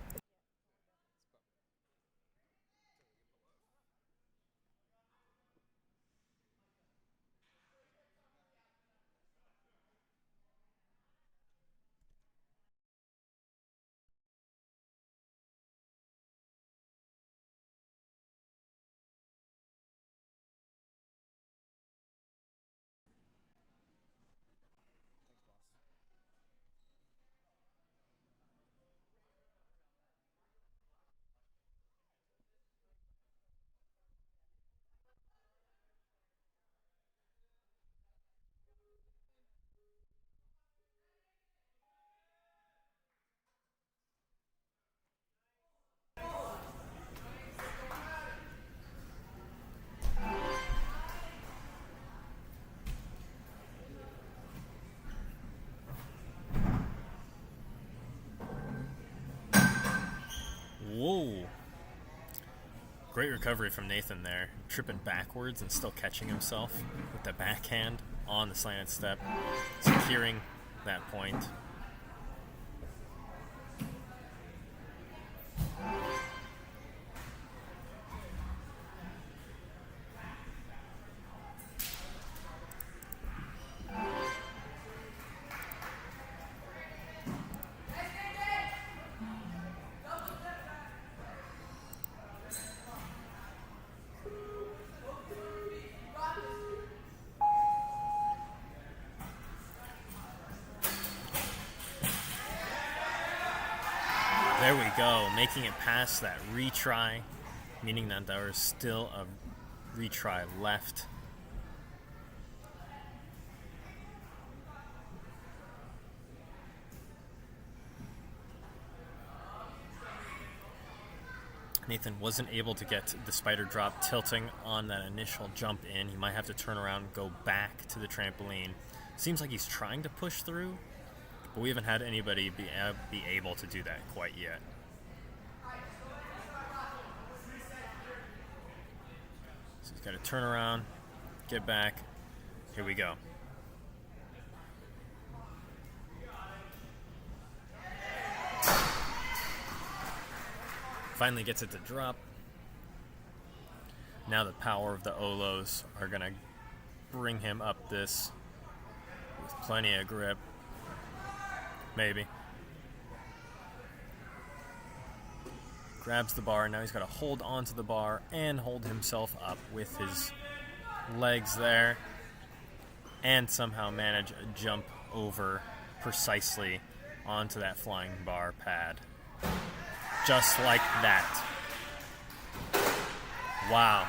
Great recovery from Nathan there, tripping backwards and still catching himself with the backhand on the slanted step, securing that point. There we go, making it past that retry, meaning that there is still a retry left. Nathan wasn't able to get the spider drop tilting on that initial jump in. He might have to turn around and go back to the trampoline. Seems like he's trying to push through, but we haven't had anybody be able to do that quite yet. So he's got to turn around, get back. Here we go. Finally gets it to drop. Now the power of the Olos are going to bring him up this with plenty of grip. Maybe. Grabs the bar. Now he's got to hold onto the bar and hold himself up with his legs there. And somehow manage a jump over precisely onto that flying bar pad. Just like that. Wow.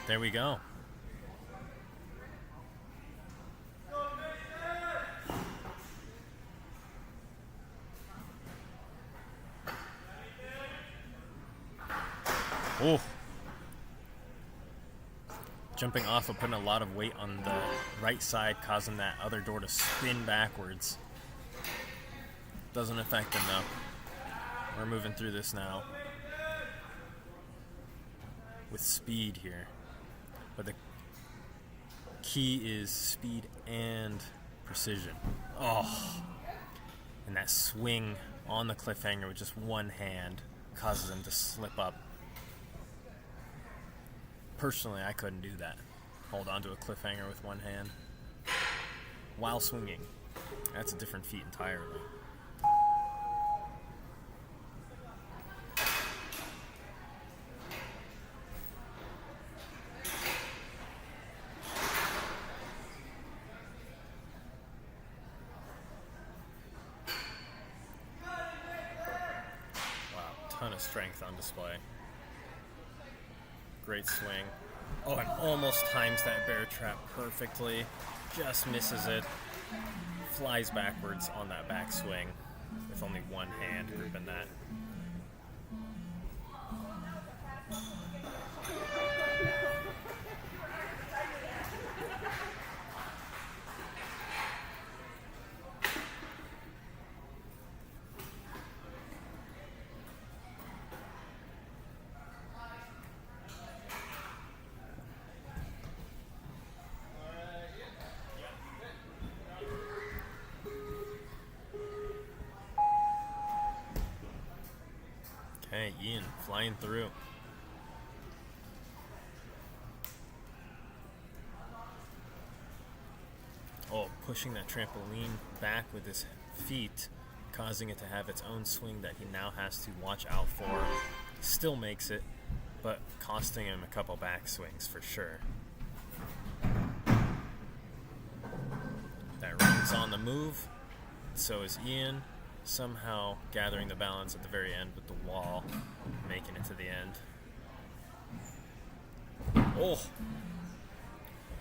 There we go. Oh. Jumping off and putting a lot of weight on the right side, causing that other door to spin backwards. Doesn't affect him though. We're moving through this now with speed here. But the key is speed and precision. Oh. And that swing on the cliffhanger with just one hand causes him to slip up. Personally, I couldn't do that. Hold on to a cliffhanger with one hand while swinging. That's a different feat entirely. Ton of strength on display. Great swing. Oh, and almost times that bear trap perfectly. Just misses it. Flies backwards on that backswing with only one hand gripping that. Okay, Ian flying through. Oh, pushing that trampoline back with his feet, causing it to have its own swing that he now has to watch out for. Still makes it, but costing him a couple back swings for sure. That ring's on the move. So is Ian. Somehow gathering the balance at the very end with the wall, making it to the end. Oh!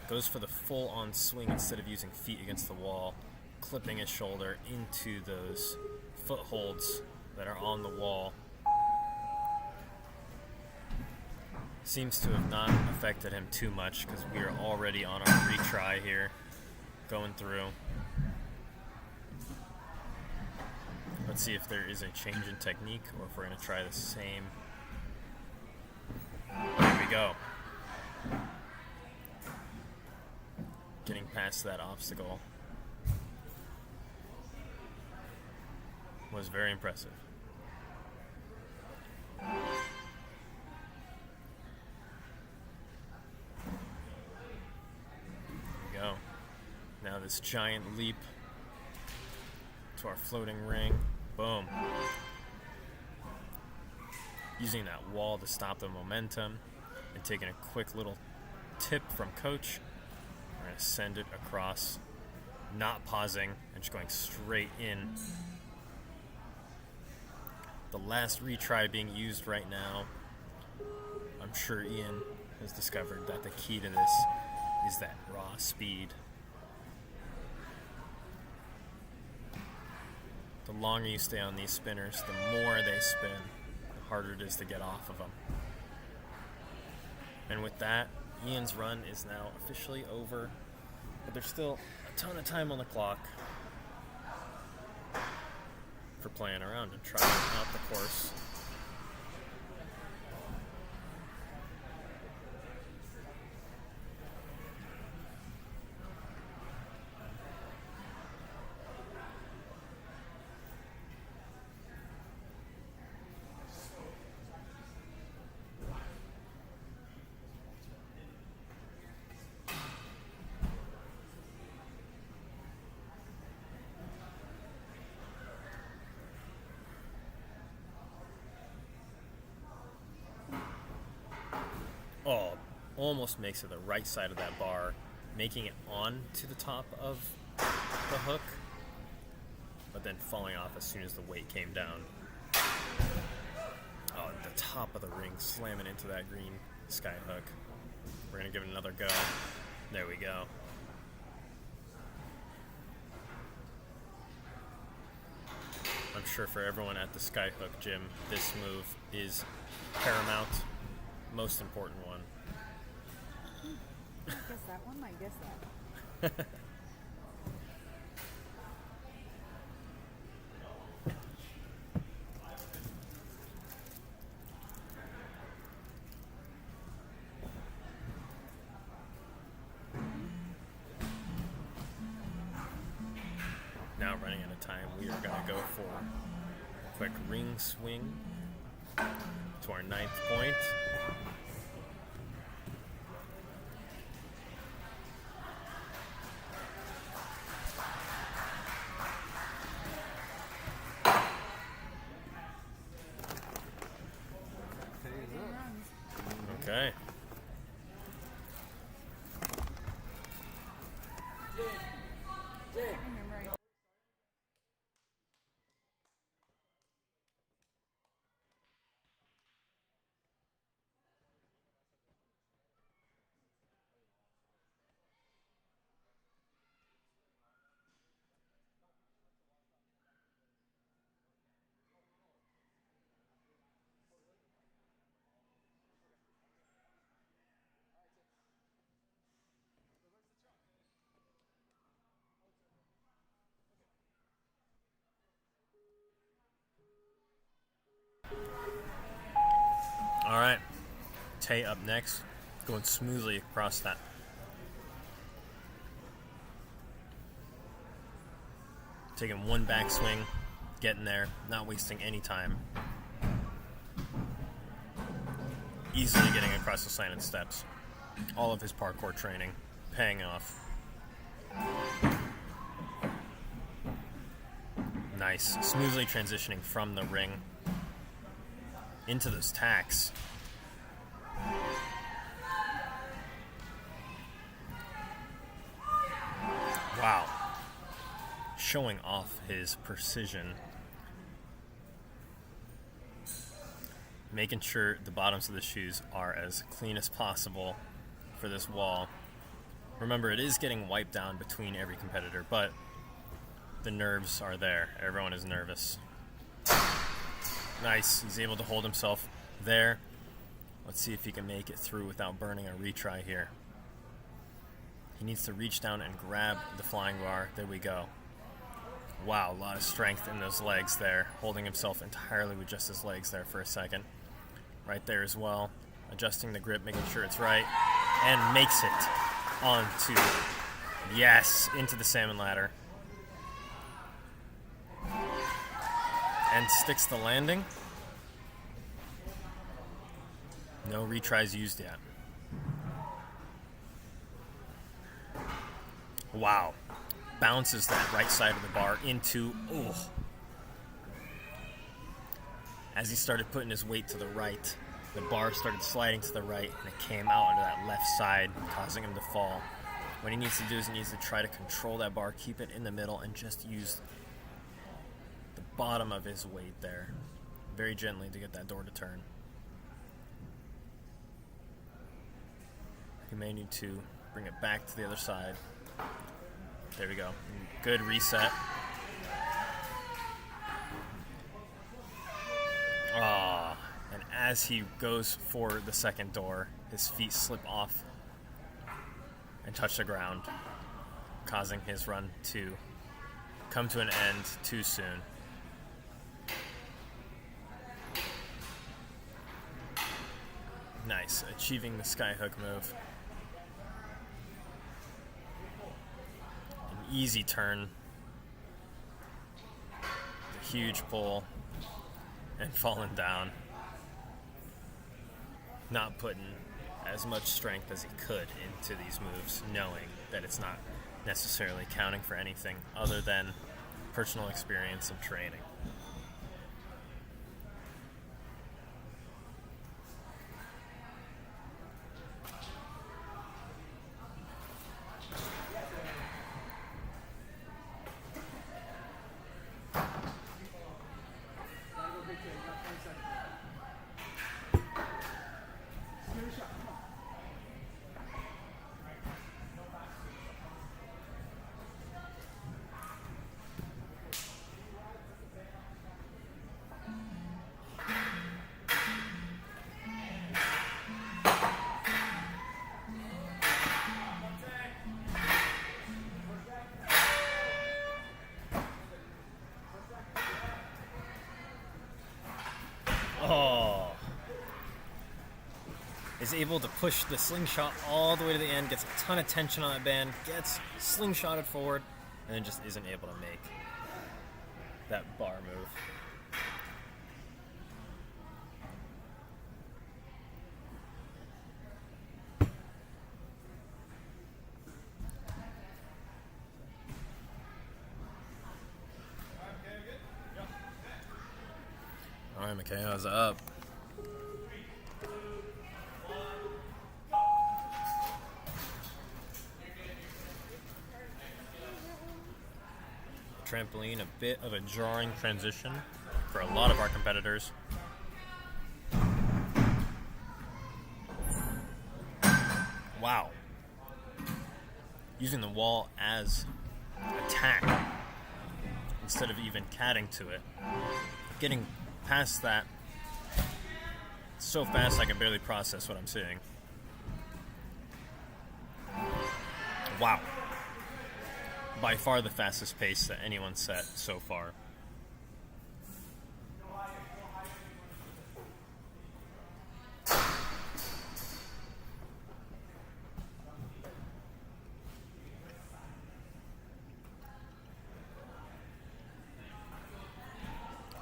Goes for the full-on swing instead of using feet against the wall, clipping his shoulder into those footholds that are on the wall. Seems to have not affected him too much because we are already on our retry here, going through. But Let's see if there is a change in technique or if we're going to try the same. There we go. Getting past that obstacle was very impressive. There we go. Now this giant leap to our floating ring. Boom. Using that wall to stop the momentum and taking a quick little tip from coach. We're going to send it across, not pausing, and just going straight in. The last retry being used right now. I'm sure Ian has discovered that the key to this is that raw speed. The longer you stay on these spinners, the more they spin, the harder it is to get off of them. And with that, Ian's run is now officially over, but there's still a ton of time on the clock for playing around and trying out the course. Oh, almost makes it the right side of that bar, making it on to the top of the hook, but then falling off as soon as the weight came down. Oh, the top of the ring slamming into that green sky hook. We're going to give it another go. There we go. I'm sure for everyone at the Skyhook gym, this move is paramount, most important one. I guess that one might guess that. Now running out of time, we are going to go for a quick ring swing to our 9th point. Okay. All right, Tay up next, going smoothly across that. Taking one backswing, getting there, not wasting any time. Easily getting across the slanted steps. All of his parkour training paying off. Nice, smoothly transitioning from the ring into those tacks. Wow. Showing off his precision. Making sure the bottoms of the shoes are as clean as possible for this wall. Remember, it is getting wiped down between every competitor, but the nerves are there. Everyone is nervous. Nice. He's able to hold himself there. Let's see if he can make it through without burning a retry here. He needs to reach down and grab the flying bar. There we go. Wow, a lot of strength in those legs there, holding himself entirely with just his legs there for a second. Right there as well, adjusting the grip, making sure it's right, and makes it onto, yes, into the salmon ladder. And sticks the landing. No retries used yet. Wow. Bounces that right side of the bar into, As he started putting his weight to the right, the bar started sliding to the right, and it came out onto that left side, causing him to fall. What he needs to do is he needs to try to control that bar, keep it in the middle, and just use the bottom of his weight there, very gently, to get that door to turn. He may need to bring it back to the other side. There we go. Good reset. And as he goes for the second door, his feet slip off and touch the ground, causing his run to come to an end too soon. Nice, achieving the skyhook move. An easy turn. A huge pull. And falling down. Not putting as much strength as he could into these moves, knowing that it's not necessarily counting for anything other than personal experience of training. Is able to push the slingshot all the way to the end, gets a ton of tension on that band, gets slingshotted forward, and then just isn't able to make that bar move. All right, Michaela's up. Trampoline, a bit of a jarring transition for a lot of our competitors. Wow. Using the wall as attack instead of even catting to it. Getting past that so fast I can barely process what I'm seeing. Wow. By far the fastest pace that anyone's set so far.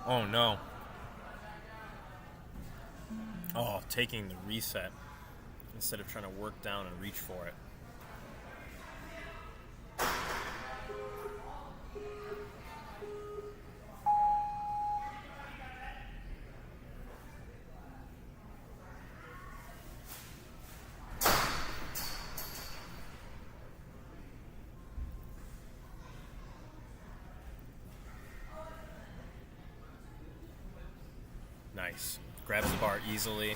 Oh no. Oh, taking the reset instead of trying to work down and reach for it. Nice. Grabs the bar easily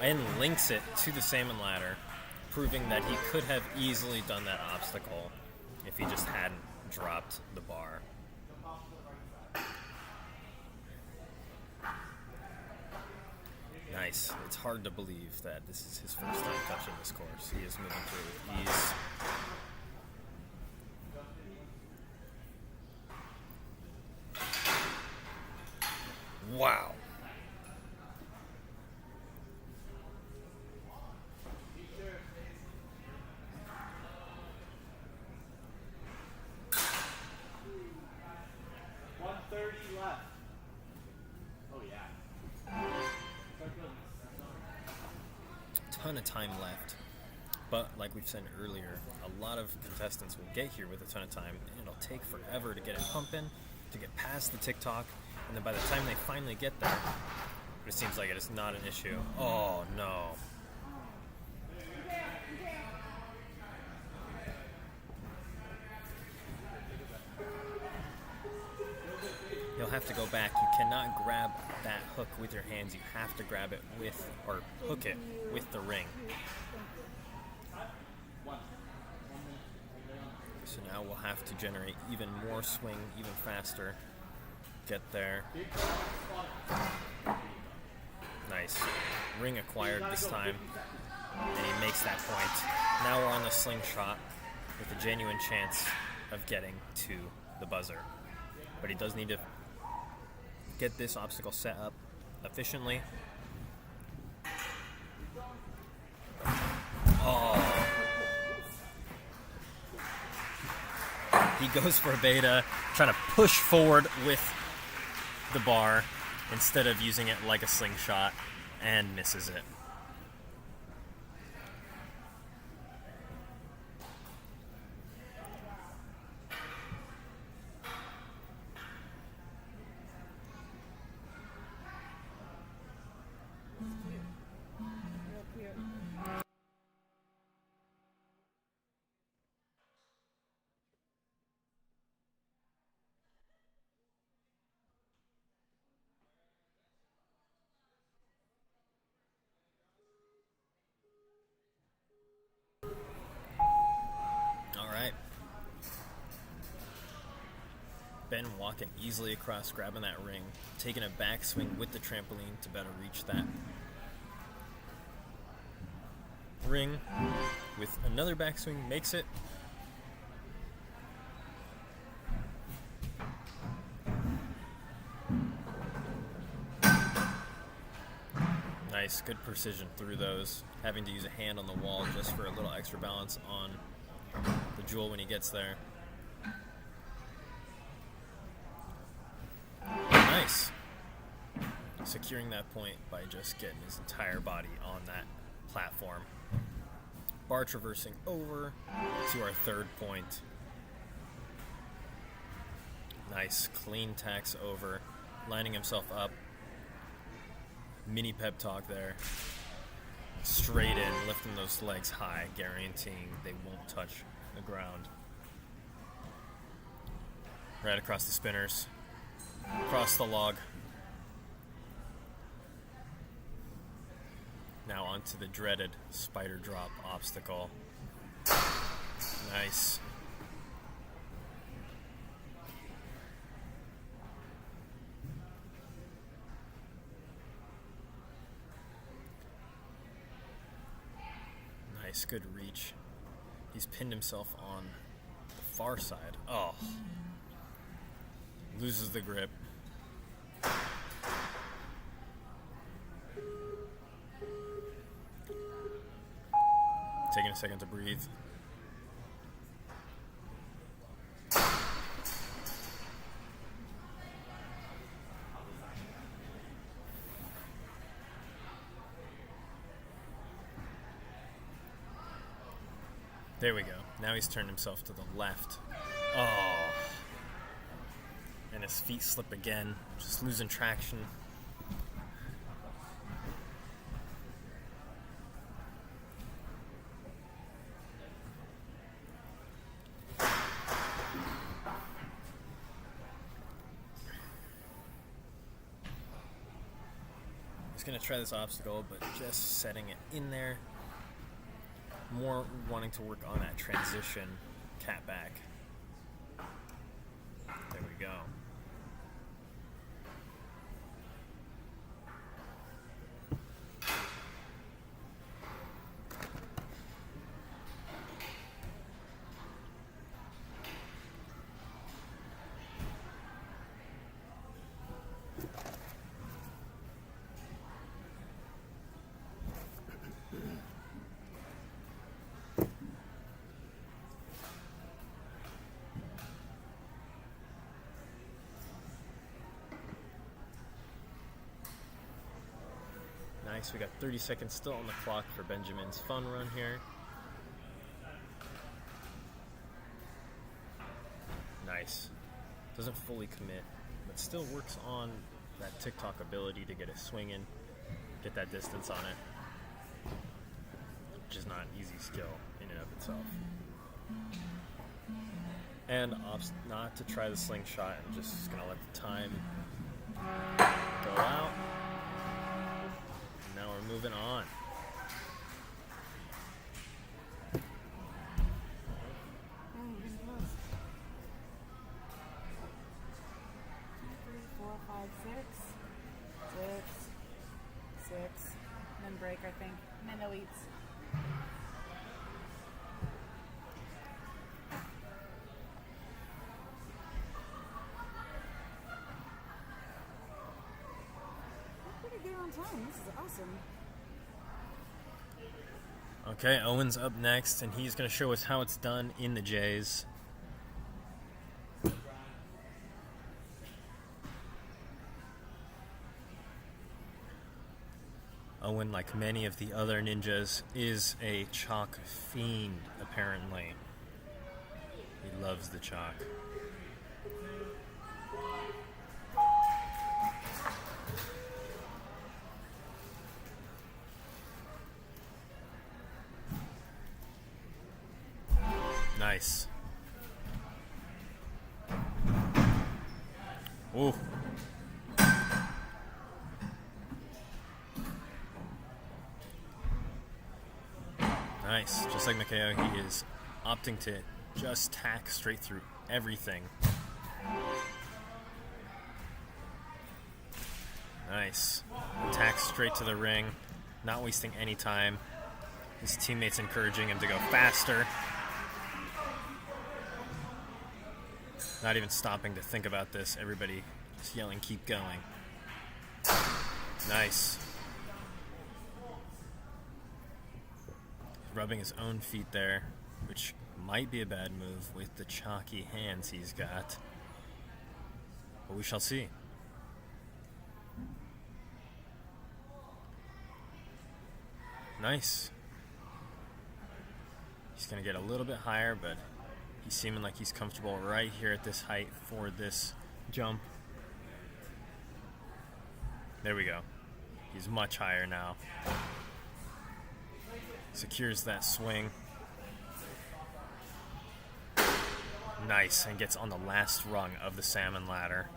and links it to the salmon ladder, proving that he could have easily done that obstacle if he just hadn't dropped the bar. Nice. It's hard to believe that this is his first time touching this course. He is moving through with ease. ton of time left. But like we've said earlier, a lot of contestants will get here with a ton of time, and it'll take forever to get it pumping, to get past the TikTok, and then by the time they finally get there, it seems like it is not an issue. Oh no. You'll have to go back. You cannot grab that hook with your hands. You have to grab it with, or hook it with the ring. So now we'll have to generate even more swing, even faster. Get there. Nice. Ring acquired this time. And he makes that point. Now we're on the slingshot with a genuine chance of getting to the buzzer. But he does need to get this obstacle set up efficiently. Oh. He goes for Vita, trying to push forward with the bar instead of using it like a slingshot, and misses it. Ben walking easily across, grabbing that ring, taking a backswing with the trampoline to better reach that ring. With another backswing, makes it. Nice, good precision through those. Having to use a hand on the wall just for a little extra balance on the jewel when he gets there. Nice. Securing that point by just getting his entire body on that platform. Bar traversing over to our third point. Nice, clean tacks over, lining himself up. Mini pep talk there. Straight in, lifting those legs high, guaranteeing they won't touch the ground. Right across the spinners. Across the log. Now onto the dreaded spider drop obstacle. Nice. Nice, good reach. He's pinned himself on the far side. Oh. Loses the grip. Taking a second to breathe. There we go. Now he's turned himself to the left. Oh. And his feet slip again, just losing traction. He's gonna try this obstacle, but just setting it in there. More wanting to work on that transition cat back. There we go. Nice. We got 30 seconds still on the clock for Benjamin's fun run here. Nice. Doesn't fully commit, but still works on that TikTok ability to get a swing in, get that distance on it, which is not an easy skill in and of itself. And opts not to try the slingshot and just gonna let the time go out. And now we're moving on. Six, and then break, I think, and then elites. We're pretty good on time. This is awesome. Okay, Owen's up next, and he's going to show us how it's done in the J's. Owen, like many of the other ninjas, is a chalk fiend, apparently. He loves the chalk. Nice. Ooh. Nice. Just like Mikhail, he is opting to just tack straight through everything. Nice. Tack straight to the ring, not wasting any time. His teammates encouraging him to go faster. Not even stopping to think about this. Everybody just yelling, keep going. Nice. Rubbing his own feet there, which might be a bad move with the chalky hands he's got. But we shall see. Nice. He's going to get a little bit higher, but he's seeming like he's comfortable right here at this height for this jump. There we go. He's much higher now. Secures that swing. Nice, and gets on the last rung of the salmon ladder.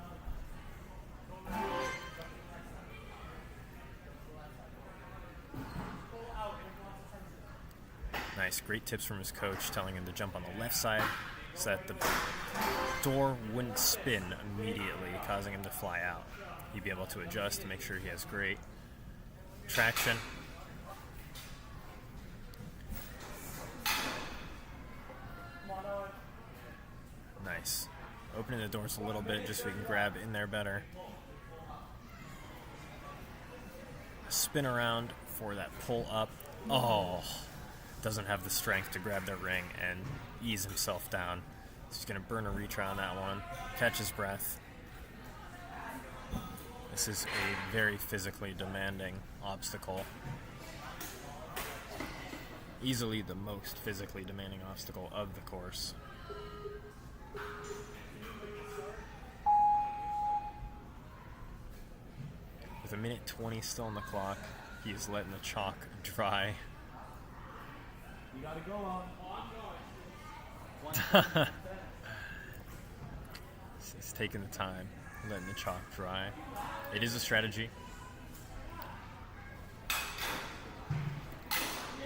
Nice, great tips from his coach, telling him to jump on the left side so that the door wouldn't spin immediately, causing him to fly out. He'd be able to adjust to make sure he has great traction. Nice. Opening the doors a little bit just so we can grab in there better. Spin around for that pull up. Oh, doesn't have the strength to grab the ring and ease himself down. So he's going to burn a retry on that one. Catch his breath. This is a very physically demanding obstacle. Easily the most physically demanding obstacle of the course. With 1:20 still on the clock, he is letting the chalk dry. You gotta go on. He's taking the time, letting the chalk dry. It is a strategy.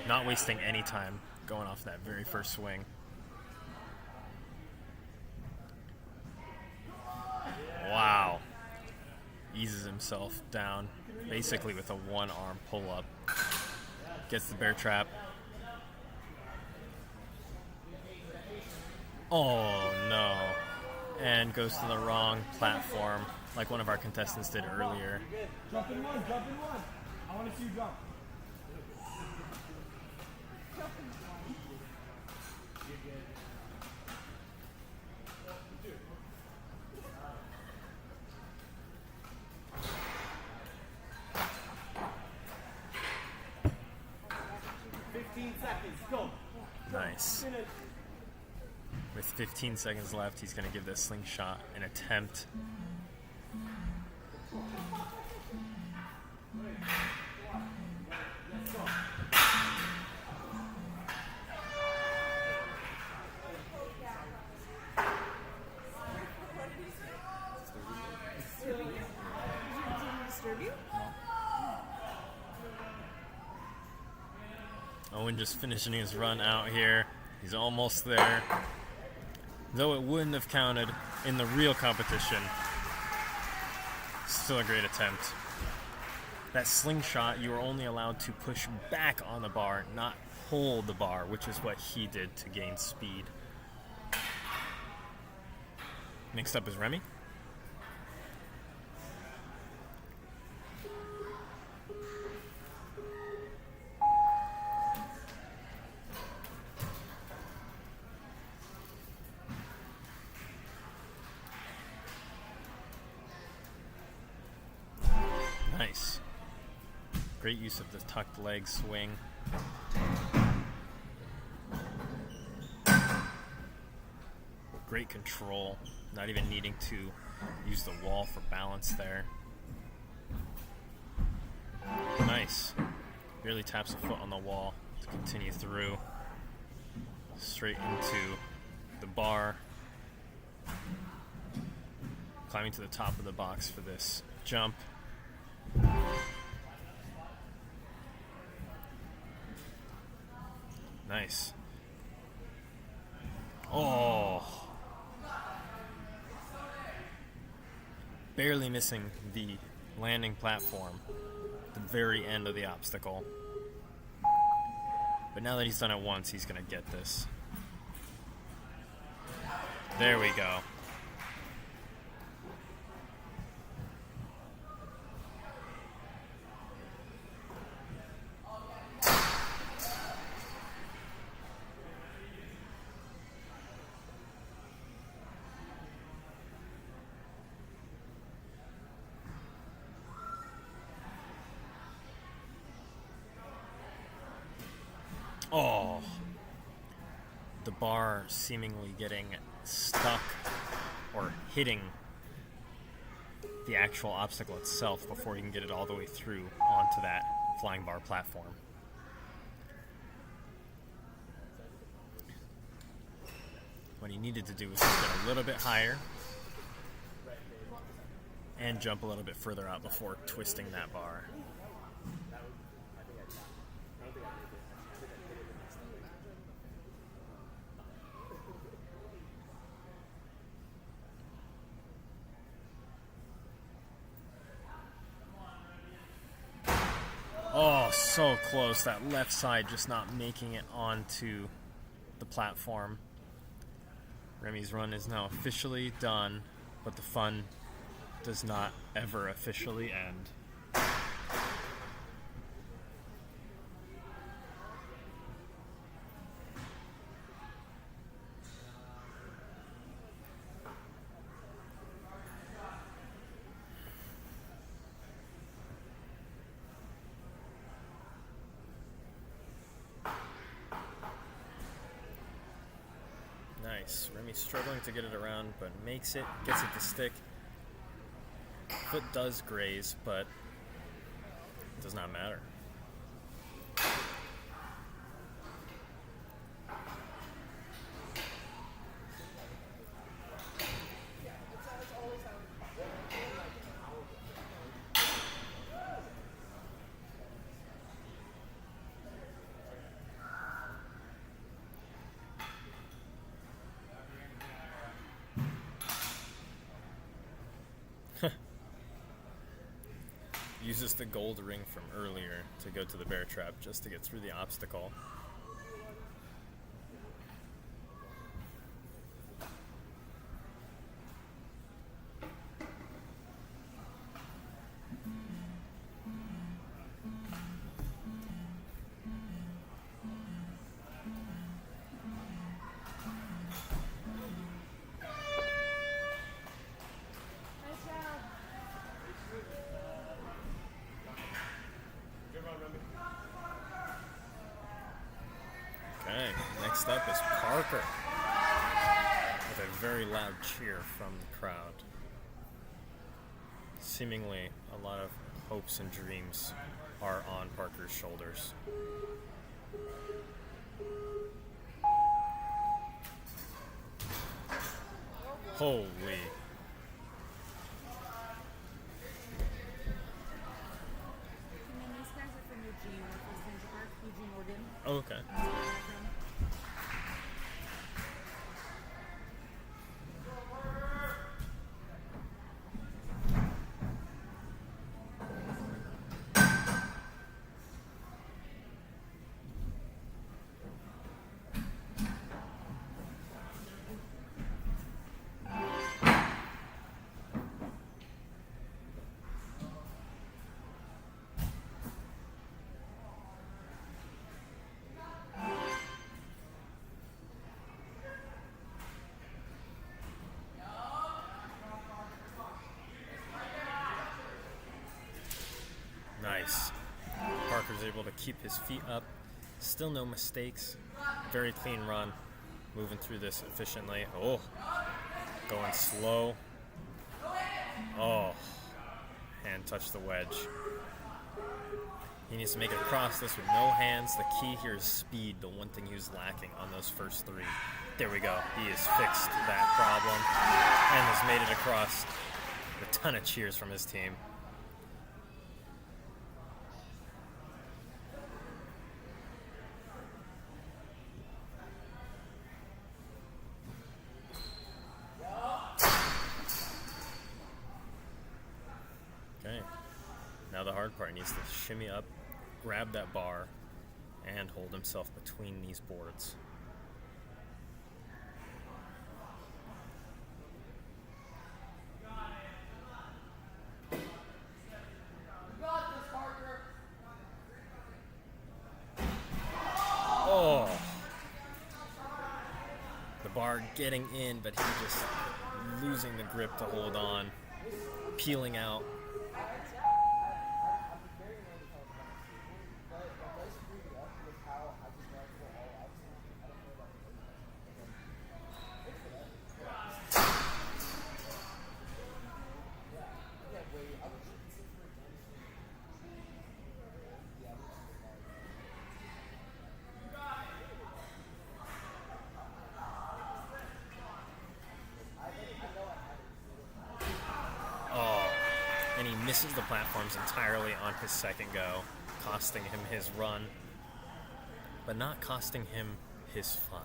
Not wasting any time going off that very first swing. Wow. Eases himself down, basically with a one-arm pull-up. Gets the bear trap. Oh, no. And goes to the wrong platform, like one of our contestants did earlier. Jump in one, jump in one. I want to see you jump. 15 seconds. Go. Nice. Finish. With 15 seconds left, he's going to give this slingshot an attempt. Let's go. Disturb you? Owen just finishing his run out here. He's almost there. Though it wouldn't have counted in the real competition. Still a great attempt. That slingshot, you were only allowed to push back on the bar, not hold the bar, which is what he did to gain speed. Next up is Remy. Nice. Great use of the tucked leg swing. Great control, not even needing to use the wall for balance there. Nice. Barely taps a foot on the wall to continue through. Straight into the bar. Climbing to the top of the box for this jump. Nice. Oh. Barely missing the landing platform at the very end of the obstacle. But now that he's done it once, he's going to get this. There we go. Oh, the bar seemingly getting stuck or hitting the actual obstacle itself before he can get it all the way through onto that flying bar platform. What he needed to do was just get a little bit higher and jump a little bit further out before twisting that bar. Oh, so close. That left side just not making it onto the platform. Remy's run is now officially done, but the fun does not ever officially end. Nice. Remy's struggling to get it around, but makes it, gets it to stick. Foot does graze, but it does not matter. Uses the gold ring from earlier to go to the bear trap just to get through the obstacle. Next up is Parker, with a very loud cheer from the crowd. Seemingly, a lot of hopes and dreams are on Parker's shoulders. Holy. And then these guys are from Eugene, Northwest Central Park, Eugene, Oregon. Oh, okay. Nice. Parker's able to keep his feet up. Still no mistakes. Very clean run. Moving through this efficiently. Oh. Going slow. Oh. Hand touched the wedge. He needs to make it across this with no hands. The key here is speed, the one thing he was lacking on those first three. There we go. He has fixed that problem and has made it across. A ton of cheers from his team. Okay. Now the hard part, he needs to shimmy up, grab that bar, and hold himself between these boards. Oh! The bar getting in, but he just losing the grip to hold on, peeling out. And he misses the platforms entirely on his second go, costing him his run, but not costing him his fun.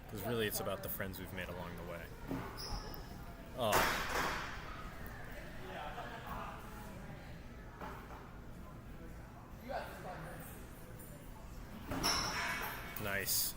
Because really it's about the friends we've made along the way. Oh. Nice.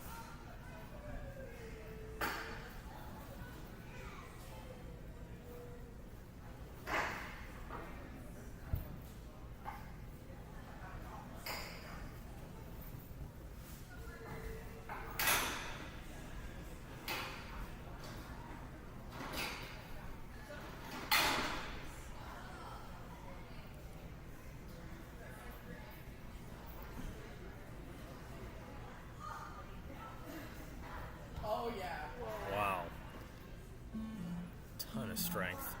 Wow. Ton of strength.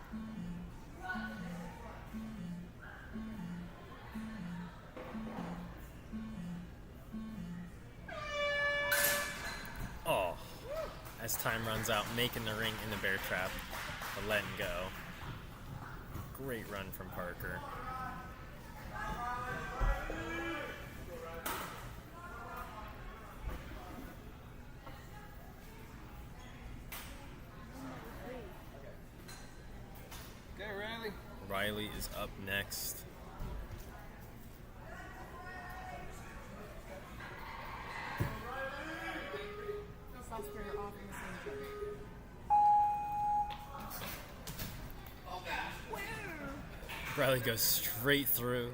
Oh. As time runs out, making the ring in the bear trap, but letting go. Great run from Parker. Riley is up next. Riley goes straight through.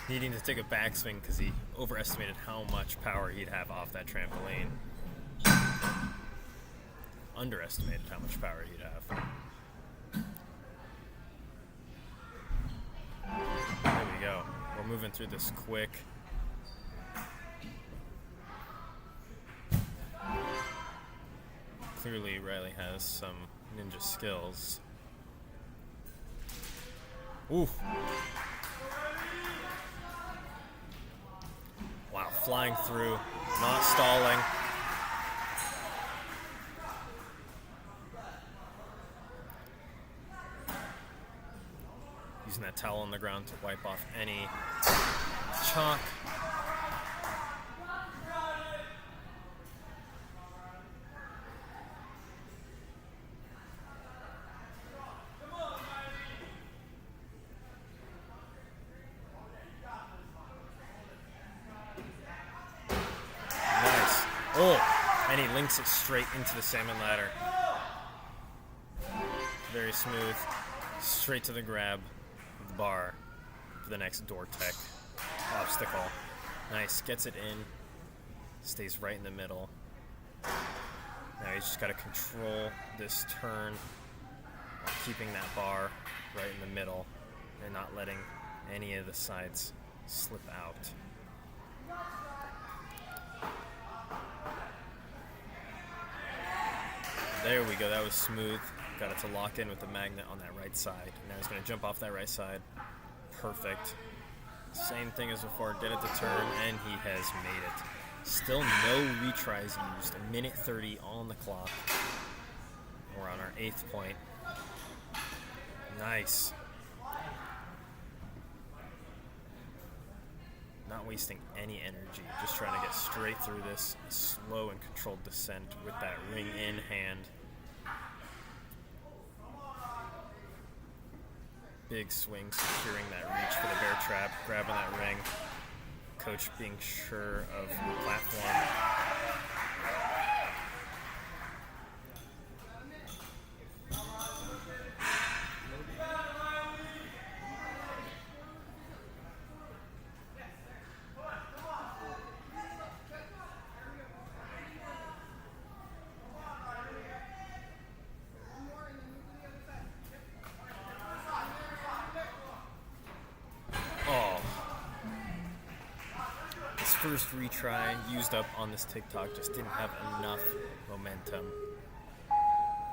Needing to take a backswing because he overestimated how much power he'd have off that trampoline. Underestimated how much power he'd have. There we go. We're moving through this quick. Clearly, Riley has some ninja skills. Ooh. Wow, flying through, not stalling. Using that towel on the ground to wipe off any chalk. Nice. Oh, and he links it straight into the salmon ladder. Very smooth. Straight to the grab of the bar for the next door tech obstacle. Nice. Gets it in. Stays right in the middle. Now he's just got to control this turn while keeping that bar right in the middle and not letting any of the sides slip out. There we go. That was smooth. Got it to lock in with the magnet on that right side. Now he's going to jump off that right side. Perfect. Same thing as before. Get it to turn, and he has made it. Still no retries used. 1:30 on the clock. We're on our 8th point. Nice. Not wasting any energy. Just trying to get straight through this slow and controlled descent with that ring in hand. Big swing, securing that reach for the bear trap, grabbing that ring. Coach being sure of the platform. First retry used up on this TikTok, just didn't have enough momentum.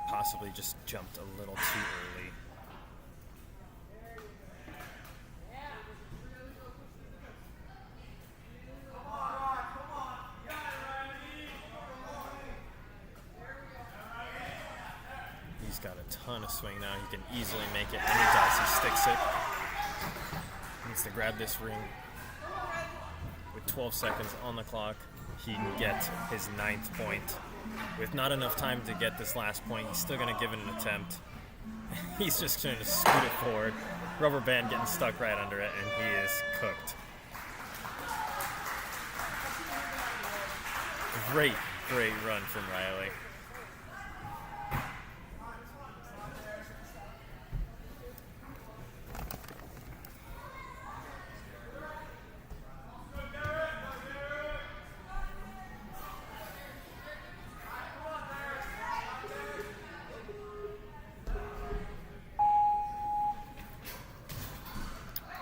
Possibly just jumped a little too early. He's got a ton of swing now. He can easily make it, and he does. He sticks it. Needs to grab this ring. With 12 seconds on the clock, he can get his 9th point. With not enough time to get this last point, he's still going to give it an attempt. He's just going to scoot it forward. Rubber band getting stuck right under it, and he is cooked. Great run from Riley.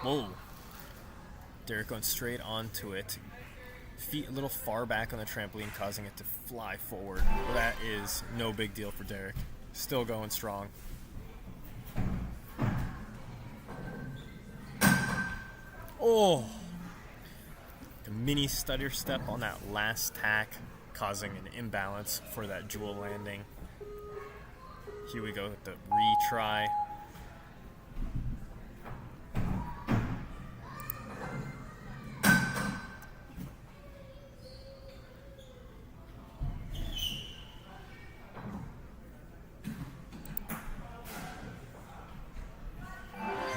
Whoa. Dererick going straight onto it. Feet a little far back on the trampoline, causing it to fly forward. That is no big deal for Dererick. Still going strong. Oh! A mini stutter step on that last tack, causing an imbalance for that jewel landing. Here we go with the retry.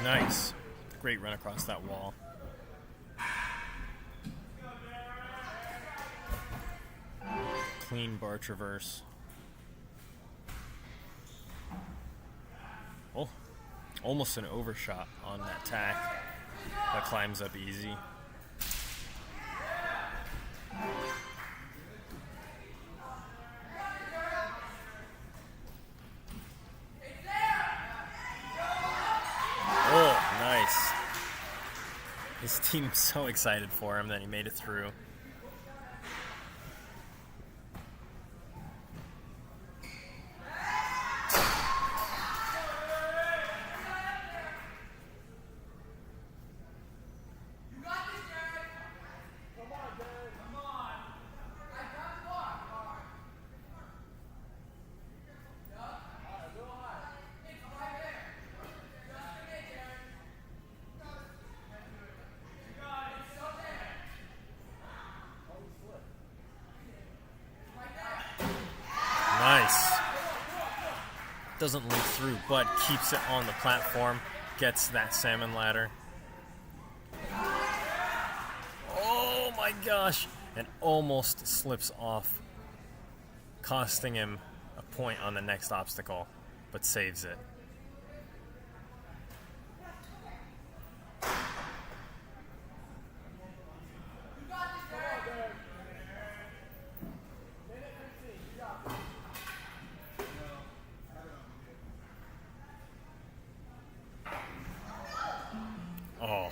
Nice. Great run across that wall. Clean bar traverse. Oh, almost an overshot on that tack. That climbs up easy. Oh, nice. His team's so excited for him that he made it through. Doesn't leak through, but keeps it on the platform. Gets that salmon ladder. Oh my gosh! And almost slips off, costing him a point on the next obstacle, but saves it. Oh.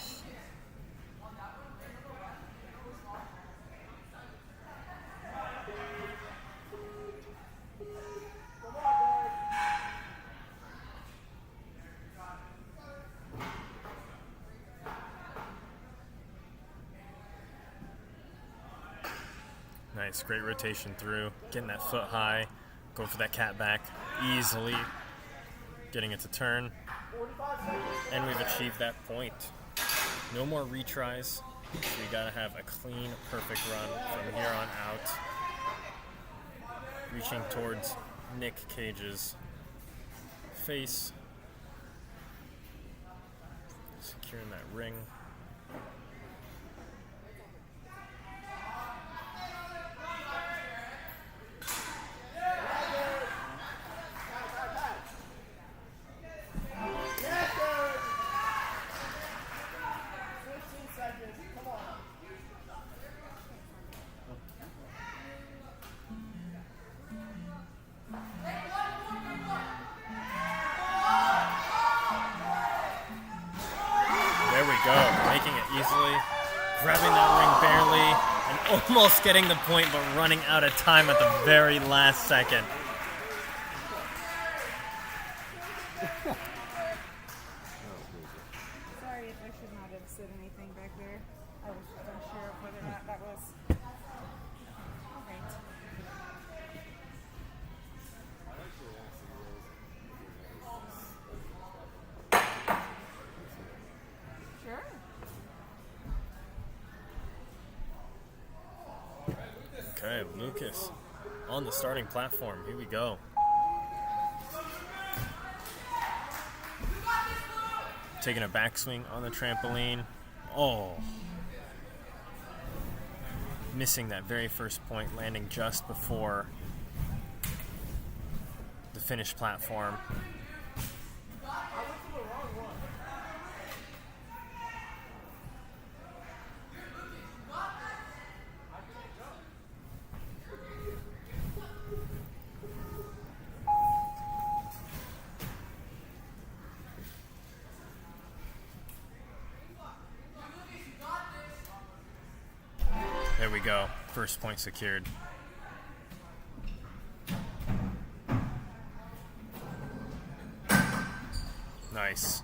Nice, great rotation through, getting that foot high, going for that cat back easily, getting it to turn, and we've achieved that point. No more retries. We gotta have a clean, perfect run from here on out. Reaching towards Nick Cage's face, securing that ring. Grabbing that ring barely and almost getting the point, but running out of time at the very last second. Sorry if I should not have said anything back there. I was just unsure of whether or not that was. Alright. Sure. Okay, Lucas on the starting platform. Here we go. Taking a backswing on the trampoline. Oh. Missing that very first point, landing just before the finish platform. There we go. First point secured. Nice.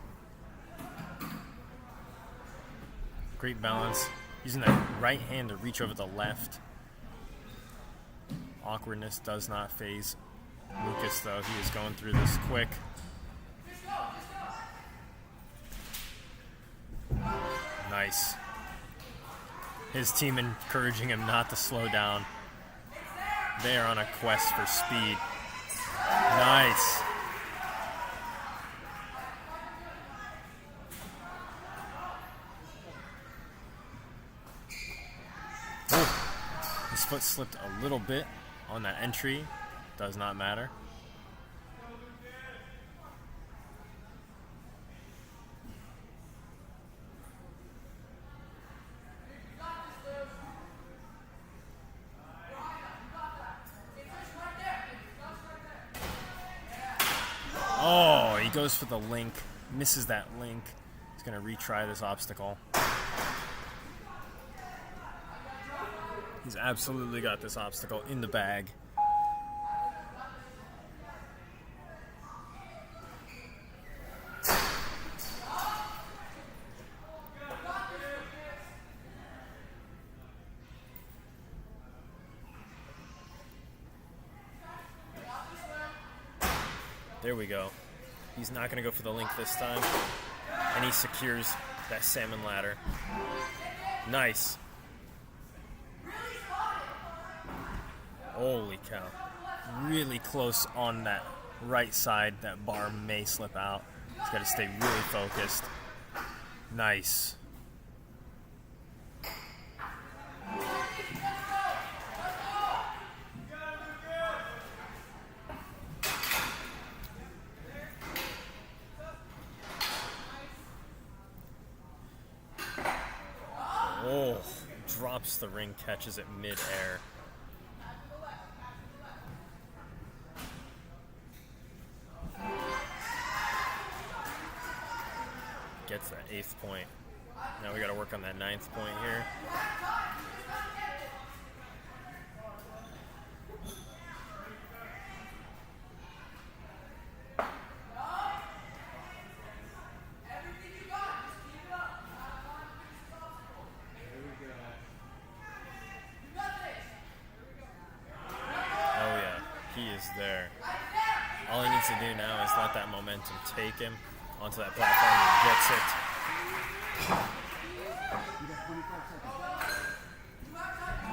Great balance. Using that right hand to reach over the left. Awkwardness does not faze Lucas, though. He is going through this quick. Nice. His team encouraging him not to slow down. They are on a quest for speed. Nice. Ooh. His foot slipped a little bit on that entry. Does not matter. Oh, he goes for the link, misses that link. He's going to retry this obstacle. He's absolutely got this obstacle in the bag. There we go. He's not going to go for the link this time. And he secures that salmon ladder. Nice. Holy cow. Really close on that right side. That bar may slip out. He's got to stay really focused. Nice. Oh, drops the ring, catches it mid-air. Gets that 8th point. Now we got to work on that 9th point here. Oh yeah, he is there. All he needs to do now is let that momentum take him onto that platform and gets it.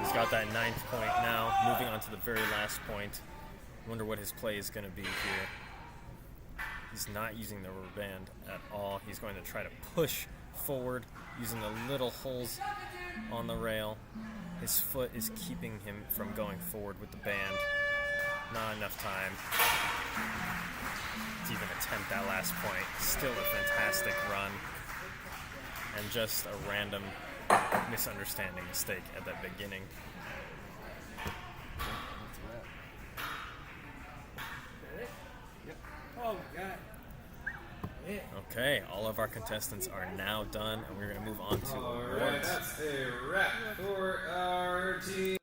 He's got that 9th point now, moving on to the very last point. Wonder what his play is going to be here. He's not using the rubber band at all. He's going to try to push forward using the little holes on the rail. His foot is keeping him from going forward with the band. Not enough time to even attempt that last point. Still a fantastic run. And just a random misunderstanding mistake at the beginning. Oh my god. Okay, all of our contestants are now done, and we're going to move on to awards. That's a wrap for our team.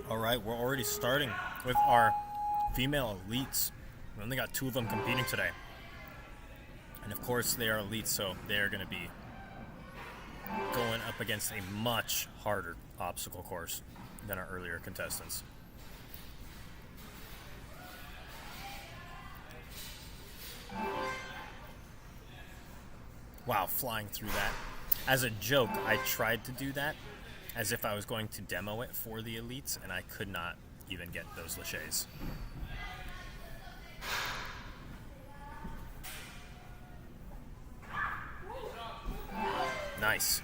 All right, we're already starting with our female elites. We only got 2 of them competing today. And of course, they are elites, so they're going to be going up against a much harder obstacle course than our earlier contestants. Wow, flying through that. As a joke, I tried to do that as if I was going to demo it for the elites, and I could not even get those laches. Nice.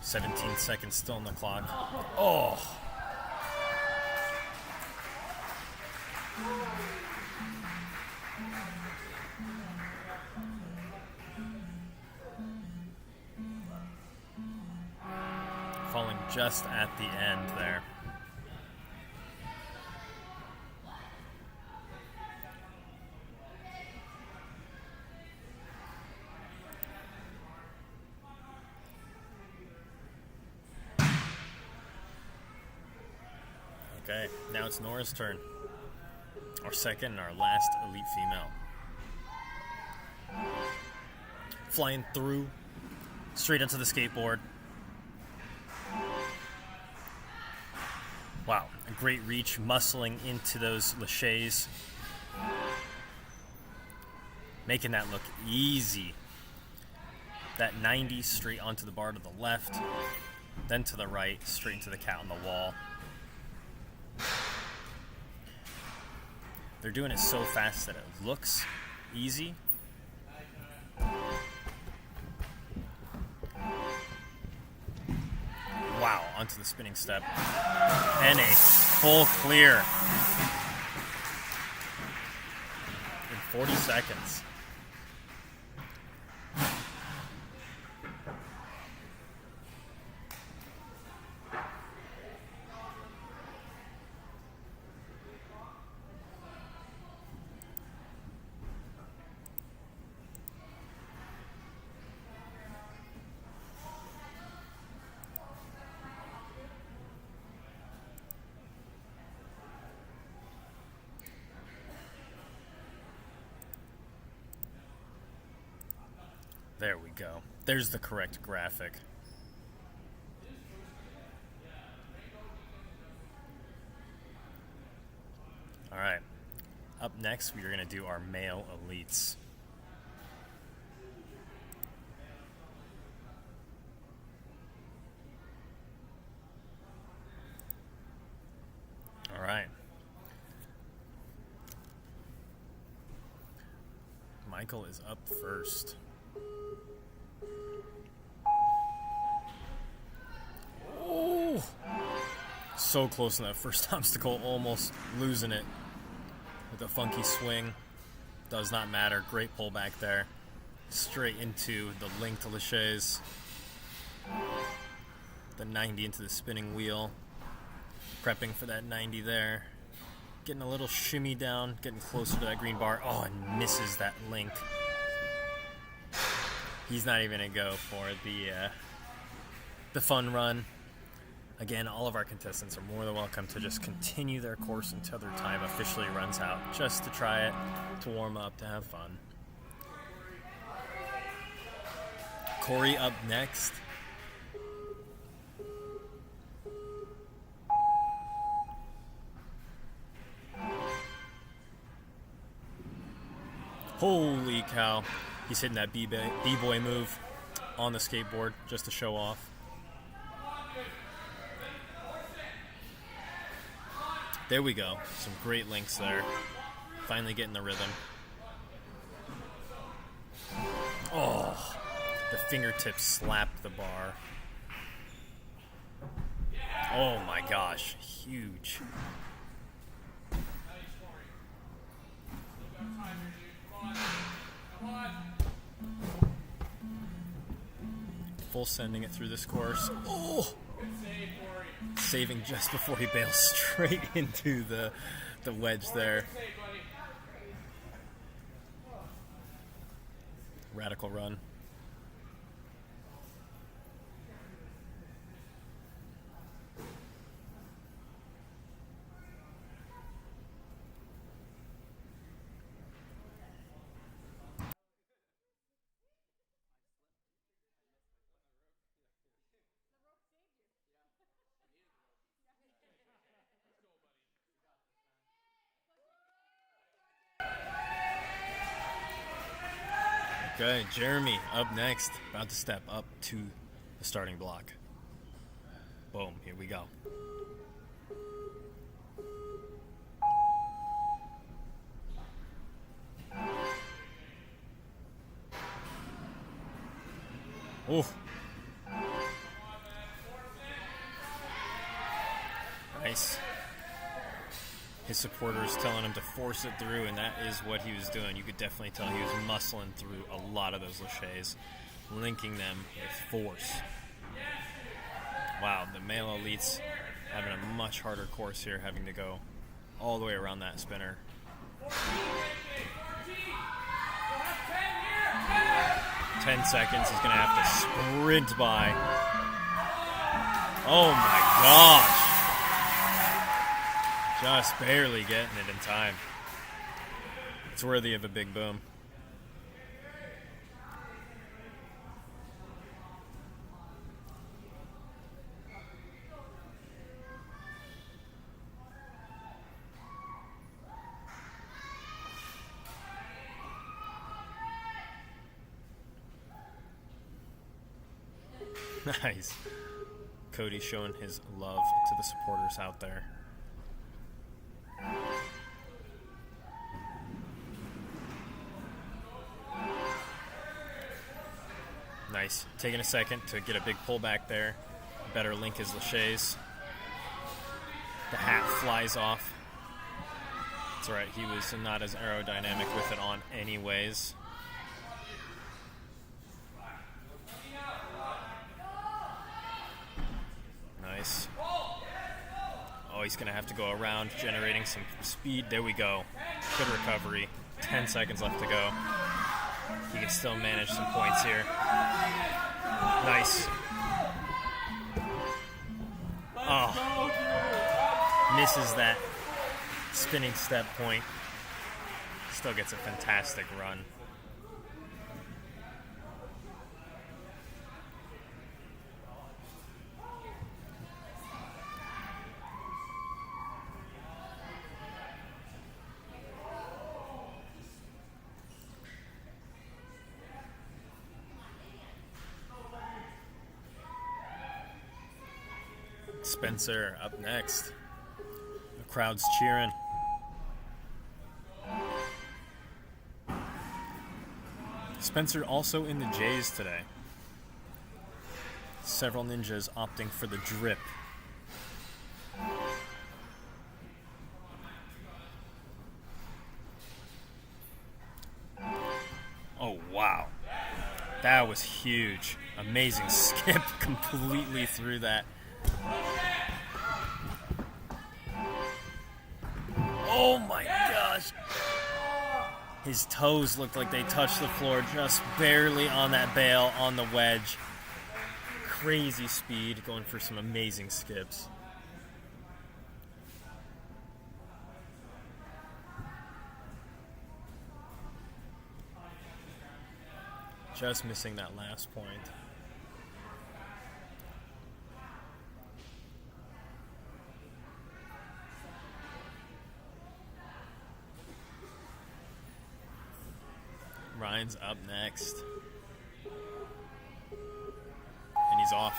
"17 seconds still on the clock." Oh! Falling just at the end there. Okay, now it's Nora's turn. Our second and our last elite female. Flying through, straight into the skateboard. Wow, a great reach, muscling into those laches. Making that look easy. That 90 straight onto the bar to the left, then to the right, straight into the cat on the wall. They're doing it so fast that it looks easy. Wow, onto the spinning step. And a full clear. In 40 seconds. There we go. There's the correct graphic. All right. Up next, we are going to do our male elites. All right. Michael is up first. Oh! So close in that first obstacle, almost losing it with a funky swing. Does not matter. Great pullback there. Straight into the linked laches. The 90 into the spinning wheel. Prepping for that 90 there. Getting a little shimmy down, getting closer to that green bar. Oh, and misses that link. He's not even going to go for the fun run. Again, all of our contestants are more than welcome to just continue their course until their time officially runs out, just to try it, to warm up, to have fun. Corey up next. Holy cow. He's hitting that B-boy move on the skateboard just to show off. There we go. Some great links there. Finally getting the rhythm. Oh, the fingertips slap the bar. Oh my gosh, huge. Full sending it through this course. Oh! Saving just before he bails straight into the wedge there. Radical run. Okay, Jeremy up next. About to step up to the starting block. Boom, here we go. Oof. Nice. His supporters telling him to force it through, and that is what he was doing. You could definitely tell he was muscling through a lot of those laches, linking them with force. Wow, the male elites having a much harder course here, having to go all the way around that spinner. 10 seconds, he's going to have to sprint by. Oh my gosh. Just barely getting it in time. It's worthy of a big boom. Nice. Cody showing his love to the supporters out there. Nice. Taking a second to get a big pullback there. Better link his laches. The hat flies off. That's right, he was not as aerodynamic with it on anyways. Nice. Oh, he's going to have to go around, generating some speed. There we go. Good recovery. 10 seconds left to go. He can still manage some points here. Nice. Oh. Misses that spinning step point. Still gets a fantastic run. Spencer up next. The crowd's cheering. Spencer also in the Jays today. Several ninjas opting for the drip. Oh, wow. That was huge. Amazing skip completely through that. Oh my gosh. His toes looked like they touched the floor just barely on that bail on the wedge. Crazy speed, going for some amazing skips. Just missing that last point. Ryan's up next. And he's off.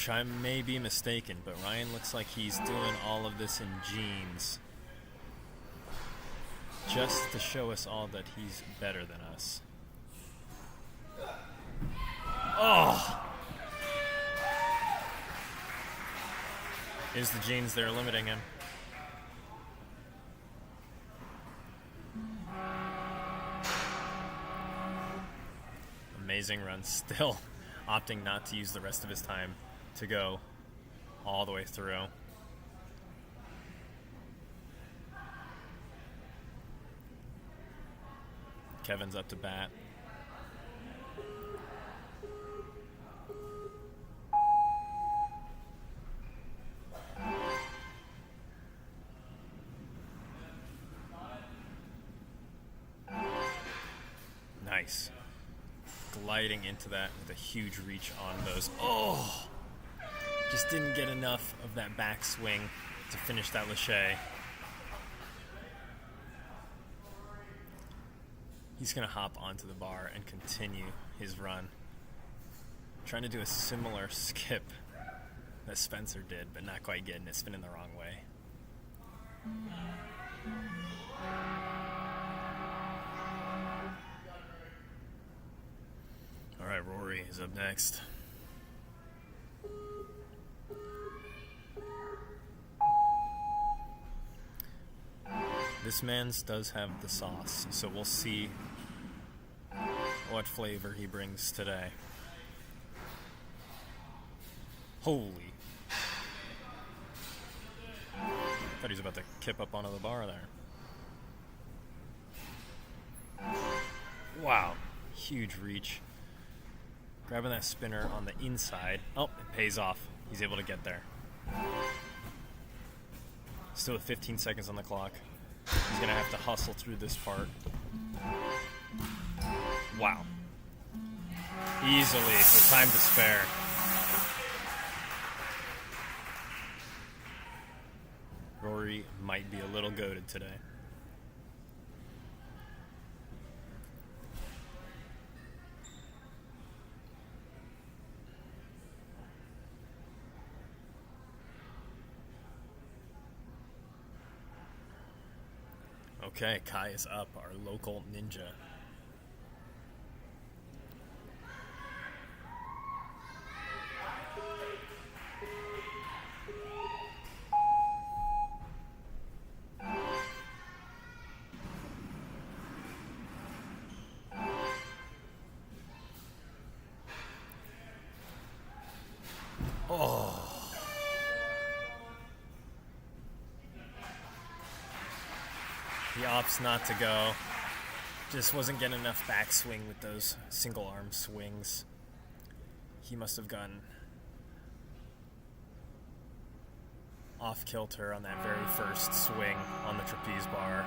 I may be mistaken, but Ryan looks like he's doing all of this in jeans. Just to show us all that he's better than us. Oh! Is the jeans that are limiting him. Amazing run. Still opting not to use the rest of his time to go all the way through. Kevin's up to bat. Nice. sliding into that with a huge reach on those. Oh! Just didn't get enough of that backswing to finish that lache. He's going to hop onto the bar and continue his run. Trying to do a similar skip that Spencer did, but not quite getting it, spinning the wrong way. All right, Rory is up next. This man's does have the sauce, so we'll see what flavor he brings today. Holy. Thought he was about to kip up onto the bar there. Wow. Huge reach. Grabbing that spinner on the inside. Oh, it pays off. He's able to get there. Still with 15 seconds on the clock. He's going to have to hustle through this part. Wow. Easily, with time to spare. Rory might be a little goated today. Okay, Kai is up, our local ninja. He opts not to go. Just wasn't getting enough backswing with those single arm swings. He must have gotten off kilter on that very first swing on the trapeze bar.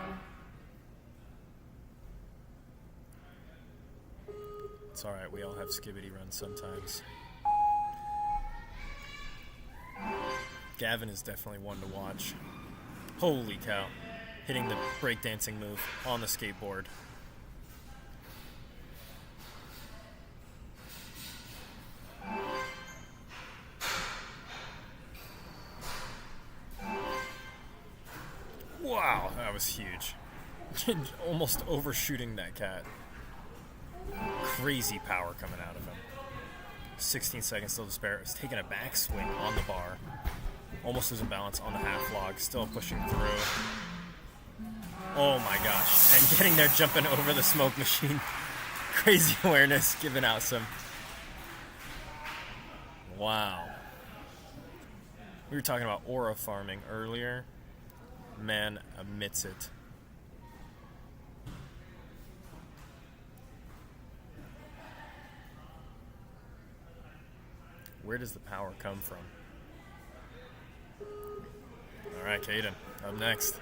It's alright, we all have skibbity runs sometimes. Gavin is definitely one to watch. Holy cow. Hitting the breakdancing move on the skateboard. Wow, that was huge. Almost overshooting that cat. Crazy power coming out of him. 16 seconds still to spare. He's taking a backswing on the bar. Almost losing balance on the half log. Still pushing through. Oh my gosh. And getting there, jumping over the smoke machine. Crazy awareness, giving out some. Wow. We were talking about aura farming earlier. Man admits it. Where does the power come from? All right, Caden, up next.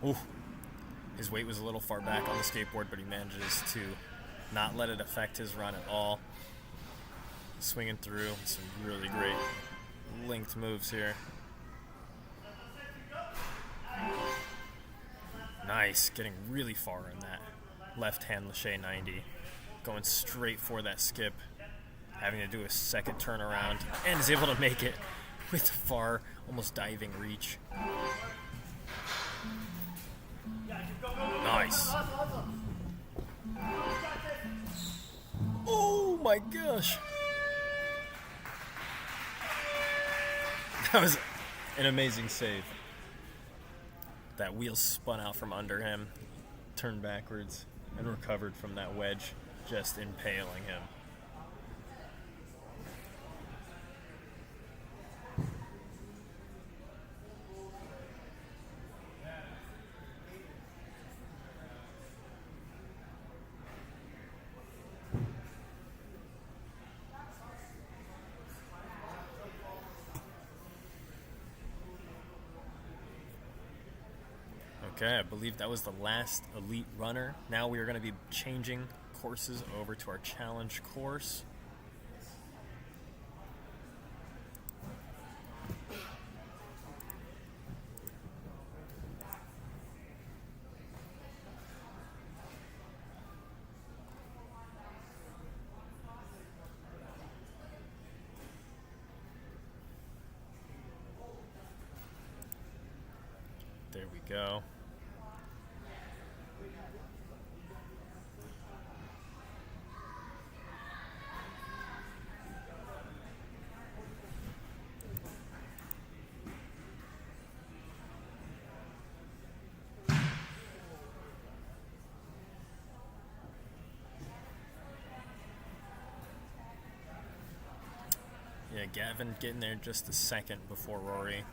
Ooh. His weight was a little far back on the skateboard, but he manages to not let it affect his run at all. Swinging through some really great linked moves here. Nice, getting really far in that left hand lache 90. Going straight for that skip. Having to do a second turnaround, and is able to make it with far, almost diving reach. Nice. Oh my gosh. That was an amazing save. That wheel spun out from under him, turned backwards, and recovered from that wedge, just impaling him. Okay, I believe that was the last elite runner. Now we are going to be changing courses over to our challenge course. There we go. Yeah, Gavin getting there just a second before Rory.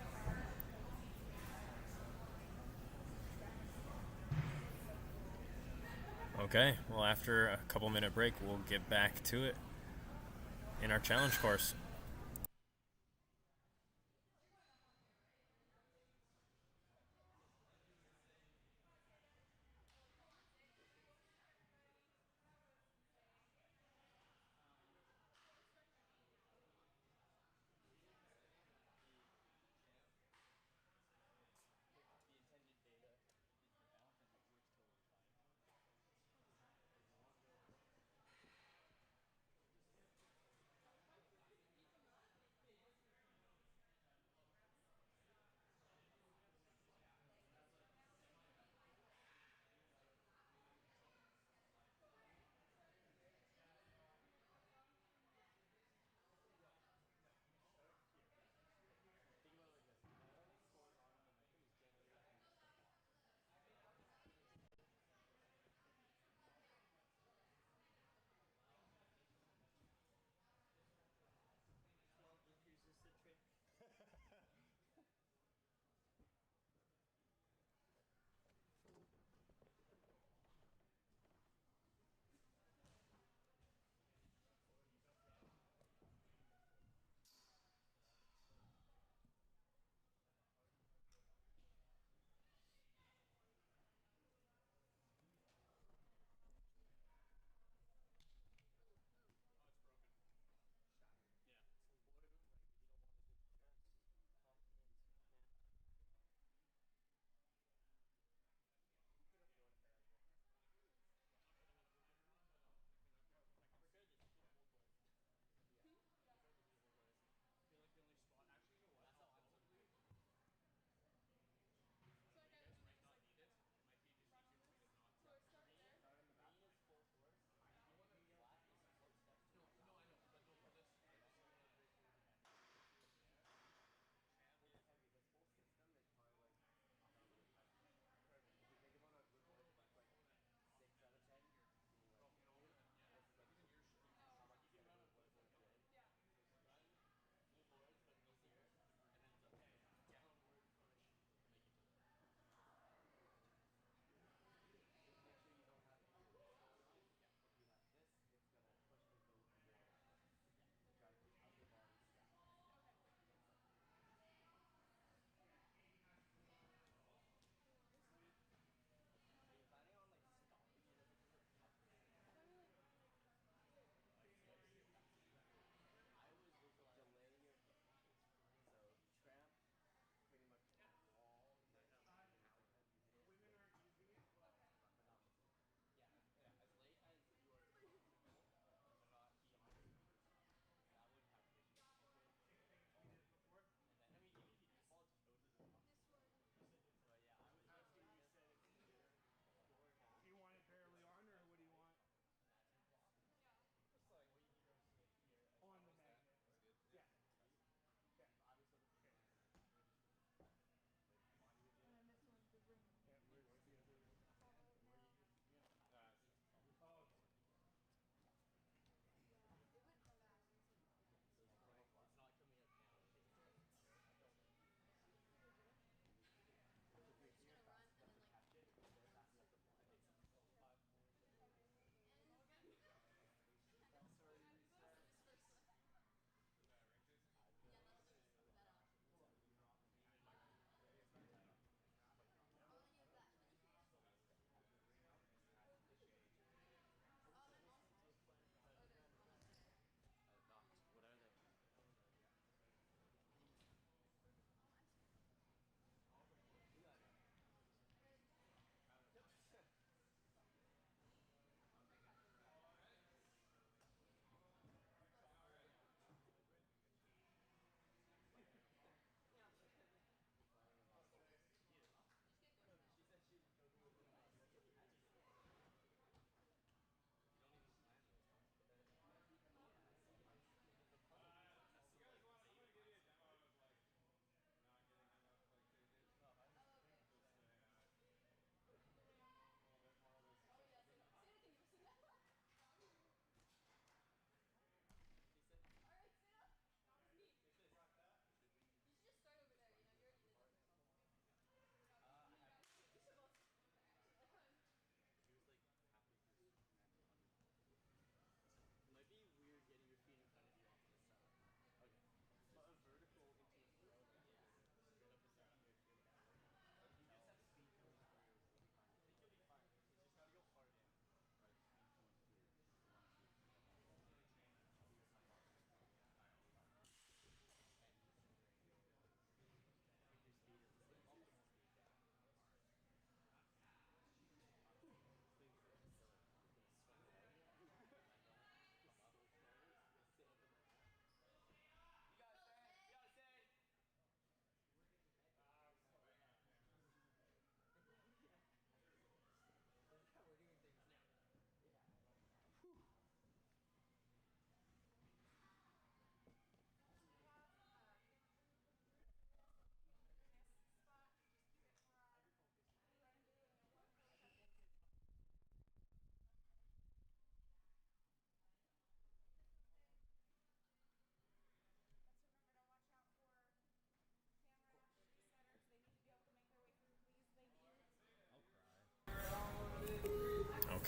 Okay, well, after a couple minute break, we'll get back to it in our challenge course.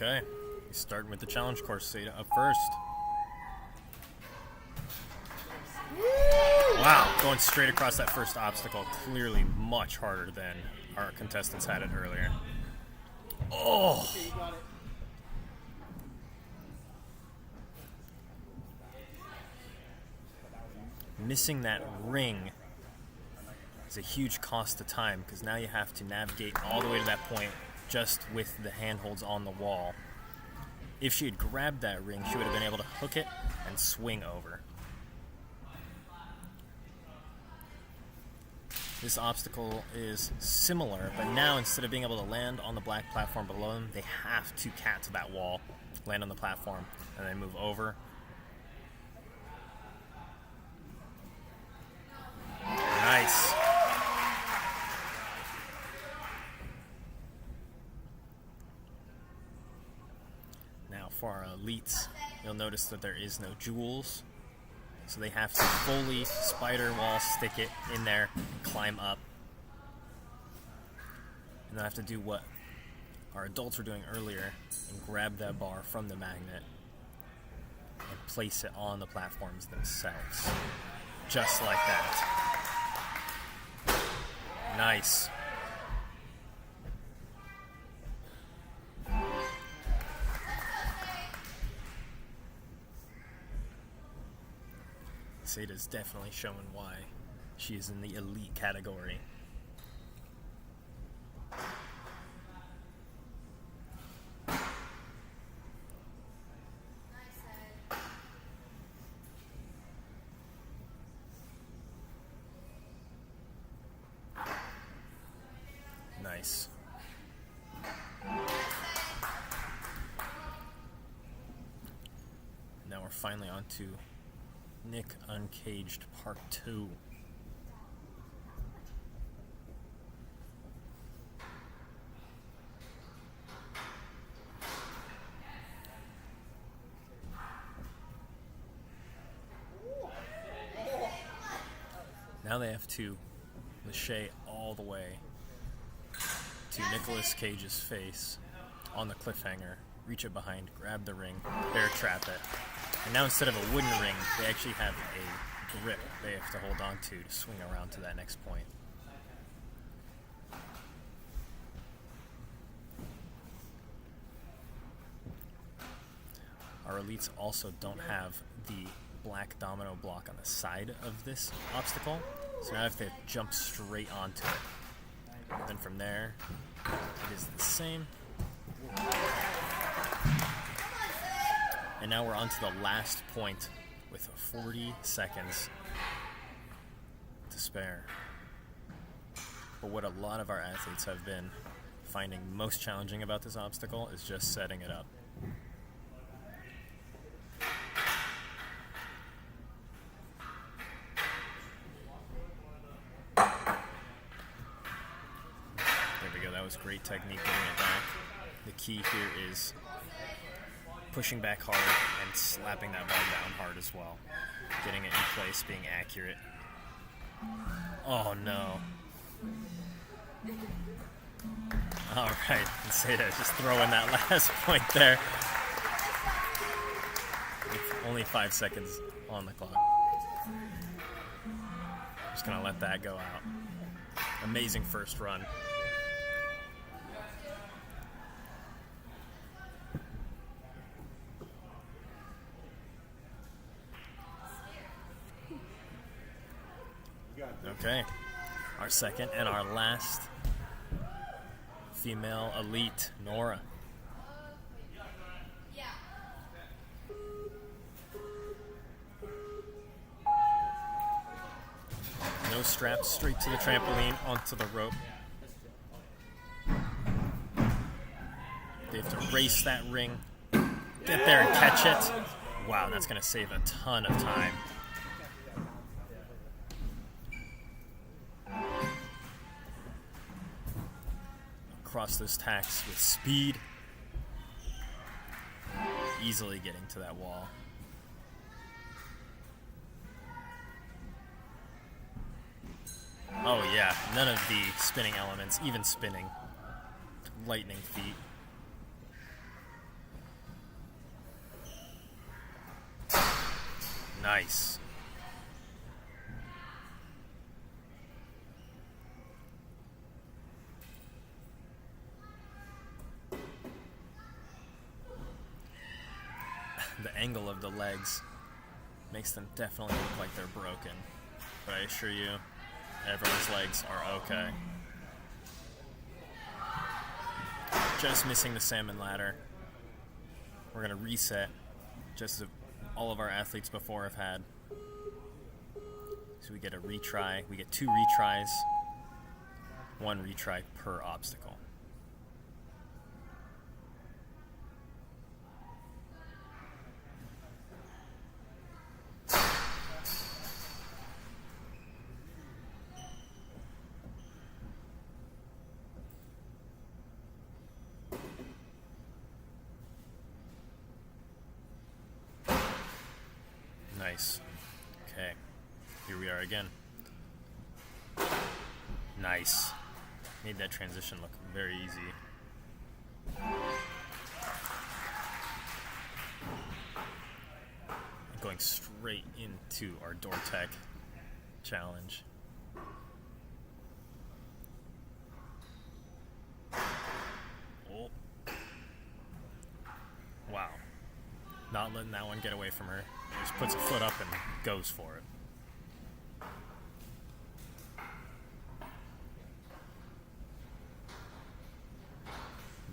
Okay, starting with the challenge course, Zeta up first. Wow, going straight across that first obstacle, clearly much harder than our contestants had it earlier. Oh! Missing that ring is a huge cost of time because now you have to navigate all the way to that point just with the handholds on the wall. If she had grabbed that ring, she would have been able to hook it and swing over. This obstacle is similar, but now instead of being able to land on the black platform below them, they have to cat to that wall, land on the platform, and then move over. Nice. Now for our elites, you'll notice that there is no jewels. So they have to fully spider wall stick it in there and climb up. And then have to do what our adults were doing earlier and grab that bar from the magnet and place it on the platforms themselves. Just like that. Nice. Zeta's definitely showing why she is in the elite category. Nice. Now we're finally on to Nick Uncaged Part 2. Now they have to lachey all the way to Nicolas Cage's face on the cliffhanger, reach it behind, grab the ring, bear trap it. And now instead of a wooden ring, they actually have a grip they have to hold on to swing around to that next point. Our elites also don't have the black domino block on the side of this obstacle, so now I have to jump straight onto it. Then from there, it is the same. And now we're on to the last point with 40 seconds to spare. But what a lot of our athletes have been finding most challenging about this obstacle is just setting it up. There we go, that was great technique getting it back. The key here is pushing back hard and slapping that ball down hard as well. Getting it in place, being accurate. Oh no. Alright, Zeta just throwing that last point there. With only 5 seconds on the clock. Just gonna let that go out. Amazing first run. Okay, our second and our last female elite, Nora. No straps, straight to the trampoline, onto the rope. They have to race that ring, get there and catch it. Wow, that's going to save a ton of time. Across those tacks with speed, easily getting to that wall. Oh yeah, none of the spinning elements, even spinning. Lightning feet. Nice. The angle of the legs makes them definitely look like they're broken. But I assure you, everyone's legs are okay. Just missing the salmon ladder. We're going to reset, just as all of our athletes before have had. So we get a retry. We get 2 retries. 1 retry per obstacle. Nice. Okay. Here we are again. Nice. Made that transition look very easy. Going straight into our door tech challenge. Oh. Wow. Not letting that one get away from her. Just puts a foot up and goes for it.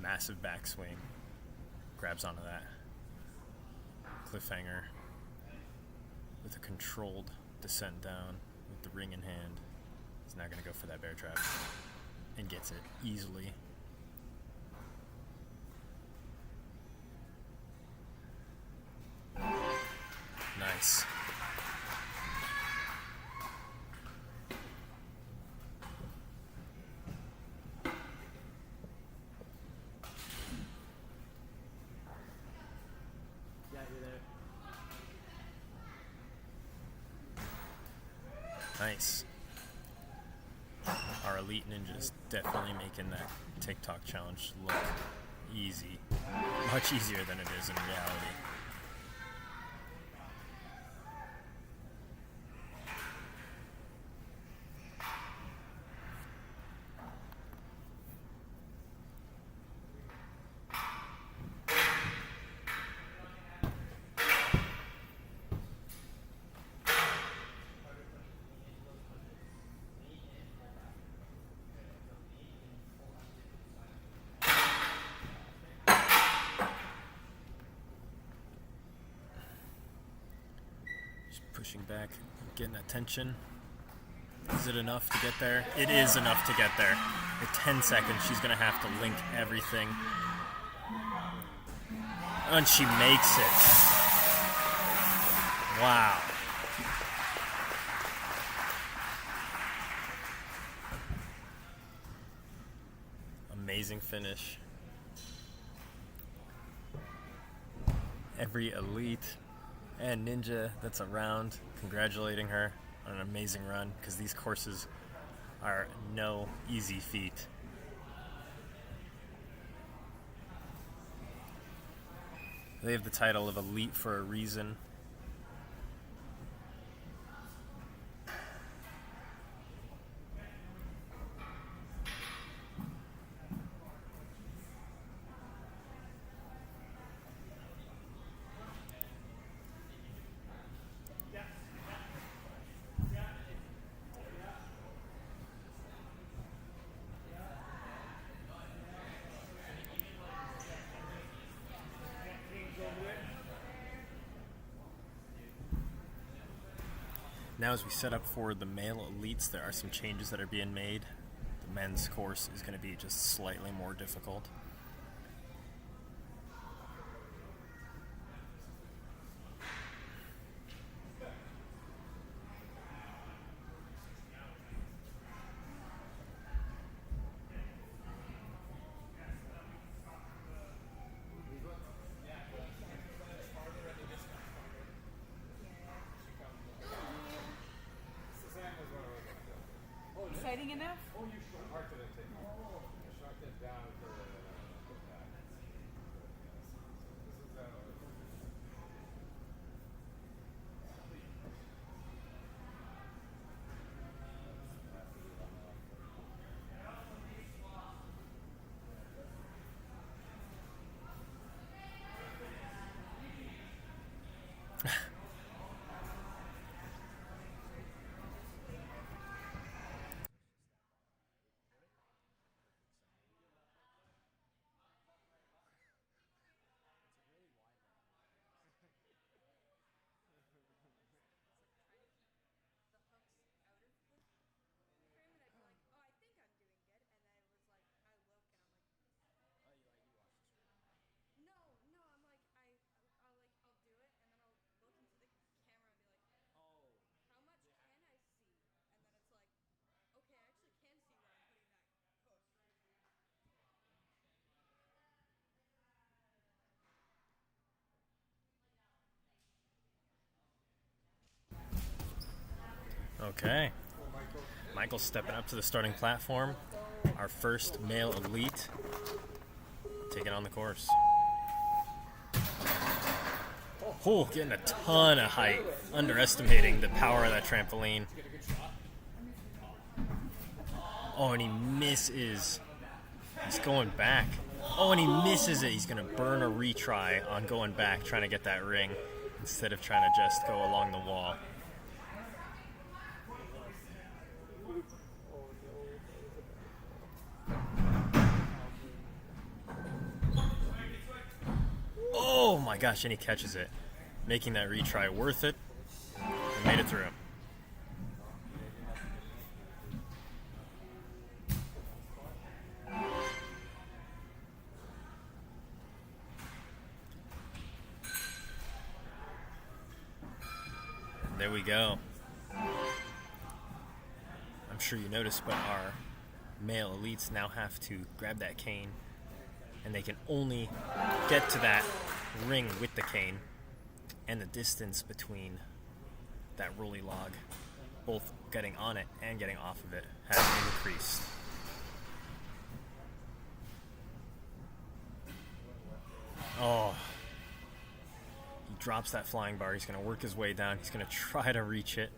Massive backswing. Grabs onto that. Cliffhanger. With a controlled descent down with the ring in hand. He's not going to go for that bear trap. And gets it easily. Nice. Yeah, you're there. Nice. Our elite ninjas definitely making that TikTok challenge look easy. Much easier than it is in reality. Pushing back, getting that tension. Is it enough to get there? It is enough to get there. In 10 seconds, she's going to have to link everything. And she makes it. Wow. Amazing finish. Every elite and ninja that's around congratulating her on an amazing run, because these courses are no easy feat. They have the title of elite for a reason. Now as we set up for the male elites, there are some changes that are being made. The men's course is going to be just slightly more difficult. Exciting enough? Okay. Michael's stepping up to the starting platform. Our first male elite taking on the course. Oh, getting a ton of height. Underestimating the power of that trampoline. Oh, and he misses. He's going back. Oh, and he misses it. He's going to burn a retry on going back, trying to get that ring, instead of trying to just go along the wall. Oh my gosh, and he catches it, making that retry worth it. We made it through. There we go. I'm sure you noticed, but our male elites now have to grab that cane, and they can only get to that ring with the cane, and the distance between that rolly log, both getting on it and getting off of it, has increased. Oh. He drops that flying bar. He's going to work his way down. He's going to try to reach it.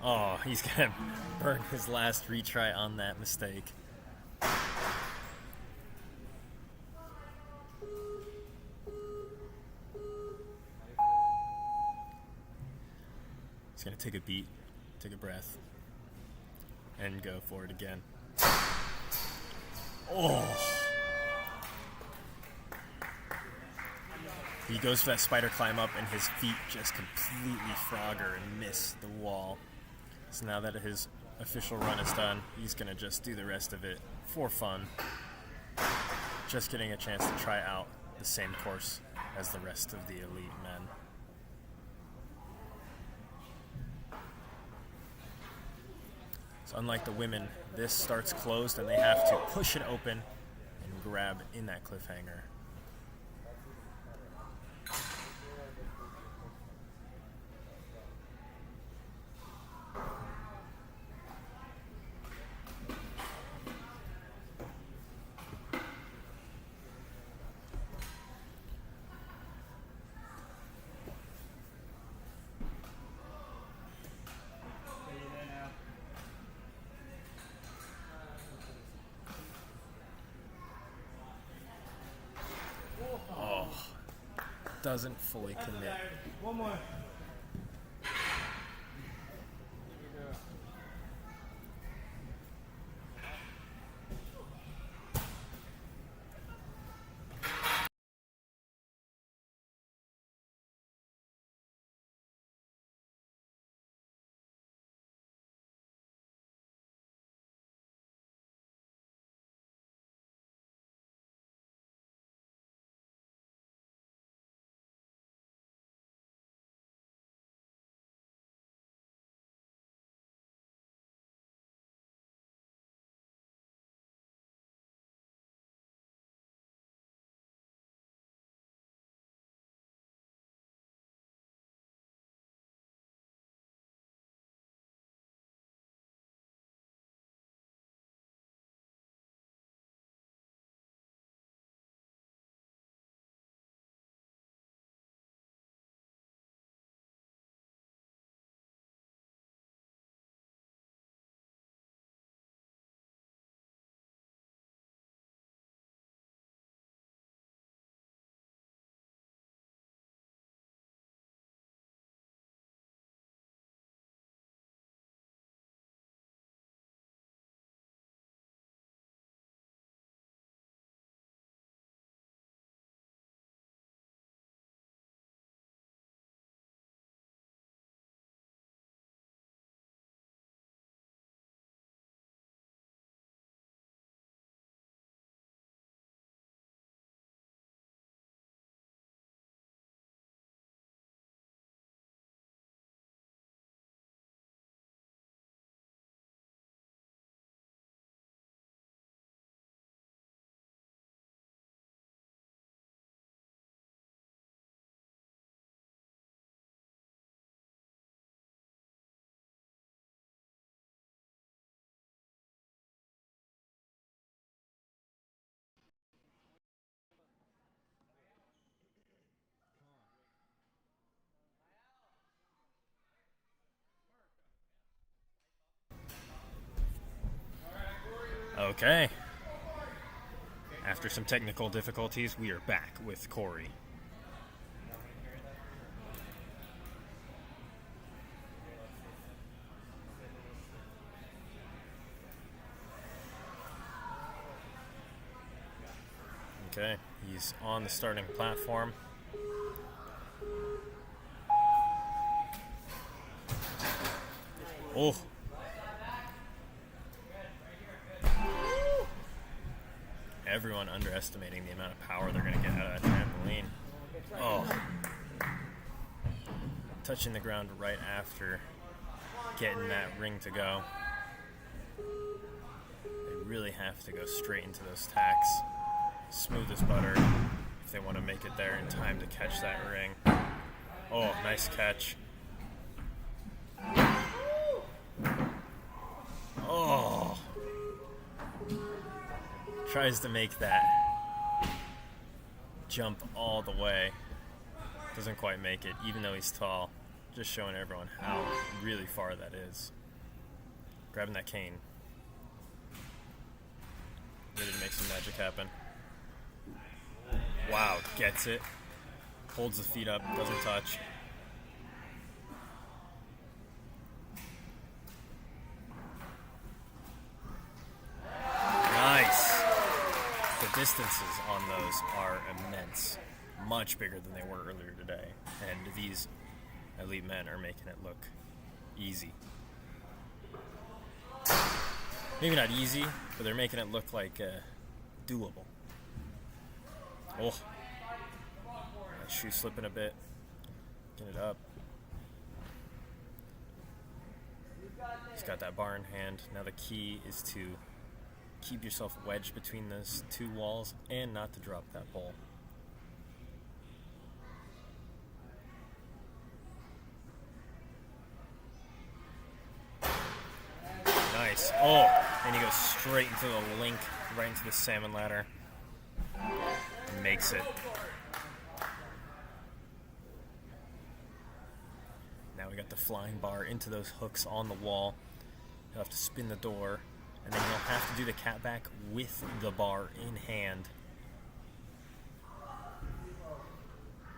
Oh, he's going to burn his last retry on that mistake. He's going to take a beat, take a breath, and go for it again. Oh! He goes for that spider climb up, and his feet just completely frogger and miss the wall. So now that his official run is done, he's going to just do the rest of it for fun. Just getting a chance to try out the same course as the rest of the elite men. So unlike the women, this starts closed, and they have to push it open and grab in that cliffhanger. Doesn't fully commit. One more. Okay. After some technical difficulties, we are back with Corey. Okay, he's on the starting platform. Oh. Everyone underestimating the amount of power they're going to get out of that trampoline. Oh. Touching the ground right after getting that ring to go. They really have to go straight into those tacks. Smooth as butter if they want to make it there in time to catch that ring. Oh, nice catch. Oh. Tries to make that jump all the way. Doesn't quite make it, even though he's tall. Just showing everyone how really far that is. Grabbing that cane. Ready to make some magic happen. Wow, gets it. Holds the feet up, doesn't touch. Nice. The distances on those are immense. Much bigger than they were earlier today. And these elite men are making it look easy. Maybe not easy, but they're making it look like doable. Oh, that shoe slipping a bit. Get it up. He's got that bar in hand. Now the key is to keep yourself wedged between those two walls and not to drop that pole. Nice. Oh, and he goes straight into the link, right into the salmon ladder. And makes it. Now we got the flying bar into those hooks on the wall. He'll have to spin the door, and then he'll have to do the cat back with the bar in hand.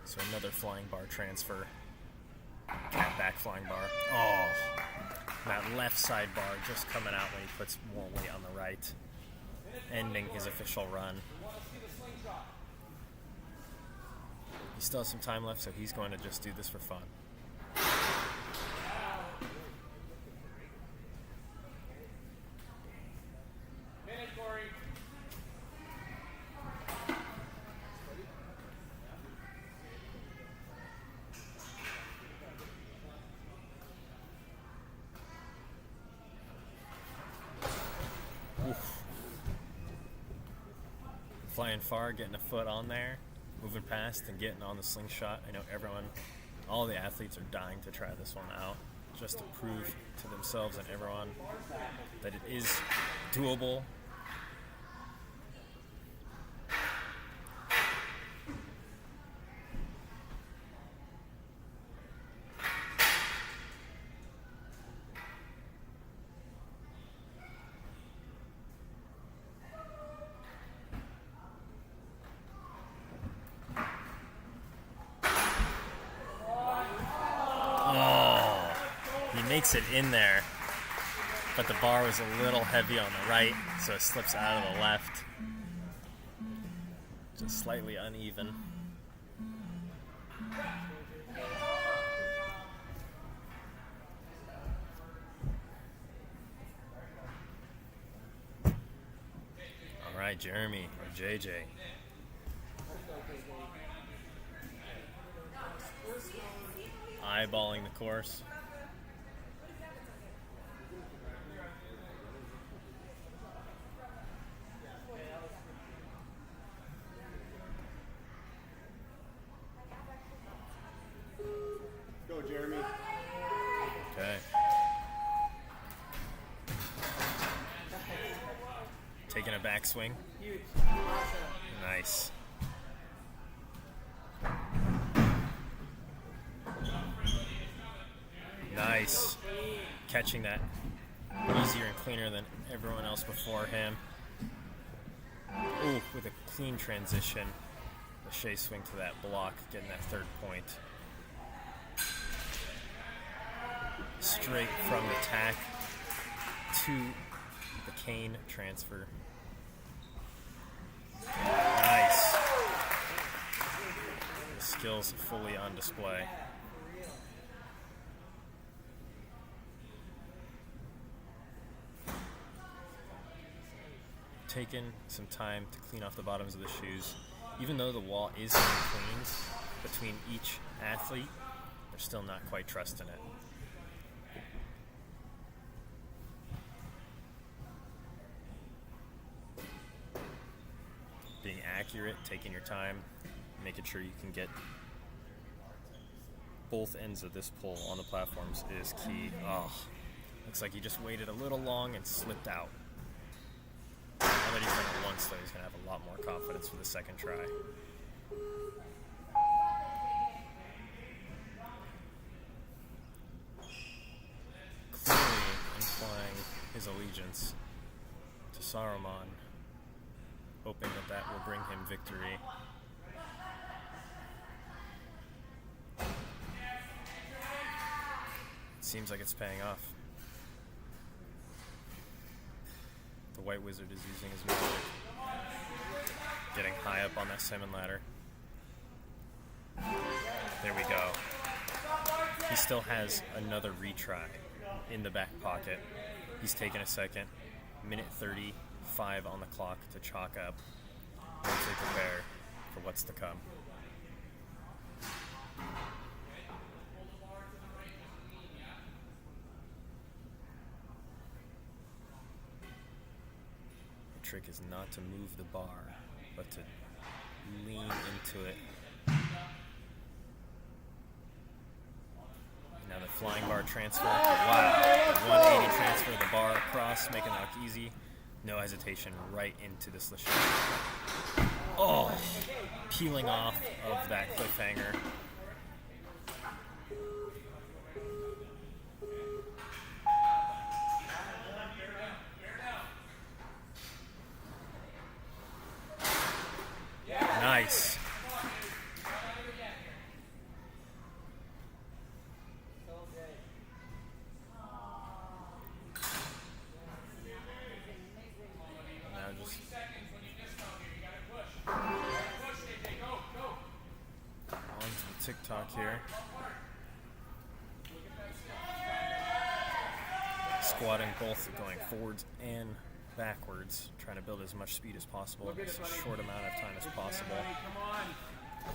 So another flying bar transfer. Cat back flying bar. Oh, that left side bar just coming out when he puts more weight on the right. Ending his official run. He still has some time left, so he's going to just do this for fun. Oof. Flying far, getting a foot on there, moving past and getting on the slingshot. I know all the athletes are dying to try this one out, just to prove to themselves and everyone that it is doable. Makes it in there, but the bar was a little heavy on the right, so it slips out of the left. Just slightly uneven. All right, Jeremy, or JJ. Eyeballing the course. Go, Jeremy. Okay. Taking a backswing. Nice. Nice. Catching that easier and cleaner than everyone else before him. Ooh, with a clean transition. The Shea swing to that block, getting that third point. Straight from the tack to the cane transfer. Nice. The skills fully on display. Taken some time to clean off the bottoms of the shoes. Even though the wall is cleaned between each athlete, they're still not quite trusting it. Being accurate, taking your time, making sure you can get both ends of this pole on the platforms is key. Oh, looks like he just waited a little long and slipped out. Now that he's done it once, though, he's going to have a lot more confidence for the second try. Clearly implying his allegiance to Saruman, hoping that that will bring him victory. It seems like it's paying off. The White Wizard is using his magic. Getting high up on that salmon ladder. There we go. He still has another retry in the back pocket. He's taken a second. Minute 35 on the clock to chalk up. Mentally prepare for what's to come. The trick is not to move the bar, but to lean into it. Now the flying bar transfer. Wow. The 180 transfer, the bar across, making that look easy. No hesitation, right into this Lachey. Oh, peeling off of that cliffhanger. Nice. Now just on to the TikTok here. Squatting both going forwards and backwards, trying to build as much speed as possible in as short amount of time as possible.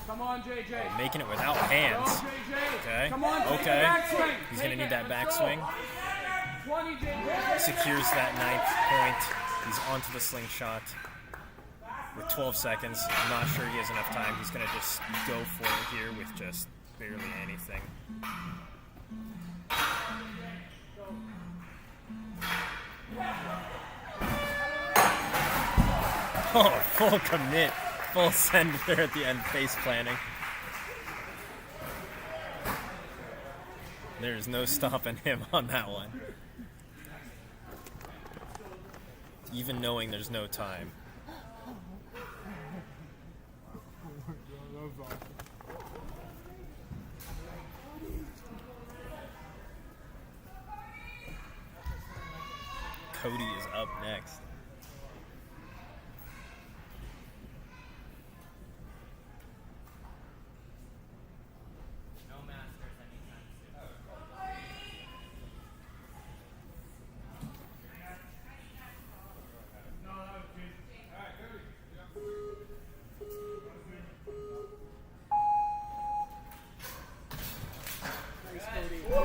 Come on, JJ. Oh, making it without hands. Okay. Okay. He's going to need that backswing. Secures that 9th point. He's onto the slingshot with 12 seconds. I'm not sure he has enough time. He's going to just go for it here with just barely anything. Oh, full commit. Full send there at the end, face planning. There's no stopping him on that one. Even knowing there's no time. Cody is up next.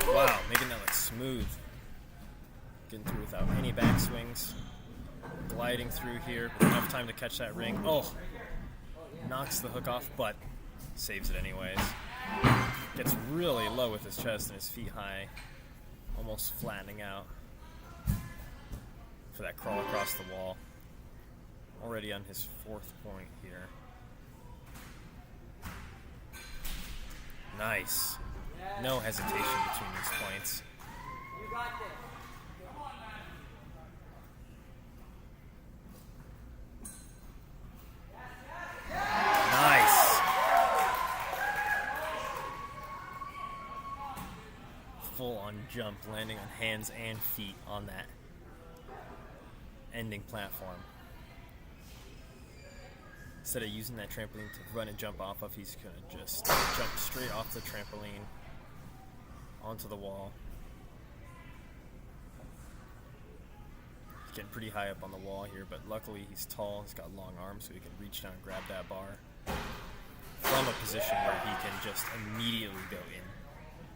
Wow, making that look smooth. Getting through without any backswings. Gliding through here with enough time to catch that ring. Oh, knocks the hook off, but saves it anyways. Gets really low with his chest and his feet high. Almost flattening out for that crawl across the wall. Already on his 4th point here. Nice. No hesitation between these points. You got this. full-on jump, landing on hands and feet on that ending platform. Instead of using that trampoline to run and jump off of, he's going to just jump straight off the trampoline onto the wall. He's getting pretty high up on the wall here, but luckily he's tall, he's got long arms, so he can reach down and grab that bar from a position where he can just immediately go in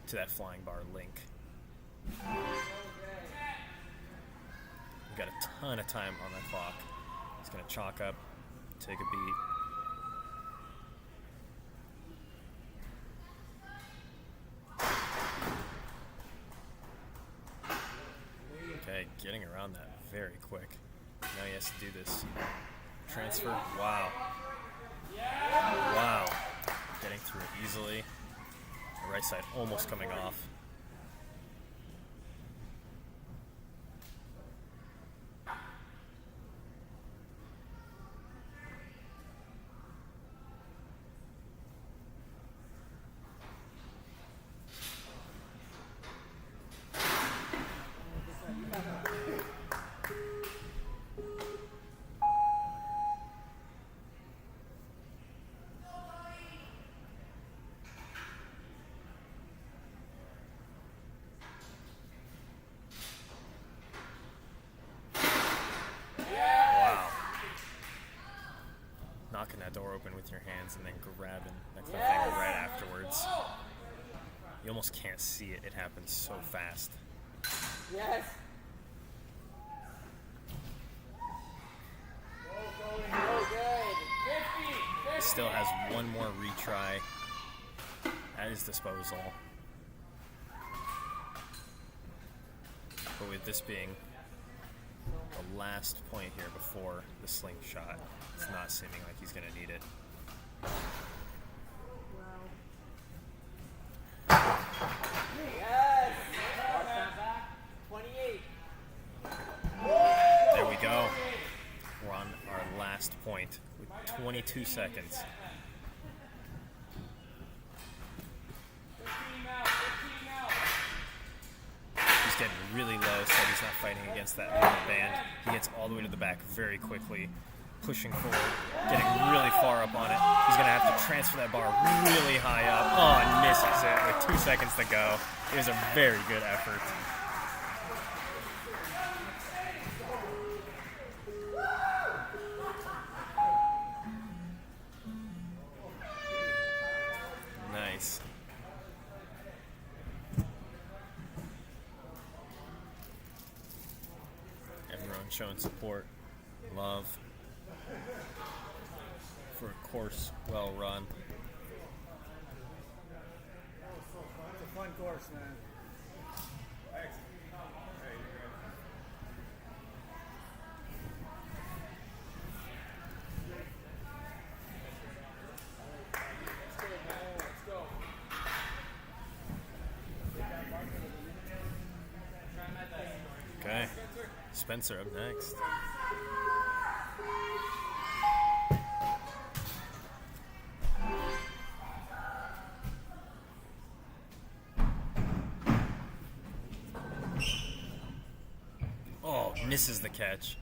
to that flying bar link. We've got a ton of time on the clock. He's going to chalk up, take a beat. Okay, getting around that very quick. Now he has to do this transfer. Wow. Wow. Getting through it easily. The right side almost coming off. Knocking that door open with your hands and then grabbing that cliffhanger right afterwards. You almost can't see it. It happens so fast. Yes. Go good. 50. He still has one more retry at his disposal. But with this being the last point here before the slingshot, it's not seeming like he's going to need it. Yes. 28. There we go. We're on our last point with 22 seconds. 15 out. 15 out. He's getting really low, so he's not fighting against that limit band. He gets all the way to the back very quickly, pushing forward, getting really far up on it. He's going to have to transfer that bar really high up. Oh, and misses it with 2 seconds to go. It was a very good effort. Nice. Everyone showing support, love for a course well run. It's a fun course, man. Okay, Spencer up next. Oh, misses the catch.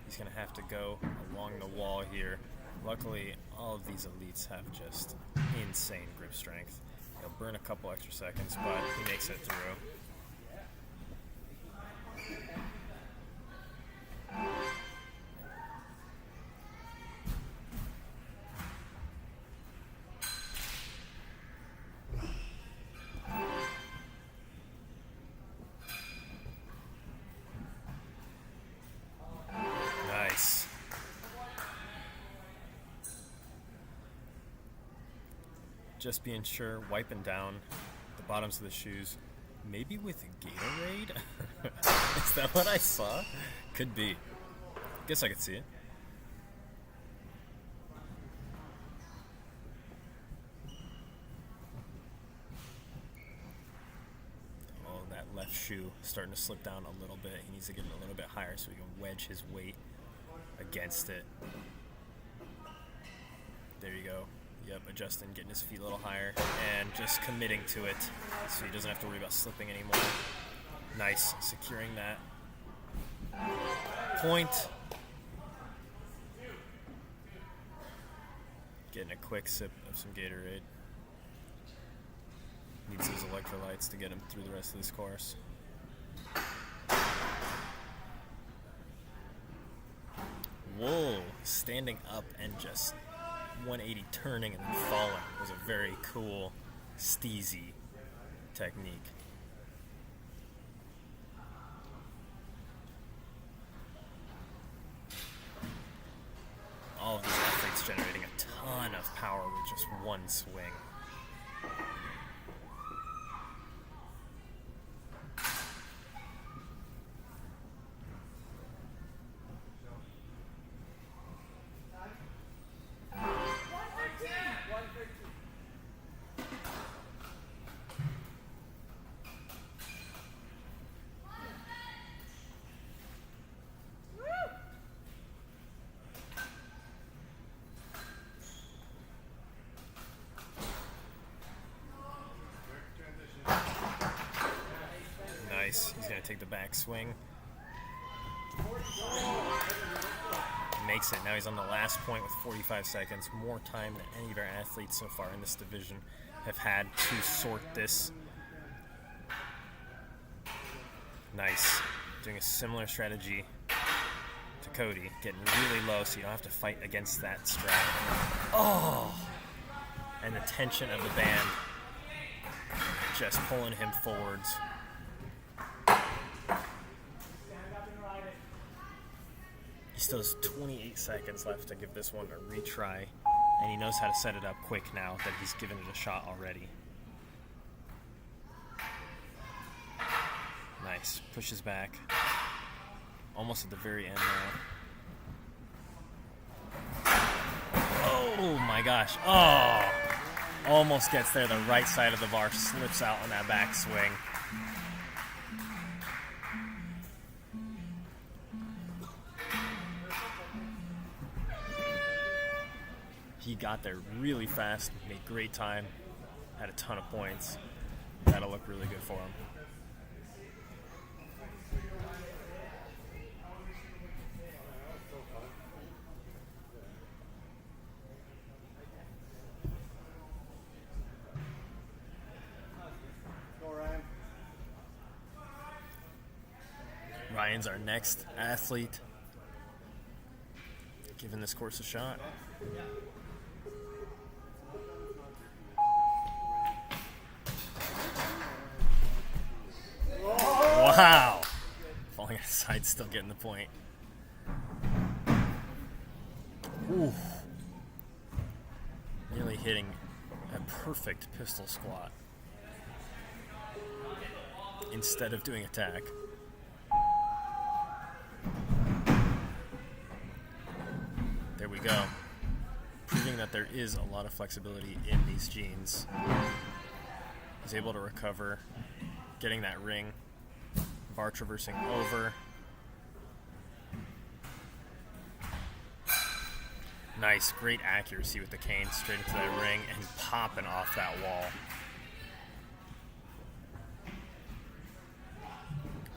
He's going to have to go along the wall here. Luckily, all of these elites have just insane grip strength. He'll burn a couple extra seconds, but he makes it through. Nice. Just being sure, wiping down the bottoms of the shoes, maybe with a Gatorade? Is that what I saw? Could be. Guess I could see it. Oh, that left shoe starting to slip down a little bit. He needs to get it a little bit higher so he can wedge his weight against it. There you go. Yep, adjusting, getting his feet a little higher, and just committing to it so he doesn't have to worry about slipping anymore. Nice, securing that point. Getting a quick sip of some Gatorade. Needs those electrolytes to get him through the rest of this course. Whoa, standing up and just 180 turning and then falling was a very cool, steezy technique. All of these athletes generating a ton of power with just one swing. He's going to take the back swing. Makes it. Now he's on the last point with 45 seconds. More time than any of our athletes so far in this division have had to sort this. Nice. Doing a similar strategy to Cody. Getting really low so you don't have to fight against that strap. Oh! And the tension of the band just pulling him forwards. He still has 28 seconds left to give this one a retry, and he knows how to set it up quick now that he's given it a shot already. Nice. Pushes back. Almost at the very end now. Oh my gosh. Oh! Almost gets there. The right side of the bar slips out on that back swing. He got there really fast, made great time, had a ton of points. That'll look really good for him. Ryan's our next athlete, giving this course a shot. Wow! Falling outside, still getting the point. Ooh. Nearly hitting a perfect pistol squat instead of doing attack. There we go. Proving that there is a lot of flexibility in these jeans. He's able to recover, getting that ring. Bar traversing over. Nice, great accuracy with the cane straight into that ring and popping off that wall.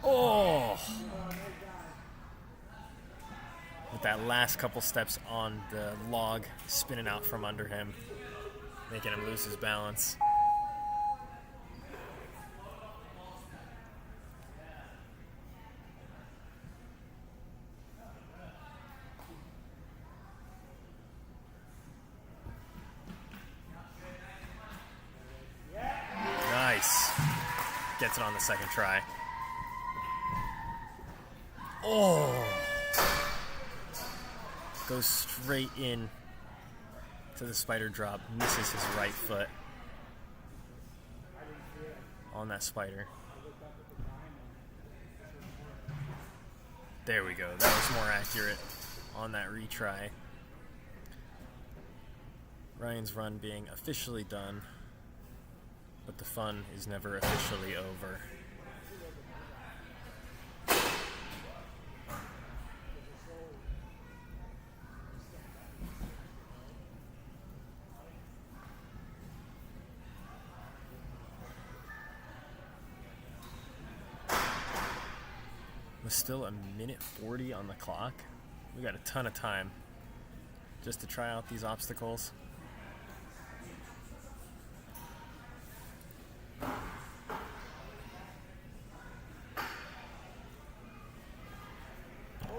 Oh! With that last couple steps on the log spinning out from under him, making him lose his balance. Gets it on the second try. Oh! Goes straight in to the spider drop. Misses his right foot on that spider. There we go. That was more accurate on that retry. Ryan's run being officially done. But the fun is never officially over. With still a minute 40 on the clock, we got a ton of time just to try out these obstacles.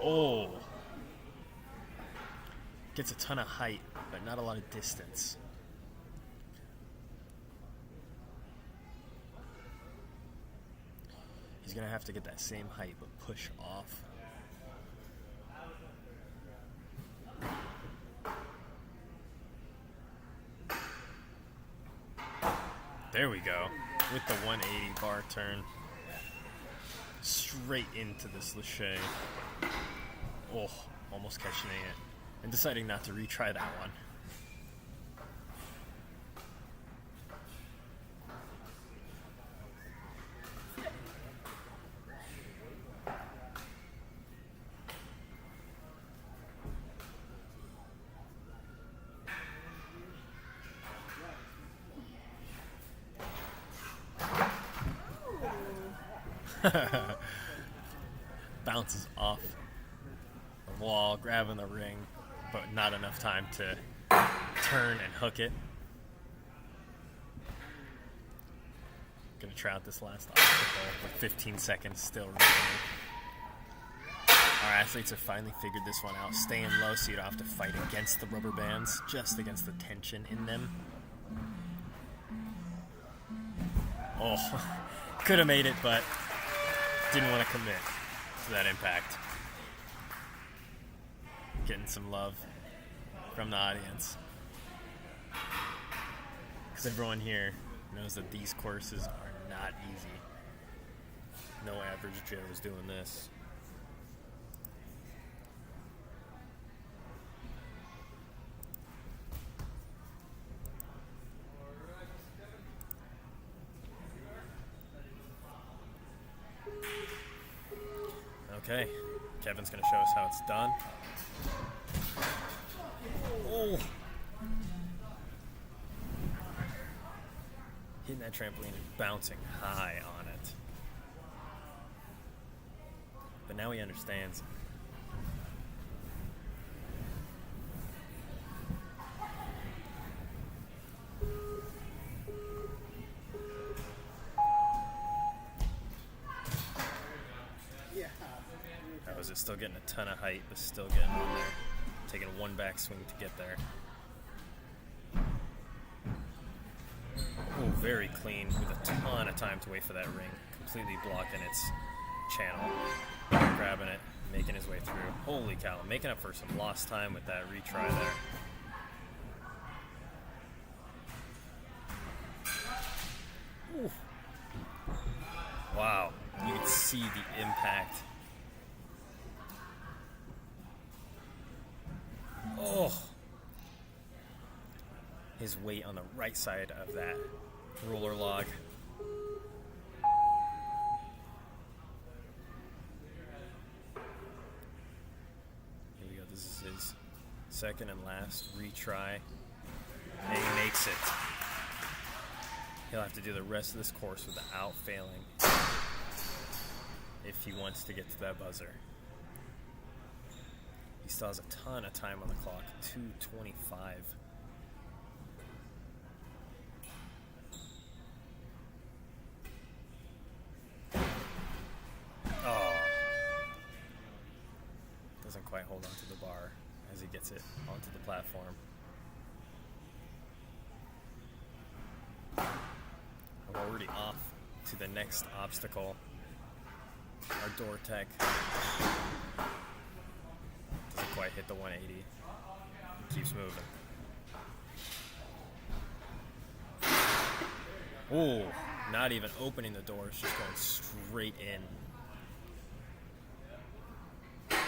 Oh! Gets a ton of height, but not a lot of distance. He's gonna have to get that same height, but push off. There we go. With the 180 bar turn. Straight into this lache. Oh, almost catching it. And deciding not to retry that one. Bounces off the wall, grabbing the ring, but not enough time to turn and hook it. Gonna try out this last obstacle with 15 seconds still remaining. Our athletes have finally figured this one out, staying low so you don't have to fight against the rubber bands, just against the tension in them. Oh, could have made it, but didn't want to commit to that impact. Getting some love from the audience. Because everyone here knows that these courses are not easy. No average Joe is doing this. Okay, Kevin's going to show us how it's done. Oh! Hitting that trampoline and bouncing high on it. But now he understands. How is it? Still getting a ton of height, but still getting on there. Taking one back swing to get there. Oh, very clean with a ton of time to wait for that ring. Completely blocking its channel. Grabbing it, making his way through. Holy cow, making up for some lost time with that retry there. Ooh. Wow, you can see the impact. Oh! His weight on the right side of that roller log. Here we go, this is his second and last retry. And he makes it. He'll have to do the rest of this course without failing if he wants to get to that buzzer. He still has a ton of time on the clock, 2:25. Oh. Doesn't quite hold onto the bar as he gets it onto the platform. We're already off to the next obstacle. Our door tech doesn't quite hit the 180. It keeps moving. Oh, not even opening the door, it's just going straight in. I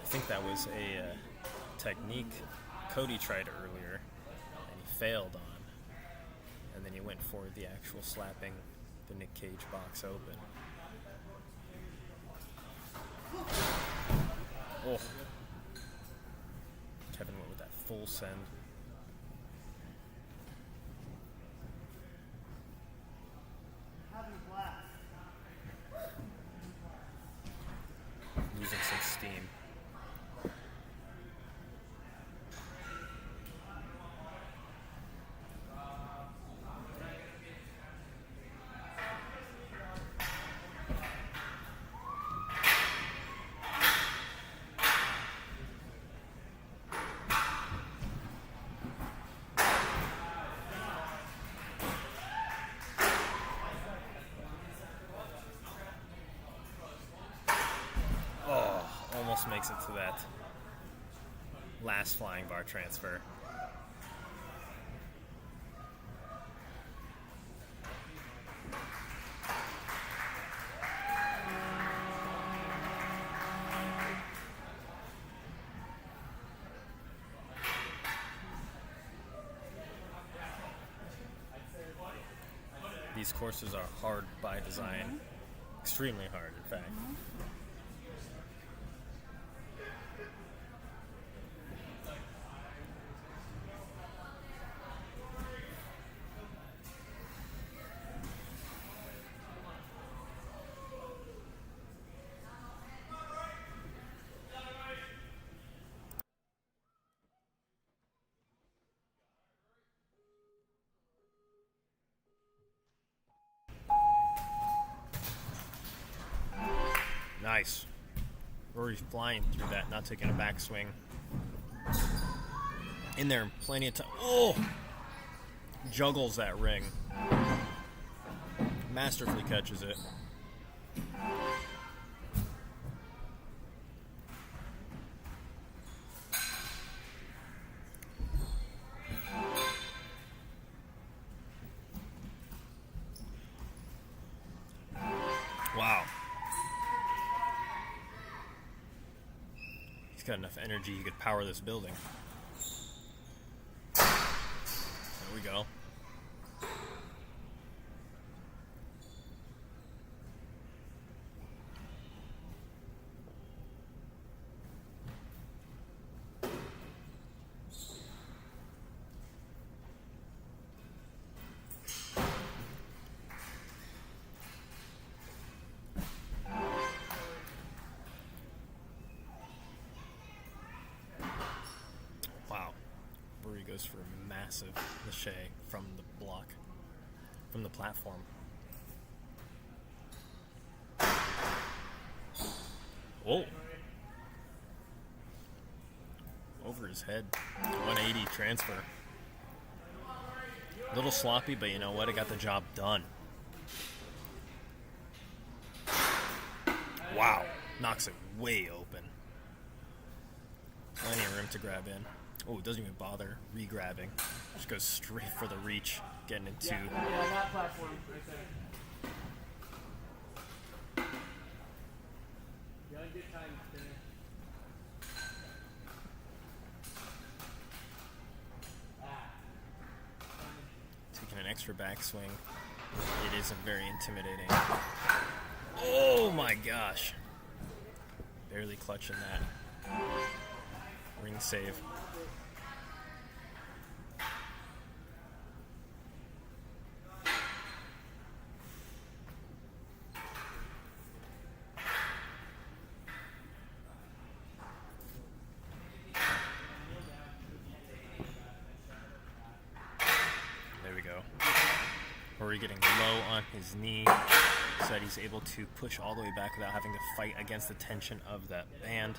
think that was a technique Cody tried earlier and he failed on, and then he went for the actual slapping the Nick Cage box open. Oh, full send. Losing some steam. Almost makes it to that last flying bar transfer. These courses are hard by design. Extremely hard, in fact. Nice. Rory's flying through that, not taking a backswing. In there, plenty of time. Oh! Juggles that ring. Masterfully catches it. Wow. He's got enough energy he could power this building. There we go. Goes for a massive lache from the block, from the platform. Whoa. Over his head. 180 transfer. A little sloppy, but you know what? It got the job done. Wow. Knocks it way open. Plenty of room to grab in. Oh, it doesn't even bother re-grabbing. Just goes straight for the reach, getting into... Yeah, that platform right there. You had a good time there. Taking an extra backswing. It isn't very intimidating. Oh my gosh. Barely clutching that. Ring save. Rory getting low on his knee so that he's able to push all the way back without having to fight against the tension of that band.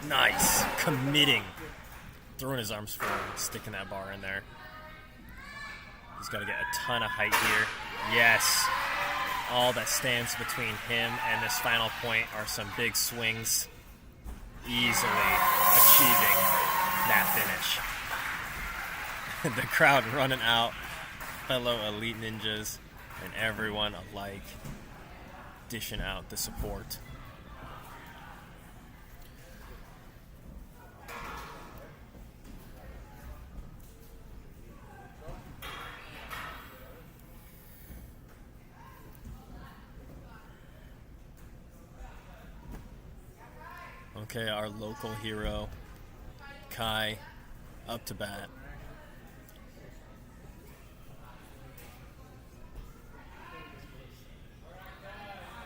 Nice. Committing. Throwing his arms forward, sticking that bar in there. He's got to get a ton of height here. Yes. All that stands between him and this final point are some big swings. Easily achieving that finish. The crowd running out, fellow elite ninjas, and everyone alike dishing out the support. Okay, our local hero, Kai, up to bat.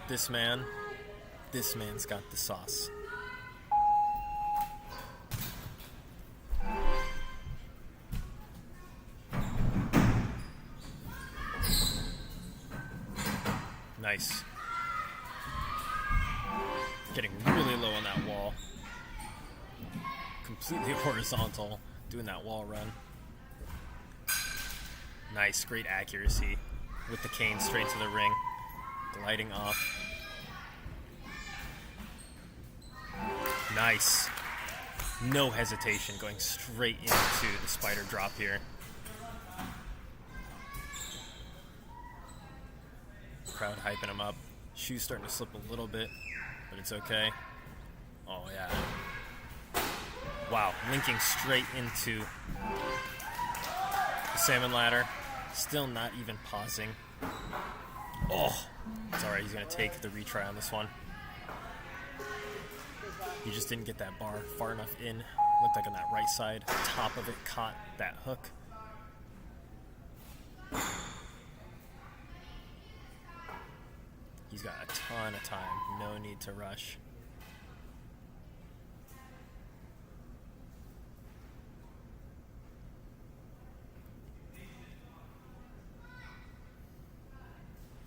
This man's got the sauce. Nice. Getting really low on that wall. Completely horizontal, doing that wall run. Nice, great accuracy with the cane straight to the ring. Gliding off. Nice. No hesitation, going straight into the spider drop here. Crowd hyping him up. Shoe's starting to slip a little bit, but it's okay. Oh, yeah. Wow, linking straight into the salmon ladder. Still not even pausing. Oh, it's all right. He's going to take the retry on this one. He just didn't get that bar far enough in. Looked like on that right side, top of it caught that hook. He's got a ton of time. No need to rush.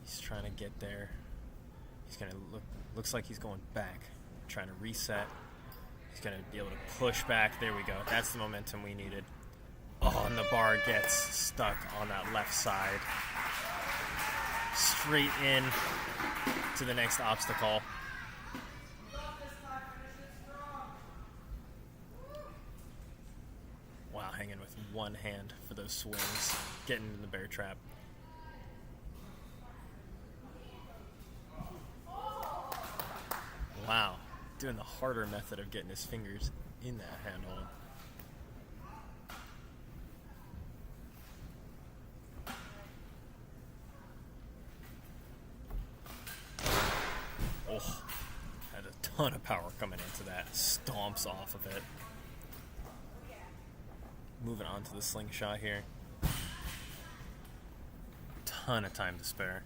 He's trying to get there. He's gonna looks like he's going back, trying to reset. He's gonna be able to push back. There we go. That's the momentum we needed. Oh, and the bar gets stuck on that left side. Straight in to the next obstacle. Wow, hanging with one hand for those swings. Getting in the bear trap. Wow, doing the harder method of getting his fingers in that handle. Oh, had a ton of power coming into that. Stomps off of it. Moving on to the slingshot here. Ton of time to spare.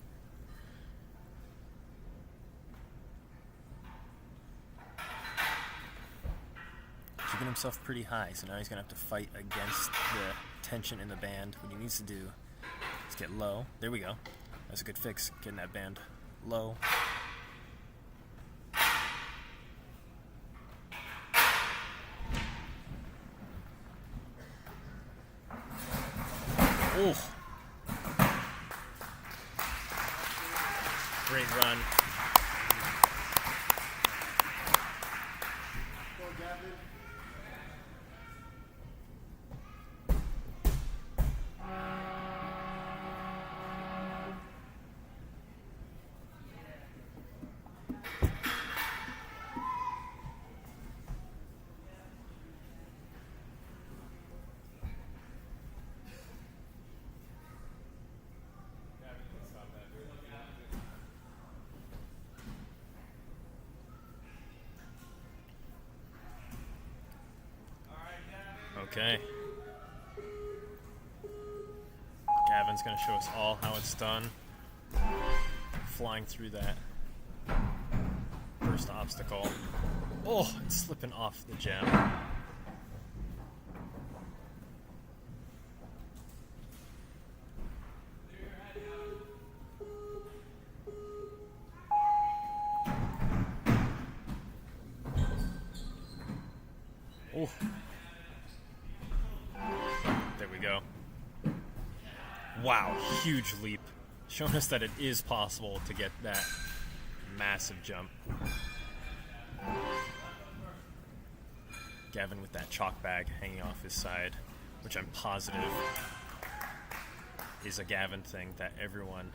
Keeping himself pretty high, so now he's going to have to fight against the tension in the band. What he needs to do is get low. There we go. That's a good fix, getting that band low. Oh! Great run. Okay. Gavin's going to show us all how it's done. Flying through that first obstacle. Oh, it's slipping off the gem. Oh. There we go. Wow, huge leap. Showing us that it is possible to get that massive jump. Gavin with that chalk bag hanging off his side, which I'm positive is a Gavin thing that everyone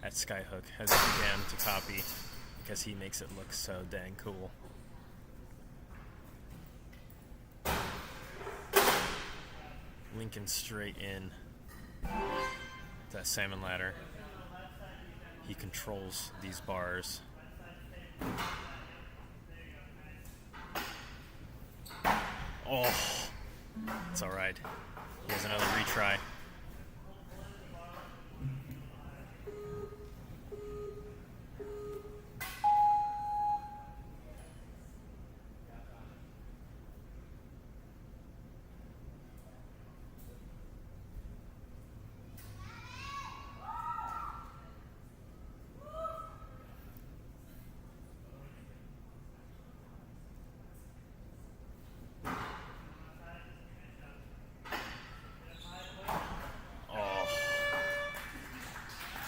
at Skyhook has began to copy because he makes it look so dang cool. Lincoln straight in to that salmon ladder. He controls these bars. Oh, it's all right. Here's another retry.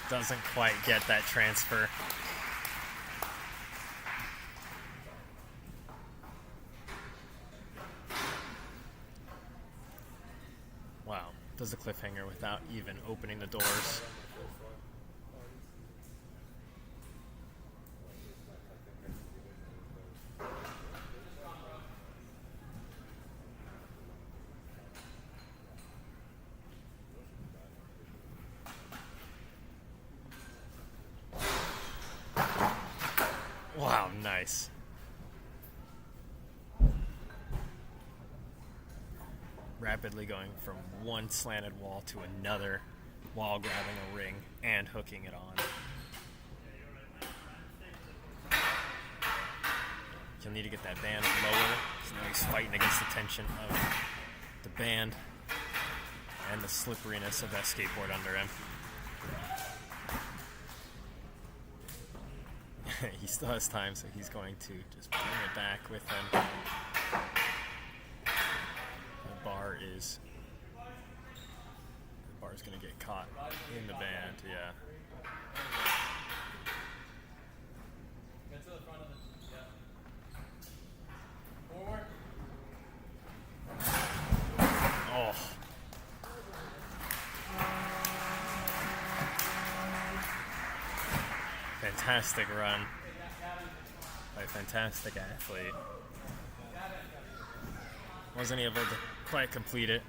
Doesn't quite get that transfer. Wow, does the cliffhanger without even opening the doors. Wow, nice. Rapidly going from one slanted wall to another while grabbing a ring and hooking it on. He'll need to get that band lower, so now he's fighting against the tension of the band and the slipperiness of that skateboard under him. He still has time, so he's going to just bring it back with him. The bar's going to get caught in the band, yeah. Get to the front of the... Yeah. Forward. Oh. Fantastic run by a fantastic athlete. Wasn't able to quite complete it.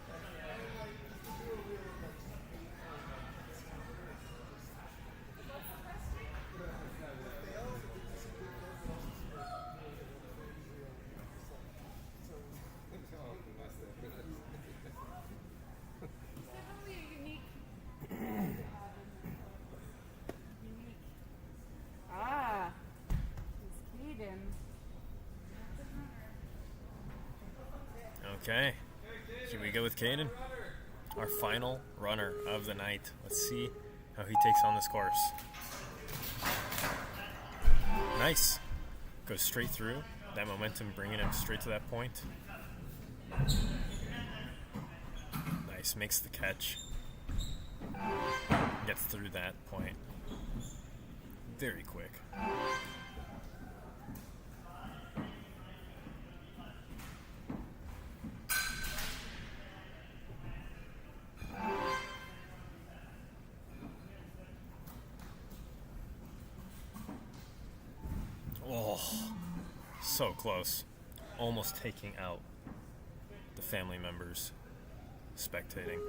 Okay, here we go with Caden, our final runner of the night. Let's see how he takes on this course. Nice. Goes straight through. That momentum bringing him straight to that point. Nice, makes the catch. Gets through that point. Very quick. So close. Almost taking out the family members spectating.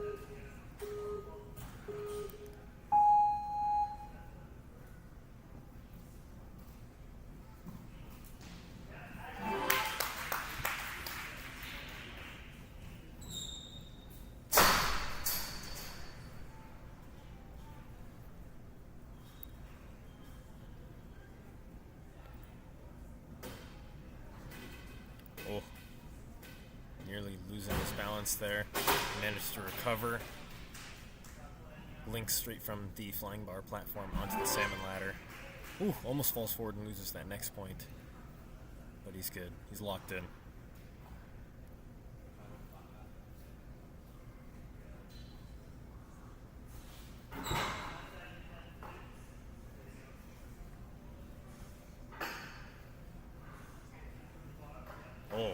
Oh, nearly losing his balance there. Managed to recover. Links straight from the flying bar platform onto the salmon ladder. Ooh, almost falls forward and loses that next point. But he's good. He's locked in. Oh,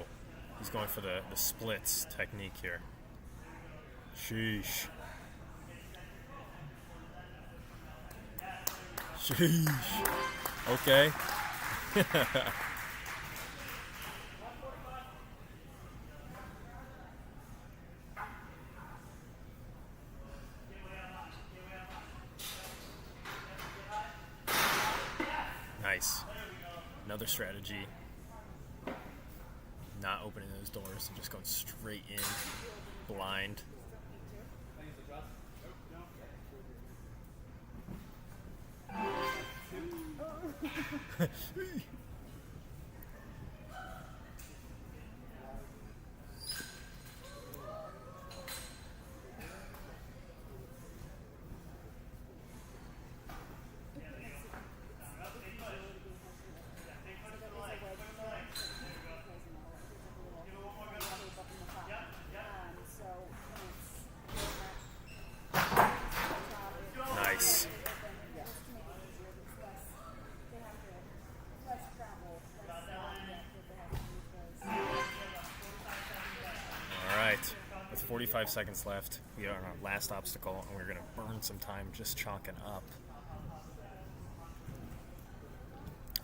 he's going for the splits technique here. Sheesh. Sheesh. Okay. Nice. Another strategy. not opening those doors and just going straight in, blind. Nice. All right. With 45 seconds left, we are on our last obstacle, and we're going to burn some time just chalking up.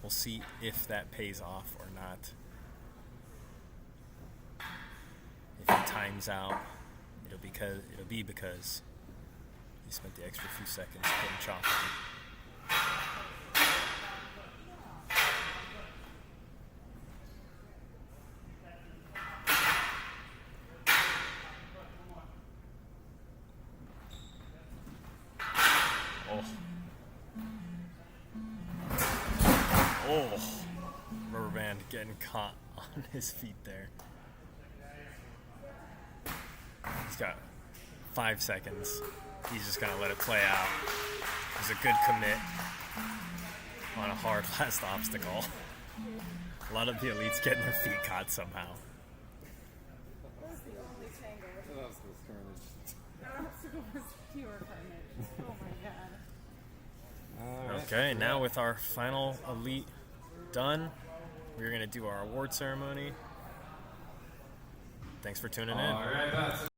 We'll see if that pays off or not. If he times out, it'll be because he spent the extra few seconds putting chalk on. Oh, rubber band getting caught on his feet there. He's got 5 seconds. He's just going to let it play out. It was a good commit on a hard last obstacle. A lot of the elites getting their feet caught somehow. That was the only tangle. That obstacle was pure carnage. Oh my god. Okay, now with our final elite done, we're going to do our award ceremony. Thanks for tuning in. All right, Madison.